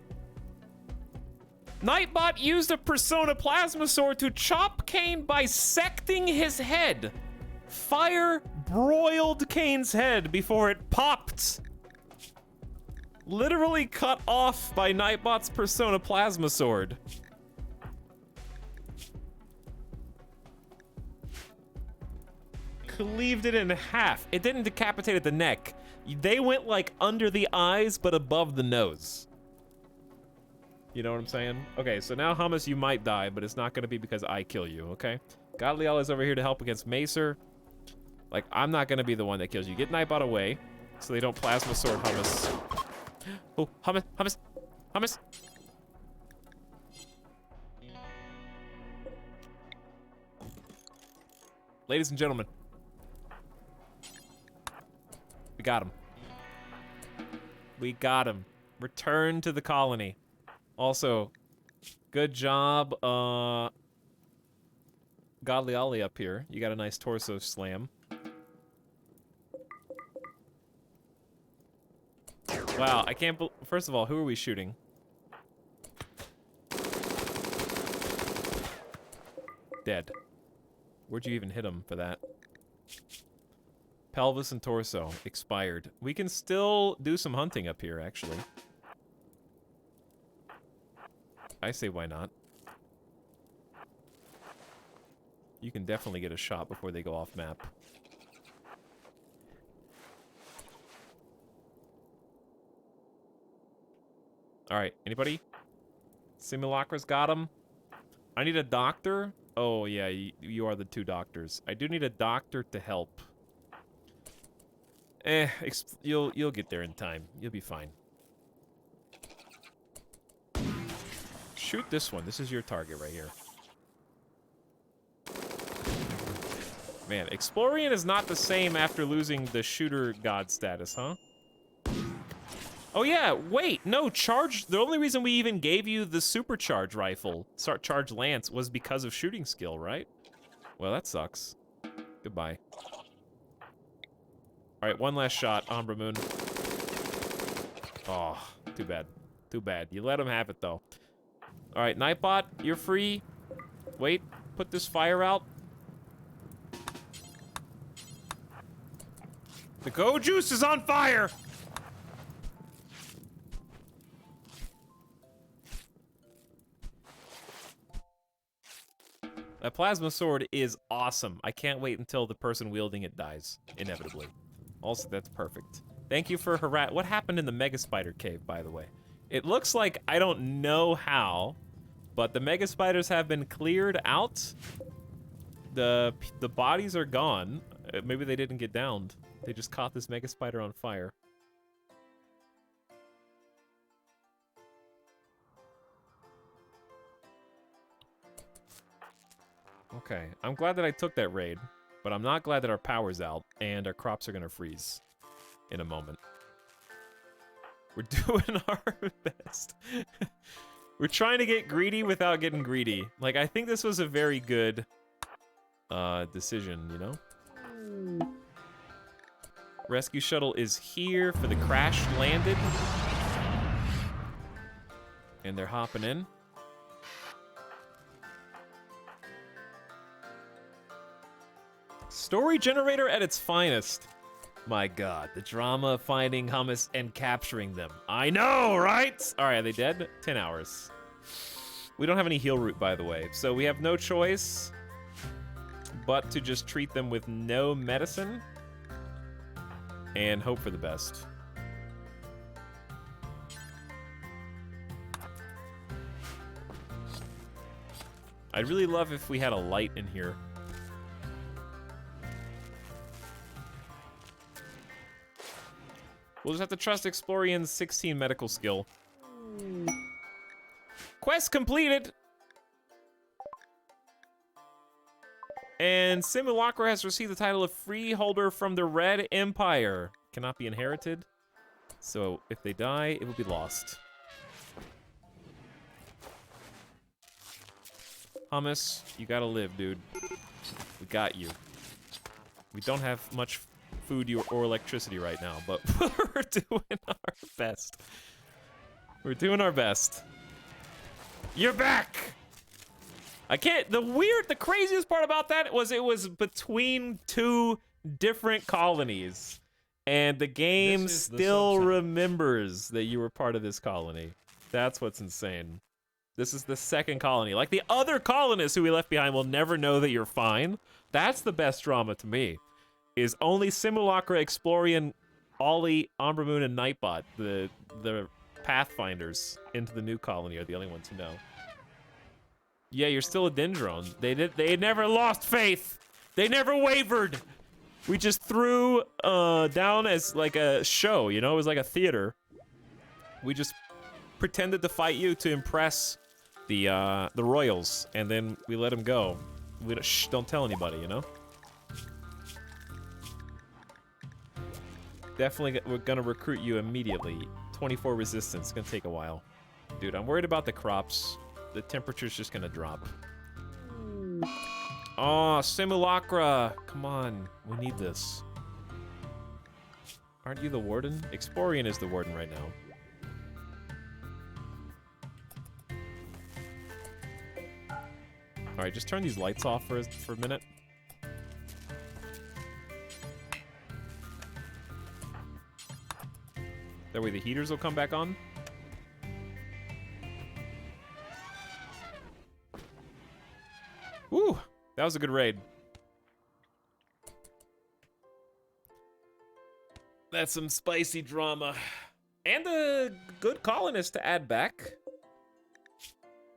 Nightbot used a Persona Plasma Sword to chop Kane, bisecting his head. Fire broiled Kane's head before it popped. Literally cut off by Nightbot's Persona Plasma Sword. Cleaved it in half. It didn't decapitate at the neck. They went like under the eyes, but above the nose. You know what I'm saying? Okay, so now Hummus, you might die, but it's not gonna be because I kill you, okay? Godliel is over here to help against Macer. Like, I'm not gonna be the one that kills you. Get Nightbot away, so they don't plasma sword Hummus. Oh, Hummus, Hummus, Hummus. Ladies and gentlemen. We got him. We got him. Return to the colony. Also, good job, Godly Ollie up here. You got a nice torso slam. Wow, I can't first of all, who are we shooting? Dead. Where'd you even hit him for that? Pelvis and torso, expired. We can still do some hunting up here, actually. I say why not. You can definitely get a shot before they go off map. Alright, anybody? Simulacra's got him. I need a doctor. Oh yeah, you are the two doctors. I do need a doctor to help. You'll get there in time. You'll be fine. Shoot this one. This is your target right here. Man, Explorian is not the same after losing the shooter god status, huh? Oh yeah, wait, no, charge. The only reason we even gave you the supercharge rifle, charge lance, was because of shooting skill, right? Well, that sucks. Goodbye. All right, one last shot, Umbra Moon. Oh, too bad. Too bad. You let him have it, though. All right, Nightbot, you're free. Wait, put this fire out. The Go Juice is on fire! That plasma sword is awesome. I can't wait until the person wielding it dies, inevitably. Also, that's perfect. Thank you for what happened in the Mega Spider Cave, by the way? It looks like, I don't know how, but the Mega Spiders have been cleared out. The bodies are gone. Maybe they didn't get downed. They just caught this Mega Spider on fire. Okay, I'm glad that I took that raid, but I'm not glad that our power's out and our crops are gonna freeze in a moment. We're doing our best. We're trying to get greedy without getting greedy. Like, I think this was a very good decision, you know? Rescue shuttle is here for the crash landed. And they're hopping in. Story generator at its finest. My god, the drama of finding hummus and capturing them. I know, right? All right, are they dead? 10 hours. We don't have any heal root, by the way, so we have no choice but to just treat them with no medicine and hope for the best. I'd really love if we had a light in here. We'll just have to trust Explorian's 16 medical skill. Quest completed! And Simulacra has received the title of Freeholder from the Red Empire. Cannot be inherited. So if they die, it will be lost. Hummus, you gotta live, dude. We got you. We don't have much food or electricity right now, but we're doing our best. We're doing our best. You're back! I can't, the craziest part about that was it was between two different colonies. And the game still remembers that you were part of this colony. That's what's insane. This is the second colony. Like, the other colonists who we left behind will never know that you're fine. That's the best drama to me. Is only Simulacra, Explorian, Ollie, Amber Moon, and Nightbot, the pathfinders into the new colony, are the only ones who know. Yeah, you're still a Dendrone. They never lost faith. They never wavered. We just threw down as like a show, you know? It was like a theater. We just pretended to fight you to impress the royals, and then we let them go. We don't tell anybody, you know? Definitely, we're gonna recruit you immediately. 24 resistance, it's gonna take a while. Dude, I'm worried about the crops. The temperature's just gonna drop. Oh, Simulacra! Come on, we need this. Aren't you the warden? Explorian is the warden right now. Alright, just turn these lights off for a minute. That way the heaters will come back on. Woo! That was a good raid. That's some spicy drama. And a good colonist to add back.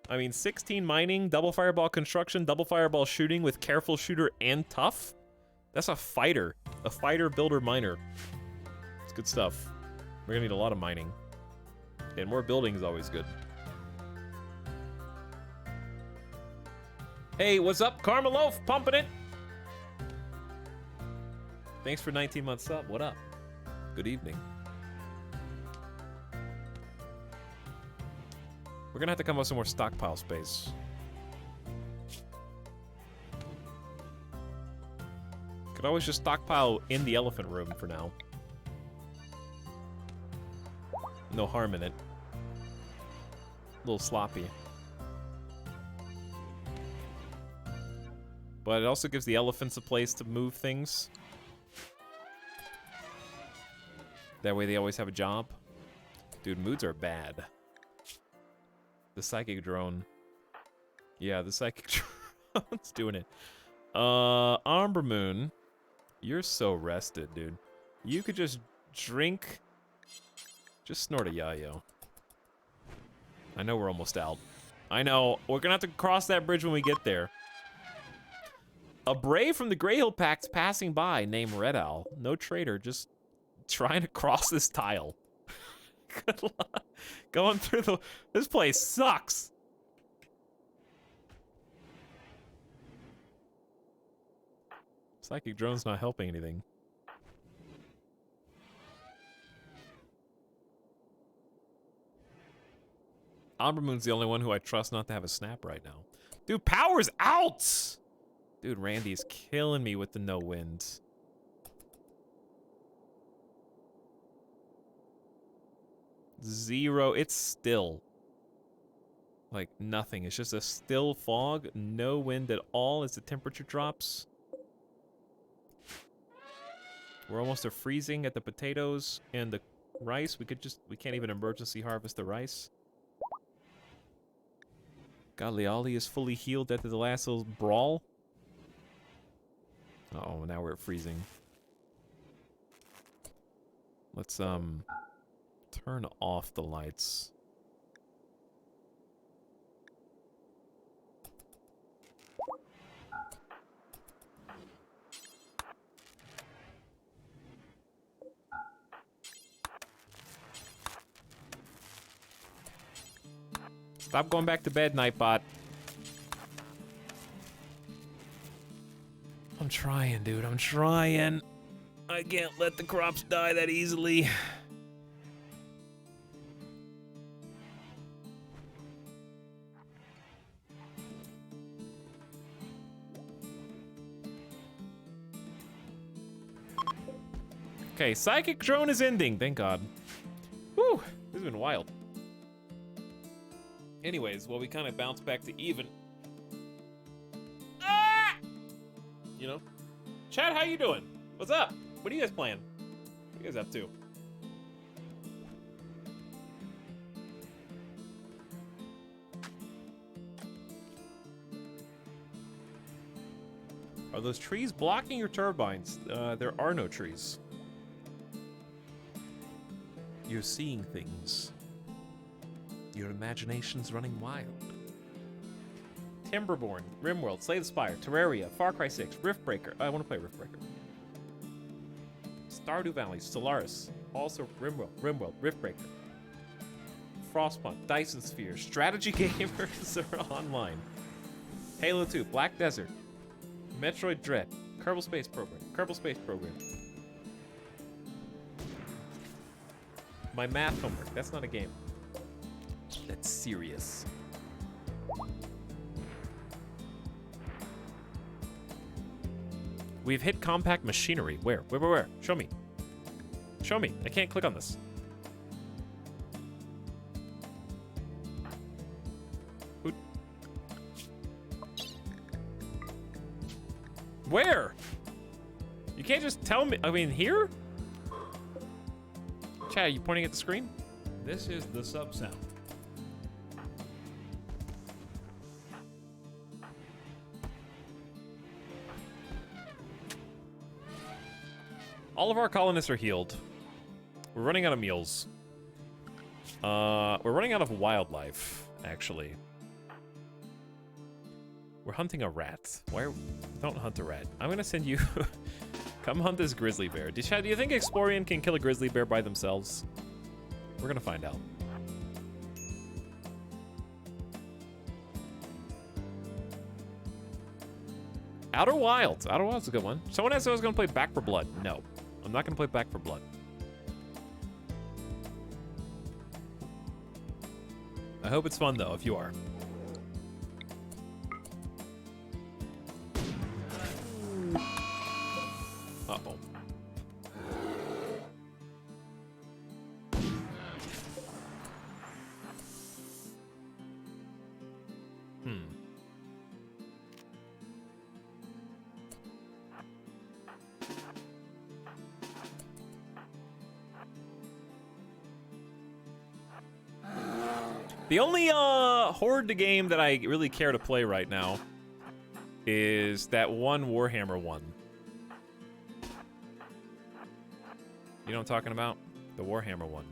I mean, 16 mining, double fireball construction, double fireball shooting with careful shooter and tough. That's a fighter. A fighter, builder, miner. It's good stuff. We're gonna need a lot of mining. And more building is always good. Hey, what's up, Karma Loaf? Pumping it! Thanks for 19 months sub. What up? Good evening. We're gonna have to come up with some more stockpile space. Could always just stockpile in the elephant room for now. No harm in it. A little sloppy. But it also gives the elephants a place to move things. That way they always have a job. Dude, moods are bad. The psychic drone. Yeah, the psychic drone's doing it. Amber Moon. You're so rested, dude. You could just drink. Just snort a yayo. I know we're almost out. I know. We're gonna have to cross that bridge when we get there. A brave from the Grey Hill Pact passing by named Red Owl. No traitor, just trying to cross this tile. Good luck. Going through the... This place sucks. Psychic drone's not helping anything. Amber Moon's the only one who I trust not to have a snap right now. Dude, power's out! Dude, Randy's killing me with the no wind. Zero. It's still. Like nothing. It's just a still fog. No wind at all as the temperature drops. We're almost to freezing at the potatoes and the rice. We can't even emergency harvest the rice. Galeali is fully healed after the last little brawl. Uh-oh, now we're freezing. Let's, turn off the lights. Stop going back to bed, Nightbot. I'm trying, dude. I'm trying. I can't let the crops die that easily. Okay, Psychic Drone is ending. Thank God. Whew, this has been wild. Anyways, well, we kind of bounced back to even. Ah! You know? Chad, how you doing? What's up? What are you guys playing? What are you guys up to? Are those trees blocking your turbines? There are no trees. You're seeing things. Your imagination's running wild. Timberborn, Rimworld, Slay the Spire, Terraria, Far Cry 6, Riftbreaker. I want to play Riftbreaker. Stardew Valley, Stellaris, also Rimworld, Riftbreaker. Frostpunk, Dyson Sphere, Strategy Gamers are online. Halo 2, Black Desert, Metroid Dread, Kerbal Space Program. My math homework, that's not a game. That's serious. We've hit compact machinery. Where? Where? Show me. Show me. I can't click on this. Where? You can't just tell me. I mean, here? Chad, are you pointing at the screen? This is the sub sound. All of our colonists are healed. We're running out of meals. We're running out of wildlife, actually. We're hunting a rat. Don't hunt a rat. I'm gonna send you... Come hunt this grizzly bear. Do you think Explorian can kill a grizzly bear by themselves? We're gonna find out. Outer Wilds. Outer Wilds is a good one. Someone asked if I was gonna play Back for Blood. No. I'm not gonna play Back for Blood. I hope it's fun though, if you are. Uh-oh. The only Horde game that I really care to play right now is that one Warhammer one. You know what I'm talking about? The Warhammer one.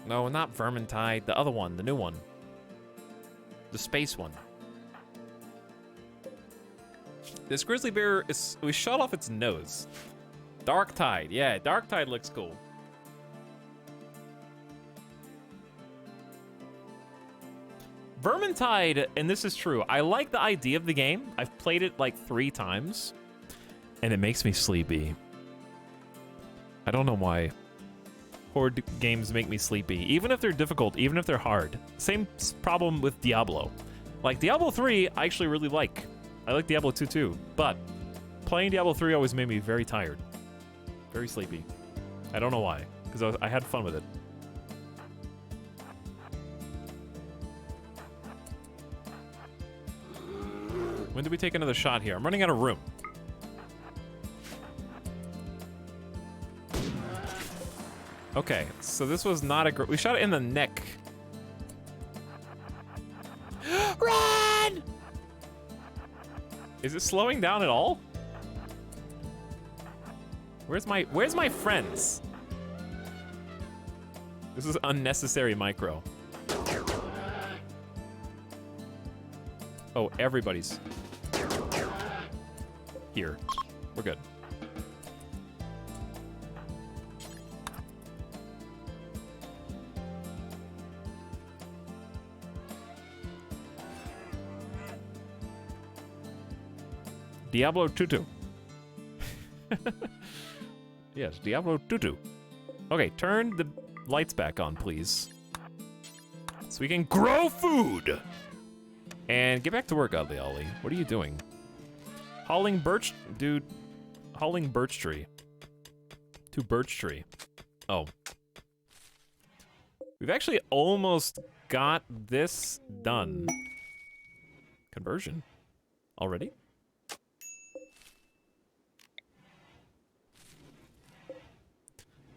No, not Vermintide. The other one, the new one. The space one. This grizzly bear we shot off its nose. Dark Tide, yeah, Dark Tide looks cool. Vermintide, and this is true, I like the idea of the game. I've played it like 3 times, and it makes me sleepy. I don't know why. Horde games make me sleepy, even if they're difficult, even if they're hard. Same problem with Diablo. Like Diablo 3, I actually really like. I like Diablo 2 too, but playing Diablo 3 always made me very tired. Very sleepy. I don't know why, because I had fun with it. When do we take another shot here? I'm running out of room. Okay, so this was not a we shot it in the neck. Run! Is it slowing down at all? Where's my friends? This is unnecessary micro. Oh, everybody's here. We're good. Diablo Tutu. Yes, Diablo Tutu. Okay, turn the lights back on, please. So we can grow food! And get back to work, Godly Ollie. What are you doing? Hauling birch... Dude, hauling birch tree. To birch tree. Oh. We've actually almost got this done. Conversion. Already?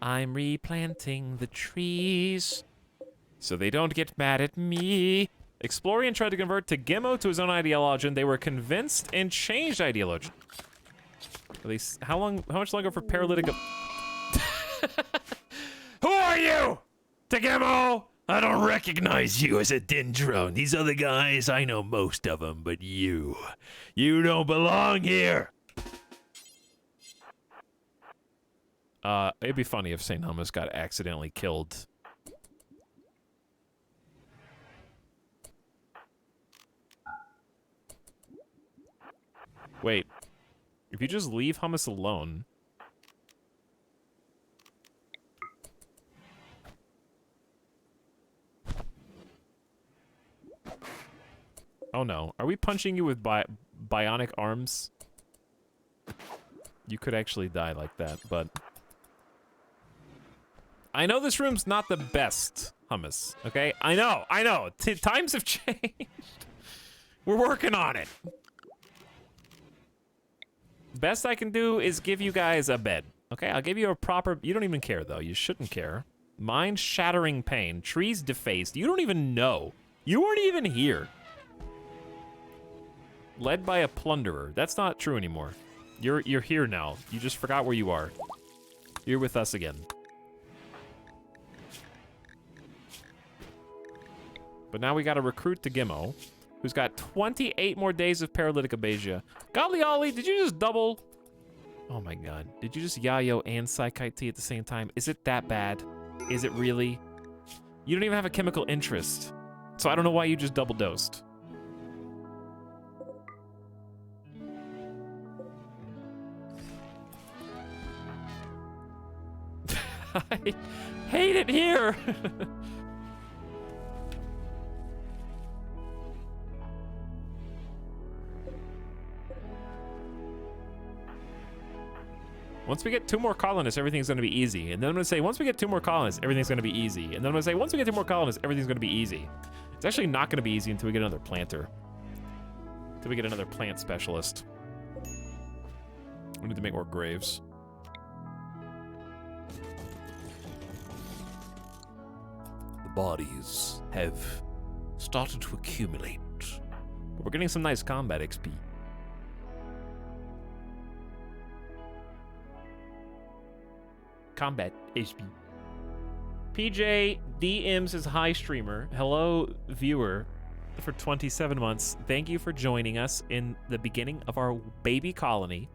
I'm replanting the trees so they don't get mad at me. Explorian tried to convert Tegemo to his own ideology, and they were convinced and changed ideology. At least, how much longer for paralytic? Who are you? Tegemo? I don't recognize you as a Dendrone. These other guys, I know most of them, but you don't belong here. It'd be funny if St. Hummus got accidentally killed. Wait, if you just leave Hummus alone... Oh no, are we punching you with bionic arms? You could actually die like that, but... I know this room's not the best, Hummus, okay? I know. Times have changed. We're working on it. Best I can do is give you guys a bed, okay? I'll give you a proper... You don't even care, though. You shouldn't care. Mind-shattering pain. Trees defaced. You don't even know. You weren't even here. Led by a plunderer. That's not true anymore. You're here now. You just forgot where you are. You're with us again. But now we gotta recruit Tegemo, who's got 28 more days of paralytic abasia. Godly Ollie, did you just double? Oh my god. Did you just Yayo and Psychite Tea at the same time? Is it that bad? Is it really? You don't even have a chemical interest. So I don't know why you just double dosed. I hate it here! Once we get 2 more colonists, everything's gonna be easy. And then I'm gonna say, once we get 2 more colonists, everything's gonna be easy. And then I'm gonna say, once we get 2 more colonists, everything's gonna be easy. It's actually not gonna be easy until we get another planter. Until we get another plant specialist. We need to make more graves. The bodies have started to accumulate. But we're getting some nice combat XP. Combat HP. PJ DMs his hi streamer. Hello, viewer, for 27 months. Thank you for joining us in the beginning of our baby colony.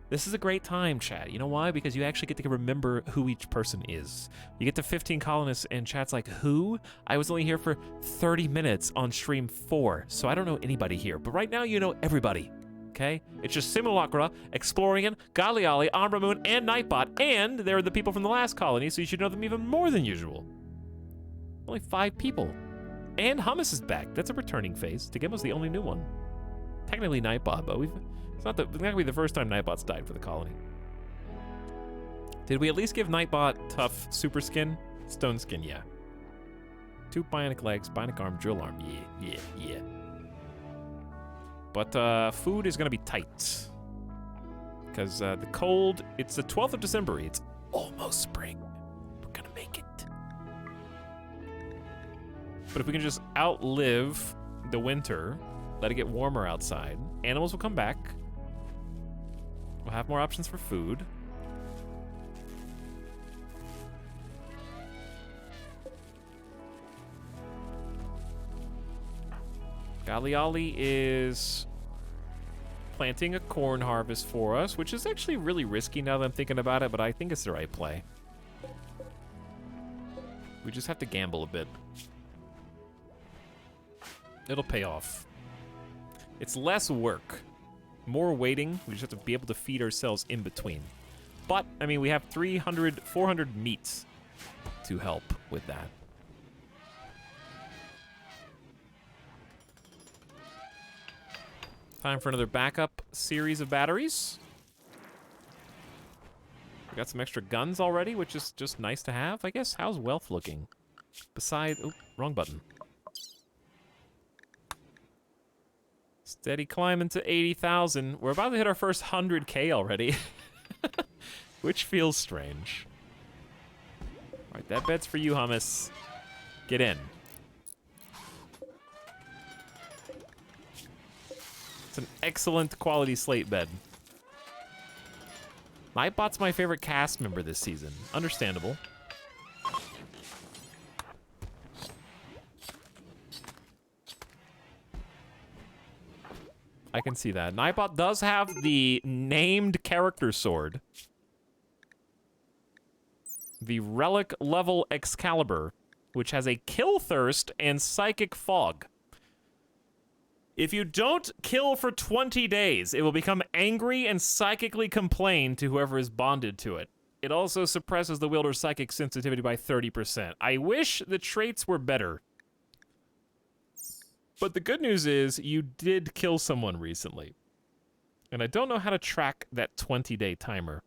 This is a great time, chat. You know why? Because you actually get to remember who each person is. You get to 15 colonists, and chat's like, who? I was only here for 30 minutes on stream 4, so I don't know anybody here. But right now, you know everybody. Okay? It's just Simulacra, Explorian, Godly Ollie, Umbra Moon, and Nightbot, and they're the people from the last colony, so you should know them even more than usual. Only 5 people. And Hummus is back. That's a returning face. Tegemo's the only new one. Technically Nightbot, but it's not gonna be the first time Nightbot's died for the colony. Did we at least give Nightbot tough super skin? Stone skin, yeah. 2 bionic legs, bionic arm, drill arm, yeah. But food is gonna be tight. Because the cold, it's the 12th of December. It's almost spring. We're gonna make it. But if we can just outlive the winter, let it get warmer outside, animals will come back. We'll have more options for food. Galiali is planting a corn harvest for us, which is actually really risky now that I'm thinking about it, but I think it's the right play. We just have to gamble a bit. It'll pay off. It's less work. More waiting. We just have to be able to feed ourselves in between. But, I mean, we have 400 meats to help with that. Time for another backup series of batteries. We got some extra guns already, which is just nice to have, I guess. How's wealth looking? Besides, oh, wrong button. Steady climbing to 80,000. We're about to hit our first 100K already, which feels strange. All right, that bed's for you, Hummus. Get in. It's an excellent quality slate bed. Nightbot's my favorite cast member this season. Understandable. I can see that. Nightbot does have the named character sword. The Relic level Excalibur, which has a Kill Thirst and Psychic Fog. If you don't kill for 20 days, it will become angry and psychically complain to whoever is bonded to it. It also suppresses the wielder's psychic sensitivity by 30%. I wish the traits were better. But the good news is you did kill someone recently. And I don't know how to track that 20-day timer.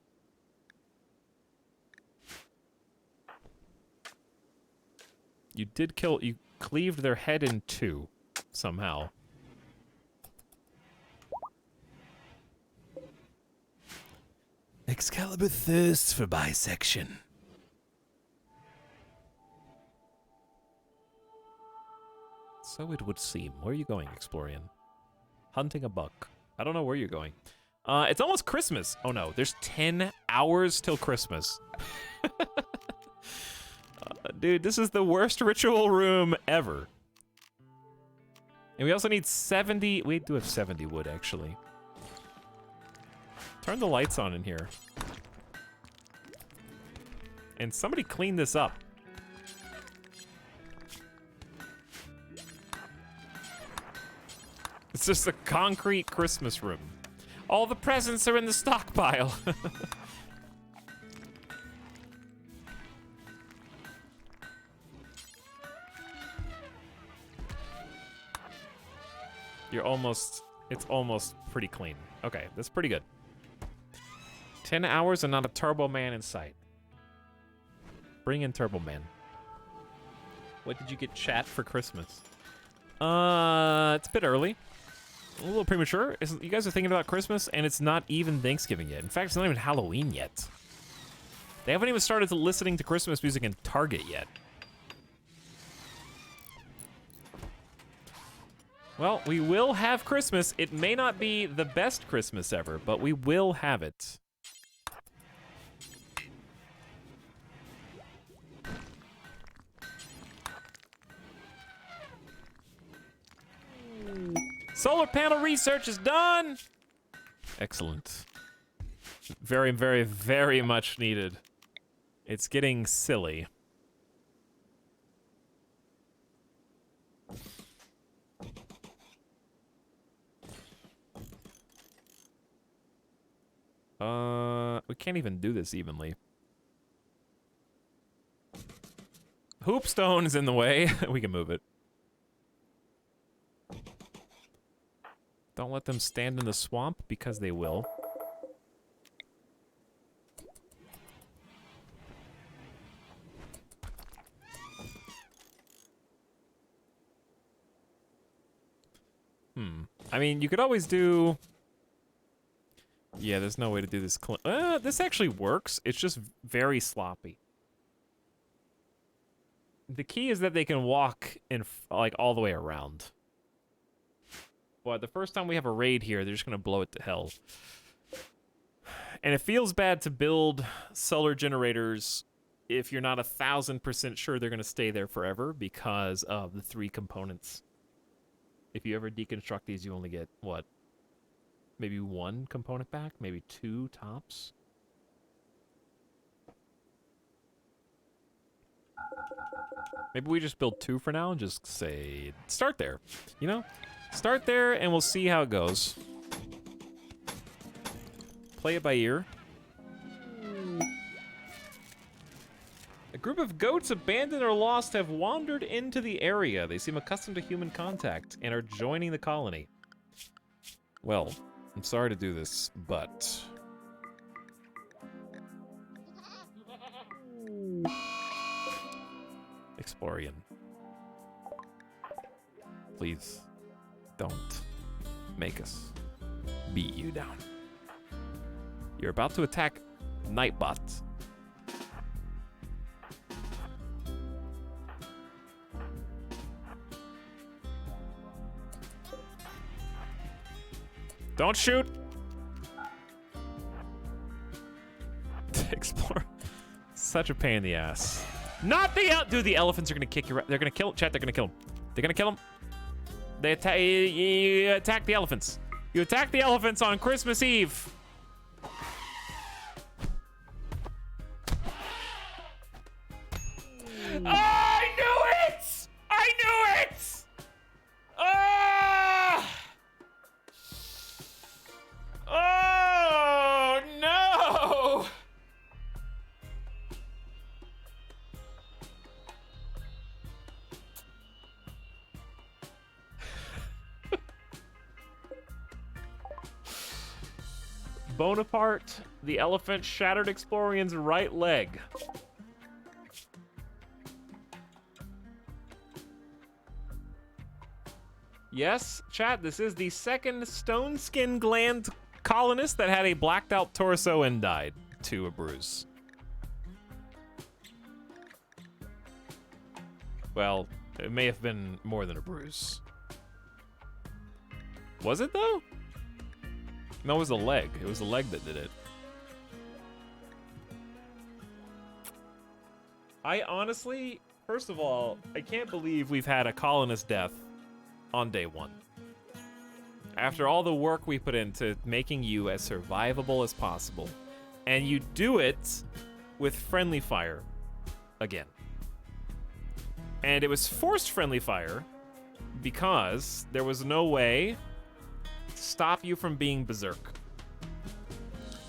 You did kill, you cleaved their head in two somehow. Excalibur thirsts for bisection. So it would seem. Where are you going, Explorian? Hunting a buck. I don't know where you're going. It's almost Christmas. Oh no, there's 10 hours till Christmas. Dude, this is the worst ritual room ever. And we also need 70... We do have 70 wood, actually. Turn the lights on in here. And somebody clean this up. It's just a concrete Christmas room. All the presents are in the stockpile. It's almost pretty clean. Okay, that's pretty good. 10 hours and not a Turbo Man in sight. Bring in Turbo Man. What did you get, chat, for Christmas? It's a bit early. A little premature. You guys are thinking about Christmas, and it's not even Thanksgiving yet. In fact, it's not even Halloween yet. They haven't even started listening to Christmas music in Target yet. Well, we will have Christmas. It may not be the best Christmas ever, but we will have it. Solar panel research is done! Excellent. Very, very, very much needed. It's getting silly. We can't even do this evenly. Hoopstone is in the way. We can move it. Don't let them stand in the swamp, because they will. I mean, you could always do... Yeah, there's no way to do this. This actually works. It's just very sloppy. The key is that they can walk in, like, all the way around. But the first time we have a raid here, they're just going to blow it to hell. And it feels bad to build solar generators if you're not 1,000% sure they're going to stay there forever because of the 3 components. If you ever deconstruct these, you only get, what? Maybe 1 component back? Maybe 2 tops? Maybe we just build 2 for now and just say, start there. You know? Start there and we'll see how it goes. Play it by ear. A group of goats, abandoned or lost, have wandered into the area. They seem accustomed to human contact and are joining the colony. Well, I'm sorry to do this, but... Explorian. Please, don't make us beat you down. You're about to attack Nightbot. Don't shoot! Explore. Such a pain in the ass. Not the dude, the elephants are gonna kick you. They're gonna kill Chat, they're gonna kill him. They're gonna kill him. They attack. You attack the elephants. You attack the elephants on Christmas Eve. I knew it! I knew it! Ah! Oh no! Bonaparte, the elephant, shattered Explorian's right leg. Yes, chat, this is the second stone skin gland colonist that had a blacked out torso and died to a bruise. Well, it may have been more than a bruise. Was it though? No, it was a leg. It was the leg that did it. I honestly, first of all, I can't believe we've had a colonist death on day 1. After all the work we put into making you as survivable as possible. And you do it with friendly fire again. And it was forced friendly fire because there was no way to stop you from being berserk.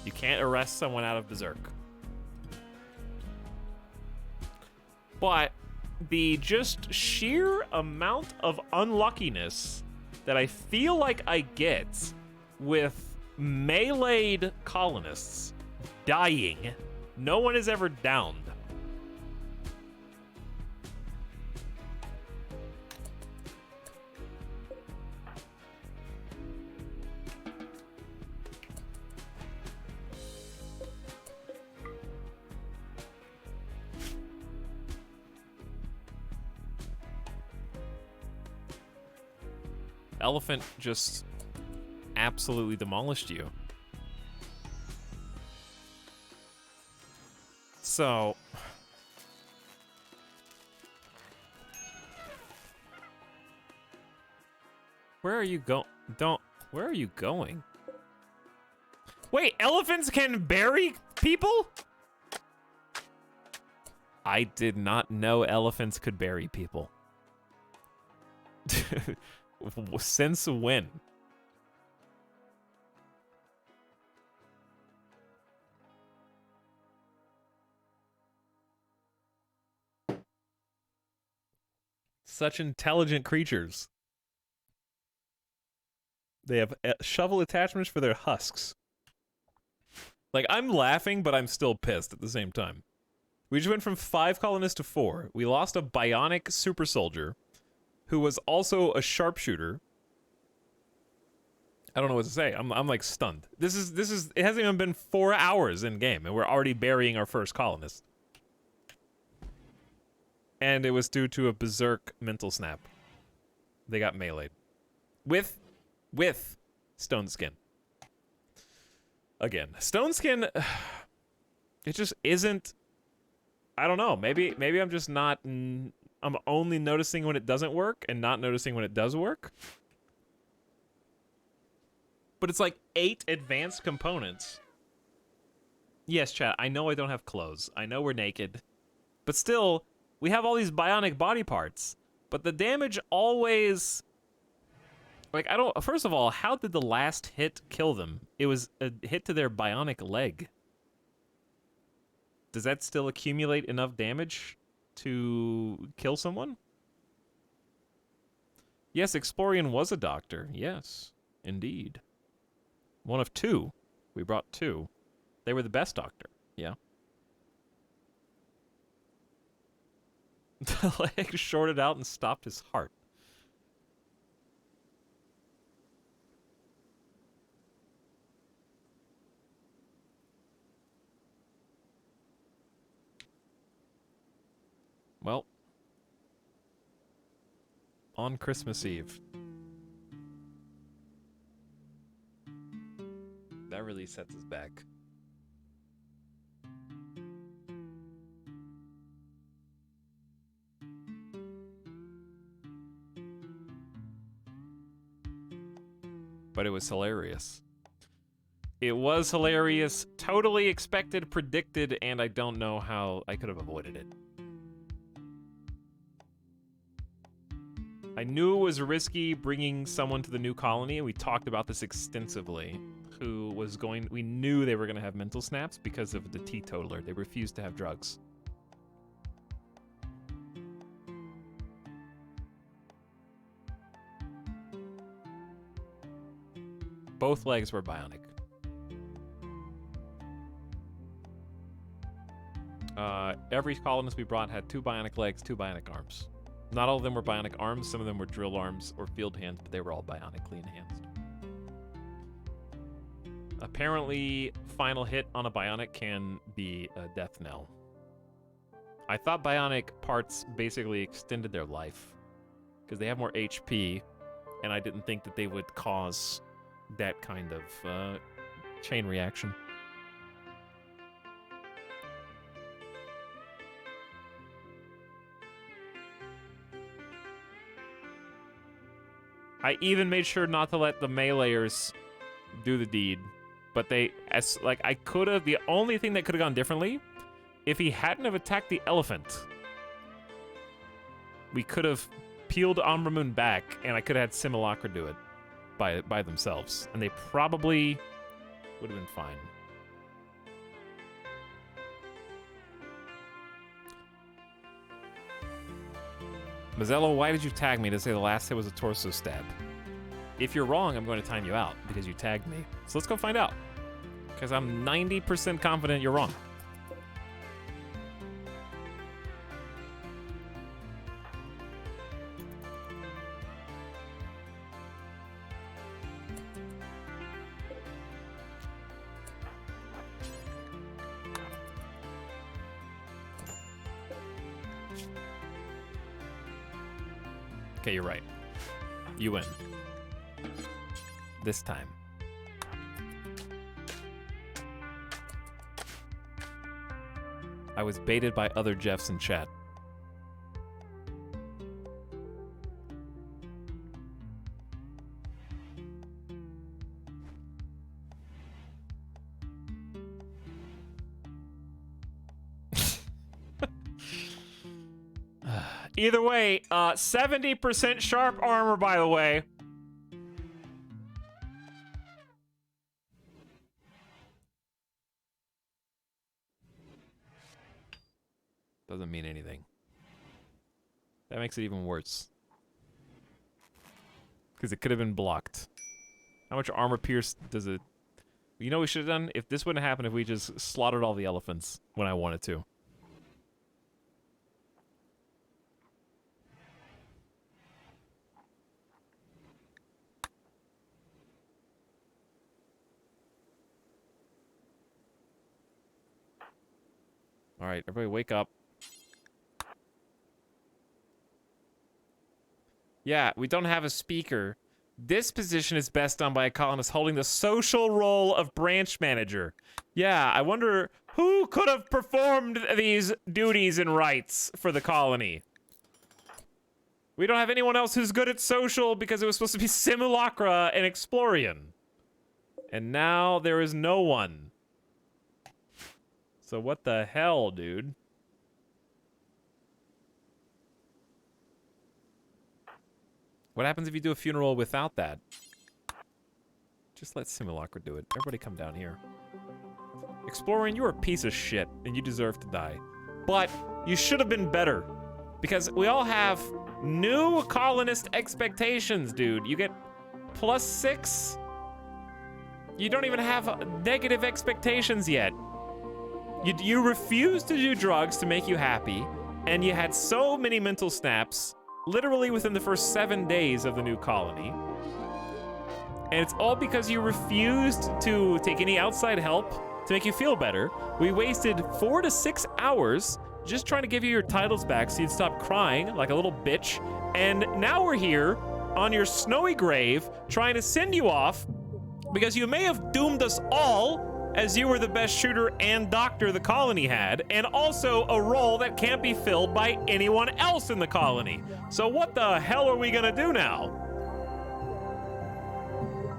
You can't arrest someone out of berserk. But the just sheer amount of unluckiness that I feel like I get with meleeed colonists dying, no one is ever downed. Elephant just absolutely demolished you. So... Where are you where are you going? Wait, elephants can bury people? I did not know elephants could bury people. Since when? Such intelligent creatures. They have shovel attachments for their husks. Like, I'm laughing, but I'm still pissed at the same time. We just went from 5 colonists to 4. We lost a bionic super soldier who was also a sharpshooter. I don't know what to say. I'm like stunned. This is it hasn't even been 4 hours in game and we're already burying our first colonist. And it was due to a berserk mental snap. They got meleeed. With Stone Skin. Again, Stone Skin, it just isn't, I don't know, maybe I'm just not, I'm only noticing when it doesn't work and not noticing when it does work. But it's like 8 advanced components. Yes, chat, I know I don't have clothes. I know we're naked. But still, we have all these bionic body parts. But the damage always... Like, I don't... First of all, how did the last hit kill them? It was a hit to their bionic leg. Does that still accumulate enough damage to kill someone? Yes, Explorian was a doctor. Yes, indeed. One of 2. We brought 2. They were the best doctor. Yeah. The leg shorted out and stopped his heart. Well, on Christmas Eve. That really sets us back. But it was hilarious. It was hilarious, totally expected, predicted, and I don't know how I could have avoided it. I knew it was risky bringing someone to the new colony, and we talked about this extensively, who was going... We knew they were going to have mental snaps because of the teetotaler. They refused to have drugs. Both legs were bionic. Every colonist we brought had 2 bionic legs, 2 bionic arms. Not all of them were bionic arms, some of them were drill arms or field hands, but they were all bionically enhanced. Apparently, final hit on a bionic can be a death knell. I thought bionic parts basically extended their life, because they have more HP, and I didn't think that they would cause that kind of chain reaction. I even made sure not to let the meleeers do the deed, but they, as like I could have. The only thing that could have gone differently, if he hadn't have attacked the elephant, we could have peeled Amramoon back, and I could have had Simulacra do it by themselves, and they probably would have been fine. Mazzello, why did you tag me to say the last hit was a torso stab? If you're wrong, I'm going to time you out because you tagged me. So let's go find out. Because I'm 90% confident you're wrong. Okay, you're right. You win. This time. I was baited by other Jeffs in chat. Either way, 70% sharp armor, by the way. Doesn't mean anything. That makes it even worse. Because it could have been blocked. How much armor pierce does it... You know what we should have done? If this wouldn't happen if we just slaughtered all the elephants when I wanted to. All right, everybody wake up. Yeah, we don't have a speaker. This position is best done by a colonist holding the social role of branch manager. Yeah, I wonder who could have performed these duties and rights for the colony. We don't have anyone else who's good at social because it was supposed to be Simulacra and Explorian. And now there is no one. So what the hell, dude? What happens if you do a funeral without that? Just let Simulacra do it. Everybody come down here. Explorian, you're a piece of shit, and you deserve to die. But you should have been better. Because we all have new colonist expectations, dude. You get +6. You don't even have negative expectations yet. You refused to do drugs to make you happy, and you had so many mental snaps literally within the first 7 days of the new colony. And it's all because you refused to take any outside help to make you feel better. We wasted 4 to 6 hours just trying to give you your titles back so you'd stop crying like a little bitch. And now we're here on your snowy grave trying to send you off because you may have doomed us all as you were the best shooter and doctor the colony had, and also a role that can't be filled by anyone else in the colony. So what the hell are we gonna do now?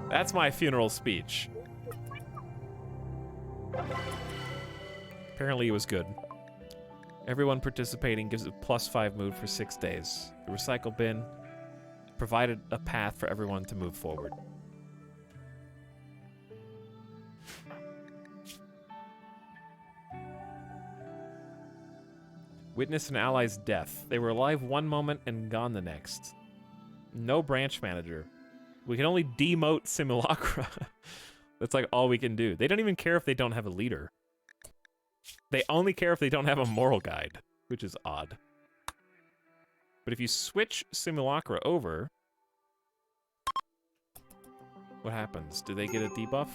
That's my funeral speech. Apparently it was good. Everyone participating gives a +5 mood for 6 days. The recycle bin provided a path for everyone to move forward. Witness an ally's death. They were alive one moment and gone the next. No branch manager. We can only demote Simulacra. That's like all we can do. They don't even care if they don't have a leader. They only care if they don't have a moral guide, which is odd. But if you switch Simulacra over, what happens? Do they get a debuff?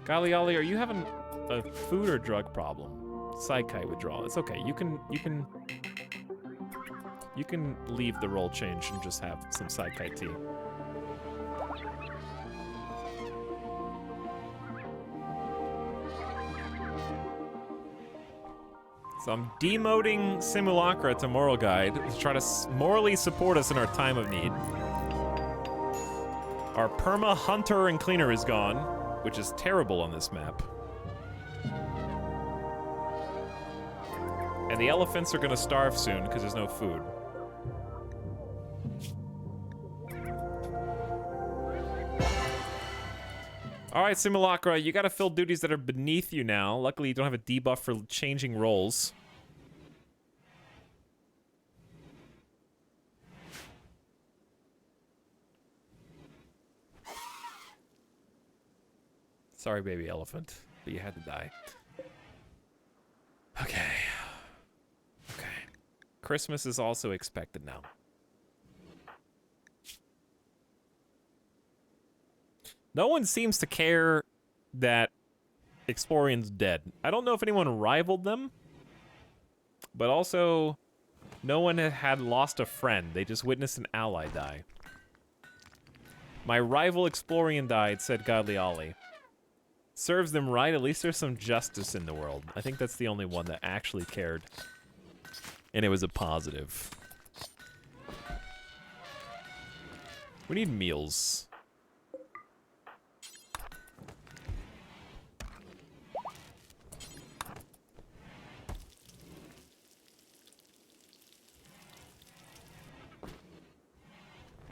Galiali, are you having a food or drug problem? Psychi withdrawal. It's okay. You can leave the role change and just have some Psychi tea. So I'm demoting Simulacra to Moral Guide to try to morally support us in our time of need. Our Perma Hunter and Cleaner is gone, which is terrible on this map. And the elephants are gonna starve soon because there's no food. Alright, Simulacra, you gotta fill duties that are beneath you now. Luckily, you don't have a debuff for changing roles. Sorry, baby elephant, but you had to die. Okay. Okay. Christmas is also expected now. No one seems to care that Explorian's dead. I don't know if anyone rivaled them, but also no one had lost a friend. They just witnessed an ally die. My rival Explorian died, said Godly Ollie. Serves them right, at least there's some justice in the world. I think that's the only one that actually cared. And it was a positive. We need meals.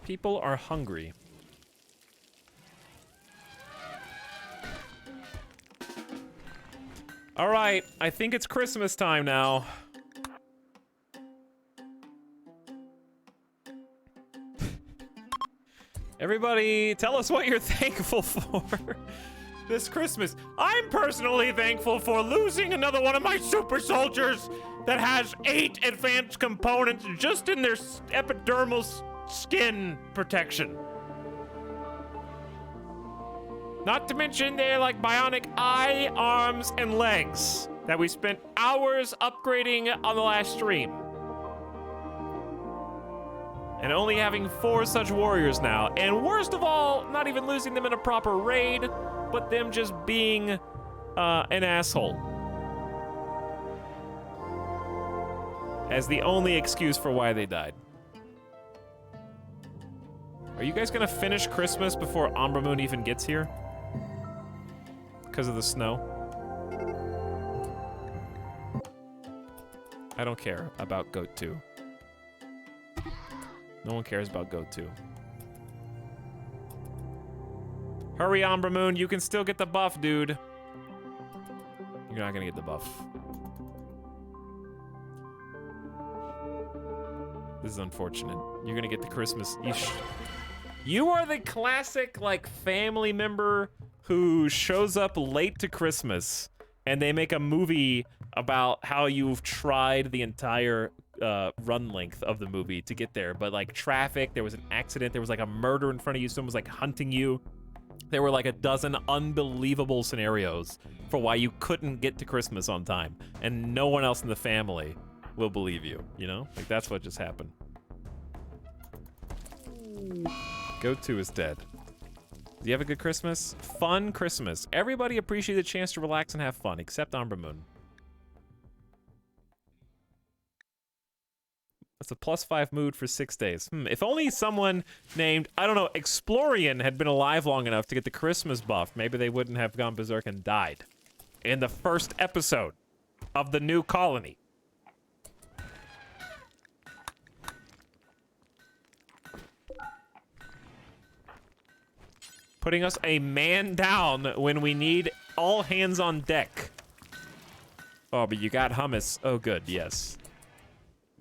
People are hungry. All right, I think it's Christmas time now. Everybody, tell us what you're thankful for this Christmas. I'm personally thankful for losing another one of my super soldiers that has 8 advanced components just in their epidermal skin protection. Not to mention they're like bionic eye, arms, and legs. that we spent hours upgrading on the last stream. And only having 4 such warriors now. And worst of all, not even losing them in a proper raid, but them just being an asshole. As the only excuse for why they died. Are you guys gonna finish Christmas before Umbra Moon even gets here? Because of the snow? I don't care about Goat 2. No one cares about Goat 2. Hurry, Umbra Moon, you can still get the buff, dude. You're not gonna get the buff. This is unfortunate. You're gonna get the Christmas. You are the classic, like, family member who shows up late to Christmas and they make a movie about how you've tried the entire run length of the movie to get there, but like traffic, there was an accident, there was like a murder in front of you, someone was like hunting you. There were like a dozen unbelievable scenarios for why you couldn't get to Christmas on time, and no one else in the family will believe you, you know? Like, that's what just happened. Go-To is dead. Do you have a good Christmas? Fun Christmas. Everybody appreciated the chance to relax and have fun, except Umbra Moon. It's a +5 mood for 6 days. If only someone named, I don't know, Explorian had been alive long enough to get the Christmas buff, maybe they wouldn't have gone berserk and died in the first episode of the new colony. Putting us a man down when we need all hands on deck. Oh, but you got hummus. Oh, good, yes.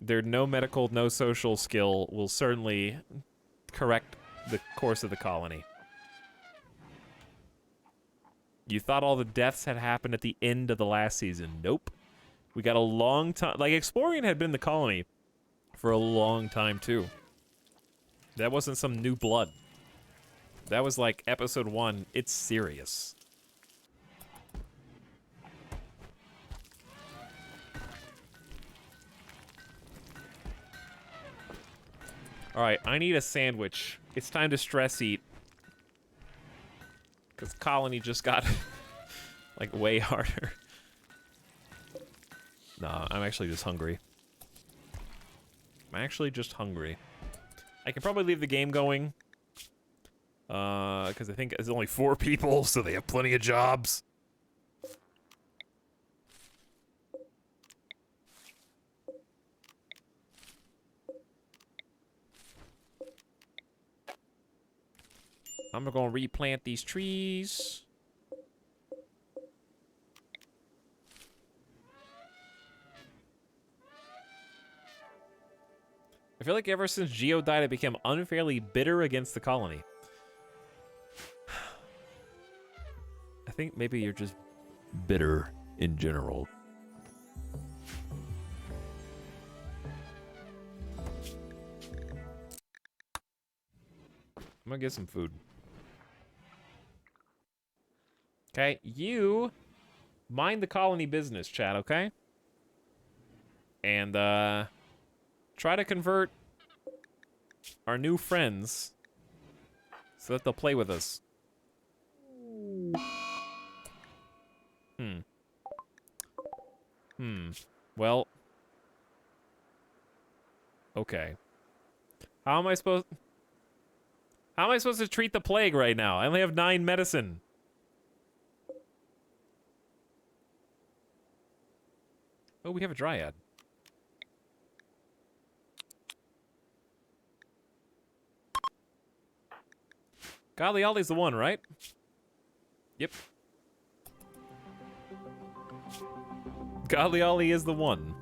Their no medical, no social skill will certainly correct the course of the colony. You thought all the deaths had happened at the end of the last season. Nope. We got a long time. Like, Explorian had been in the colony for a long time, too. That wasn't some new blood. That was like episode 1. It's serious. All right, I need a sandwich. It's time to stress eat. Because Colony just got, like, way harder. Nah, I'm actually just hungry. I'm actually just hungry. I can probably leave the game going. Because I think there's only 4 people, so they have plenty of jobs. I'm gonna replant these trees. I feel like ever since Geo died, I became unfairly bitter against the colony. I think maybe you're just bitter in general. I'm gonna get some food. Okay, you mind the colony business, chat, okay? And, try to convert our new friends so that they'll play with us. Well. Okay. How am I supposed to treat the plague right now? I only have 9 medicine. Oh, we have a dryad. Golly Ollie's the one, right? Yep. Golly Ollie is the one.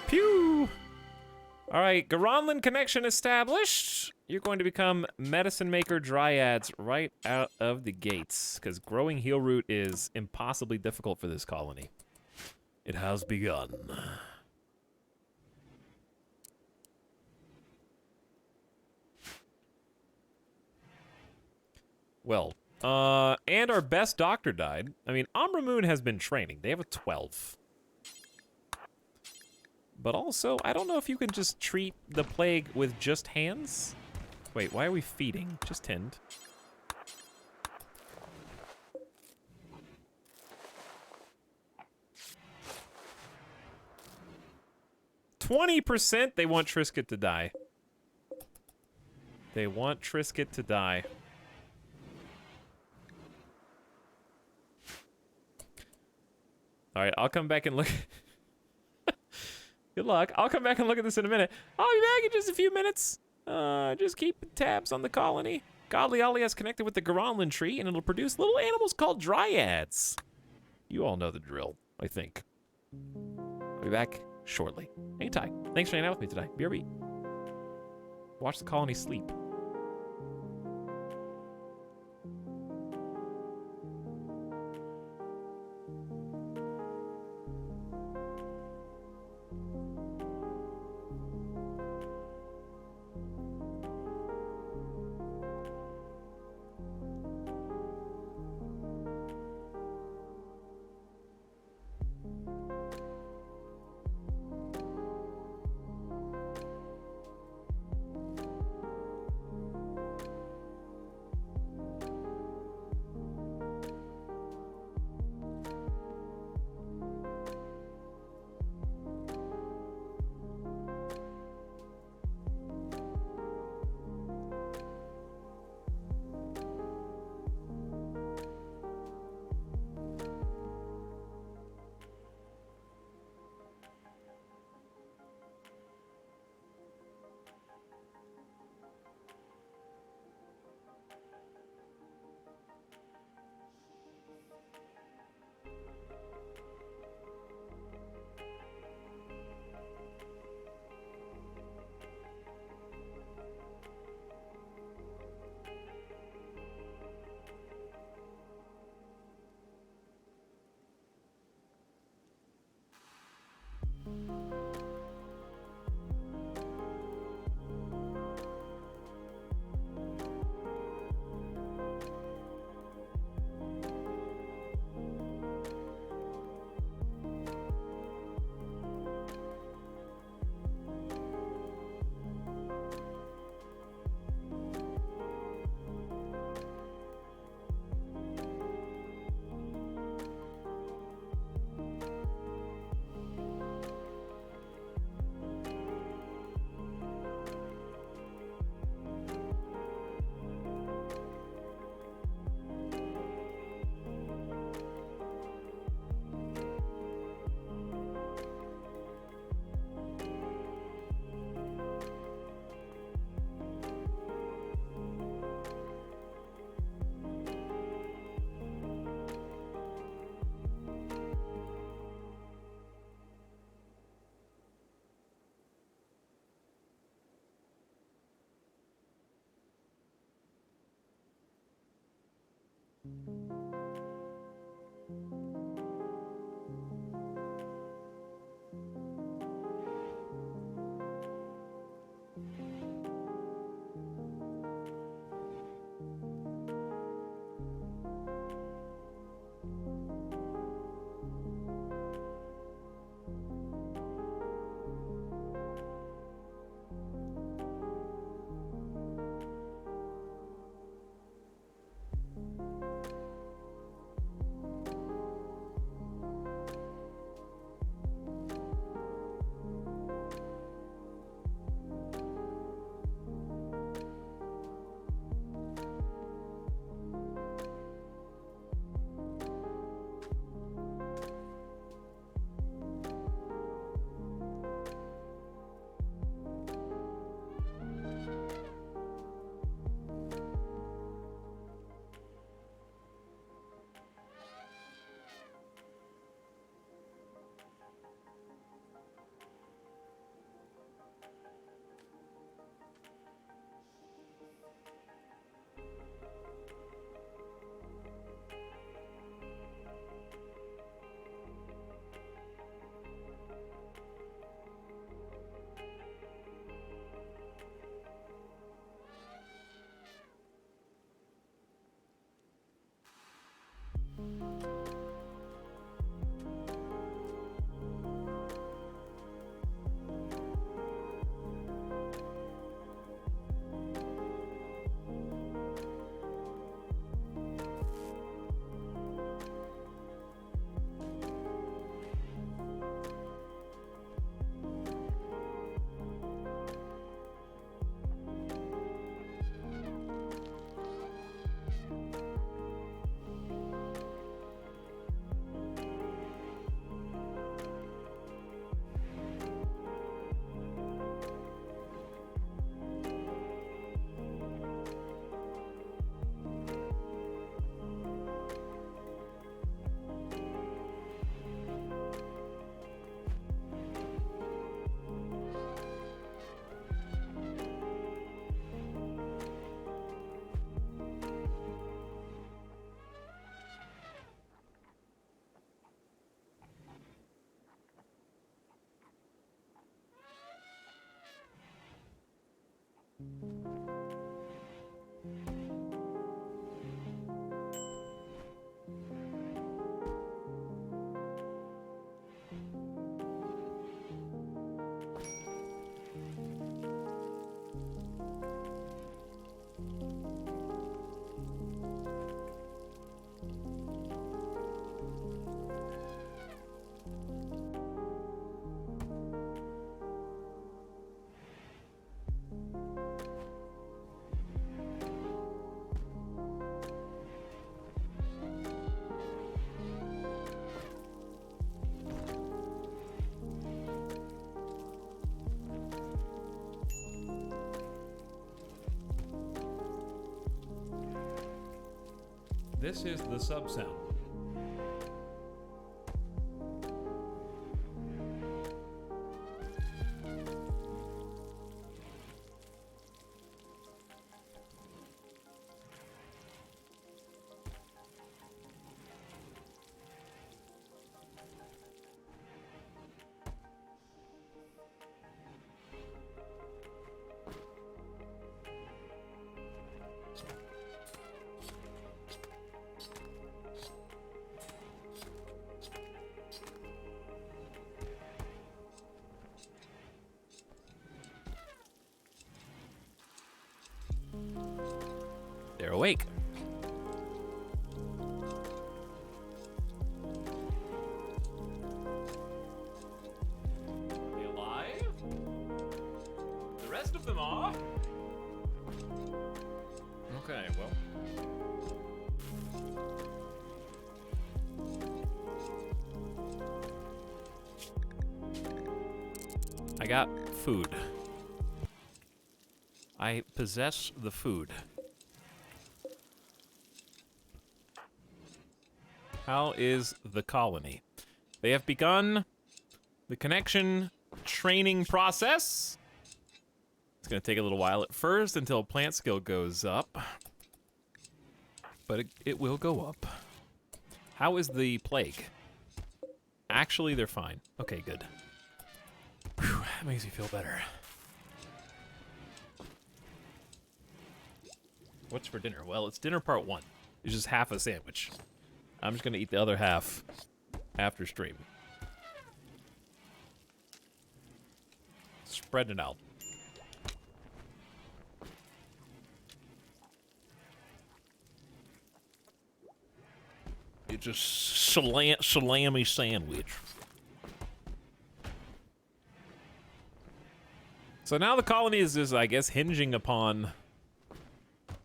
Pew! Alright, Garanlan connection established. You're going to become medicine maker dryads right out of the gates, because growing heal root is impossibly difficult for this colony. It has begun. Well, and our best doctor died. I mean, Amramoon has been training. They have a 12. But also, I don't know if you can just treat the plague with just hands. Wait, why are we feeding? Just tend. %, they want Trisket to die. They want Trisket to die. Alright, I'll come back and look. Good luck. I'll come back and look at this in a minute. I'll be back in just a few minutes. Just keep tabs on the colony. Godly Ollie has connected with the Garanlan tree, and it'll produce little animals called dryads. You all know the drill, I think. I'll be back shortly. Hang tight. Thanks for hanging out with me today. BRB. Watch the colony sleep. This is the sub sound. They're awake. They alive? The rest of them are? Okay, well. I got food. I possess the food. How is the colony? They have begun the connection training process. It's going to take a little while at first until plant skill goes up. But it will go up. How is the plague? Actually, they're fine. Okay, good. Whew, that makes me feel better. What's for dinner? Well, it's dinner part 1. It's just half a sandwich. I'm just gonna eat the other half after stream. Spread it out. It's a salami sandwich. So now the colony is I guess, hinging upon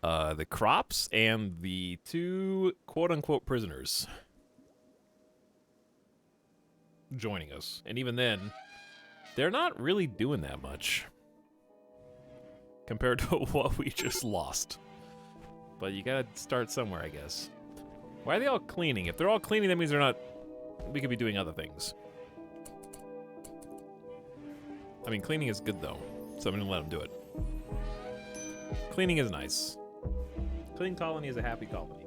the crops and the 2 quote-unquote prisoners joining us. And even then, they're not really doing that much compared to what we just lost. But you gotta start somewhere, I guess. Why are they all cleaning? If they're all cleaning, that means they're not... We could be doing other things. I mean, cleaning is good, though. So I'm gonna let them do it. Cleaning is nice. Clean colony is a happy colony.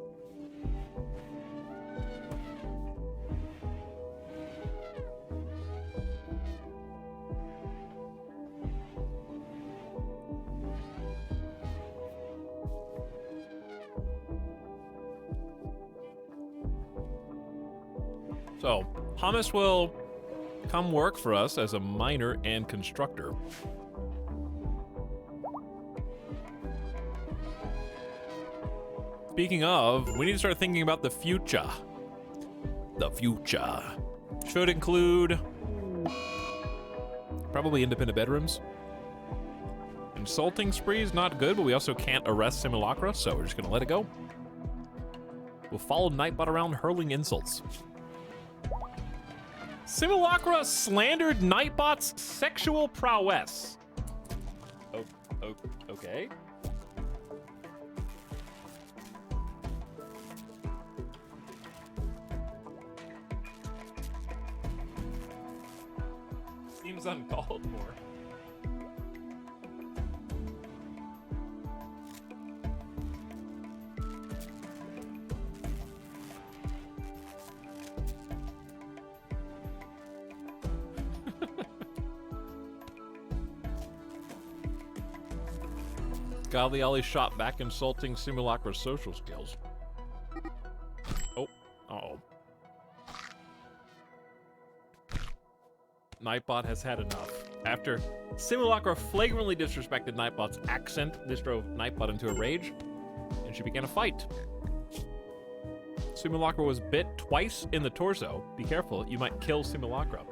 So, Hummus will come work for us as a miner and constructor. Speaking of, we need to start thinking about the future. The future. Should include probably independent bedrooms. Insulting sprees, not good, but we also can't arrest Simulacra, so we're just gonna let it go. We'll follow Nightbot around hurling insults. Simulacra slandered Nightbot's sexual prowess. Okay. Seems uncalled for. Godly Ollie shot back, insulting Simulacra's social skills. Oh. Uh-oh. Nightbot has had enough. After Simulacra flagrantly disrespected Nightbot's accent, this drove Nightbot into a rage, and she began a fight. Simulacra was bit twice in the torso. Be careful, you might kill Simulacra.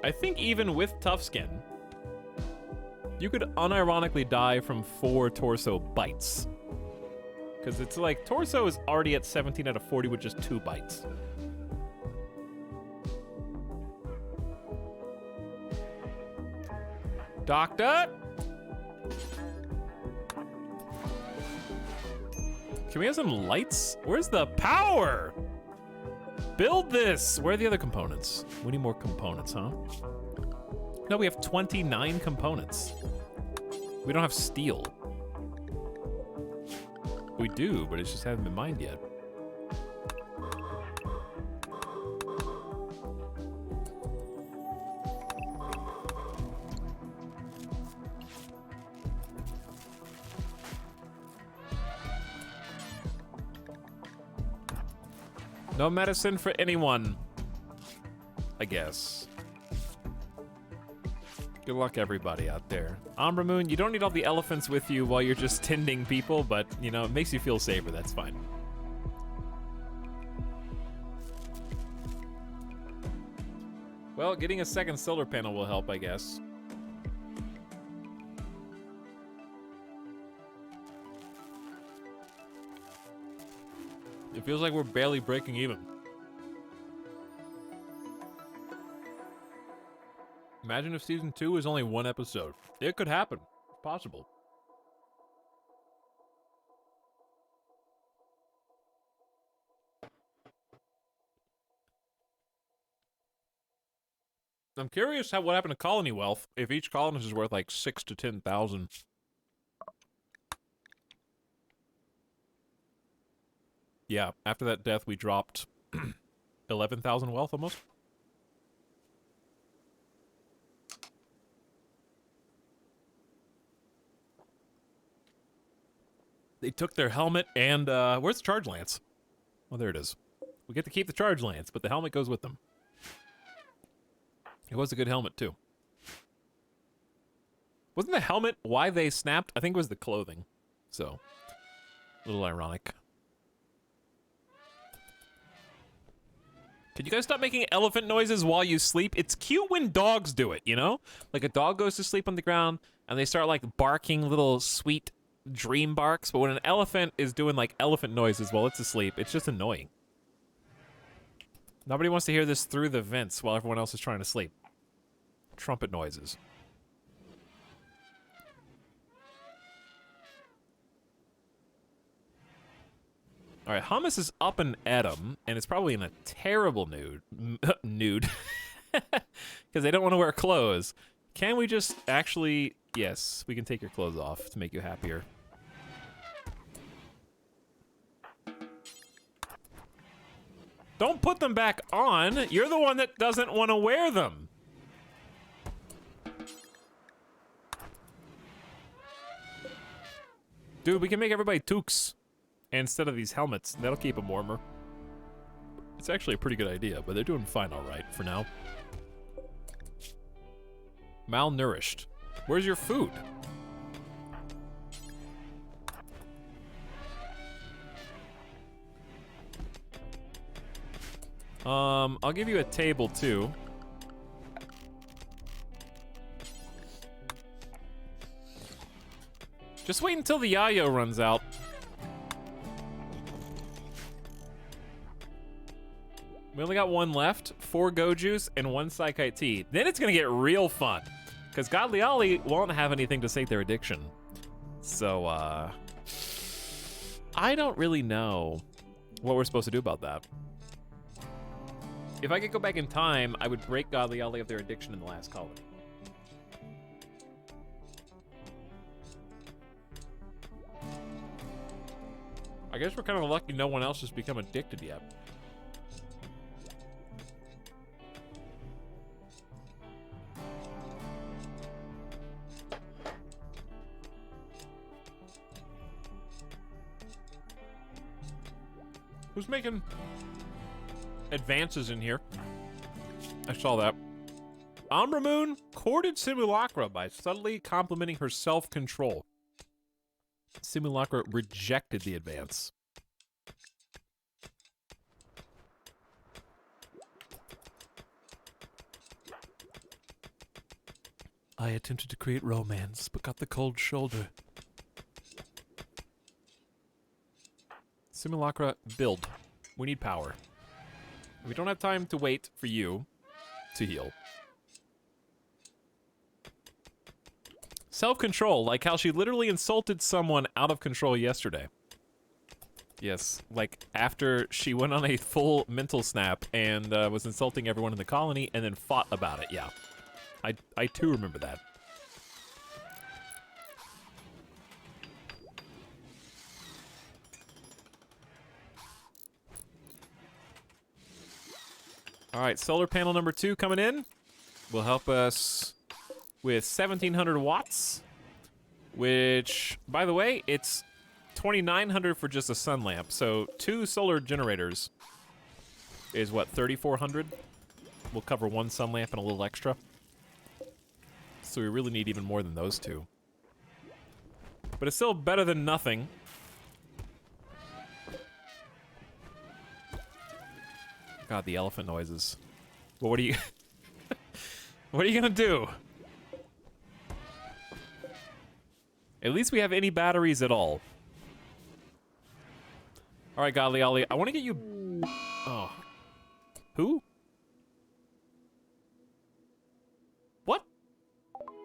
I think even with tough skin, you could unironically die from 4 torso bites. Because it's like, torso is already at 17 out of 40 with just 2 bites. Doctor? Can we have some lights? Where's the power? Build this! Where are the other components? We need more components, huh? No, we have 29 components. We don't have steel. We do, but it just hasn't been mined yet. No medicine for anyone, I guess. Good luck, everybody out there. Umbra Moon, you don't need all the elephants with you while you're just tending people, but, you know, it makes you feel safer. That's fine. Well, getting a second solar panel will help, I guess. It feels like we're barely breaking even. Imagine if season 2 was only one episode. It could happen. It's possible. I'm curious what happened to colony wealth if each colonist is worth like 6 to 10,000. Yeah, after that death, we dropped 11,000 wealth almost. They took their helmet and, where's the charge lance? Oh, there it is. We get to keep the charge lance, but the helmet goes with them. It was a good helmet, too. Wasn't the helmet why they snapped? I think it was the clothing. So, a little ironic. Could you guys stop making elephant noises while you sleep? It's cute when dogs do it, you know? Like a dog goes to sleep on the ground and they start like barking little sweet dream barks, but when an elephant is doing like elephant noises while it's asleep, it's just annoying. Nobody wants to hear this through the vents while everyone else is trying to sleep. Trumpet noises. All right, hummus is up and at 'em, and it's probably in a terrible nude, because they don't want to wear clothes. Can we just actually, yes, we can take your clothes off to make you happier. Don't put them back on. You're the one that doesn't want to wear them. Dude, we can make everybody toques instead of these helmets. That'll keep them warmer. It's actually a pretty good idea, but they're doing fine all right for now. Malnourished. Where's your food? I'll give you a table too. Just wait until the yayo runs out. We only got one left, 4 go juice and 1 Psychite tea. Then it's gonna get real fun, because Godly Ollie won't have anything to sate their addiction. So, I don't really know what we're supposed to do about that. If I could go back in time, I would break Godly Ollie of their addiction in the last colony. I guess we're kind of lucky no one else has become addicted yet. Who's making advances in here? I saw that. Umbra Moon courted Simulacra by subtly complimenting her self-control. Simulacra rejected the advance. I attempted to create romance, but got the cold shoulder. Simulacra, build. We need power. We don't have time to wait for you to heal. Self-control, like how she literally insulted someone out of control yesterday. Yes, like after she went on a full mental snap and was insulting everyone in the colony and then fought about it. Yeah, I too remember that. All right, solar panel number 2 coming in will help us with 1,700 watts, which, by the way, it's 2,900 for just a sun lamp. So 2 solar generators is what, 3,400? We'll cover 1 sun lamp and a little extra. So we really need even more than those 2. But it's still better than nothing. God, the elephant noises. Well, what are you... what are you gonna do? At least we have any batteries at all. Alright, Godly Ollie, I want to get you... Oh. Who? What?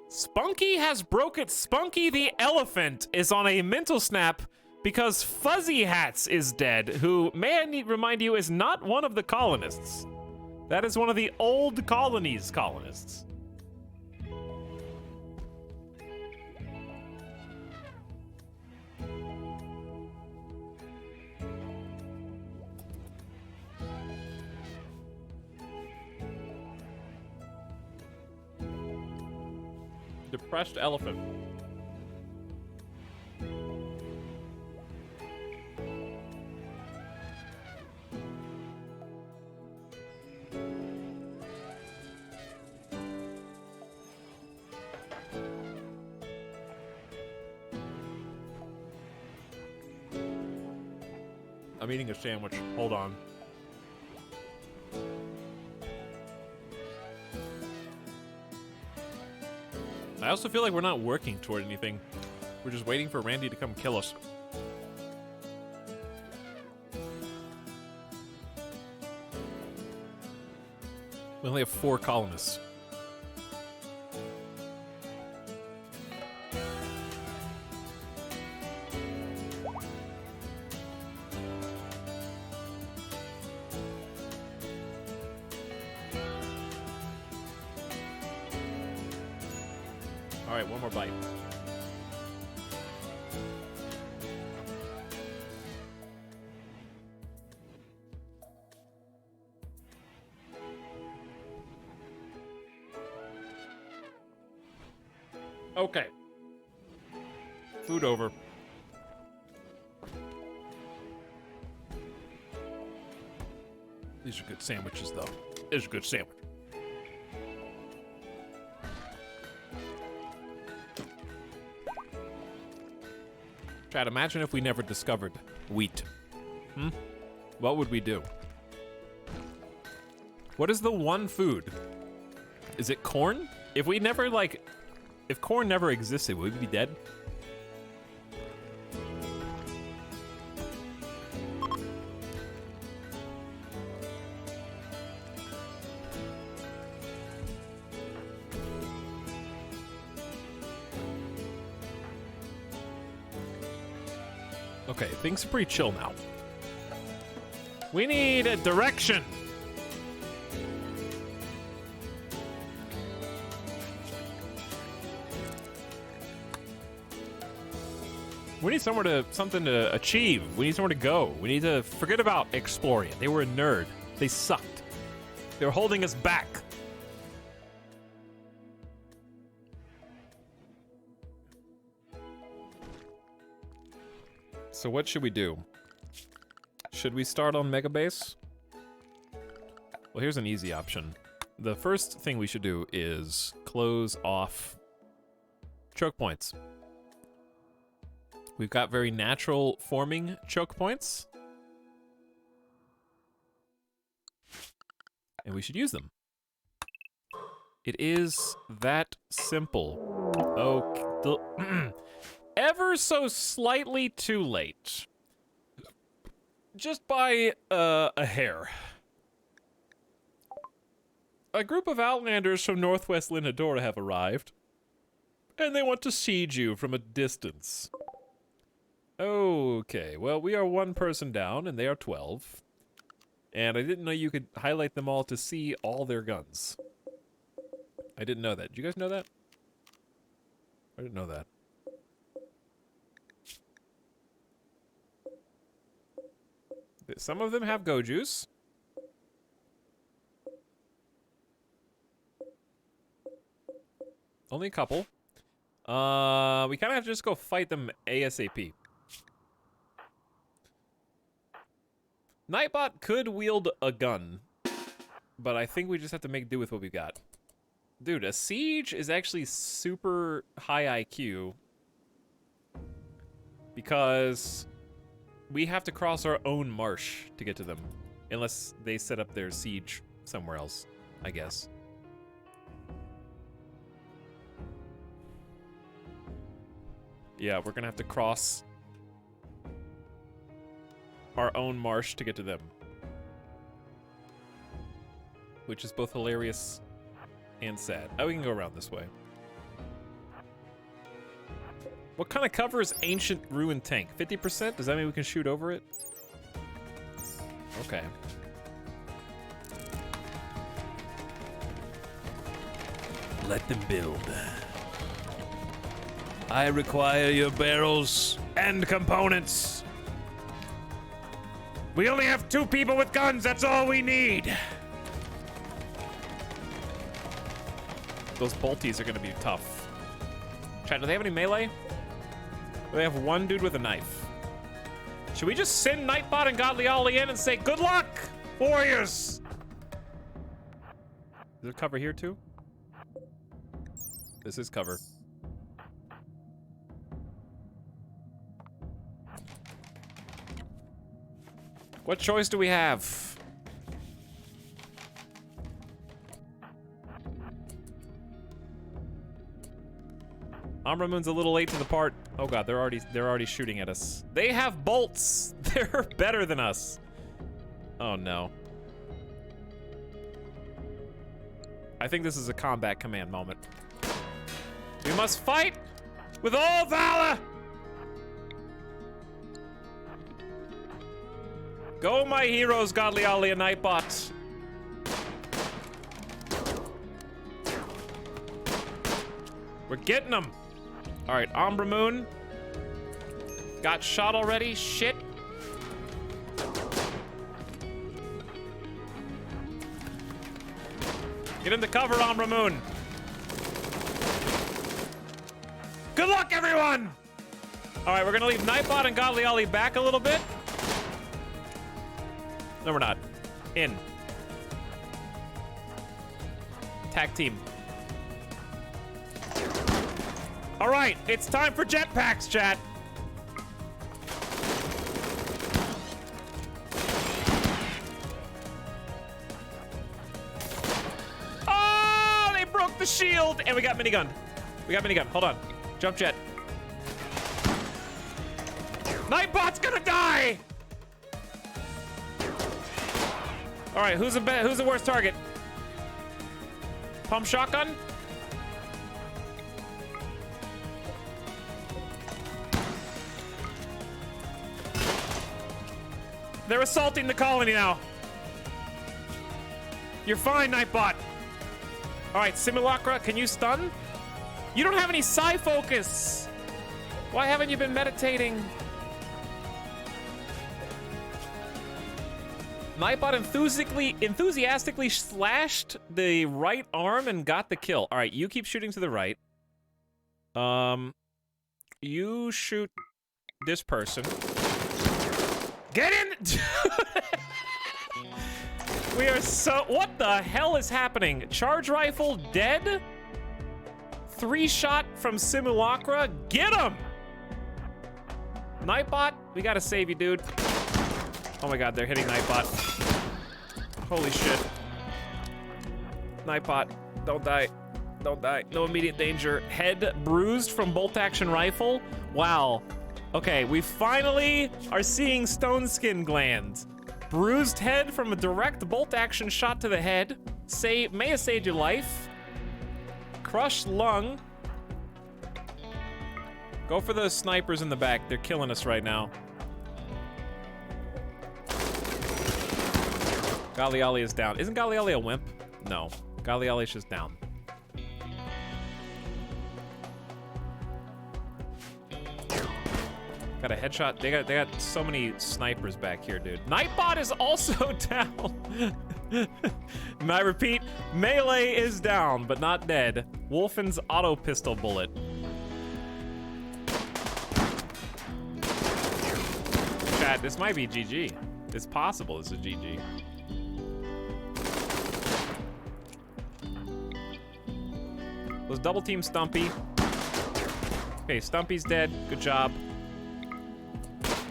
Spunky has broken... Spunky the elephant is on a mental snap because Fuzzy Hats is dead, who, may I need remind you, is not one of the colonists. That is one of the old colony's colonists. Depressed elephant. I'm eating a sandwich. Hold on. I also feel like we're not working toward anything. We're just waiting for Randy to come kill us. We only have 4 colonists. All right, one more bite. Okay. Food over. These are good sandwiches, though. This is a good sandwich. Chad, imagine if we never discovered wheat. What would we do? What is the one food? Is it corn? If we never, like... If corn never existed, would we be dead? Okay, things are pretty chill now. We need a direction. We need something to achieve. We need somewhere to go. We need to forget about Exploria. They were a nerd. They sucked. They were holding us back. So what should we do? Should we start on Mega Base? Well, here's an easy option. The first thing we should do is close off choke points. We've got very natural forming choke points. And we should use them. It is that simple. Okay. Ever so slightly too late. Just by a hair. A group of Outlanders from Northwest Linhadora have arrived. And they want to siege you from a distance. Okay, well, we are one person down, and they are 12. And I didn't know you could highlight them all to see all their guns. I didn't know that. Did you guys know that? I didn't know that. Some of them have go juice. Only a couple. We kind of have to just go fight them ASAP. Nightbot could wield a gun, but I think we just have to make do with what we got. Dude, a siege is actually super high IQ because we have to cross our own marsh to get to them, unless they set up their siege somewhere else, I guess. Yeah, we're gonna have to cross our own marsh to get to them. Which is both hilarious and sad. Oh, we can go around this way. What kind of cover is Ancient Ruin Tank? 50%? Does that mean we can shoot over it? Okay. Let them build. I require your barrels and components. We only have 2 people with guns, that's all we need. Those bolties are gonna be tough. Chat, do they have any melee? They have one dude with a knife. Should we just send Nightbot and Godly Ollie in and say, good luck, warriors? Is there cover here too? This is cover. What choice do we have? Amramoon's a little late to the part. Oh god, they're already shooting at us. They have bolts. They're better than us. Oh no. I think this is a combat command moment. We must fight with all valor. Go, my heroes, Godly Ollie and Nightbot. We're getting them. All right, Ambramoon. Got shot already? Shit. Get into cover, Ambramoon. Good luck, everyone! All right, we're gonna leave Nightbot and Godly Ollie back a little bit. No, we're not. In. Tag team. All right, it's time for jetpacks, chat. Oh, they broke the shield, and we got minigun. We got minigun. Hold on. Jump jet. Nightbot's gonna die. All right, who's the worst target? Pump shotgun? They're assaulting the colony now. You're fine, Nightbot. All right, Simulacra, can you stun? You don't have any psi focus. Why haven't you been meditating? Nightbot enthusiastically slashed the right arm and got the kill. All right, you keep shooting to the right. You shoot this person. Get in! We are so... What the hell is happening? Charge rifle dead? 3-shot from Simulacra? Get him! Nightbot, we gotta save you, dude. Oh my god, they're hitting Nightbot. Holy shit. Nightbot, don't die. Don't die. No immediate danger. Head bruised from bolt action rifle? Wow. Okay, we finally are seeing stone skin gland. Bruised head from a direct bolt action shot to the head. May have saved your life. Crushed lung. Go for those snipers in the back. They're killing us right now. Galliali is down. Isn't Galliali a wimp? No. Galliali's just down. Got a headshot. They got so many snipers back here, dude. Nightbot is also down. And I repeat, melee is down, but not dead. Wolfen's auto pistol bullet. Chat, this might be GG. It's possible this is GG. Let's double team Stumpy. Okay, Stumpy's dead. Good job.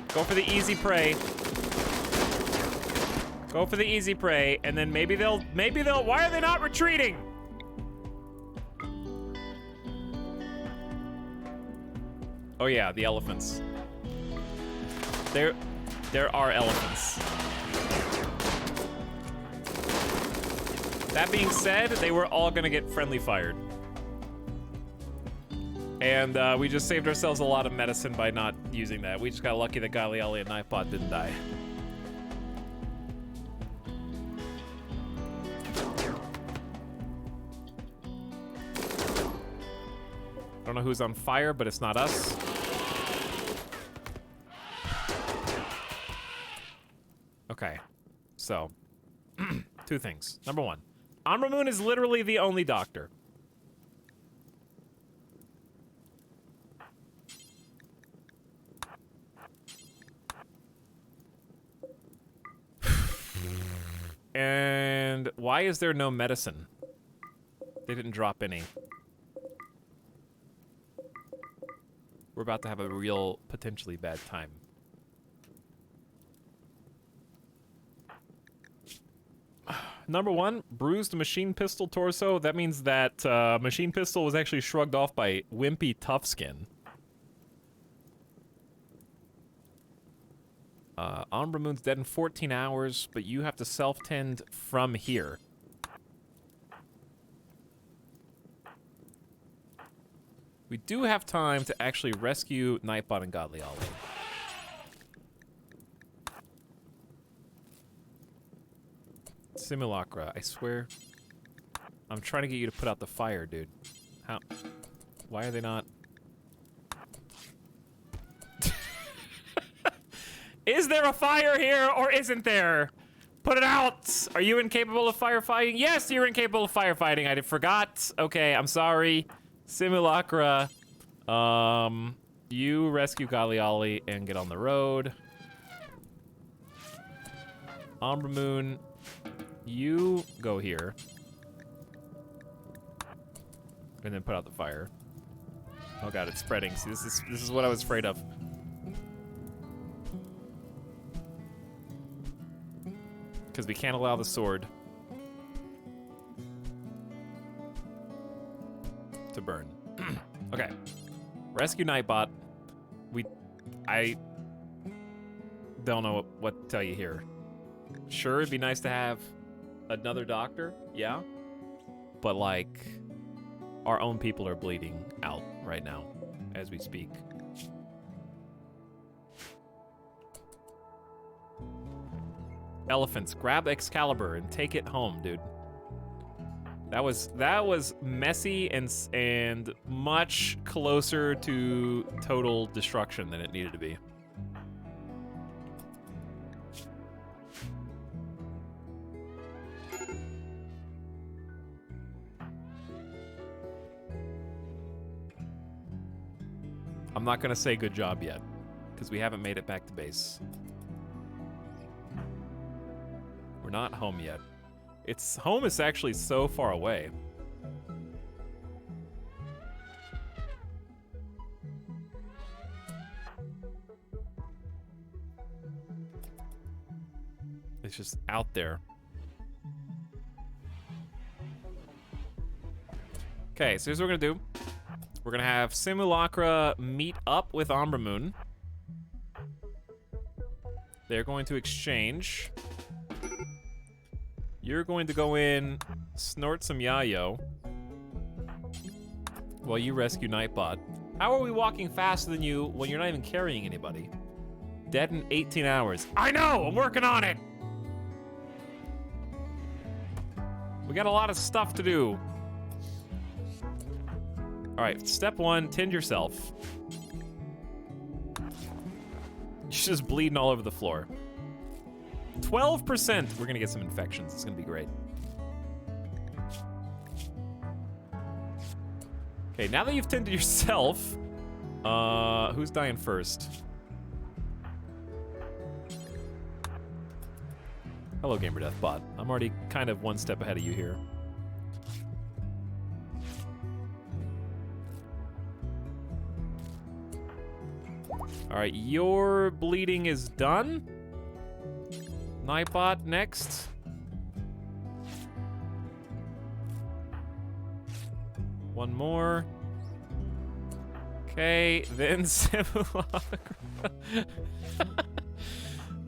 Go for the easy prey. Go for the easy prey, and then maybe they'll, why are they not retreating? Oh yeah, the elephants. There are elephants. That being said, they were all gonna get friendly fired. And we just saved ourselves a lot of medicine by not using that. We just got lucky that Galliali and Nightbot didn't die. Don't know who's on fire, but it's not us. Okay, so, two things. Number one, Amramoon is literally the only doctor. And why is there no medicine? They didn't drop any. We're about to have a real, potentially bad time. Number one, bruised machine pistol torso. That means that machine pistol was actually shrugged off by wimpy Toughskin. Ambramoon's dead in 14 hours, but you have to self-tend from here. We do have time to actually rescue Nightbot and Godliali. Simulacra, I swear. I'm trying to get you to put out the fire, dude. How? Why are they not? Is there a fire here or isn't there? Put it out! Are you incapable of firefighting? Yes, you're incapable of firefighting. I forgot. Okay, I'm sorry. Simulacra. You rescue Galliali and get on the road. Ambramoon, you go here. And then put out the fire. Oh god, it's spreading. See, this is what I was afraid of. Because we can't allow the sword to burn. Okay. Rescue Nightbot. I don't know what to tell you here. Sure, it'd be nice to have another doctor, yeah. But like, our own people are bleeding out right now as we speak. Elephants, grab Excalibur and take it home, dude. That was messy and much closer to total destruction than it needed to be. I'm not gonna say good job yet, because we haven't made it back to base. We're not home yet. Its home is actually so far away. It's just out there. Okay, so here's what we're gonna do. We're gonna have Simulacra meet up with Ambramoon. They're going to exchange. You're going to go in, snort some yayo, while you rescue Nightbot. How are we walking faster than you when you're not even carrying anybody? Dead in 18 hours. I know! I'm working on it! We got a lot of stuff to do. Alright, step 1, tend yourself. She's just bleeding all over the floor. 12%! We're gonna get some infections. It's gonna be great. Okay, now that you've tended yourself, who's dying first? Hello, GamerDeathBot. I'm already kind of one step ahead of you here. Alright, your bleeding is done. Nightbot next. One more. Okay, then Simulacra.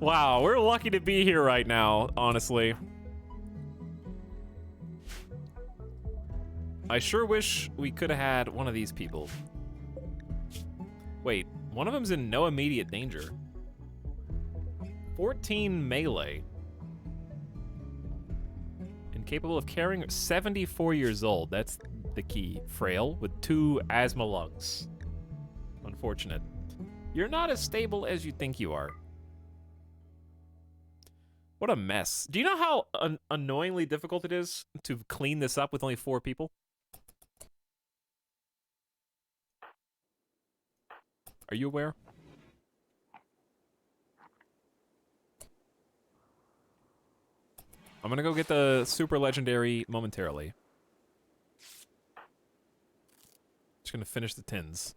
Wow, we're lucky to be here right now, honestly. I sure wish we could have had one of these people. Wait, one of them's in no immediate danger. 14 melee. Incapable of carrying, 74 years old. That's the key. Frail with 2 asthma lungs. Unfortunate. You're not as stable as you think you are. What a mess. Do you know how annoyingly difficult it is to clean this up with only 4 people? Are you aware? I'm gonna go get the super legendary momentarily. Just gonna finish the tins.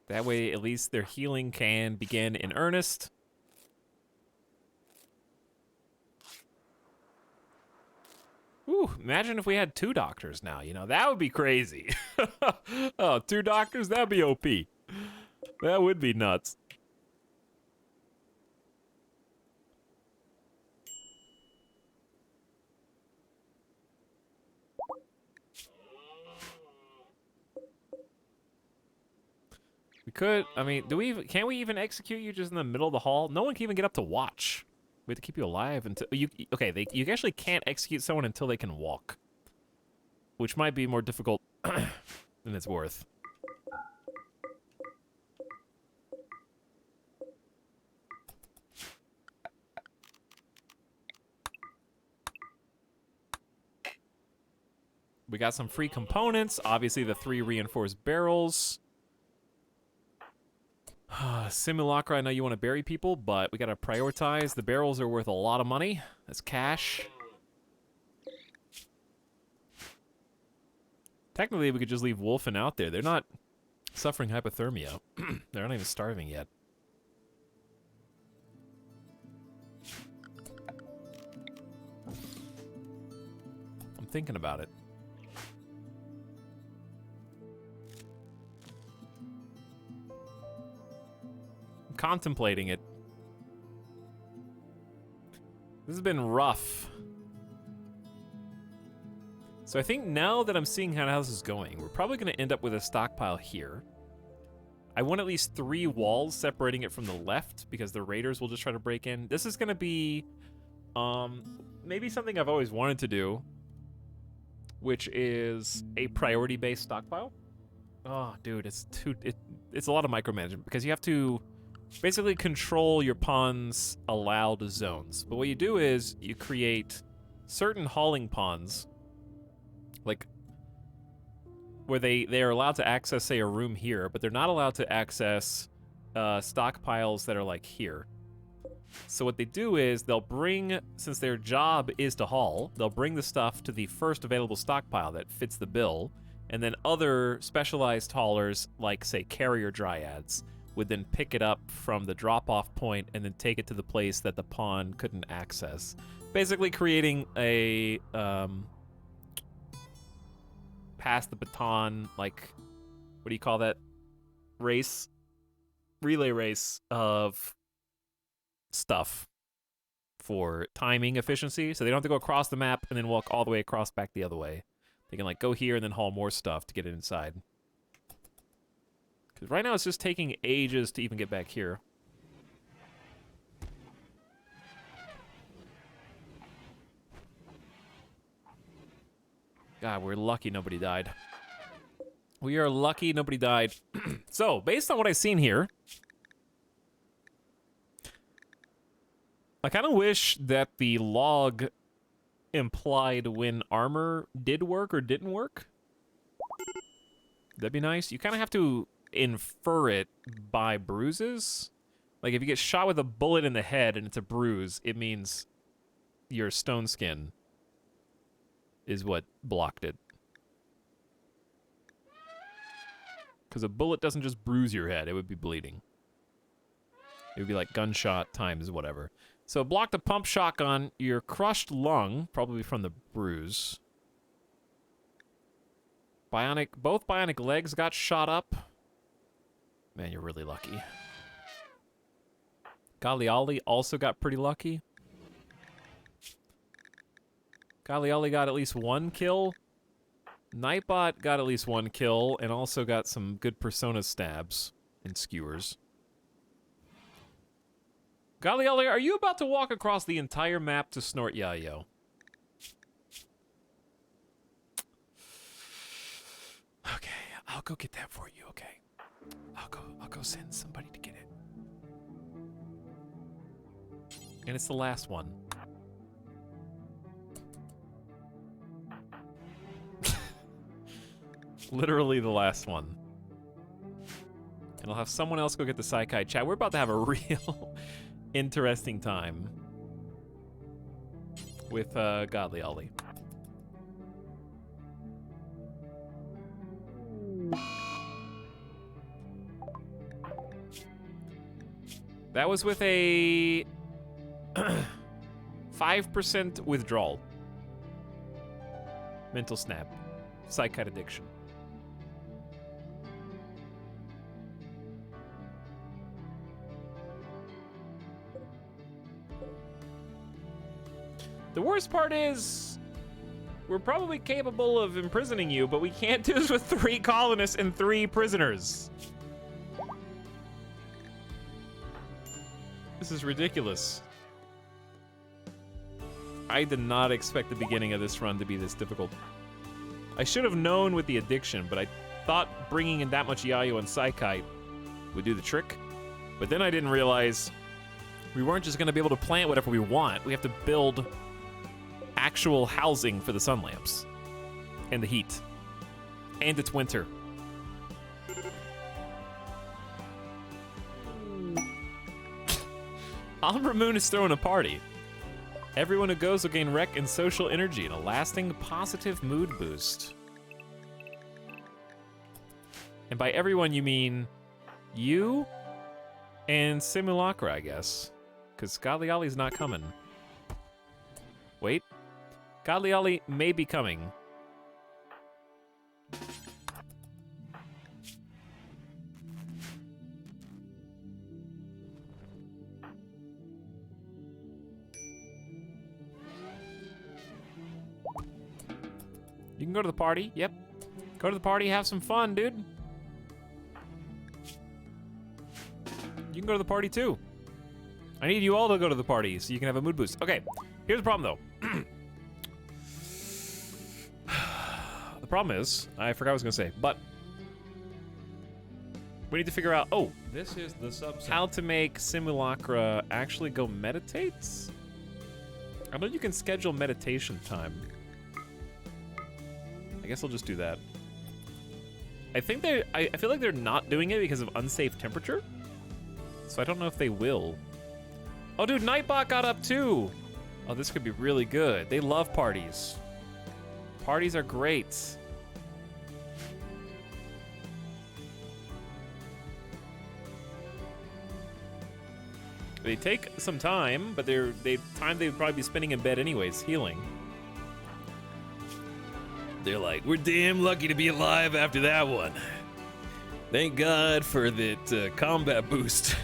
That way, at least their healing can begin in earnest. Ooh, imagine if we had 2 doctors now, you know, that would be crazy. Oh, 2 doctors? That'd be OP. That would be nuts. We could, I mean, can we even execute you just in the middle of the hall? No one can even get up to watch. We have to keep you alive until you you actually can't execute someone until they can walk, which might be more difficult than it's worth. We got some free components, obviously the 3 reinforced barrels. Simulacra, I know you want to bury people, but we gotta prioritize. The barrels are worth a lot of money. That's cash. Technically, we could just leave Wolfen out there. They're not suffering hypothermia. They're not even starving yet. I'm thinking about it. Contemplating it. This has been rough. So I think now that I'm seeing how this is going, we're probably going to end up with a stockpile here. I want at least 3 walls separating it from the left because the raiders will just try to break in. This is going to be maybe something I've always wanted to do, which is a priority-based stockpile. Oh, dude, it's a lot of micromanagement because you have to basically control your pawn's allowed zones. But what you do is you create certain hauling pawns, like where they are allowed to access, say, a room here, but they're not allowed to access stockpiles that are like here. So what they do is they'll bring, since their job is to haul, they'll bring the stuff to the first available stockpile that fits the bill, and then other specialized haulers, like, say, carrier dryads, would then pick it up from the drop-off point and then take it to the place that the pawn couldn't access. Basically creating a pass the baton, like, what do you call that? Race? Relay race of stuff. for timing efficiency, so they don't have to go across the map and then walk all the way across back the other way. They can like go here and then haul more stuff to get it inside. Because right now it's just taking ages to even get back here. God, we're lucky nobody died. We are lucky nobody died. So, based on what I've seen here, I kind of wish that the log implied when armor did work or didn't work. That'd be nice. You kind of have to infer it by bruises. Like, if you get shot with a bullet in the head and it's a bruise, it means your stone skin is what blocked it. Because a bullet doesn't just bruise your head, it would be bleeding. It would be like gunshot times whatever. So blocked a pump shotgun, your crushed lung, probably from the bruise. Both bionic legs got shot up. Man, you're really lucky. Galiali also got pretty lucky. Galiali got at least 1 kill. Nightbot got at least 1 kill, and also got some good persona stabs and skewers. Galiali, are you about to walk across the entire map to snort Yayo? Okay, I'll go get that for you, okay? I'll go send somebody to get it. And it's the last one. Literally the last one. And I'll have someone else go get the Psychi chat. We're about to have a real interesting time with Godly Ollie. That was with a 5% withdrawal. Mental snap. Psychite addiction. The worst part is, we're probably capable of imprisoning you, but we can't do this with 3 colonists and 3 prisoners. This is ridiculous. I did not expect the beginning of this run to be this difficult. I should have known with the addiction, but I thought bringing in that much Yayo and Psychite would do the trick. But then I didn't realize we weren't just going to be able to plant whatever we want. We have to build actual housing for the sun lamps and the heat. And it's winter. Umbra Moon is throwing a party. Everyone who goes will gain rec and social energy and a lasting positive mood boost. And by everyone, you mean you and Simulacra, I guess. Because Galiali's not coming. Wait. Galiali may be coming. You can go to the party. Yep. Go to the party, have some fun, dude. You can go to the party too. I need you all to go to the party so you can have a mood boost. Okay, here's the problem though. The problem is, I forgot what I was gonna say, but we need to figure out, This is the subset. how to make Simulacra actually go meditate? I know you can schedule meditation time. I guess I'll just do that. I think I feel like they're not doing it because of unsafe temperature. So I don't know if they will. Oh, dude, Nightbot got up too. Oh, this could be really good. They love parties. Parties are great. They take some time, but they'd probably be spending in bed anyways, healing. They're like, we're damn lucky to be alive after that one. Thank God for that combat boost.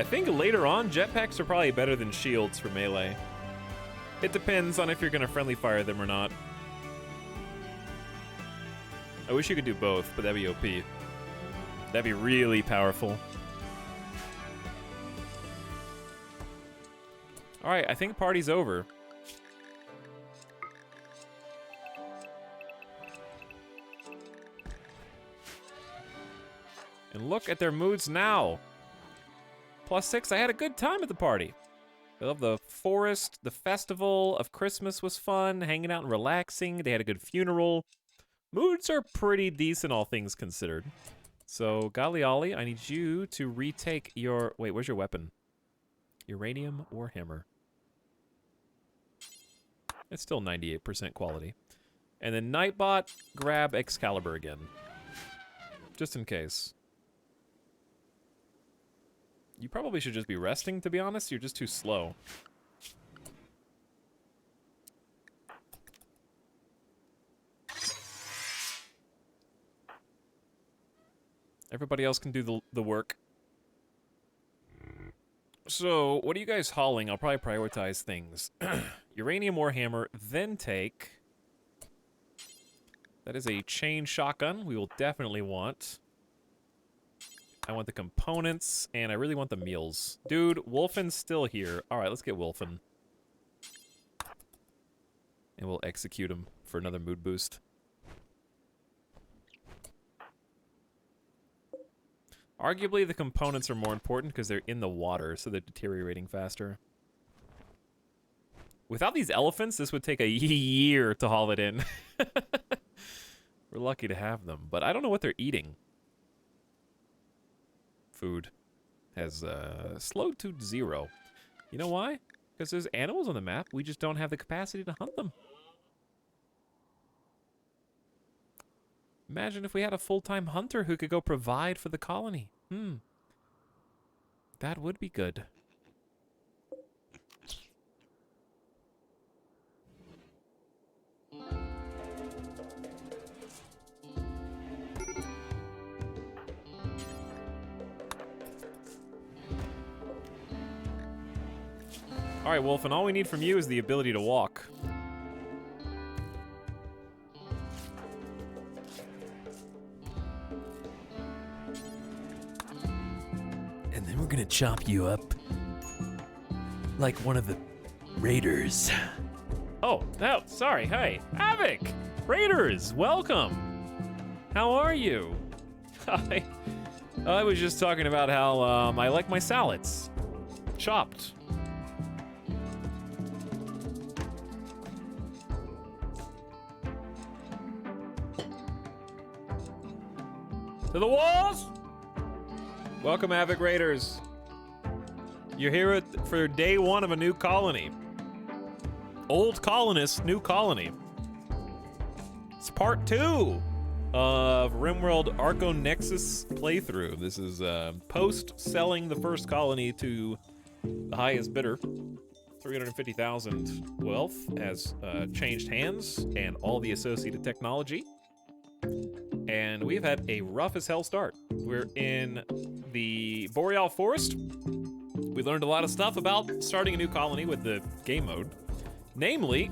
I think later on, jetpacks are probably better than shields for melee. It depends on if you're gonna friendly fire them or not. I wish you could do both, but that'd be OP. That'd be really powerful. Alright, I think party's over. And look at their moods now. +6, I had a good time at the party. I love the forest, the festival of Christmas was fun, hanging out and relaxing. They had a good funeral. Moods are pretty decent, all things considered. So, Galiali, I need you to retake your... Wait, where's your weapon? Uranium Warhammer. It's still 98% quality. And then Nightbot, grab Excalibur again. Just in case. You probably should just be resting, to be honest. You're just too slow. Everybody else can do the work. So, what are you guys hauling? I'll probably prioritize things. Uranium Warhammer, then take... That is a chain shotgun we will definitely want. I want the components, and I really want the meals. Dude, Wolfen's still here. Alright, let's get Wolfen. And we'll execute him for another mood boost. Arguably, the components are more important because they're in the water, so they're deteriorating faster. Without these elephants, this would take a year to haul it in. We're lucky to have them, but I don't know what they're eating. Food has slowed to 0. You know why? Because there's animals on the map. We just don't have the capacity to hunt them. Imagine if we had a full-time hunter who could go provide for the colony. That would be good. All right, Wolf, and all we need from you is the ability to walk. And then we're gonna chop you up like one of the raiders. Oh, no, sorry. Hey, Havoc! Raiders, welcome! How are you? I was just talking about how I like my salads. Chopped. To the walls! Welcome, Havoc Raiders. You're here for day 1 of a new colony. Old colonists, new colony. It's part 2 of RimWorld Arco Nexus playthrough. This is post-selling the first colony to the highest bidder. 350,000 wealth has changed hands and all the associated technology. And we've had a rough as hell start. We're in the Boreal Forest. We learned a lot of stuff about starting a new colony with the game mode. Namely,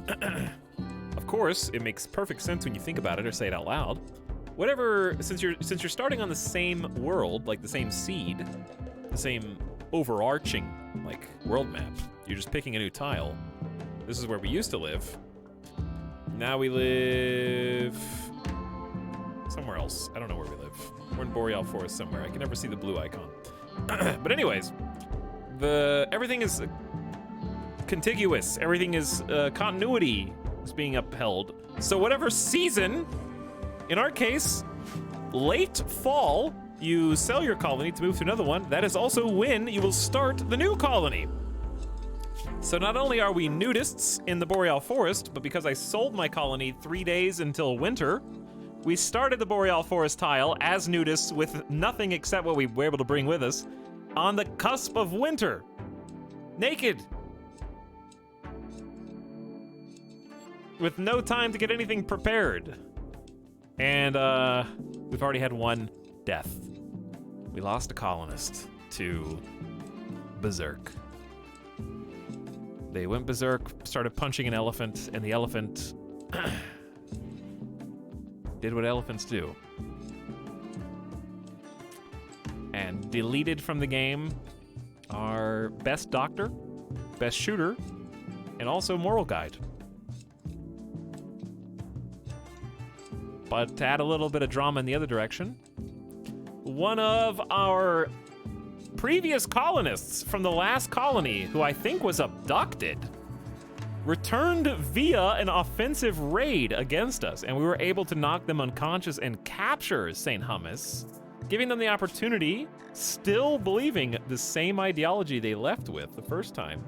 of course, it makes perfect sense when you think about it or say it out loud. Whatever, since you're starting on the same world, like the same seed, the same overarching like world map, you're just picking a new tile. This is where we used to live. Now we live somewhere else. I don't know where we live. We're in Boreal Forest somewhere. I can never see the blue icon. But anyways, everything is contiguous. Everything is continuity is being upheld. So whatever season, in our case, late fall, you sell your colony to move to another one. That is also when you will start the new colony. So not only are we nudists in the Boreal Forest, but because I sold my colony 3 days until winter, we started the Boreal Forest tile as nudists with nothing except what we were able to bring with us on the cusp of winter. Naked. With no time to get anything prepared. And we've already had 1 death. We lost a colonist to berserk. They went berserk, started punching an elephant, and the elephant did what elephants do. And deleted from the game our best doctor, best shooter, and also moral guide. But to add a little bit of drama in the other direction, one of our previous colonists from the last colony, who I think was abducted, returned via an offensive raid against us, and we were able to knock them unconscious and capture St. Hummus, giving them the opportunity, still believing the same ideology they left with the first time,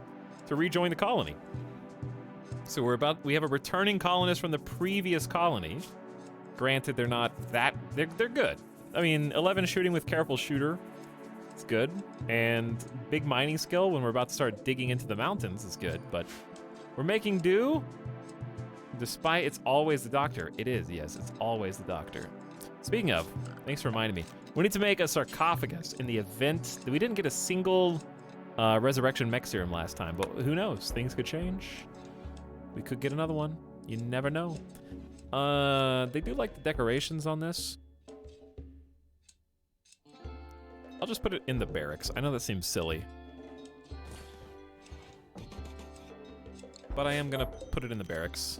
to rejoin the colony. So we have a returning colonist from the previous colony. Granted, they're not that, they're good. I mean, 11 shooting with careful shooter, it's good. And big mining skill when we're about to start digging into the mountains is good, but we're making do, despite it's always the doctor. It is, yes, it's always the doctor. Speaking of, thanks for reminding me, we need to make a sarcophagus in the event that we didn't get a single resurrection mech serum last time, but who knows, things could change. We could get another one, you never know. They do like the decorations on this. I'll just put it in the barracks. I know that seems silly, but I am gonna put it in the barracks.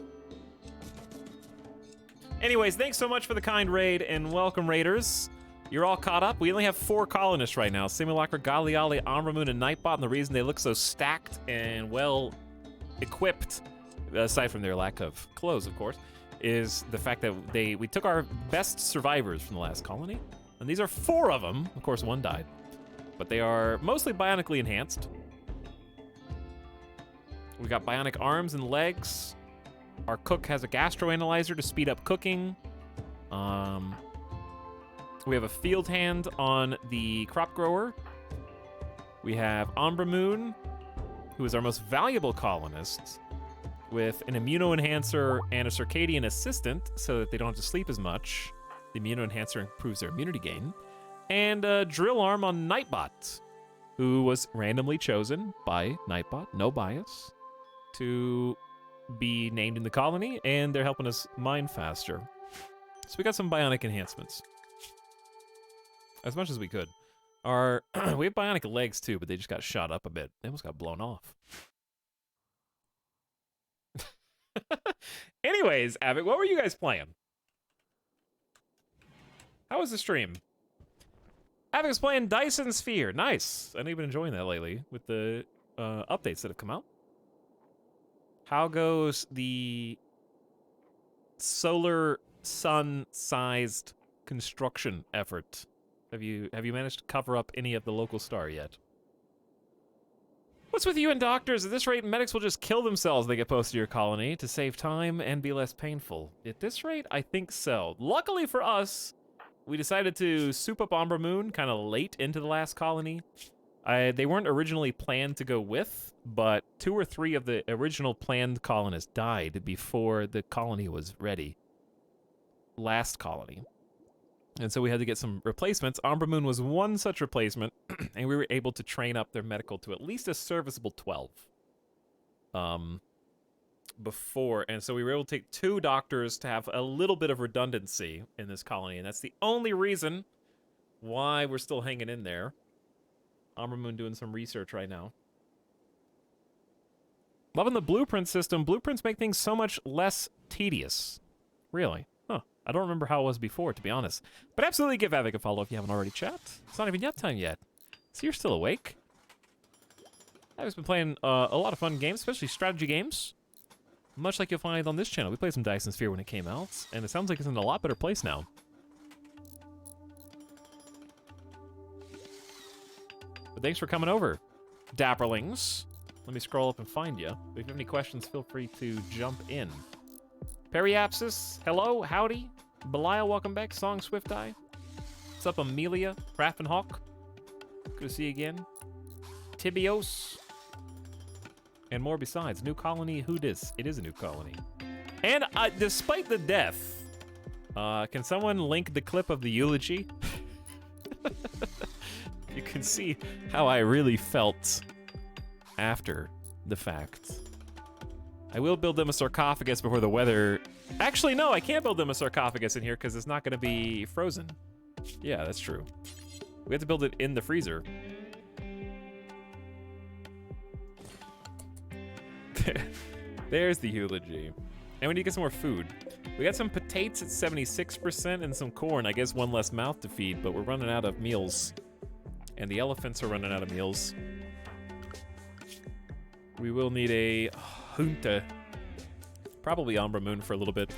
Anyways, thanks so much for the kind raid, and welcome, raiders. You're all caught up. We only have 4 colonists right now. Simulacra, Galiali, Amramoon, and Nightbot, and the reason they look so stacked and well equipped, aside from their lack of clothes, of course, is the fact that we took our best survivors from the last colony, and these are 4 of them. Of course, 1 died, but they are mostly bionically enhanced. We got bionic arms and legs. Our cook has a gastroanalyzer to speed up cooking. We have a field hand on the crop grower. We have Ambramoon, who is our most valuable colonist, with an immuno-enhancer and a circadian assistant so that they don't have to sleep as much. The immuno-enhancer improves their immunity gain. And a drill arm on Nightbot, who was randomly chosen by Nightbot, no bias, to be named in the colony, and they're helping us mine faster. So we got some bionic enhancements. As much as we could. We have bionic legs too, but they just got shot up a bit. They almost got blown off. Anyways, Abbott, what were you guys playing? How was the stream? Abbott was playing Dyson Sphere. Nice. I know you've been enjoying that lately with the updates that have come out. How goes the solar sun-sized construction effort? Have you managed to cover up any of the local star yet? What's with you and doctors? At this rate, medics will just kill themselves they get posted to your colony to save time and be less painful. At this rate, I think so. Luckily for us, we decided to soup up Ambramoon kind of late into the last colony. They weren't originally planned to go with, but 2 or 3 of the original planned colonists died before the colony was ready. Last colony. And so we had to get some replacements. Ambramoon was one such replacement, and we were able to train up their medical to at least a serviceable 12. Before, and so we were able to take 2 doctors to have a little bit of redundancy in this colony, and that's the only reason why we're still hanging in there. Ambramoon doing some research right now. Loving the blueprint system. Blueprints make things so much less tedious. Really. Huh. I don't remember how it was before, to be honest. But absolutely give Avic a follow if you haven't already, chat. It's not even nap time yet. So you're still awake. Avic's been playing a lot of fun games, especially strategy games. Much like you'll find on this channel. We played some Dyson Sphere when it came out, and it sounds like it's in a lot better place now. But thanks for coming over, Dapperlings. Let me scroll up and find you. If you have any questions, feel free to jump in. Periapsis, hello, howdy. Belial, welcome back. Song Swift Eye. What's up, Amelia? Raffenhawk. Good to see you again. Tibios. And more besides. New colony, who dis? It is a new colony. And despite the death, can someone link the clip of the eulogy? You can see how I really felt after the fact. I will build them a sarcophagus before the weather... Actually, no, I can't build them a sarcophagus in here because it's not going to be frozen. Yeah, that's true. We have to build it in the freezer. There's the eulogy. And we need to get some more food. We got some potatoes at 76% and some corn. I guess one less mouth to feed, but we're running out of meals. And the elephants are running out of meals. We will need a junta. Probably Umbra Moon for a little bit.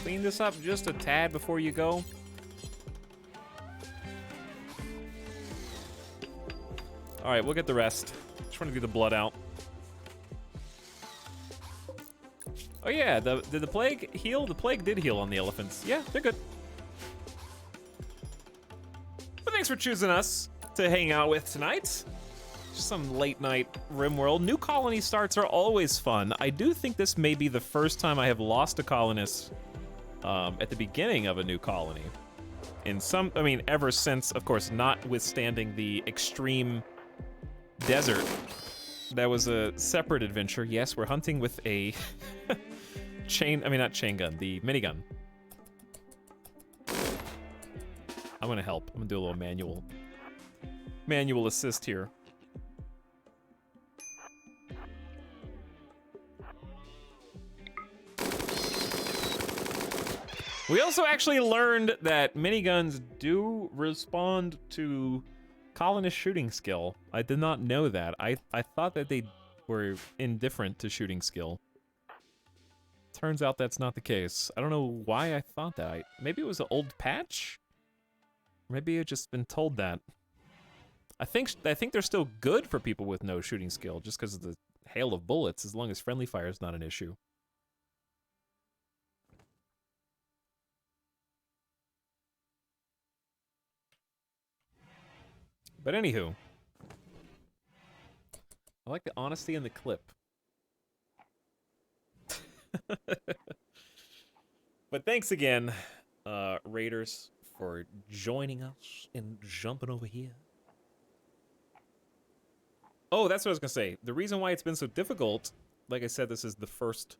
Clean this up just a tad before you go. All right, we'll get the rest. Just want to get the blood out. Oh yeah, did the plague heal? The plague did heal on the elephants. Yeah, they're good. But thanks for choosing us to hang out with tonight. Just some late night RimWorld. New colony starts are always fun. I do think this may be the first time I have lost a colonist at the beginning of a new colony. Ever since, of course, notwithstanding the extreme desert. That was a separate adventure. Yes, we're hunting with a not chain gun, the minigun. I'm gonna help. I'm gonna do a little manual assist here. We also actually learned that miniguns do respond to colonist shooting skill. I did not know that. I thought that they were indifferent to shooting skill. Turns out that's not the case. I don't know why I thought that. Maybe it was an old patch? Maybe I've just been told that. I think they're still good for people with no shooting skill, just because of the hail of bullets, as long as friendly fire is not an issue. But anywho, I like the honesty in the clip. But thanks again, Raiders, for joining us and jumping over here. Oh, that's what I was gonna say. The reason why it's been so difficult, like I said, this is the first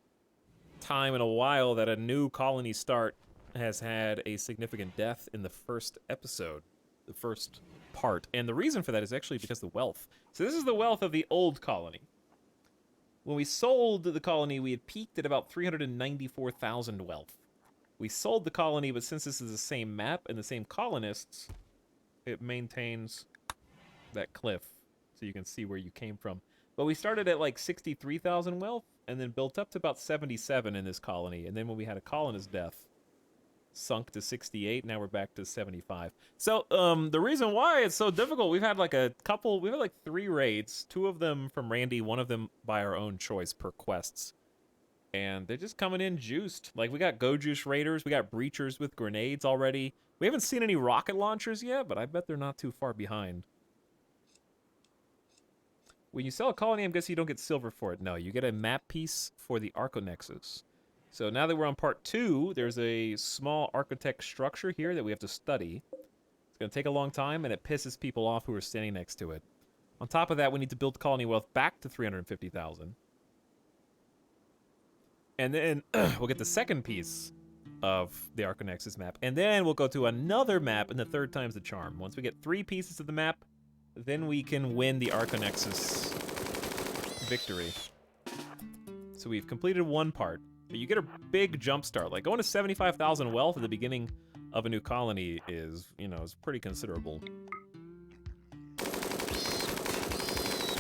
time in a while that a new colony start has had a significant death in the first episode, the first part. And the reason for that is actually because of the wealth. So this is the wealth of the old colony. When we sold the colony, we had peaked at about 394,000 wealth. We sold the colony, but since this is the same map and the same colonists, it maintains that cliff, so you can see where you came from. But we started at like 63,000 wealth, and then built up to about 77 in this colony. And then when we had a colonist death, sunk to 68. Now we're back to 75. So the reason why it's so difficult, we've had like 3 raids, 2 of them from Randy, 1 of them by our own choice per quests. And they're just coming in juiced. Like, we got Go Juice Raiders, we got Breachers with grenades already. We haven't seen any rocket launchers yet, but I bet they're not too far behind. When you sell a colony, I'm guessing you don't get silver for it. No, you get a map piece for the Arconexus. So now that we're on part 2, there's a small architect structure here that we have to study. It's going to take a long time, and it pisses people off who are standing next to it. On top of that, we need to build colony wealth back to 350,000. And then we'll get the second piece of the Arconexus map. And then we'll go to another map, and the third time's the charm. Once we get 3 pieces of the map, then we can win the Arconexus victory. So we've completed 1 part. But you get a big jump start. Like, going to 75,000 wealth at the beginning of a new colony is, is pretty considerable.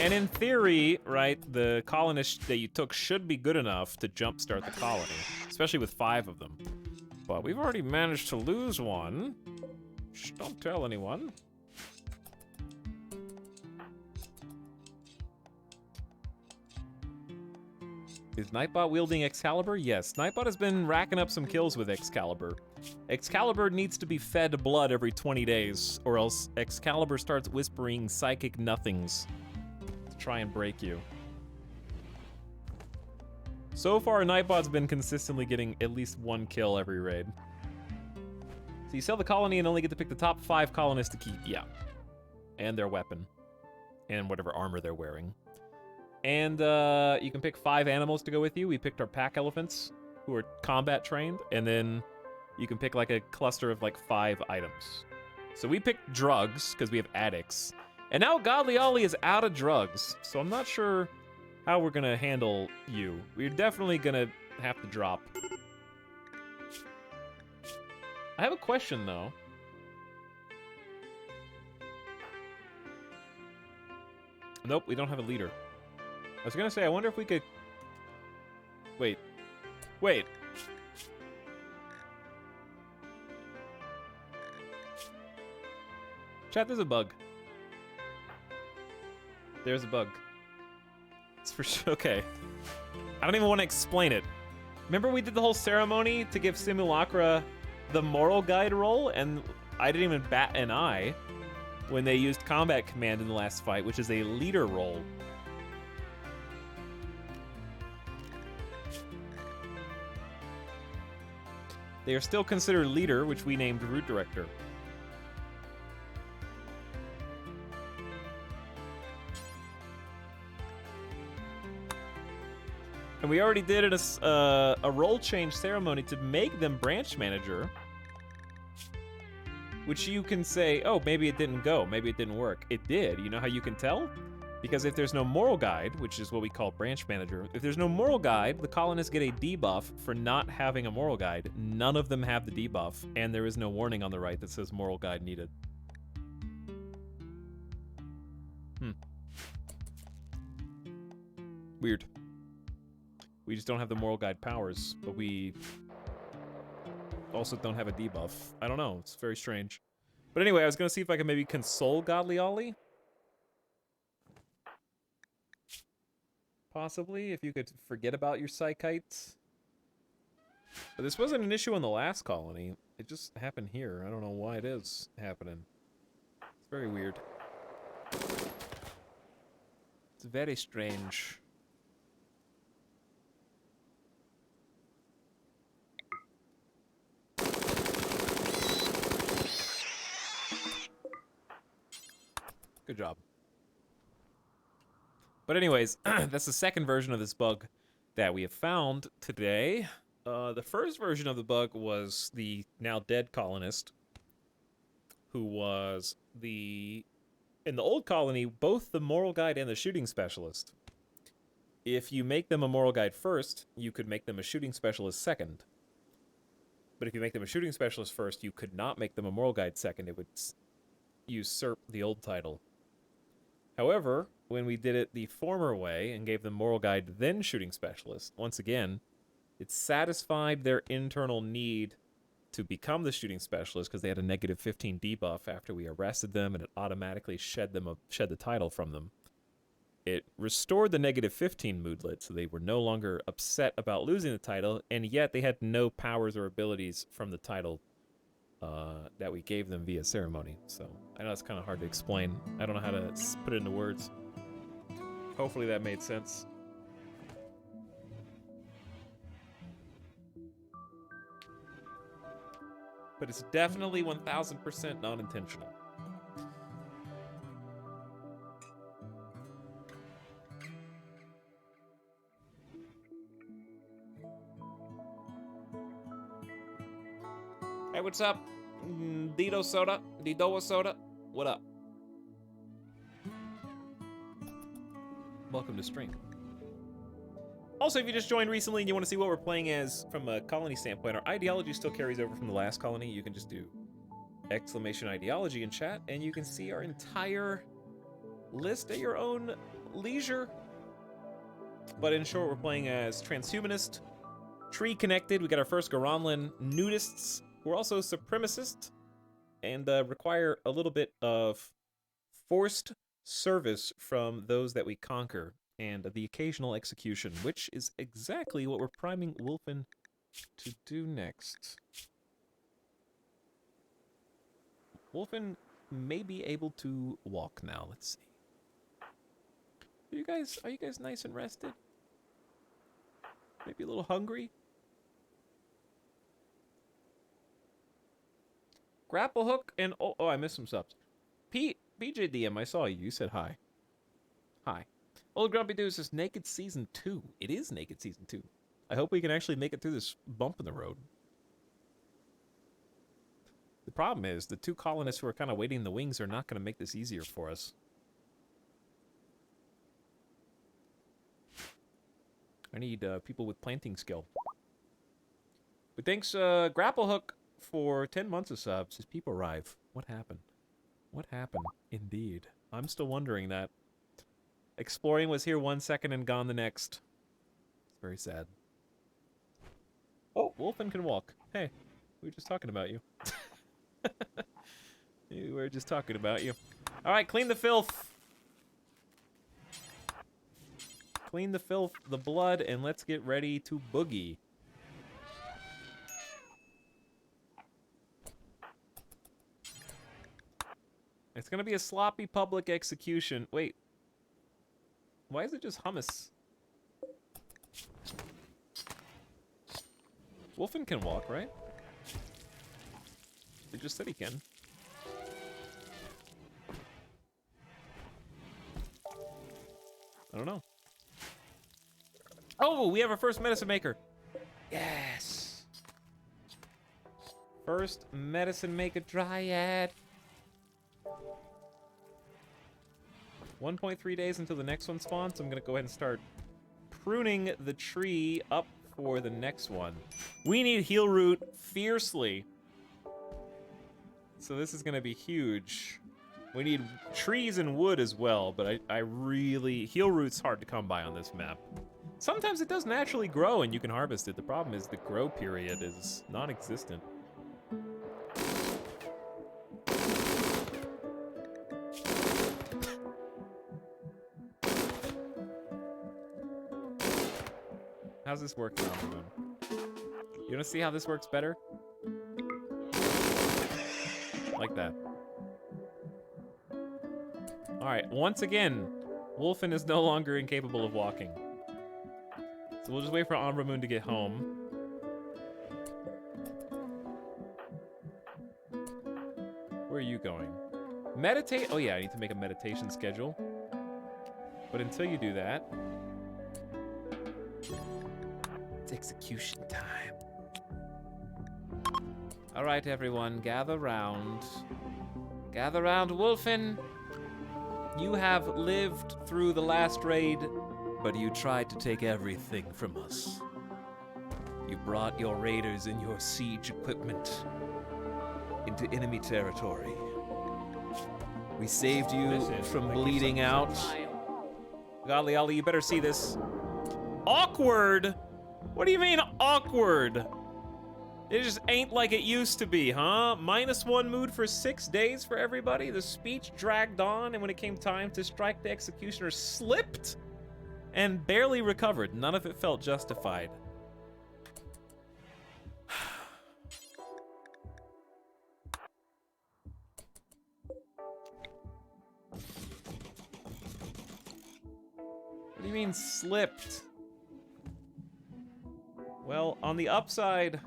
And in theory, right, the colonists that you took should be good enough to jumpstart the colony, especially with 5 of them. But we've already managed to lose 1. Shh, don't tell anyone. Is Nightbot wielding Excalibur? Yes, Nightbot has been racking up some kills with Excalibur. Excalibur needs to be fed blood every 20 days, or else Excalibur starts whispering psychic nothings to try and break you. So far, Nightbot's been consistently getting at least 1 kill every raid. So you sell the colony and only get to pick the top 5 colonists to keep. Yeah. And their weapon. And whatever armor they're wearing. And you can pick 5 animals to go with you. We picked our pack elephants, who are combat trained. And then you can pick like a cluster of like 5 items. So we picked drugs, because we have addicts. And now Godly Ollie is out of drugs. So I'm not sure how we're going to handle you. We're definitely going to have to drop. I have a question, though. Nope, we don't have a leader. I was going to say, I wonder if we could... Wait. Wait. Chat, there's a bug. There's a bug. It's for sure. Okay. I don't even want to explain it. Remember we did the whole ceremony to give Simulacra the moral guide role, and I didn't even bat an eye when they used combat command in the last fight, which is a leader role. They are still considered leader, which we named route director. And we already did a role change ceremony to make them branch manager, which you can say, oh, maybe it didn't go, maybe it didn't work. It did. You know how you can tell? Because if there's no moral guide, which is what we call branch manager, if there's no moral guide, the colonists get a debuff for not having a moral guide. None of them have the debuff, and there is no warning on the right that says moral guide needed. Weird. We just don't have the moral guide powers, but we also don't have a debuff. I don't know. It's very strange. But anyway, I was going to see if I could maybe console Godly Ollie. Possibly, if you could forget about your psychites. But this wasn't an issue in the last colony. It just happened here. I don't know why it is happening. It's very weird. It's very strange. Good job. But anyways, that's the second version of this bug that we have found today. The first version of the bug was the now dead colonist, who was in the old colony, both the moral guide and the shooting specialist. If you make them a moral guide first, you could make them a shooting specialist second. But if you make them a shooting specialist first, you could not make them a moral guide second. It would usurp the old title. However, when we did it the former way and gave them moral guide then shooting specialist, once again, it satisfied their internal need to become the shooting specialist because they had a negative 15 debuff after we arrested them, and it automatically shed the title from them. It restored the negative 15 moodlet, so they were no longer upset about losing the title, and yet they had no powers or abilities from the title that we gave them via ceremony. So I know it's kind of hard to explain. I don't know how to put it into words. Hopefully that made sense. But it's definitely 1000% non-intentional. Hey, what's up? Dido Soda? Didoa Soda? What up? Welcome to stream. Also, if you just joined recently and you want to see what we're playing as from a colony standpoint, our ideology still carries over from the last colony. You can just do !ideology in chat, and you can see our entire list at your own leisure. But in short, we're playing as transhumanist, tree connected. We got our first Garanlan nudists, who are also supremacists and require a little bit of forced service from those that we conquer, and the occasional execution, which is exactly what we're priming Wolfen to do next. Wolfen may be able to walk now. Let's see. Are you guys nice and rested? Maybe a little hungry? Grapple hook and... Oh, I missed some subs. BJDM, I saw you. You said hi. Hi. Old Grumpy Dude says Naked Season 2. It is Naked Season 2. I hope we can actually make it through this bump in the road. The problem is, the 2 colonists who are kind of waiting in the wings are not going to make this easier for us. I need people with planting skill. But thanks, Grapple Hook, for 10 months of subs. His people arrive. What happened? What happened? Indeed. I'm still wondering that. Exploring was here 1 second and gone the next. It's very sad. Oh, Wolfen can walk. Hey, we were just talking about you. We were just talking about you. All right, clean the filth. Clean the filth, the blood, and let's get ready to boogie. It's gonna be a sloppy public execution. Wait. Why is it just hummus? Wolfen can walk, right? They just said he can. I don't know. Oh, we have our first medicine maker. Yes. First medicine maker dryad. 1.3 days until the next one spawns, so I'm gonna go ahead and start pruning the tree up for the next one. We need heal root fiercely. So this is gonna be huge. We need trees and wood as well, but I really... Heal root's hard to come by on this map. Sometimes it does naturally grow and you can harvest it. The problem is the grow period is non-existent. How's this working on the moon? You wanna see how this works better? Like that. Alright, once again, Wolfen is no longer incapable of walking. So we'll just wait for Umbra Moon to get home. Where are you going? Meditate? Oh yeah, I need to make a meditation schedule. But until you do that... It's execution time. Alright everyone, gather round. Gather round, Wolfen! You have lived through the last raid, but you tried to take everything from us. You brought your raiders and your siege equipment into enemy territory. We saved you from bleeding out. Golly, Ollie, you better see this. Awkward? What do you mean, awkward? It just ain't like it used to be, huh? -1 mood for 6 days for everybody? The speech dragged on, and when it came time to strike, the executioner slipped and barely recovered. None of it felt justified. What do you mean, slipped? Well, on the upside...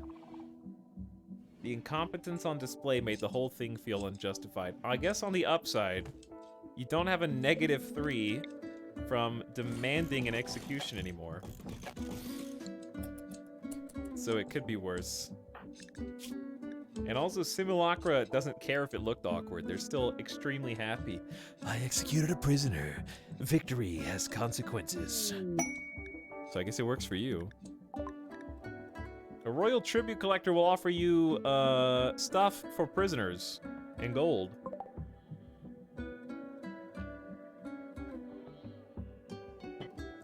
The incompetence on display made the whole thing feel unjustified. I guess on the upside, you don't have a -3 from demanding an execution anymore. So it could be worse. And also, Simulacra doesn't care if it looked awkward. They're still extremely happy. I executed a prisoner. Victory has consequences. So I guess it works for you. A royal tribute collector will offer you stuff for prisoners and gold.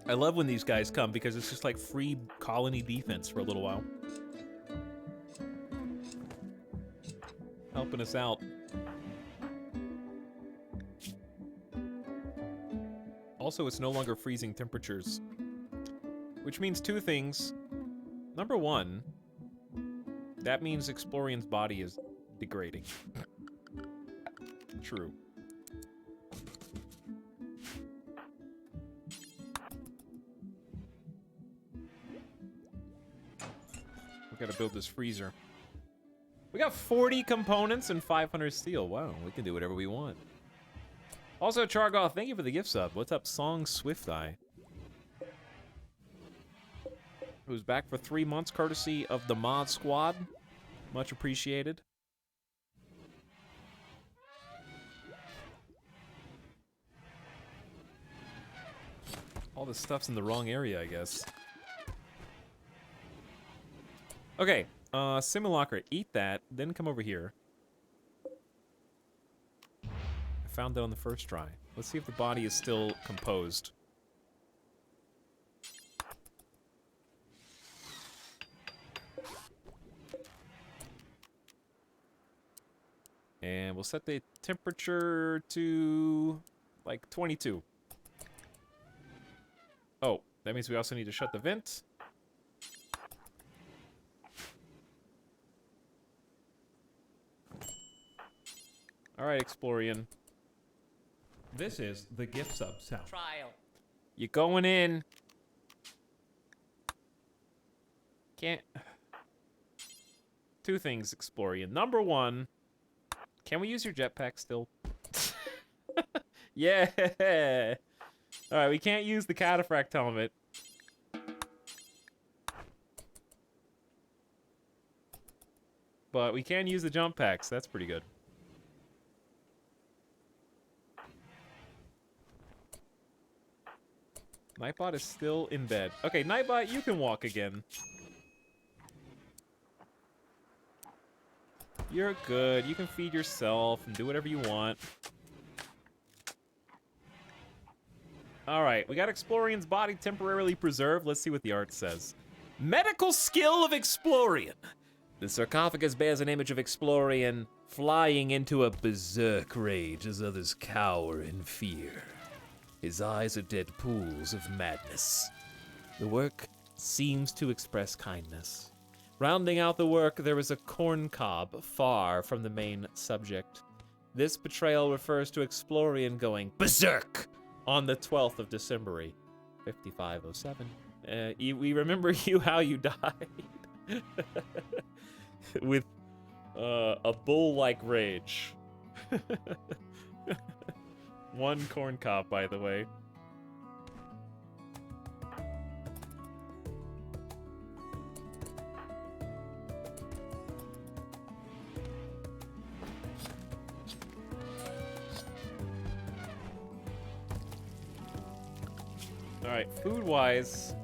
I love when these guys come because it's just like free colony defense for a little while. Helping us out. Also, it's no longer freezing temperatures, which means 2 things. Number 1, that means Explorian's body is degrading. True. Gotta build this freezer. We got 40 components and 500 steel. Wow, we can do whatever we want. Also, Chargoth, thank you for the gift sub. What's up, Song Swift Eye? Who's back for 3 months, courtesy of the Mod Squad. Much appreciated. All this stuff's in the wrong area, I guess. Okay, Simulacra, eat that, then come over here. I found it on the first try. Let's see if the body is still composed. And we'll set the temperature to, like, 22. Oh, that means we also need to shut the vent. All right, Explorian. This is the gift sub sound. Trial. You going in? Can't. Two things, Explorian. Number one, can we use your jetpack still? Yeah. All right, we can't use the cataphract helmet. But we can use the jump packs. That's pretty good. Nightbot is still in bed. Okay, Nightbot, you can walk again. You're good. You can feed yourself and do whatever you want. Alright, we got Explorian's body temporarily preserved. Let's see what the art says. Medical skill of Explorian. The sarcophagus bears an image of Explorian flying into a berserk rage as others cower in fear. His eyes are dead pools of madness. The work seems to express kindness. Rounding out the work, there is a corn cob far from the main subject. This betrayal refers to Explorian going berserk on the 12th of December, 5507. We remember you how you died. With a bull-like rage. One corn cob, by the way. Alright, food-wise,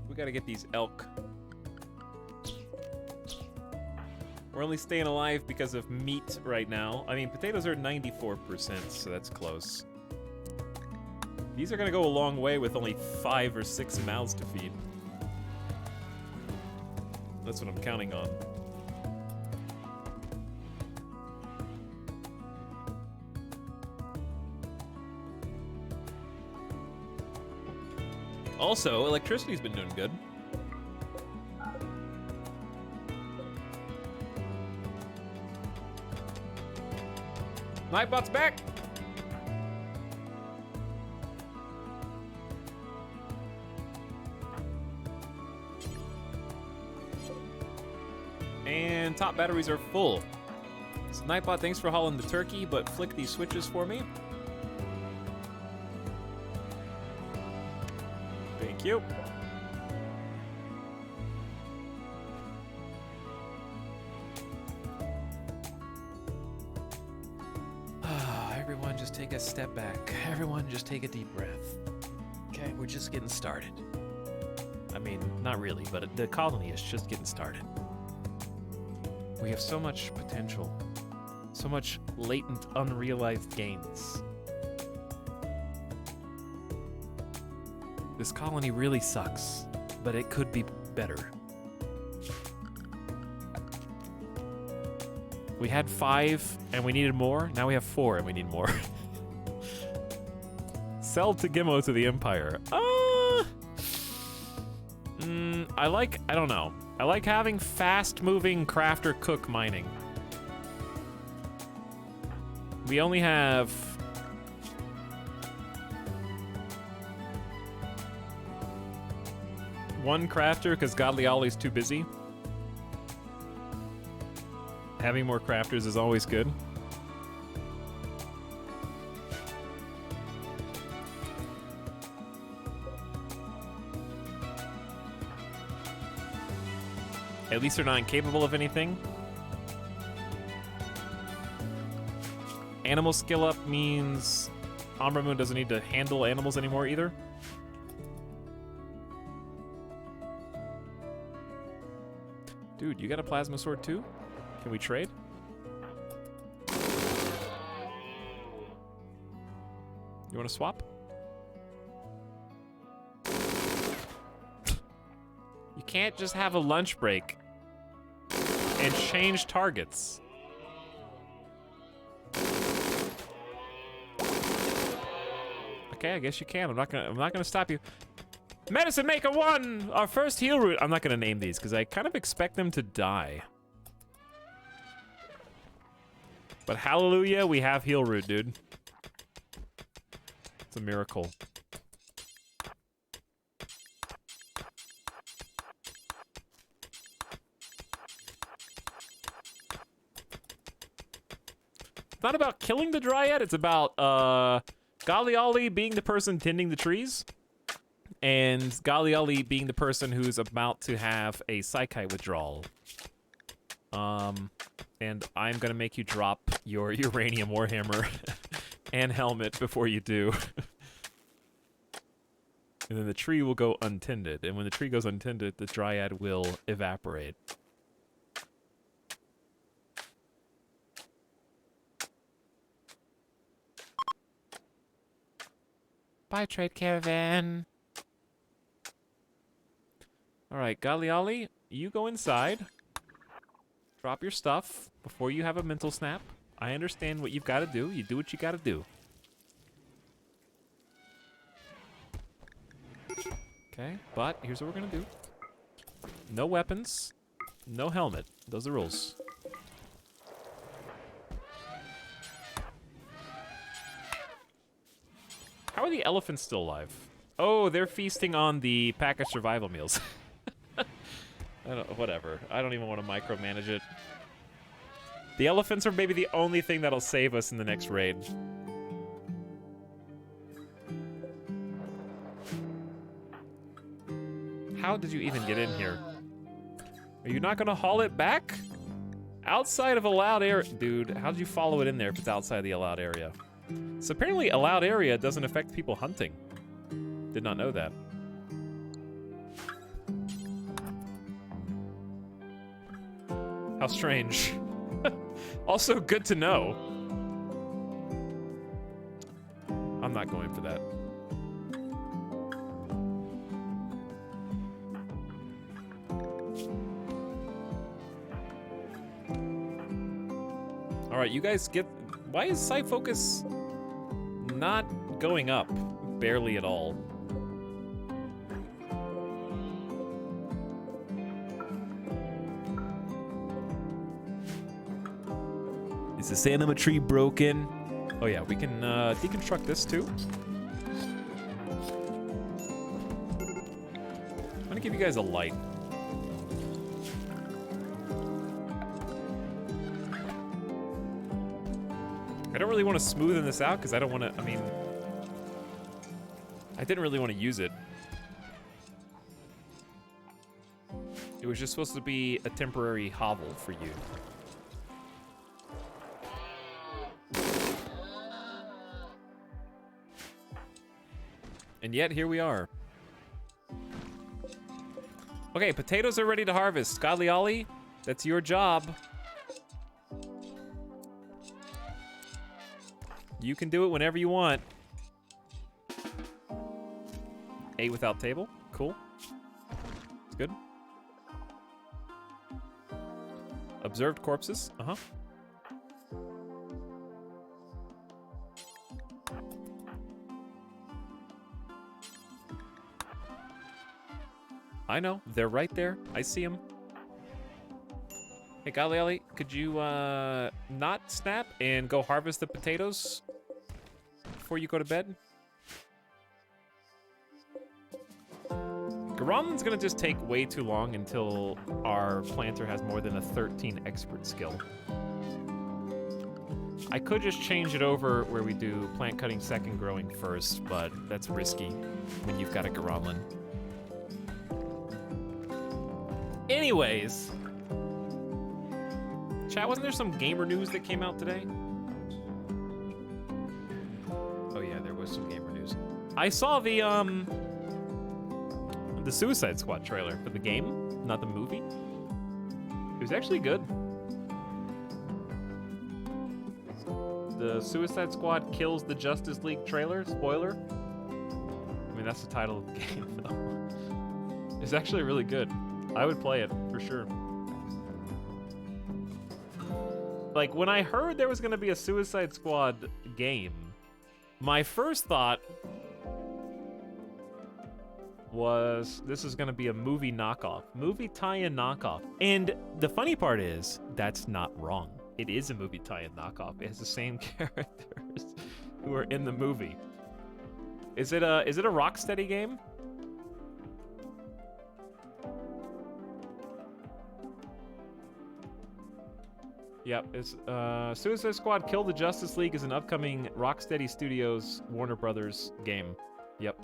we gotta get these elk. We're only staying alive because of meat right now. I mean, potatoes are 94%, so that's close. These are gonna go a long way with only 5 or 6 mouths to feed. That's what I'm counting on. Also, electricity's been doing good. Nightbot's back! And top batteries are full. So Nightbot, thanks for hauling the turkey, but flick these switches for me. Thank you. Everyone just take a step back. Everyone just take a deep breath. Okay, we're just getting started. I mean, not really, but the colony is just getting started. We have so much potential. So much latent, unrealized gains. This colony really sucks, but it could be better. We had 5 and we needed more. Now we have 4 and we need more. Sell to Gimmo to the Empire. I don't know. I like having fast-moving crafter cook mining. We only have... one crafter because Godly Ollie's too busy. Having more crafters is always good. At least they're not incapable of anything. Animal skill up means Amramoon doesn't need to handle animals anymore either. Dude, you got a plasma sword too? Can we trade? You want to swap? You can't just have a lunch break and change targets. Okay, I guess you can. I'm not gonna stop you. Medicine Maker 1! Our first heal root. I'm not gonna name these because I kind of expect them to die. But hallelujah, we have heal root, dude. It's a miracle. It's not about killing the dryad, it's about Galiali being the person tending the trees, and Galiali being the person who's about to have a Psyche withdrawal. And I'm gonna make you drop your uranium warhammer and helmet before you do. And then the tree will go untended, and when the tree goes untended, the dryad will evaporate. Bye, trade caravan. All right, Galiali, you go inside. Drop your stuff before you have a mental snap. I understand what you've got to do. You do what you got to do. Okay, but here's what we're gonna do. No weapons, no helmet. Those are the rules. How are the elephants still alive? Oh, they're feasting on the pack of survival meals. Whatever. I don't even want to micromanage it. The elephants are maybe the only thing that'll save us in the next raid. How did you even get in here? Are you not gonna haul it back? Outside of allowed area. Dude, how did you follow it in there if it's outside the allowed area? So apparently allowed area doesn't affect people hunting. Did not know that. How strange. Also good to know. I'm not going for that. All right, you guys get... Why is Sight Focus not going up? Barely at all. Is this anima tree broken? Oh yeah, we can deconstruct this too. I'm gonna give you guys a light. I don't really want to smoothen this out because I don't want to, I mean, I didn't really want to use it. It was just supposed to be a temporary hovel for you. And yet, here we are. Okay, potatoes are ready to harvest. Galiali, that's your job. You can do it whenever you want. 8 without table. Cool. It's good. Observed corpses. Uh-huh. I know. They're right there. I see them. Hey, Galiali, could you not snap and go harvest the potatoes before you go to bed? Gromlin's gonna just take way too long until our planter has more than a 13 expert skill. I could just change it over where we do plant cutting second, growing first, but that's risky when you've got a Gromlin. Anyways. Chat, wasn't there some gamer news that came out today? Oh yeah, there was some gamer news. I saw the Suicide Squad trailer for the game, not the movie. It was actually good. The Suicide Squad kills the Justice League trailer, spoiler. I mean, that's the title of the game, though. It's actually really good. I would play it, for sure. Like, when I heard there was gonna be a Suicide Squad game, my first thought was this is gonna be a movie knockoff, movie tie-in knockoff. And the funny part is, that's not wrong. It is a movie tie-in knockoff. It has the same characters who are in the movie. Is it a Rocksteady game? Yep, it's Suicide Squad Kill the Justice League is an upcoming Rocksteady Studios Warner Brothers game. Yep.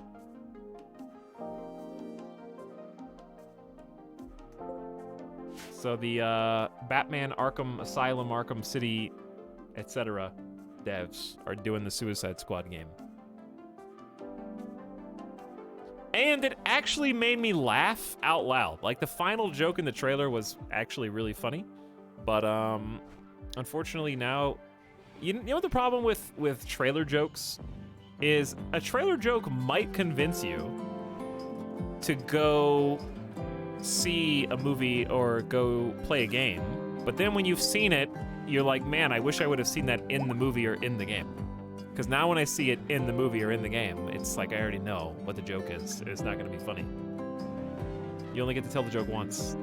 So the Batman, Arkham Asylum, Arkham City, etc. devs are doing the Suicide Squad game. And it actually made me laugh out loud. Like, the final joke in the trailer was actually really funny. But, unfortunately now, you know what the problem with trailer jokes is? A trailer joke might convince you to go see a movie or go play a game, but then when you've seen it, you're like, man, I wish I would have seen that in the movie or in the game. Because now when I see it in the movie or in the game, it's like I already know what the joke is. It's not going to be funny. You only get to tell the joke once.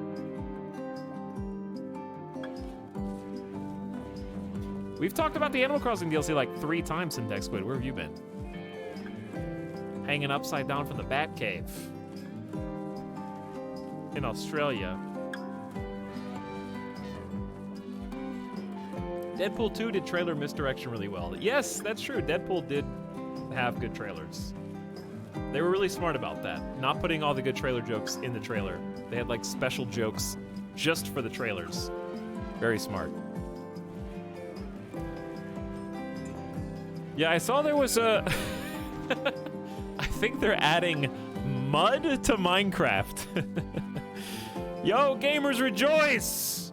We've talked about the Animal Crossing DLC like 3 times, Syntax Squid. Where have you been? Hanging upside down from the Batcave. In Australia. Deadpool 2 did trailer misdirection really well. Yes, that's true. Deadpool did have good trailers. They were really smart about that. Not putting all the good trailer jokes in the trailer. They had like special jokes just for the trailers. Very smart. Yeah, I saw there was a... I think they're adding mud to Minecraft. Yo, gamers rejoice!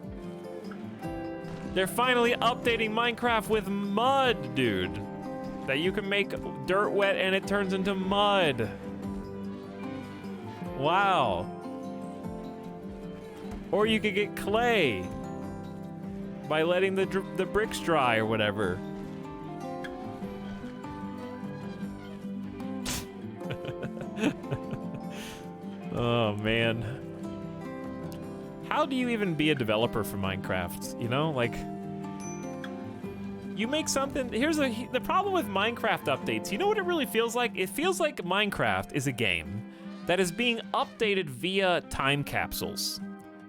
They're finally updating Minecraft with mud, dude. That you can make dirt wet and it turns into mud. Wow. Or you could get clay by letting the bricks dry or whatever. Oh, man. How do you even be a developer for Minecraft? You know, like... You make something... The problem with Minecraft updates, you know what it really feels like? It feels like Minecraft is a game that is being updated via time capsules.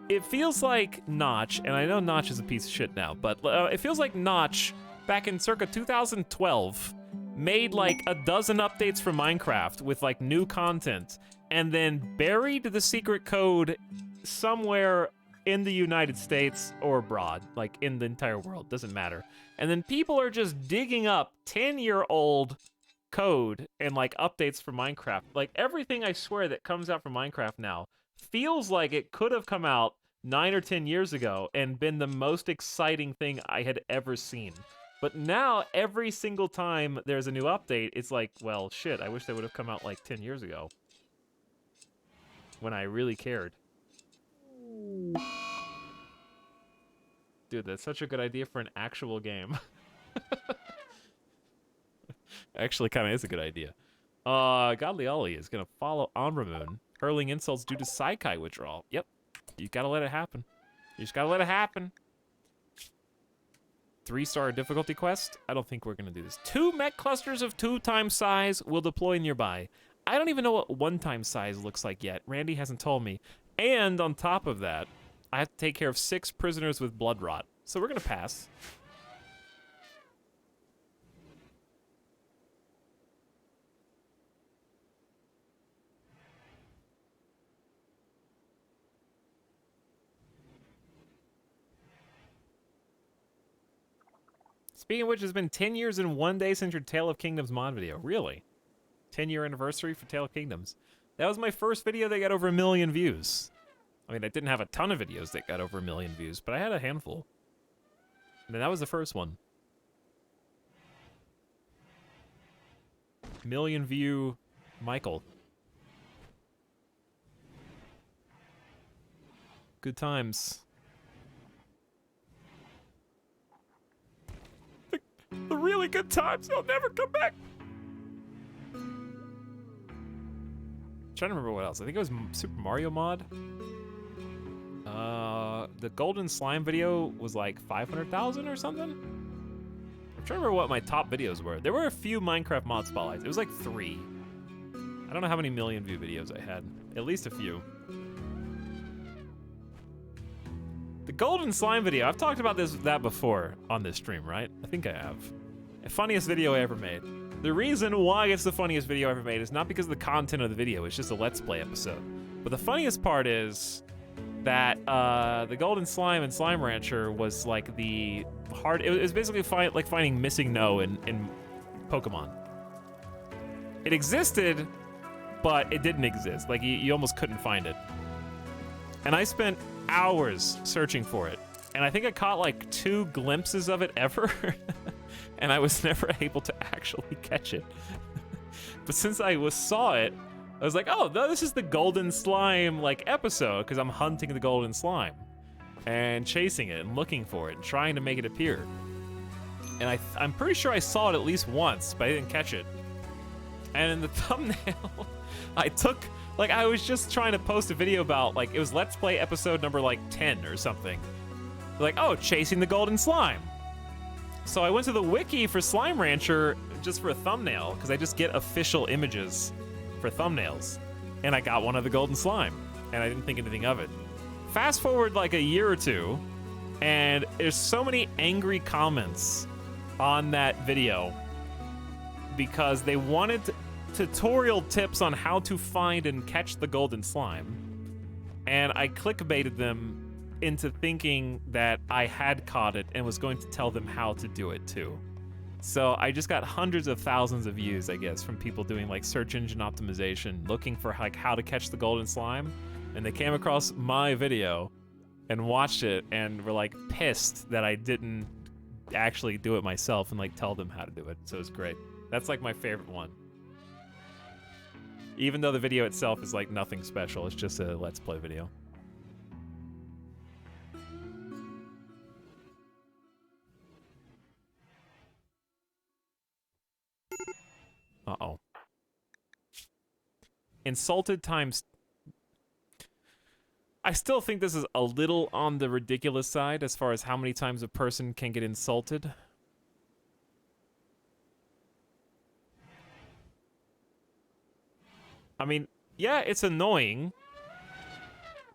It feels like Notch, and I know Notch is a piece of shit now, but it feels like Notch, back in circa 2012, made like a dozen updates for Minecraft with like new content, and then buried the secret code somewhere in the United States or abroad, like in the entire world, doesn't matter. And then people are just digging up 10-year-old code and like updates for Minecraft. Like everything, I swear, that comes out from Minecraft now feels like it could have come out 9 or 10 years ago and been the most exciting thing I had ever seen. But now, every single time there's a new update, it's like, well, shit, I wish they would have come out like 10 years ago. When I really cared. Dude, that's such a good idea for an actual game. Actually, kind of is a good idea. Godly Ollie is gonna follow Onramoon, hurling insults due to Saikai withdrawal. Yep, you gotta let it happen. You just gotta let it happen. 3-star difficulty quest? I don't think we're gonna do this. 2 mech clusters of 2 times size will deploy nearby. I don't even know what one-time size looks like yet. Randy hasn't told me. And on top of that, I have to take care of 6 prisoners with blood rot. So we're gonna pass. Speaking of which, it's been 10 years and 1 day since your Tale of Kingdoms mod video. Really? 10-year anniversary for Tale of Kingdoms. That was my first video that got over 1 million views. I mean, I didn't have a ton of videos that got over 1 million views, but I had a handful. And that was the first one. 1 million view Michael. Good times. The really good times, they'll never come back. Trying to remember what else. I think it was Super Mario mod. The Golden Slime video was like 500,000 or something. I'm trying to remember what my top videos were. There were a few Minecraft mod spotlights. It was like 3. I don't know how many million view videos I had. At least a few. The Golden Slime video. I've talked about that before on this stream, right? I think I have. The funniest video I ever made. The reason why it's the funniest video I ever made is not because of the content of the video. It's just a Let's Play episode. But the funniest part is that the Golden Slime and Slime Rancher was like the hard. It was basically like finding Missing No in Pokemon. It existed, but it didn't exist. Like you almost couldn't find it. And I spent hours searching for it. And I think I caught like 2 glimpses of it ever. And I was never able to actually catch it. But since I saw it, I was like, oh, this is the Golden Slime like episode, because I'm hunting the Golden Slime and chasing it and looking for it and trying to make it appear. And I'm pretty sure I saw it at least once, but I didn't catch it. And in the thumbnail, I was just trying to post a video about, like, it was Let's Play episode number, like, 10 or something. Like, oh, chasing the Golden Slime. So I went to the wiki for Slime Rancher just for a thumbnail, because I just get official images for thumbnails. And I got one of the Golden Slime, and I didn't think anything of it. Fast forward, like, a year or two, and there's so many angry comments on that video because they wanted tutorial tips on how to find and catch the Golden Slime. And I clickbaited them into thinking that I had caught it and was going to tell them how to do it too. So I just got hundreds of thousands of views, I guess, from people doing like search engine optimization, looking for like how to catch the Golden Slime. And they came across my video and watched it and were like pissed that I didn't actually do it myself and like tell them how to do it. So it was great. That's like my favorite one. Even though the video itself is like nothing special, it's just a Let's Play video. Uh-oh. Insulted times... I still think this is a little on the ridiculous side as far as how many times a person can get insulted. I mean, yeah, it's annoying,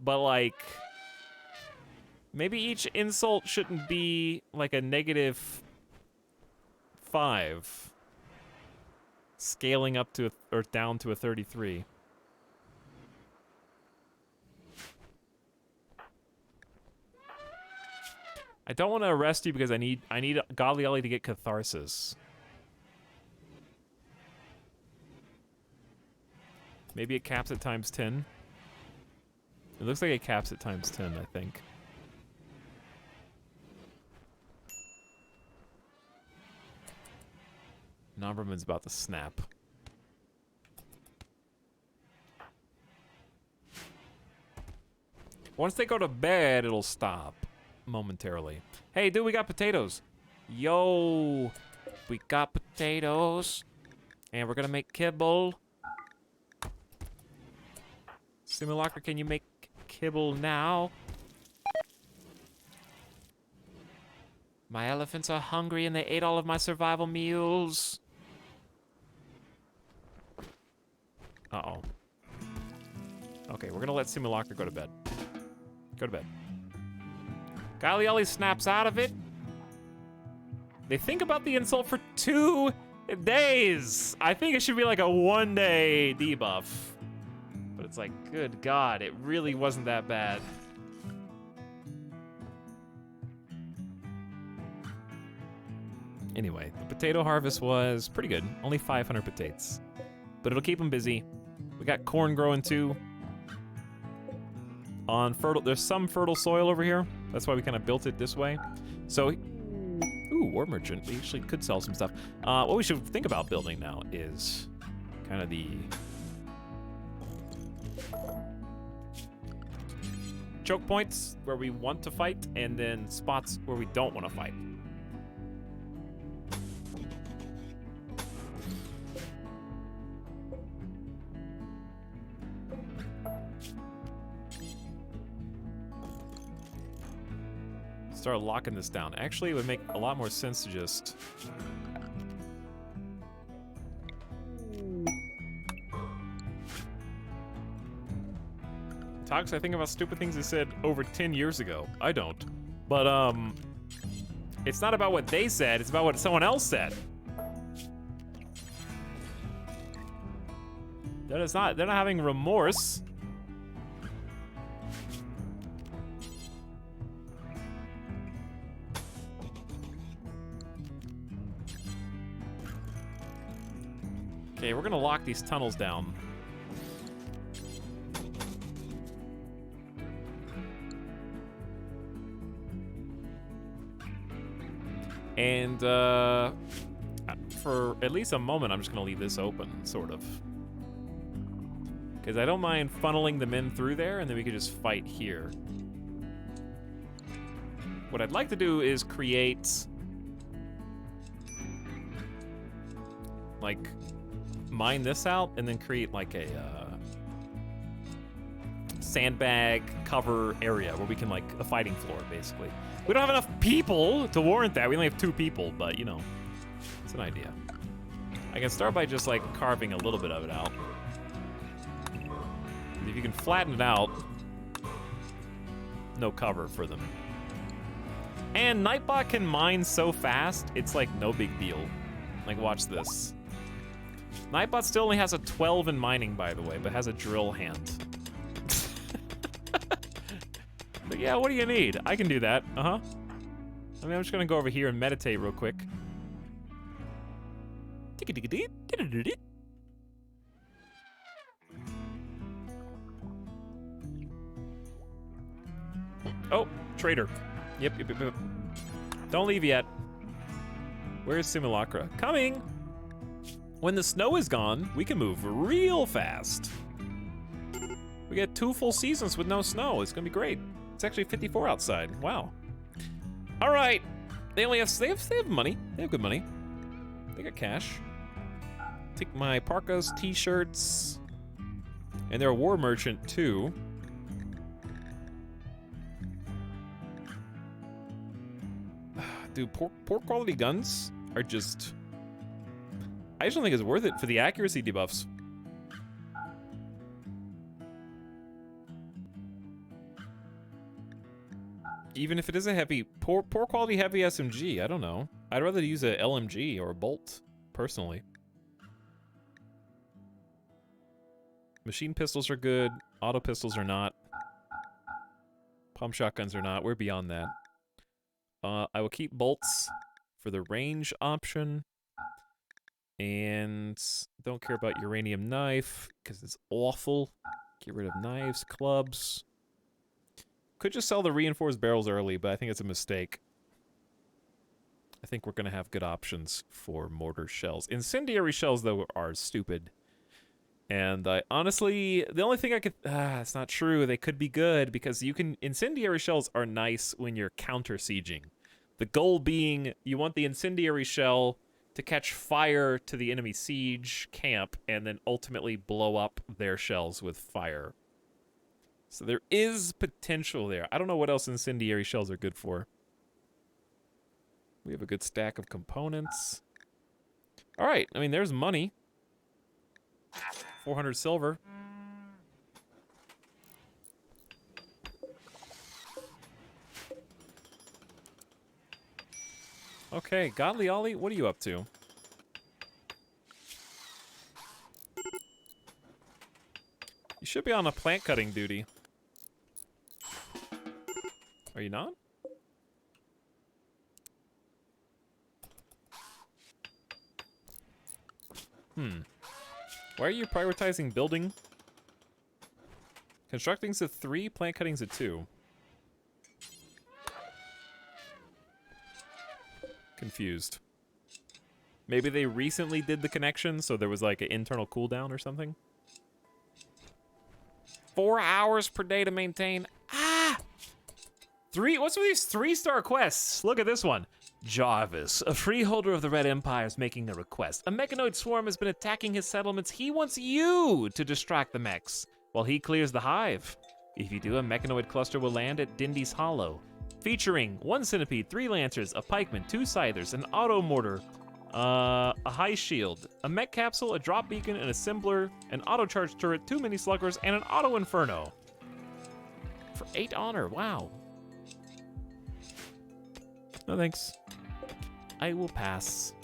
but like, maybe each insult shouldn't be like a -5, scaling up to or down to a 33. I don't want to arrest you because I need Godly Ellie to get catharsis. Maybe it caps at ×10. It looks like it caps at ×10, I think. Nomberman's about to snap. Once they go to bed, it'll stop momentarily. Hey, dude, we got potatoes. Yo, we got potatoes. And we're gonna make kibble. Simulacra, can you make kibble now? My elephants are hungry and they ate all of my survival meals. Okay, we're gonna let Simulacra go to bed. Go to bed. Caglioli snaps out of it. They think about the insult for 2 days. I think it should be like a 1-day debuff. But it's like, good God, it really wasn't that bad. Anyway, the potato harvest was pretty good. Only 500 potatoes. But it'll keep them busy. We got corn growing too. On fertile, there's some fertile soil over here. That's why we kind of built it this way. So, ooh, war merchant. We actually could sell some stuff. What we should think about building now is kind of the choke points where we want to fight, and then spots where we don't want to fight. Start locking this down. Actually, it would make a lot more sense to just... Talks, I think about stupid things he said over 10 years ago. I don't. But, it's not about what they said, it's about what someone else said. They're not having remorse. Okay, we're gonna lock these tunnels down. And, for at least a moment, I'm just gonna leave this open, sort of. Because I don't mind funneling them in through there, and then we could just fight here. What I'd like to do is create... like... mine this out and then create like a sandbag cover area where we can like a fighting floor basically. We don't have enough people to warrant that. We only have 2 people, but you know, it's an idea. I can start by just like carving a little bit of it out. If you can flatten it out, no cover for them. And Nightbot can mine so fast, it's like no big deal. Like watch this. Nightbot still only has a 12 in mining, by the way, but has a drill hand. But yeah, what do you need? I can do that. I mean, I'm just gonna go over here and meditate real quick. Oh, trader. Yep. Don't leave yet. Where's Simulacra? Coming! When the snow is gone, we can move real fast. We get 2 full seasons with no snow. It's gonna be great. It's actually 54 outside. Wow. All right. They have money. They have good money. They got cash. Take my parkas, t-shirts, and they're a war merchant too. Dude, poor quality guns are just... I just don't think it's worth it for the accuracy debuffs. Even if it is a heavy, poor quality heavy SMG, I don't know. I'd rather use a LMG or a bolt, personally. Machine pistols are good, auto pistols are not. Pump shotguns are not, we're beyond that. I will keep bolts for the range option. And don't care about uranium knife, because it's awful. Get rid of knives, clubs. Could just sell the reinforced barrels early, but I think it's a mistake. I think we're going to have good options for mortar shells. Incendiary shells, though, are stupid. And honestly, the only thing I could... it's not true. They could be good, because you can... Incendiary shells are nice when you're counter-sieging. The goal being, you want the incendiary shell to catch fire to the enemy siege camp and then ultimately blow up their shells with fire. So there is potential there. I don't know what else incendiary shells are good for. We have a good stack of components. All right, I mean, there's money. 400 silver. Okay, Godly Ollie, what are you up to? You should be on a plant cutting duty. Are you not? Why are you prioritizing building? Constructing's a 3, plant cutting's a 2. Confused. Maybe they recently did the connection, so there was like an internal cooldown or something? 4 hours per day to maintain. Ah! What's with these 3-star quests? Look at this one. Jarvis, a freeholder of the Red Empire, is making a request. A mechanoid swarm has been attacking his settlements. He wants you to distract the mechs while he clears the hive. If you do, a mechanoid cluster will land at Dindy's Hollow, featuring 1 centipede, 3 lancers, a pikeman, 2 scythers, an auto mortar, a high shield, a mech capsule, a drop beacon, an assembler, an auto charge turret, 2 mini sluggers, and an auto inferno. For 8 honor, wow. No thanks. I will pass.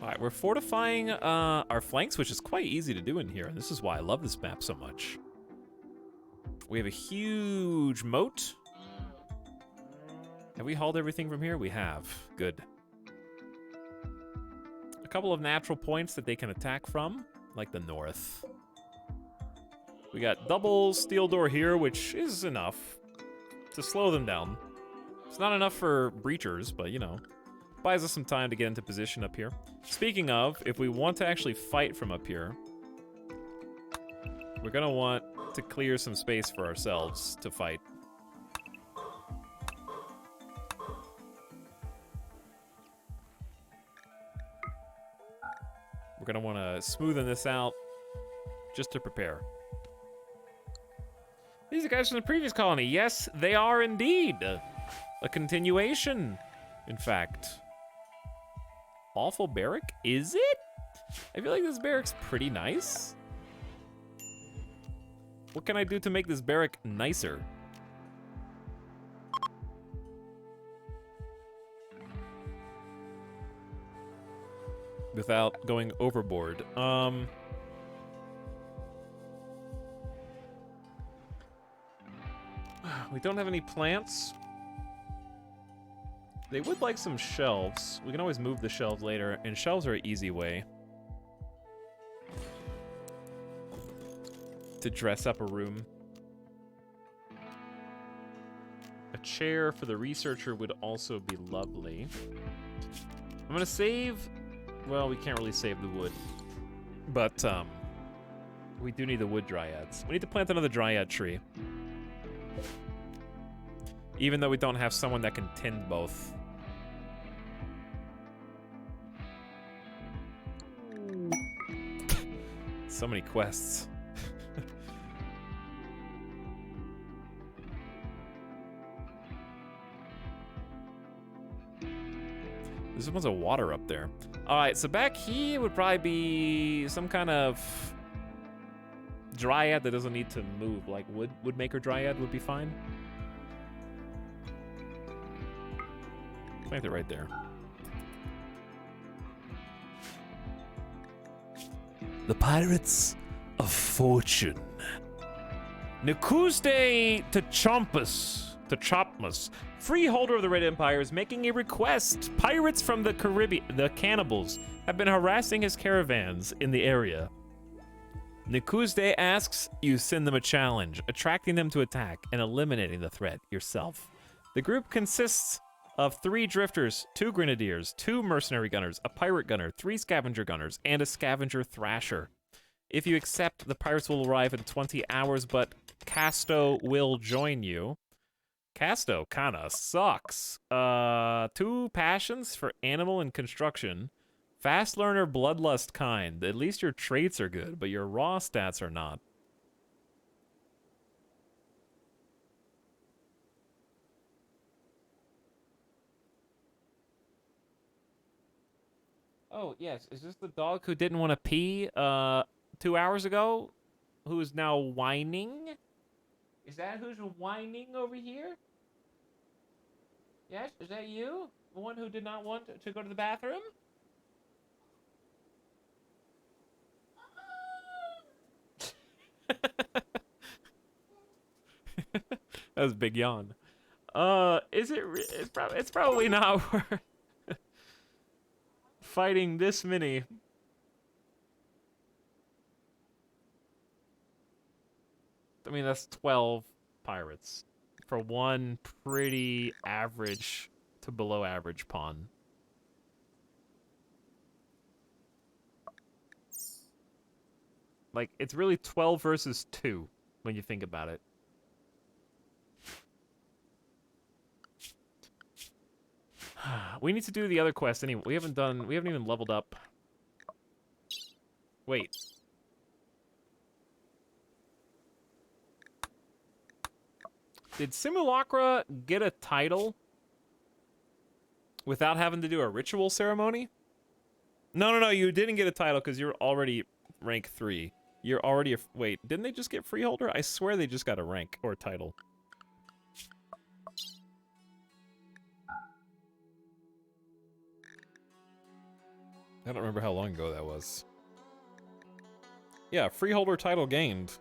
Alright, we're fortifying our flanks, which is quite easy to do in here, and this is why I love this map so much. We have a huge moat. Have we hauled everything from here? We have. Good. A couple of natural points that they can attack from, like the north. We got double steel door here, which is enough to slow them down. It's not enough for breachers, but you know, buys us some time to get into position up here. Speaking of, if we want to actually fight from up here, we're gonna want to clear some space for ourselves to fight. We're gonna want to smoothen this out just to prepare. These are guys from the previous colony. Yes, they are indeed. A continuation, in fact. Awful barrack? Is it? I feel like this barrack's pretty nice. What can I do to make this barrack nicer? Without going overboard. We don't have any plants. They would like some shelves. We can always move the shelves later, and shelves are an easy way to dress up a room. A chair for the researcher would also be lovely. I'm gonna save... Well, we can't really save the wood. But, we do need the wood dryads. We need to plant another dryad tree. Even though we don't have someone that can tend both. So many quests. There's a bunch of water up there. Alright, so back here would probably be some kind of dryad that doesn't need to move. Like woodmaker dryad would be fine. Plant it right there. The Pirates of Fortune. Nikuste Tachompas, freeholder of the Red Empire, is making a request. Pirates from the Caribbean, the cannibals, have been harassing his caravans in the area. Nikuste asks you send them a challenge, attracting them to attack and eliminating the threat yourself. The group consists of 3 drifters, 2 grenadiers, 2 mercenary gunners, a pirate gunner, 3 scavenger gunners, and a scavenger thrasher. If you accept, the pirates will arrive in 20 hours, but Casto will join you. Casto kinda sucks. 2 passions for animal and construction. Fast learner, bloodlust kind. At least your traits are good, but your raw stats are not. Oh, yes. Is this the dog who didn't want to pee 2 hours ago? Who is now whining? Is that who's whining over here? Yes? Is that you? The one who did not want to go to the bathroom? That was a big yawn. Is it? It's probably not worth fighting this many. I mean, that's 12 pirates for one pretty average to below average pawn. Like, it's really 12 versus 2 when you think about it. We need to do the other quest anyway. We haven't even leveled up. Wait. Did Simulacra get a title without having to do a ritual ceremony? No, you didn't get a title because you're already rank 3. You're already wait, didn't they just get freeholder? I swear they just got a rank or a title. I don't remember how long ago that was. Yeah, freeholder title gained.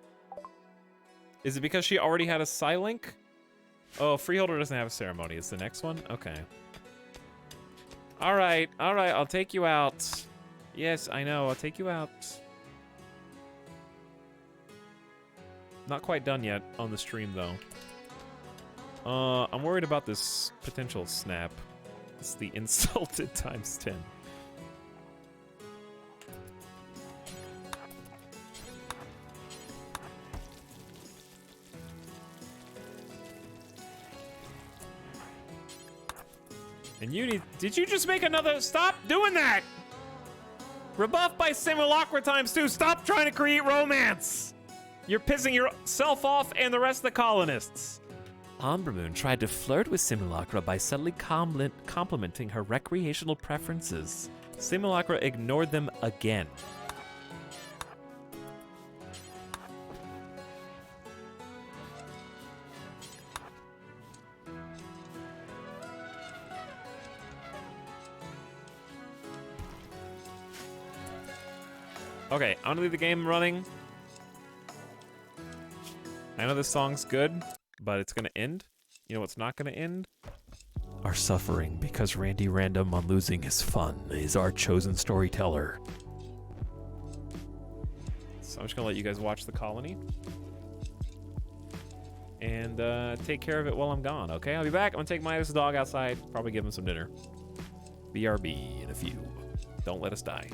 Is it because she already had a Psylink? Oh, freeholder doesn't have a ceremony. It's the next one? Okay. Alright, I'll take you out. Yes, I know, I'll take you out. Not quite done yet on the stream, though. I'm worried about this potential snap. It's the insulted times 10. And you need... Did you just make another... Stop doing that! Rebuff by Simulacra times 2. Stop trying to create romance! You're pissing yourself off and the rest of the colonists. Ambermoon tried to flirt with Simulacra by subtly complimenting her recreational preferences. Simulacra ignored them again. Okay, I'm gonna leave the game running. I know this song's good, but it's gonna end. You know what's not gonna end? Our suffering because Randy Random on losing his fun is our chosen storyteller. So I'm just gonna let you guys watch the colony. And take care of it while I'm gone, okay? I'll be back. I'm gonna take Midas' dog outside, probably give him some dinner. BRB in a few. Don't let us die.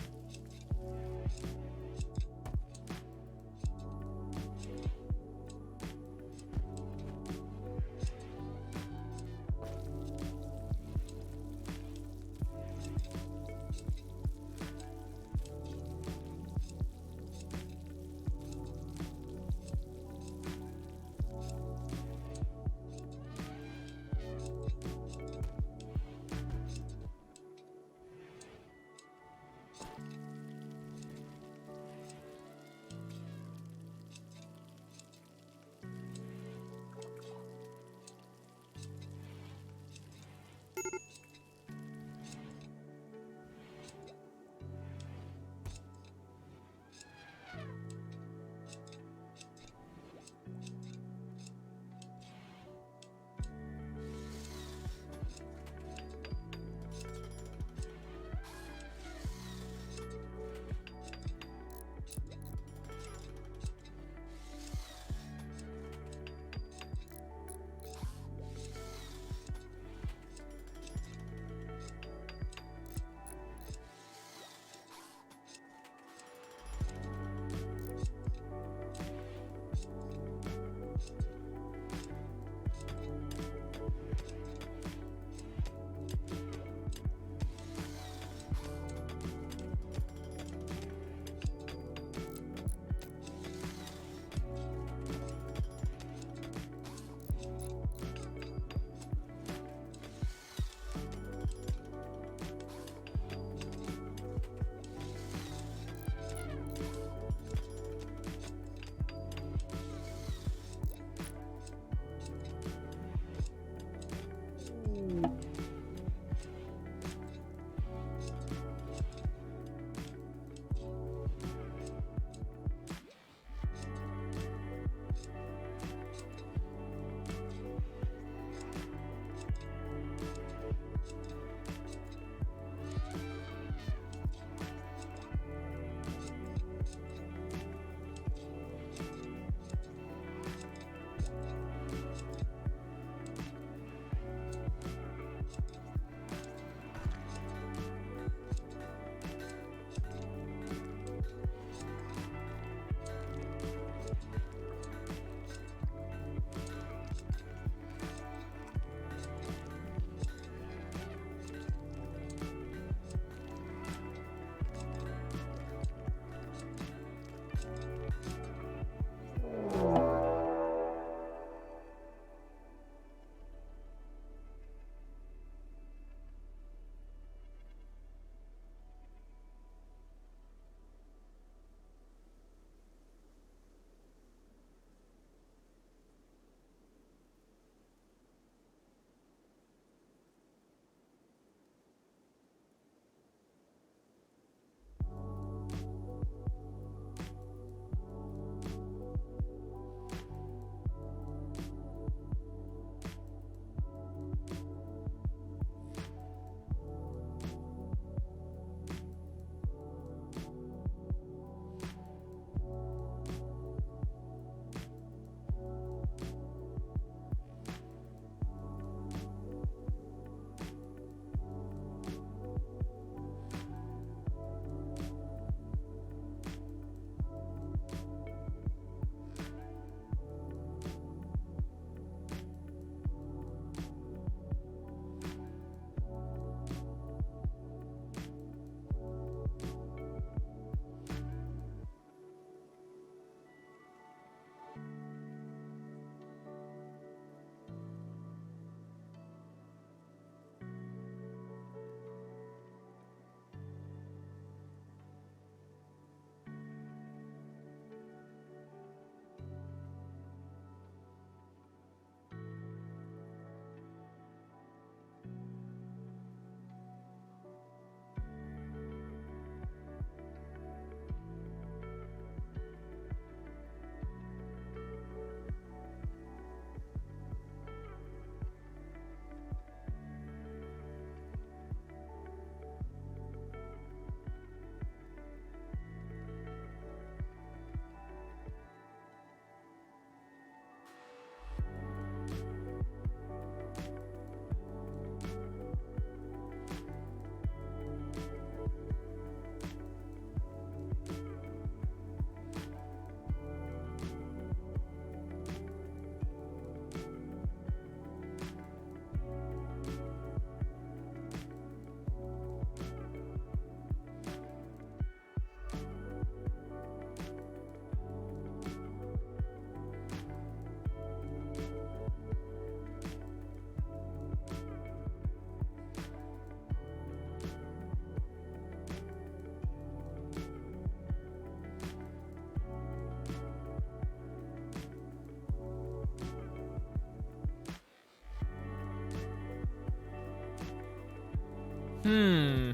Hmm.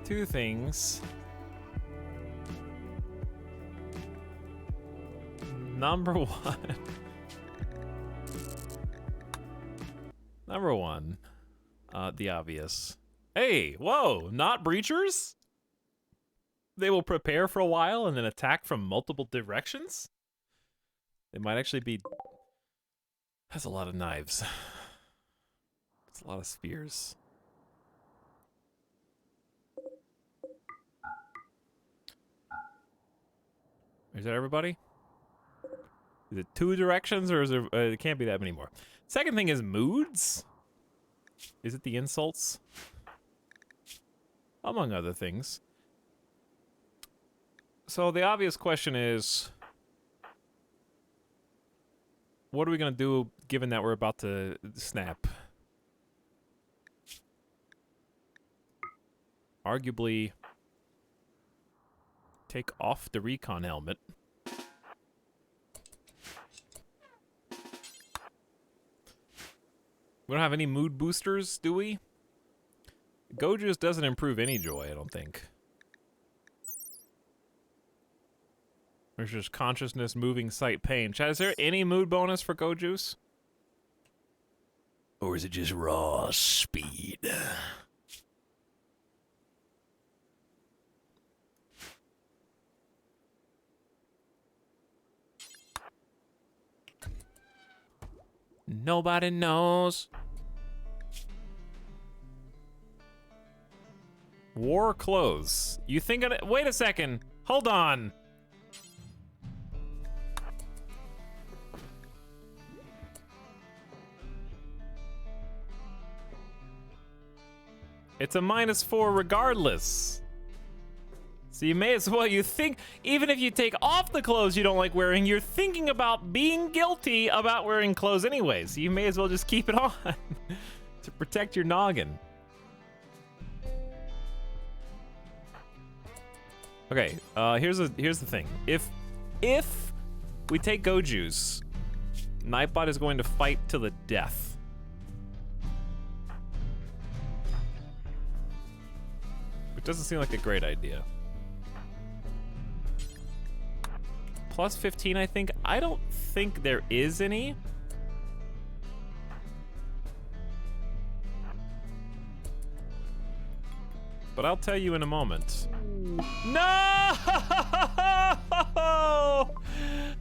Two things. Number one. Number one. The obvious. Hey, whoa, not breachers? They will prepare for a while and then attack from multiple directions? They might actually be... That's a lot of knives. That's a lot of spears. Is that everybody? Is it two directions or is there... it can't be that many more. Second thing is moods. Is it the insults? Among other things. So the obvious question is... What are we gonna do given that we're about to snap? Arguably... Take off the recon helmet. We don't have any mood boosters, do we? Goju's doesn't improve any joy, I don't think. There's just consciousness, moving sight, pain. Chad, is there any mood bonus for Goju's? Or is it just raw speed? Nobody knows. War clothes. You think of it? Wait a second. Hold on. It's a -4 regardless. So you may as well, you think, even if you take off the clothes you don't like wearing, you're thinking about being guilty about wearing clothes anyway. So you may as well just keep it on to protect your noggin. Okay, here's the thing. If we take Goju's, Nightbot is going to fight to the death. Which doesn't seem like a great idea. Plus 15, I think. I don't think there is any. But I'll tell you in a moment. No!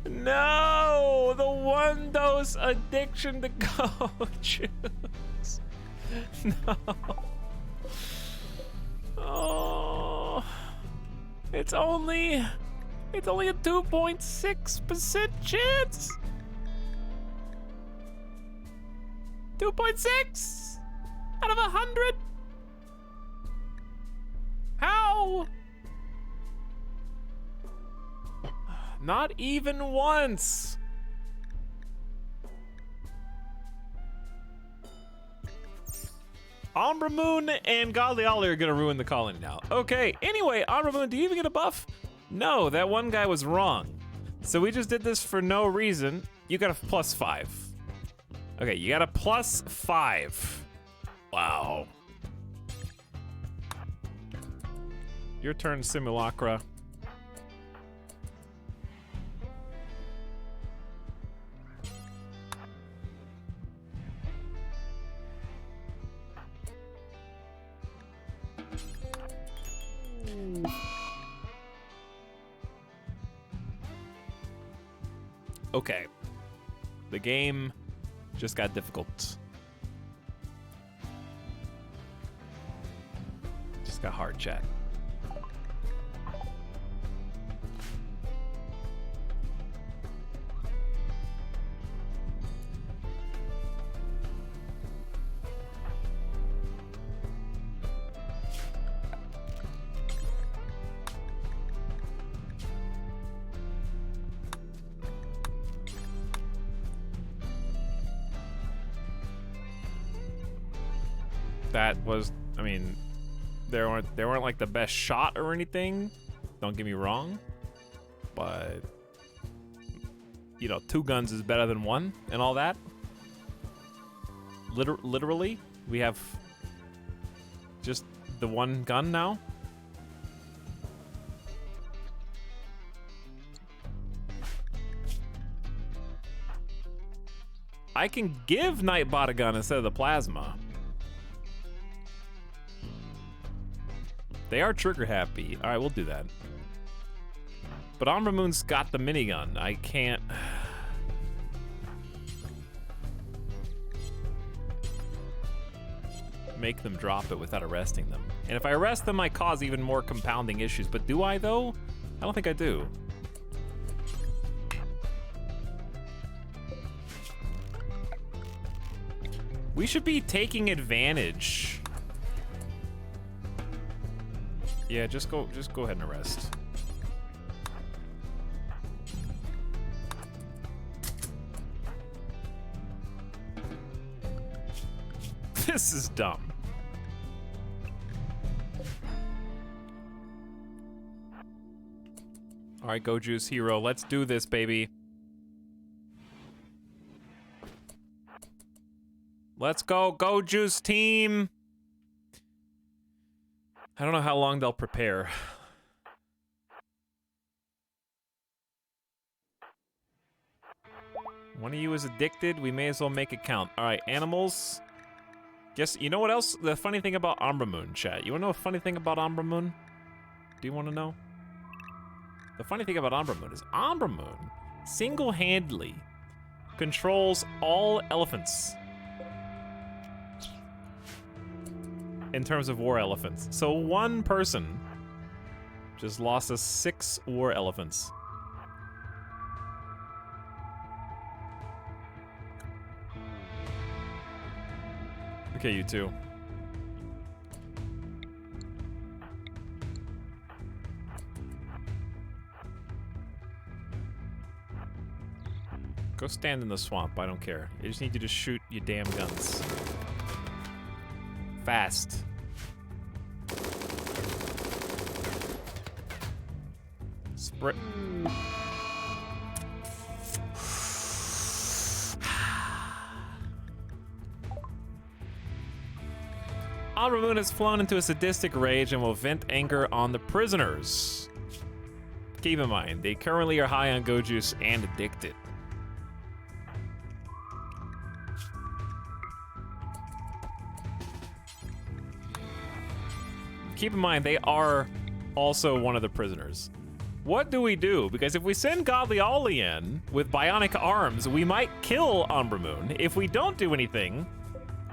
No! The one dose addiction to Goju's. No. Oh. It's only a 2.6% chance. 2.6 out of 100. How? Not even once. Umbra Moon and Godly Ollie are gonna ruin the colony now. Okay, anyway, Umbra Moon, do you even get a buff? No, that one guy was wrong. So we just did this for no reason. You got a +5. Okay, you got a +5. Wow. Your turn, Simulacra. Okay. The game just got difficult. Just got hard, chat. That was, I mean, they weren't like the best shot or anything. Don't get me wrong, but you know, 2 guns is better than 1 and all that. literally, we have just the one gun now. I can give Nightbot a gun instead of the plasma. They are trigger happy. All right, we'll do that. But Umbra Moon's got the minigun. I can't. Make them drop it without arresting them. And if I arrest them, I cause even more compounding issues. But do I, though? I don't think I do. We should be taking advantage. Yeah, just go ahead and arrest. This is dumb. All right, Go Juice Hero, let's do this, baby. Let's go, Go Juice team. I don't know how long they'll prepare. One of you is addicted, we may as well make it count. All right, animals. Guess, you know what else? The funny thing about Umbra Moon, chat. You wanna know a funny thing about Umbra Moon? Do you wanna know? The funny thing about Umbra Moon is Umbra Moon single-handedly controls all elephants. In terms of war elephants. So one person just lost us 6 war elephants. Okay, you two. Go stand in the swamp, I don't care. I just need you to shoot your damn guns. Fast. Sprint. Umbra Moon has flown into a sadistic rage and will vent anger on the prisoners. Keep in mind, they currently are high on Go Juice and addicted. Keep in mind, they are also one of the prisoners. What do we do? Because if we send Godly Ollie in with bionic arms, we might kill Umbra Moon. If we don't do anything,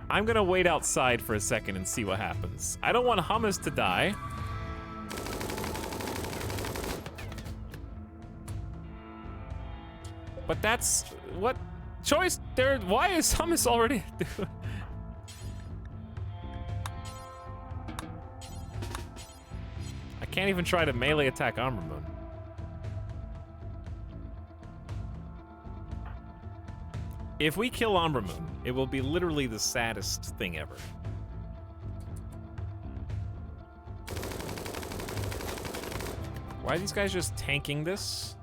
I'm gonna wait outside for a second and see what happens. I don't want Hummus to die. But that's what choice there. Why is Hummus already? I can't even try to melee attack Umbra Moon. If we kill Umbra Moon, it will be literally the saddest thing ever. Why are these guys just tanking this?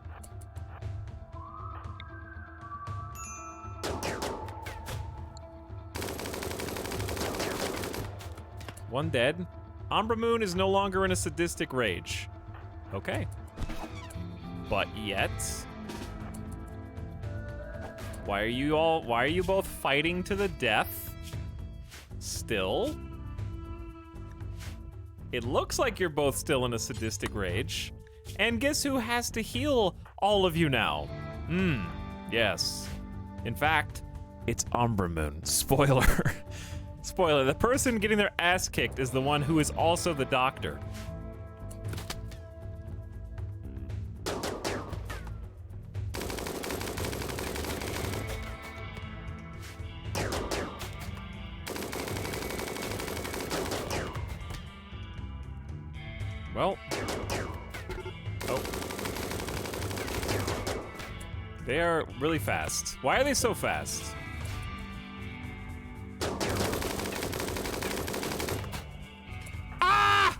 One dead. Umbra Moon is no longer in a sadistic rage. Okay. But yet... why are you both fighting to the death? Still? It looks like you're both still in a sadistic rage. And guess who has to heal all of you now? Yes. In fact, it's Umbra Moon. Spoiler. Spoiler, the person getting their ass kicked is the one who is also the doctor. Well. Oh. They are really fast. Why are they so fast? Ah!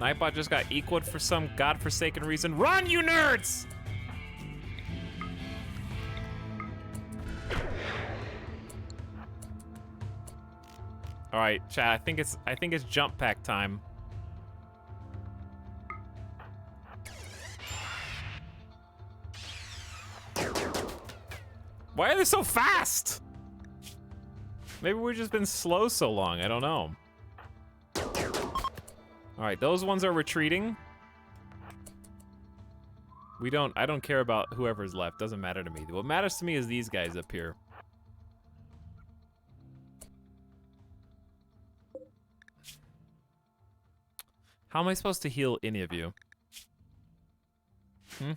Nightbot just got equaled for some godforsaken reason. Run, you nerds! All right, chat. I think it's jump pack time. Why are they so fast? Maybe we've just been slow so long. I don't know. All right, those ones are retreating. I don't care about whoever's left. Doesn't matter to me. What matters to me is these guys up here. How am I supposed to heal any of you? Hmm?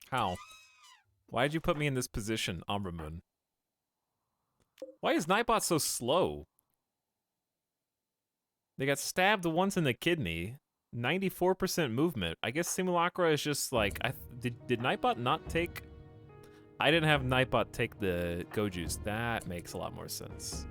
How? Why'd you put me in this position, Ambramoon? Why is Nightbot so slow? They got stabbed once in the kidney. 94% movement. I guess Simulacra is just like... Did Nightbot not take... I didn't have Nightbot take the Go Juice. That makes a lot more sense.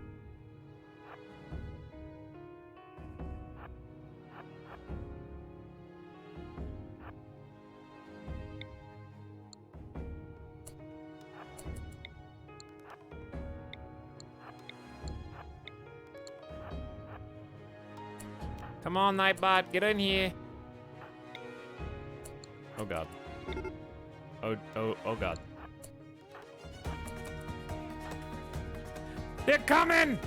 Come on, Nightbot, get in here. Oh god. Oh god. They're coming!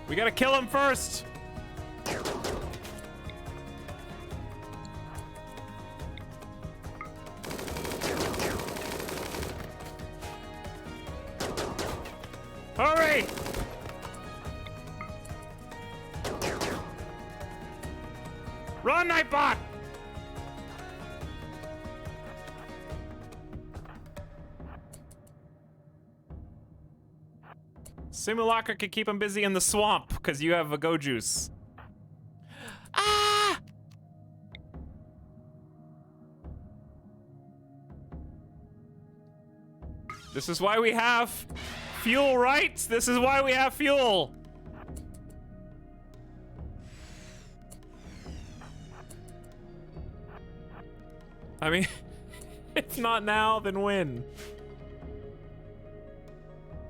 We gotta kill him first! Hurry! Run, Nightbot! Simulacra can keep him busy in the swamp, because you have a Go Juice. Ah! This is why we have fuel, right? This is why we have fuel. I mean, if not now, then when?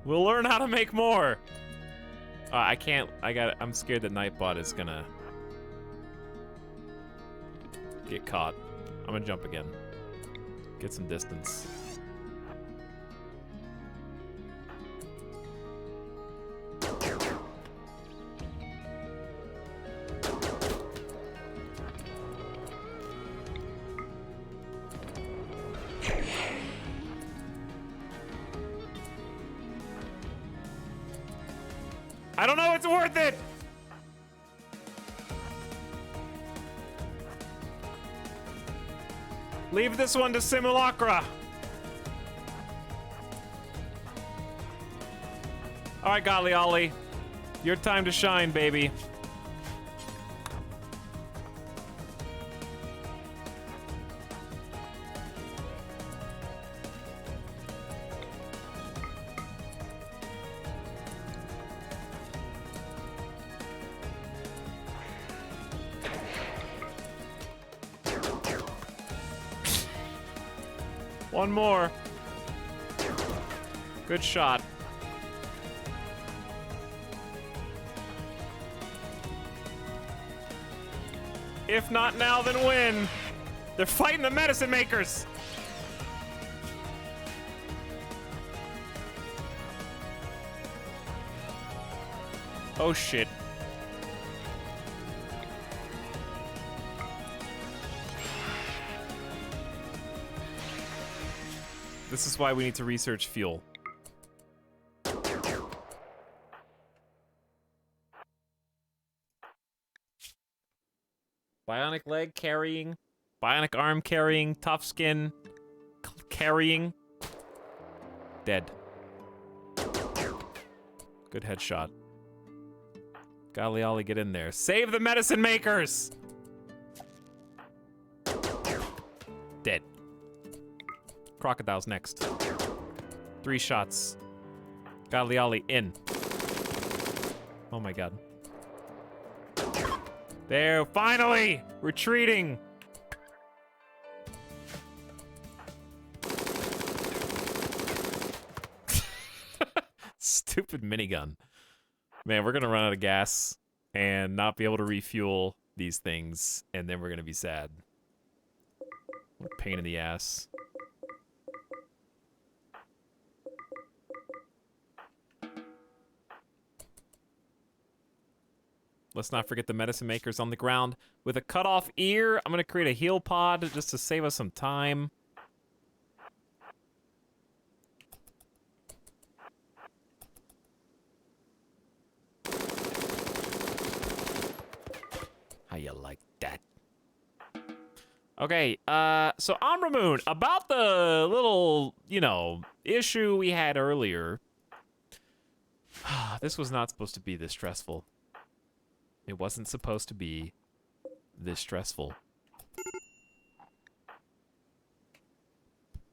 We'll learn how to make more. I can't, I'm scared that Nightbot is gonna get caught. I'm gonna jump again. Get some distance. I don't know, it's worth it! Leave this one to Simulacra. Alright, Golly Ollie. Your time to shine, baby. One more. Good shot. If not now, then when? They're fighting the medicine makers. Oh shit. This is why we need to research fuel. Bionic leg carrying. Bionic arm carrying. Tough skin carrying. Dead. Good headshot. Golly Ollie, get in there. Save the medicine makers! Dead. Crocodile's next. 3 shots. Golly Ollie, in. Oh my god. There, finally! Retreating! Stupid minigun. Man, we're gonna run out of gas and not be able to refuel these things, and then we're gonna be sad. What a pain in the ass. Let's not forget the medicine makers on the ground. With a cut off ear, I'm gonna create a heal pod just to save us some time. How you like that? Okay, so Amramoon, about the little, you know, issue we had earlier. This was not supposed to be this stressful. It wasn't supposed to be this stressful.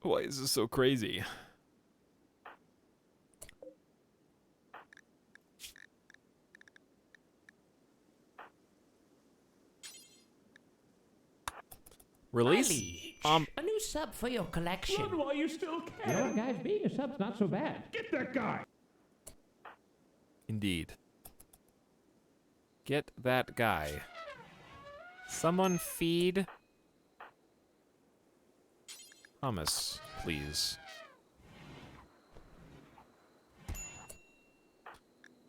Why is this so crazy? Release? A new sub for your collection. Run while you still You know can. what, guys? Being a sub's not so bad. Get that guy. Indeed. Get that guy. Someone feed hummus, please.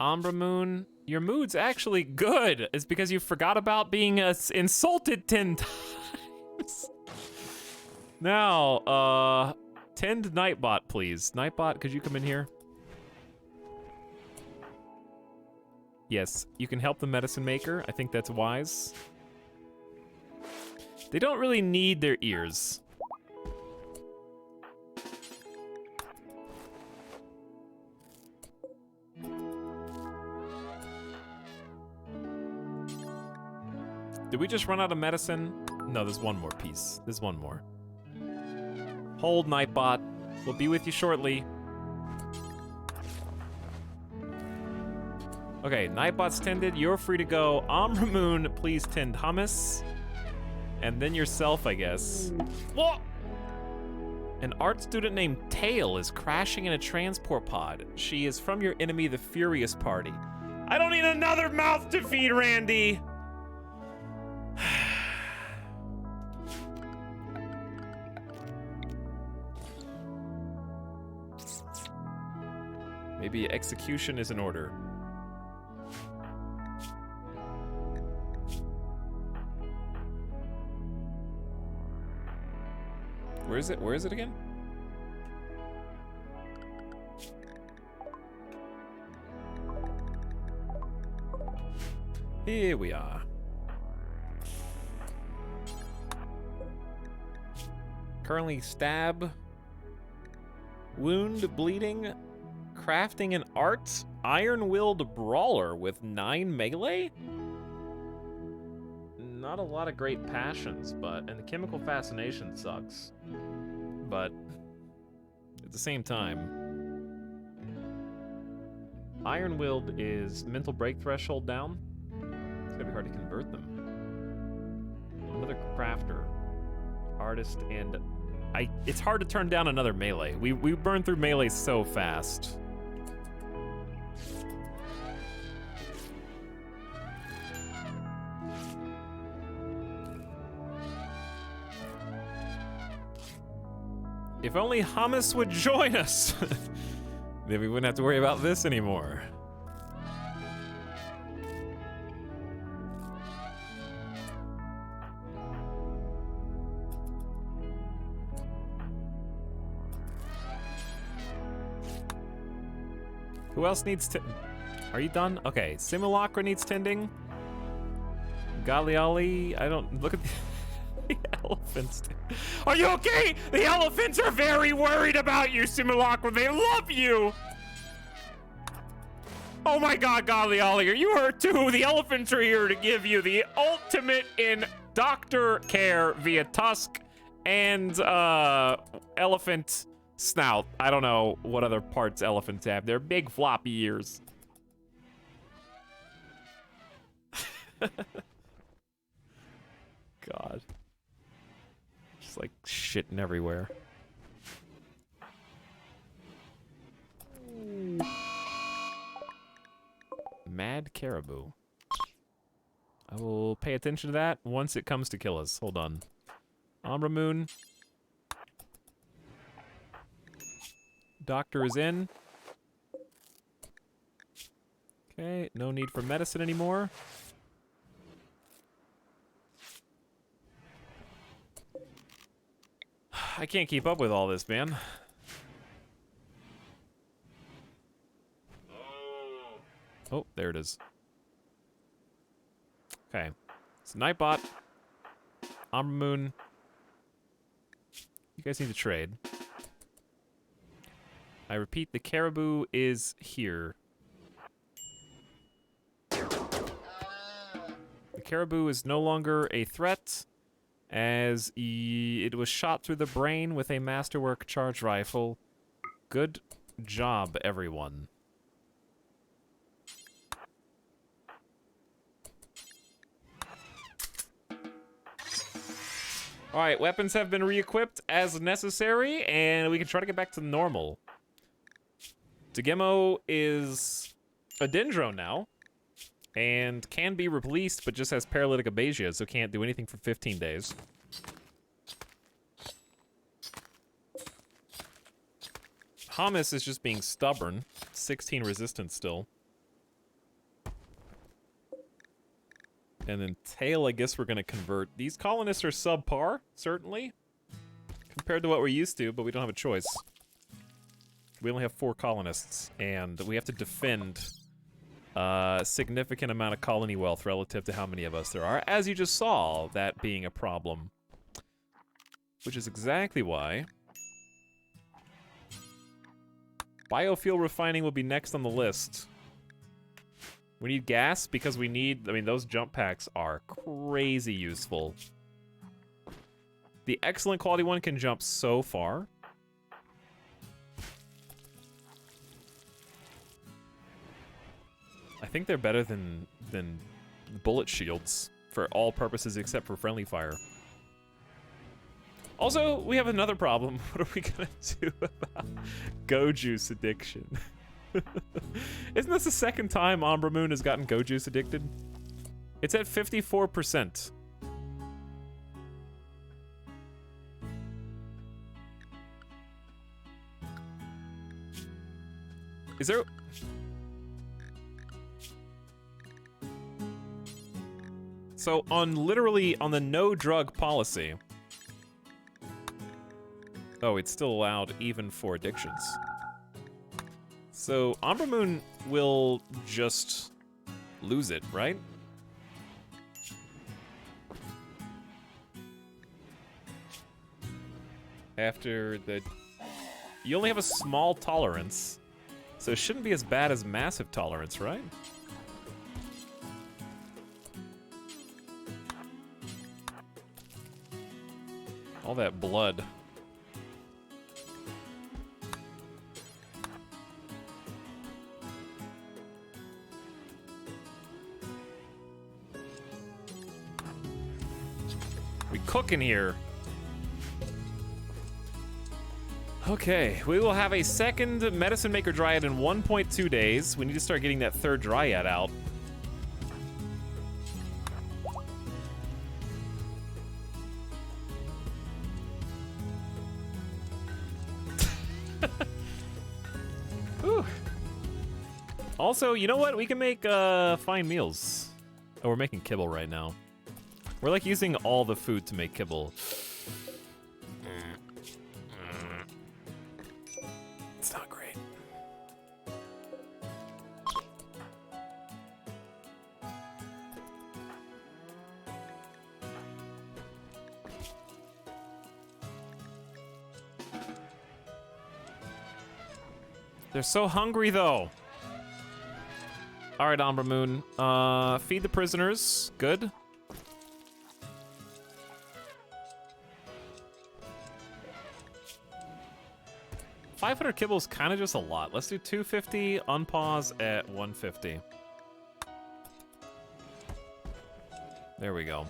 Ambramoon, your mood's actually good. It's because you forgot about being insulted 10 times. Now, tend Nightbot, please. Nightbot, could you come in here? Yes, you can help the medicine maker. I think that's wise. They don't really need their ears. Did we just run out of medicine? No, there's one more piece. There's one more. Hold, Nightbot. We'll be with you shortly. Okay, Nightbot's tended. You're free to go. Amramoon, please tend hummus. And then yourself, I guess. What? An art student named Tail is crashing in a transport pod. She is from your enemy, the Furious Party. I don't need another mouth to feed, Randy. Maybe execution is in order. Where is it? Where is it again? Here we are. Currently stab, wound, bleeding, crafting an art, iron-willed brawler with 9 melee? Not a lot of great passions, and the chemical fascination sucks. But at the same time, iron-willed is mental break threshold down. It's gonna be hard to convert them. Another crafter, artist, and it's hard to turn down another melee. We burn through melee so fast. If only Hummus would join us, then we wouldn't have to worry about this anymore. Who else needs to... Are you done? Okay, Simulacra needs tending. Galiali, I don't... Look at the elephants. Are you okay? The elephants are very worried about you, Simulacra. They love you. Oh my god, Galiali, are you hurt too? The elephants are here to give you the ultimate in doctor care via tusk and elephant snout. I don't know what other parts elephants have. They're big floppy ears. God. Just like shitting everywhere. Mad caribou. I will pay attention to that once it comes to kill us. Hold on. Umbra Moon. Doctor is in. Okay, no need for medicine anymore. I can't keep up with all this, man. Oh, there it is. Okay. So Nightbot. Umbra Moon. You guys need to trade. I repeat, the caribou is here. The caribou is no longer a threat, as it was shot through the brain with a masterwork charge rifle. Good job, everyone. Alright, weapons have been re-equipped as necessary, and we can try to get back to normal. Degemo is a Dendrone now, and can be released, but just has paralytic abasia, so can't do anything for 15 days. Hamas is just being stubborn. 16 resistance still. And then Tail, I guess we're going to convert. These colonists are subpar, certainly, compared to what we're used to, but we don't have a choice. We only have 4 colonists, and we have to defend a significant amount of colony wealth relative to how many of us there are, as you just saw, that being a problem. Which is exactly why biofuel refining will be next on the list. We need gas because we need, I mean, those jump packs are crazy useful. The excellent quality one can jump so far. I think they're better than bullet shields for all purposes except for friendly fire. Also, we have another problem. What are we gonna do about Go Juice addiction? Isn't this the second time Umbra Moon has gotten Go Juice addicted? It's at 54%. Is there... So, literally on the no drug policy... Oh, it's still allowed even for addictions. So, Umbra Moon will just lose it, right? After the... You only have a small tolerance, so it shouldn't be as bad as massive tolerance, right? All that blood. We cooking here. Okay, we will have a second Medicine Maker Dryad in 1.2 days. We need to start getting that third Dryad out. Whew. Also, you know what? We can make fine meals. Oh, we're making kibble right now. We're like using all the food to make kibble. It's not great. They're so hungry though. All right, Umbra Moon. Feed the prisoners. Good. $500 kibble is kind of just a lot. Let's do 250, unpause at 150. There we go.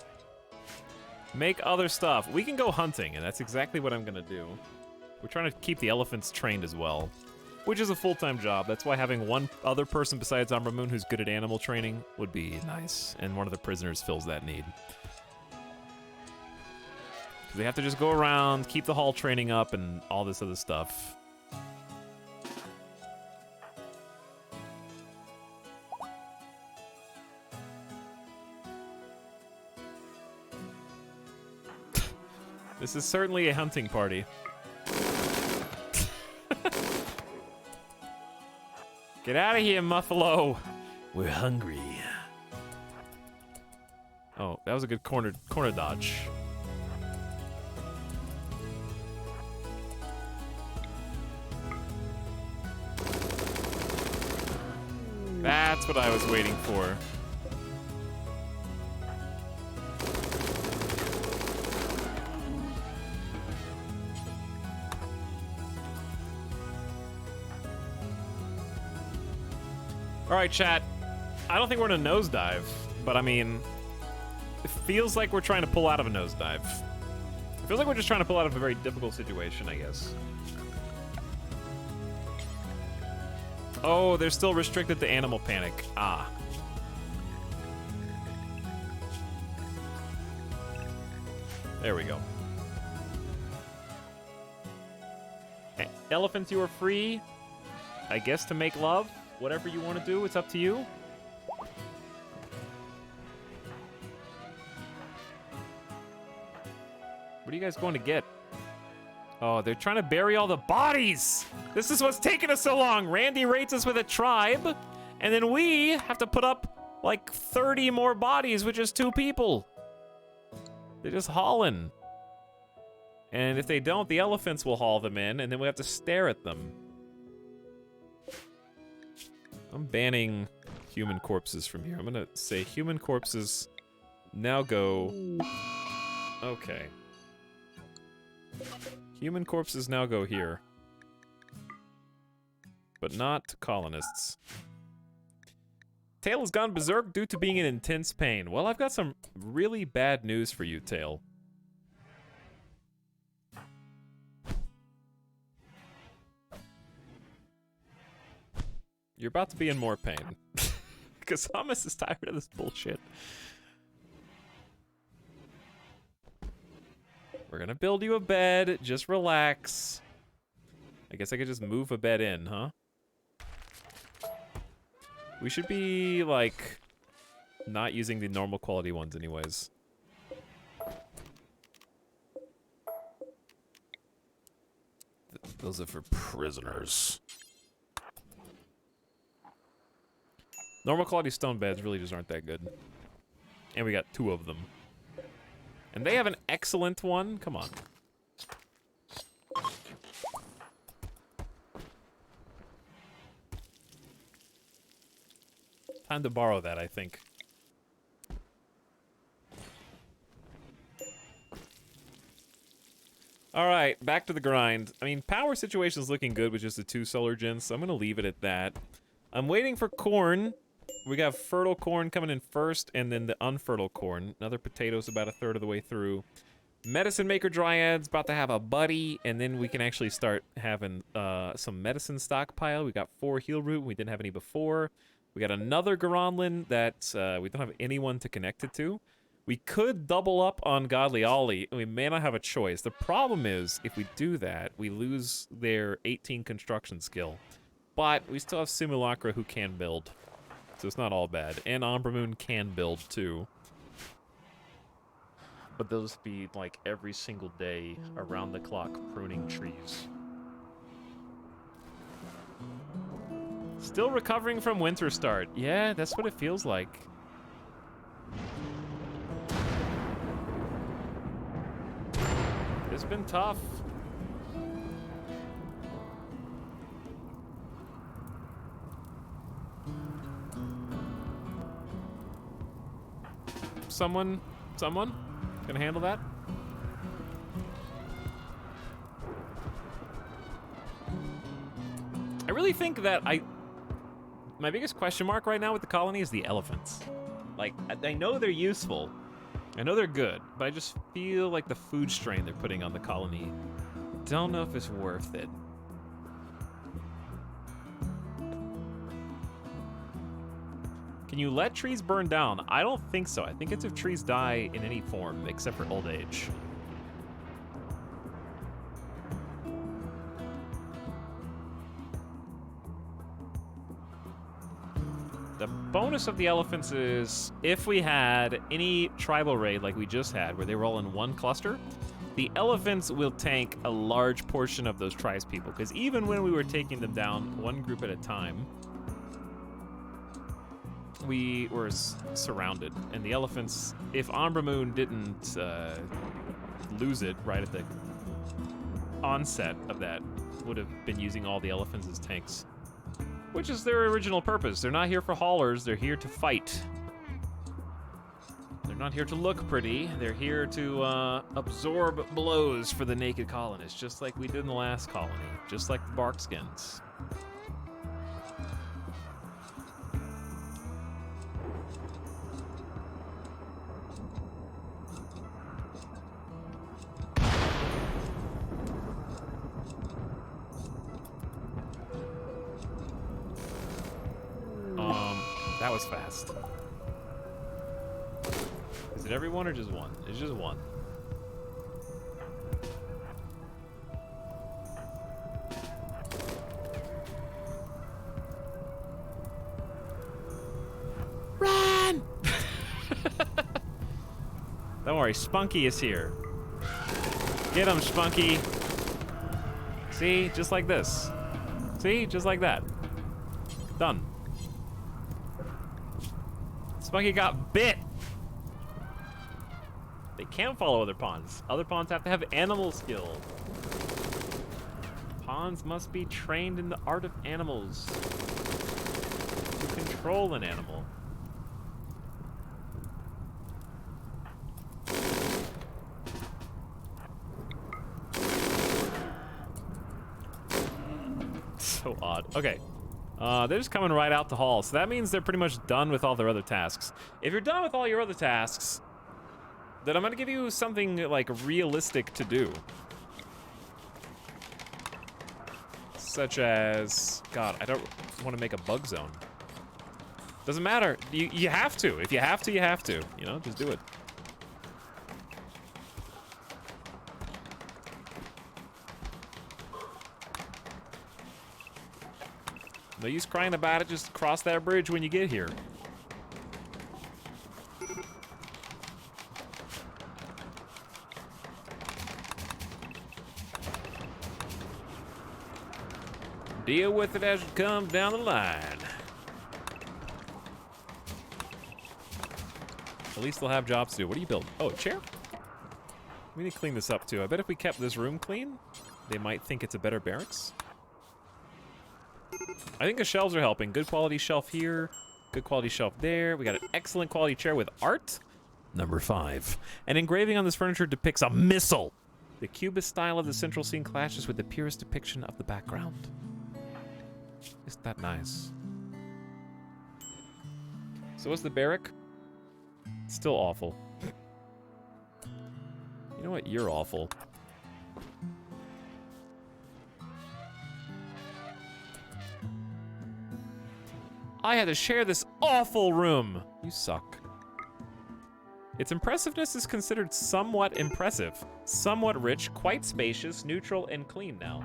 Make other stuff. We can go hunting, and that's exactly what I'm gonna do. We're trying to keep the elephants trained as well. which is a full-time job. That's why having one other person besides Umbra Moon who's good at animal training would be nice, and one of the prisoners fills that need. They have to just go around, keep the hall training up, and all this other stuff. This is certainly a hunting party. Get out of here, Muffalo. We're hungry. Oh, that was a good corner dodge. That's what I was waiting for. All right, chat. I don't think we're in a nosedive, but I mean, it feels like we're trying to pull out of a nosedive. It feels like we're just trying to pull out of a very difficult situation, I guess. Oh, they're still restricted to animal panic. Ah. There we go. Elephants, you are free, I guess, to make love. Whatever you want to do, it's up to you. What are you guys going to get? Oh, they're trying to bury all the bodies! This is what's taking us so long! Randy rates us with a tribe, and then we have to put up, like, 30 more bodies with just 2 people. They're just hauling. And if they don't, the elephants will haul them in, and then we have to stare at them. I'm banning human corpses from here. I'm gonna say human corpses now go... Okay. Human corpses now go here. But not colonists. Tail has gone berserk due to being in intense pain. Well, I've got some really bad news for you, Tail. You're about to be in more pain. Because Hummus is tired of this bullshit. We're gonna build you a bed. Just relax. I guess I could just move a bed in, huh? We should be, like, not using the normal quality ones anyways. Those are for prisoners. Normal quality stone beds really just aren't that good. And we got 2 of them. And they have an excellent one. Come on. Time to borrow that, I think. Alright, back to the grind. I mean, power situation's looking good with just the 2 solar gens, so I'm gonna leave it at that. I'm waiting for corn. We got fertile corn coming in first, and then the unfertile corn. Another potato's about 1/3 of the way through. Medicine Maker Dryad's about to have a buddy, and then we can actually start having some medicine stockpile. We got 4 heal root. We didn't have any before. We got another Garanlin that we don't have anyone to connect it to. We could double up on Godly Ollie, and we may not have a choice. The problem is, if we do that, we lose their 18 construction skill. But we still have Simulacra who can build. So it's not all bad. And Umbra Moon can build too. But they'll just be like every single day around the clock pruning trees. Still recovering from winter start. Yeah, that's what it feels like. It's been tough. Someone gonna handle that? I really think that my biggest question mark right now with the colony is the elephants. Like, I know they're useful. I know they're good, but I just feel like the food strain they're putting on the colony, don't know if it's worth it. Can you let trees burn down? I don't think so. I think it's if trees die in any form, except for old age. The bonus of the elephants is if we had any tribal raid like we just had, where they were all in one cluster, the elephants will tank a large portion of those tribes people. Because even when we were taking them down one group at a time, we were surrounded. And the elephants, if Umbra Moon didn't lose it right at the onset of that, would have been using all the elephants as tanks. Which is their original purpose. They're not here for haulers, they're here to fight. They're not here to look pretty, they're here to absorb blows for the naked colonists, just like we did in the last colony, just like the Barkskins. That was fast. Is it everyone or just one? It's just one. Run! Don't worry, Spunky is here. Get him, Spunky. See? Just like this. See? Just like that. Done. Spunky got bit! They can't follow other pawns. Other pawns have to have animal skill. Pawns must be trained in the art of animals to control an animal. So odd. Okay. They're just coming right out the hall, so that means they're pretty much done with all their other tasks. If you're done with all your other tasks, then I'm gonna give you something, like, realistic to do. Such as... God, I don't want to make a bug zone. Doesn't matter. You have to. If you have to, you have to. You know, just do it. No use crying about it, just cross that bridge when you get here. Deal with it as it comes down the line. At least they'll have jobs to do. What do you build? Oh, a chair? We need to clean this up too. I bet if we kept this room clean, they might think it's a better barracks. I think the shelves are helping. Good quality shelf here. Good quality shelf there. We got an excellent quality chair with art. Number 5. An engraving on this furniture depicts a missile. The cubist style of the central scene clashes with the purest depiction of the background. Isn't that nice? So what's the barrack? It's still awful. You know what? You're awful. I had to share this awful room. You suck. Its impressiveness is considered somewhat impressive. Somewhat rich, quite spacious, neutral, and clean now.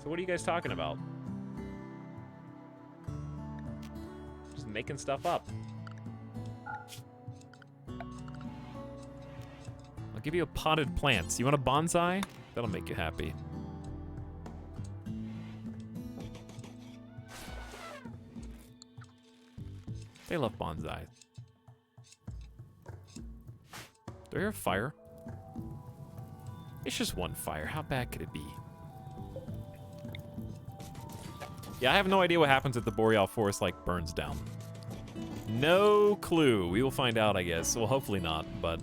So what are you guys talking about? Just making stuff up. I'll give you a potted plants. You want a bonsai? That'll make you happy. They love bonsai. Do I hear fire? It's just one fire. How bad could it be? Yeah, I have no idea what happens if the boreal forest, like, burns down. No clue. We will find out, I guess. Well, hopefully not, but...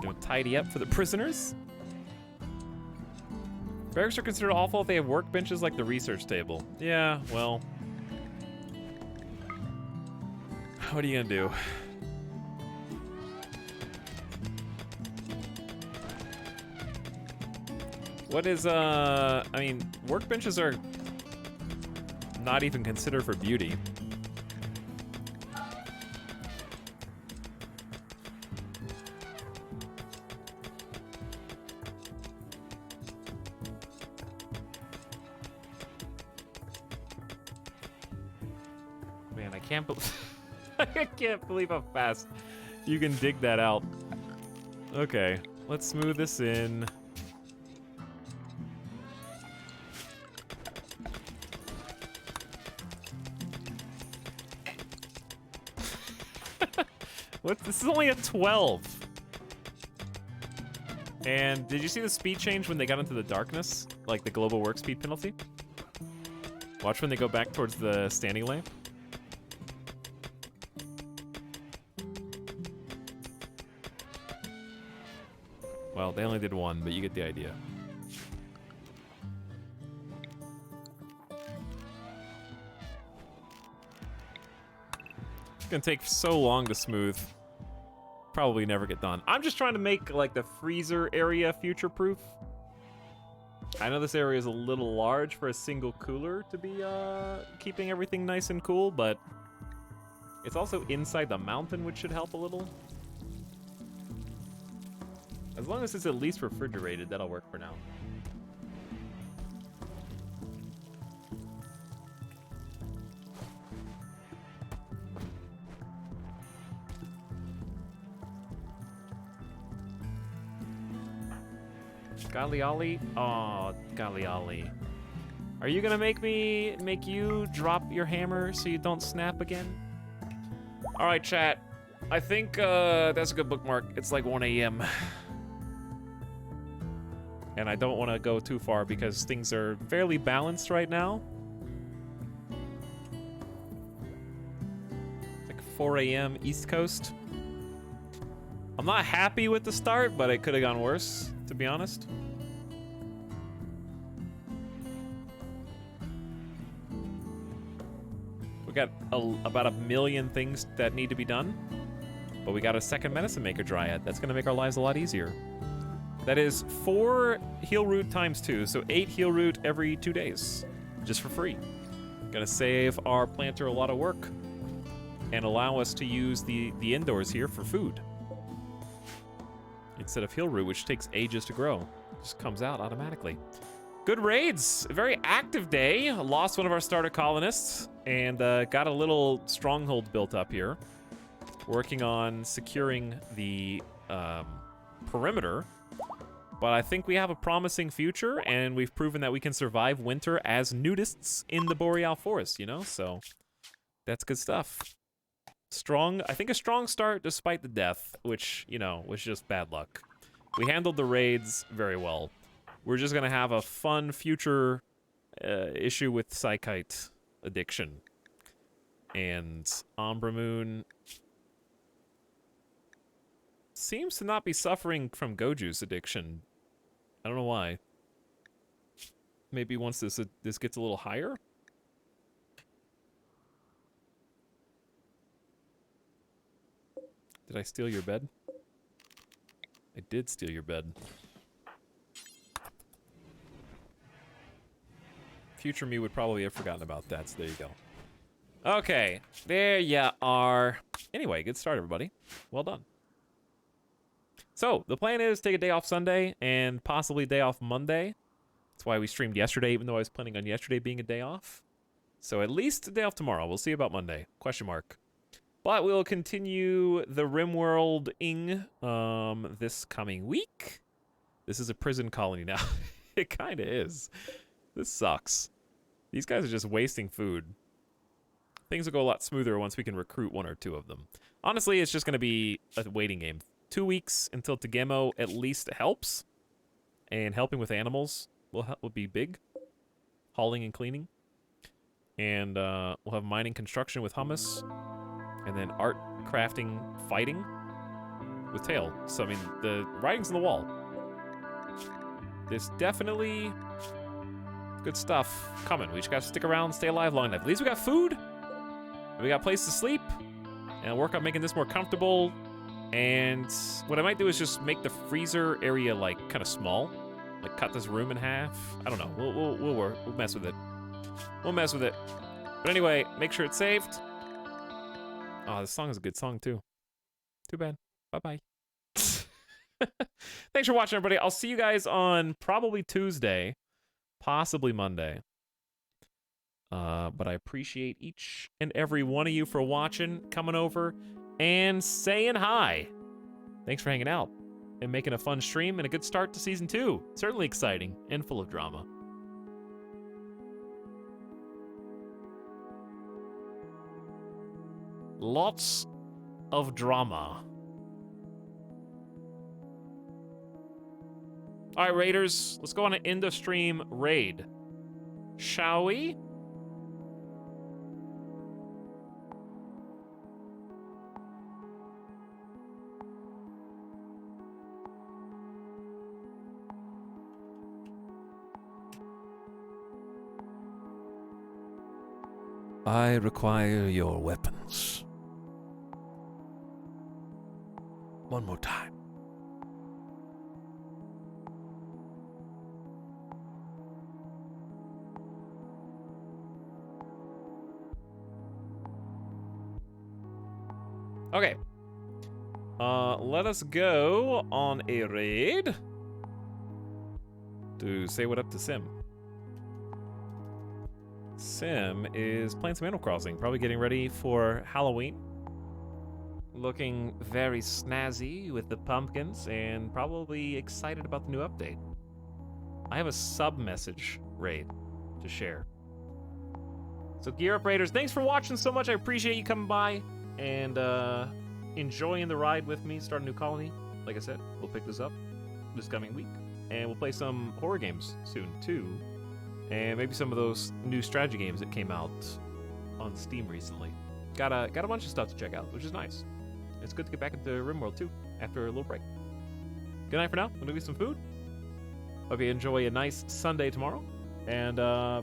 Gonna tidy up for the prisoners. Barracks are considered awful if they have workbenches like the research table. Yeah, well... What are you gonna do? What is, I mean, workbenches are not even considered for beauty. Man, I can't believe I can't believe how fast you can dig that out. Okay, let's smooth this in. What? This is only a 12. And did you see the speed change when they got into the darkness? Like the global work speed penalty? Watch when they go back towards the standing lamp. Well, they only did one, but you get the idea. It's gonna take so long to smooth. Probably never get done. I'm just trying to make like the freezer area future-proof. I know this area is a little large for a single cooler to be keeping everything nice and cool, but it's also inside the mountain, which should help a little. As long as it's at least refrigerated, that'll work for now. Galiali? Oh, Galiali. Are you gonna make you drop your hammer so you don't snap again? All right, chat. I think that's a good bookmark. It's like 1 a.m. And I don't want to go too far because things are fairly balanced right now. It's like 4 a.m. East Coast. I'm not happy with the start, but it could have gone worse, to be honest. We got about 1 million things that need to be done, but we got a second medicine maker dryad. That's gonna make our lives a lot easier. That is 4 heal root times 2, so 8 heal root every 2 days, just for free. Gonna save our planter a lot of work and allow us to use the indoors here for food. Instead of heal root, which takes ages to grow. Just comes out automatically. Good raids, a very active day. Lost one of our starter colonists and got a little stronghold built up here. Working on securing the perimeter. But I think we have a promising future, and we've proven that we can survive winter as nudists in the Boreal Forest, you know? So that's good stuff. I think a strong start despite the death, which, you know, was just bad luck. We handled the raids very well. We're just gonna have a fun future issue with Psychite addiction. And Umbra Moon seems to not be suffering from Goju's addiction. I don't know why. Maybe once this gets a little higher? Did I steal your bed? I did steal your bed. Future me would probably have forgotten about that, so there you go. Okay, there ya are. Anyway, good start, everybody. Well done. So, the plan is take a day off Sunday and possibly a day off Monday. That's why we streamed yesterday, even though I was planning on yesterday being a day off. So at least a day off tomorrow. We'll see about Monday. Question mark. But we'll continue the RimWorld-ing this coming week. This is a prison colony now. It kind of is. This sucks. These guys are just wasting food. Things will go a lot smoother once we can recruit 1 or 2 of them. Honestly, it's just going to be a waiting game. 2 weeks until Tegemo at least helps. And helping with animals will be big. Hauling and cleaning. And we'll have mining construction with hummus. And then art, crafting, fighting with Tail. So, I mean, the writing's on the wall. There's definitely good stuff coming. We just gotta stick around, stay alive long enough. At least we got food. We got a place to sleep. And work on making this more comfortable. And what I might do is just make the freezer area, like, kind of small. Like cut this room in half. I don't know. We'll work. We'll mess with it. We'll mess with it. But anyway, make sure it's saved. Oh, this song is a good song too. Too bad. Bye-bye. Thanks for watching, everybody. I'll see you guys on probably Tuesday, possibly Monday. But I appreciate each and every one of you for watching, coming over, and saying hi. Thanks for hanging out and making a fun stream and a good start to Season 2. Certainly exciting and full of drama. Lots of drama. All right, Raiders, let's go on an end-of-stream raid. Shall we? I require your weapons. One more time. Okay. Let us go on a raid to say what up to Sim. Sim is playing some Animal Crossing, probably getting ready for Halloween. Looking very snazzy with the pumpkins and probably excited about the new update. I have a sub message raid to share. So gear up, Raiders. Thanks for watching so much. I appreciate you coming by and enjoying the ride with me. Start a new colony. Like I said, we'll pick this up this coming week. And we'll play some horror games soon, too. And maybe some of those new strategy games that came out on Steam recently. Got a bunch of stuff to check out, which is nice. It's good to get back into RimWorld, too, after a little break. Good night for now. I'm gonna get some food. Hope you enjoy a nice Sunday tomorrow. And,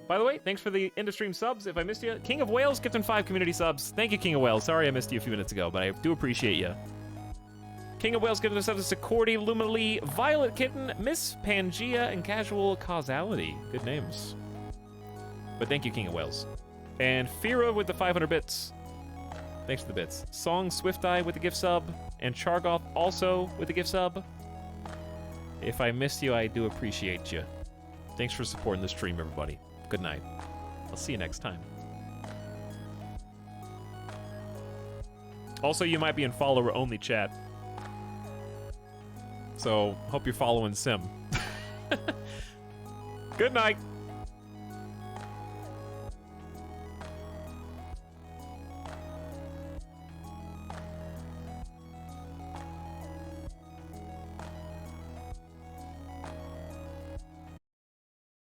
by the way, thanks for the end-of-stream subs. If I missed you, King of Wales gifted 5 community subs. Thank you, King of Wales. Sorry I missed you a few minutes ago, but I do appreciate you. King of Wales gifted us subs to Cordy, Luminalee, Violet Kitten, Miss Pangea, and Casual Causality. Good names. But thank you, King of Wales. And Fira with the 500 bits. Thanks for the bits. Song Swift Eye with the gift sub. And Chargoth also with the gift sub. If I missed you, I do appreciate you. Thanks for supporting the stream, everybody. Good night. I'll see you next time. Also, you might be in follower-only chat. So, hope you're following Sim. Good night.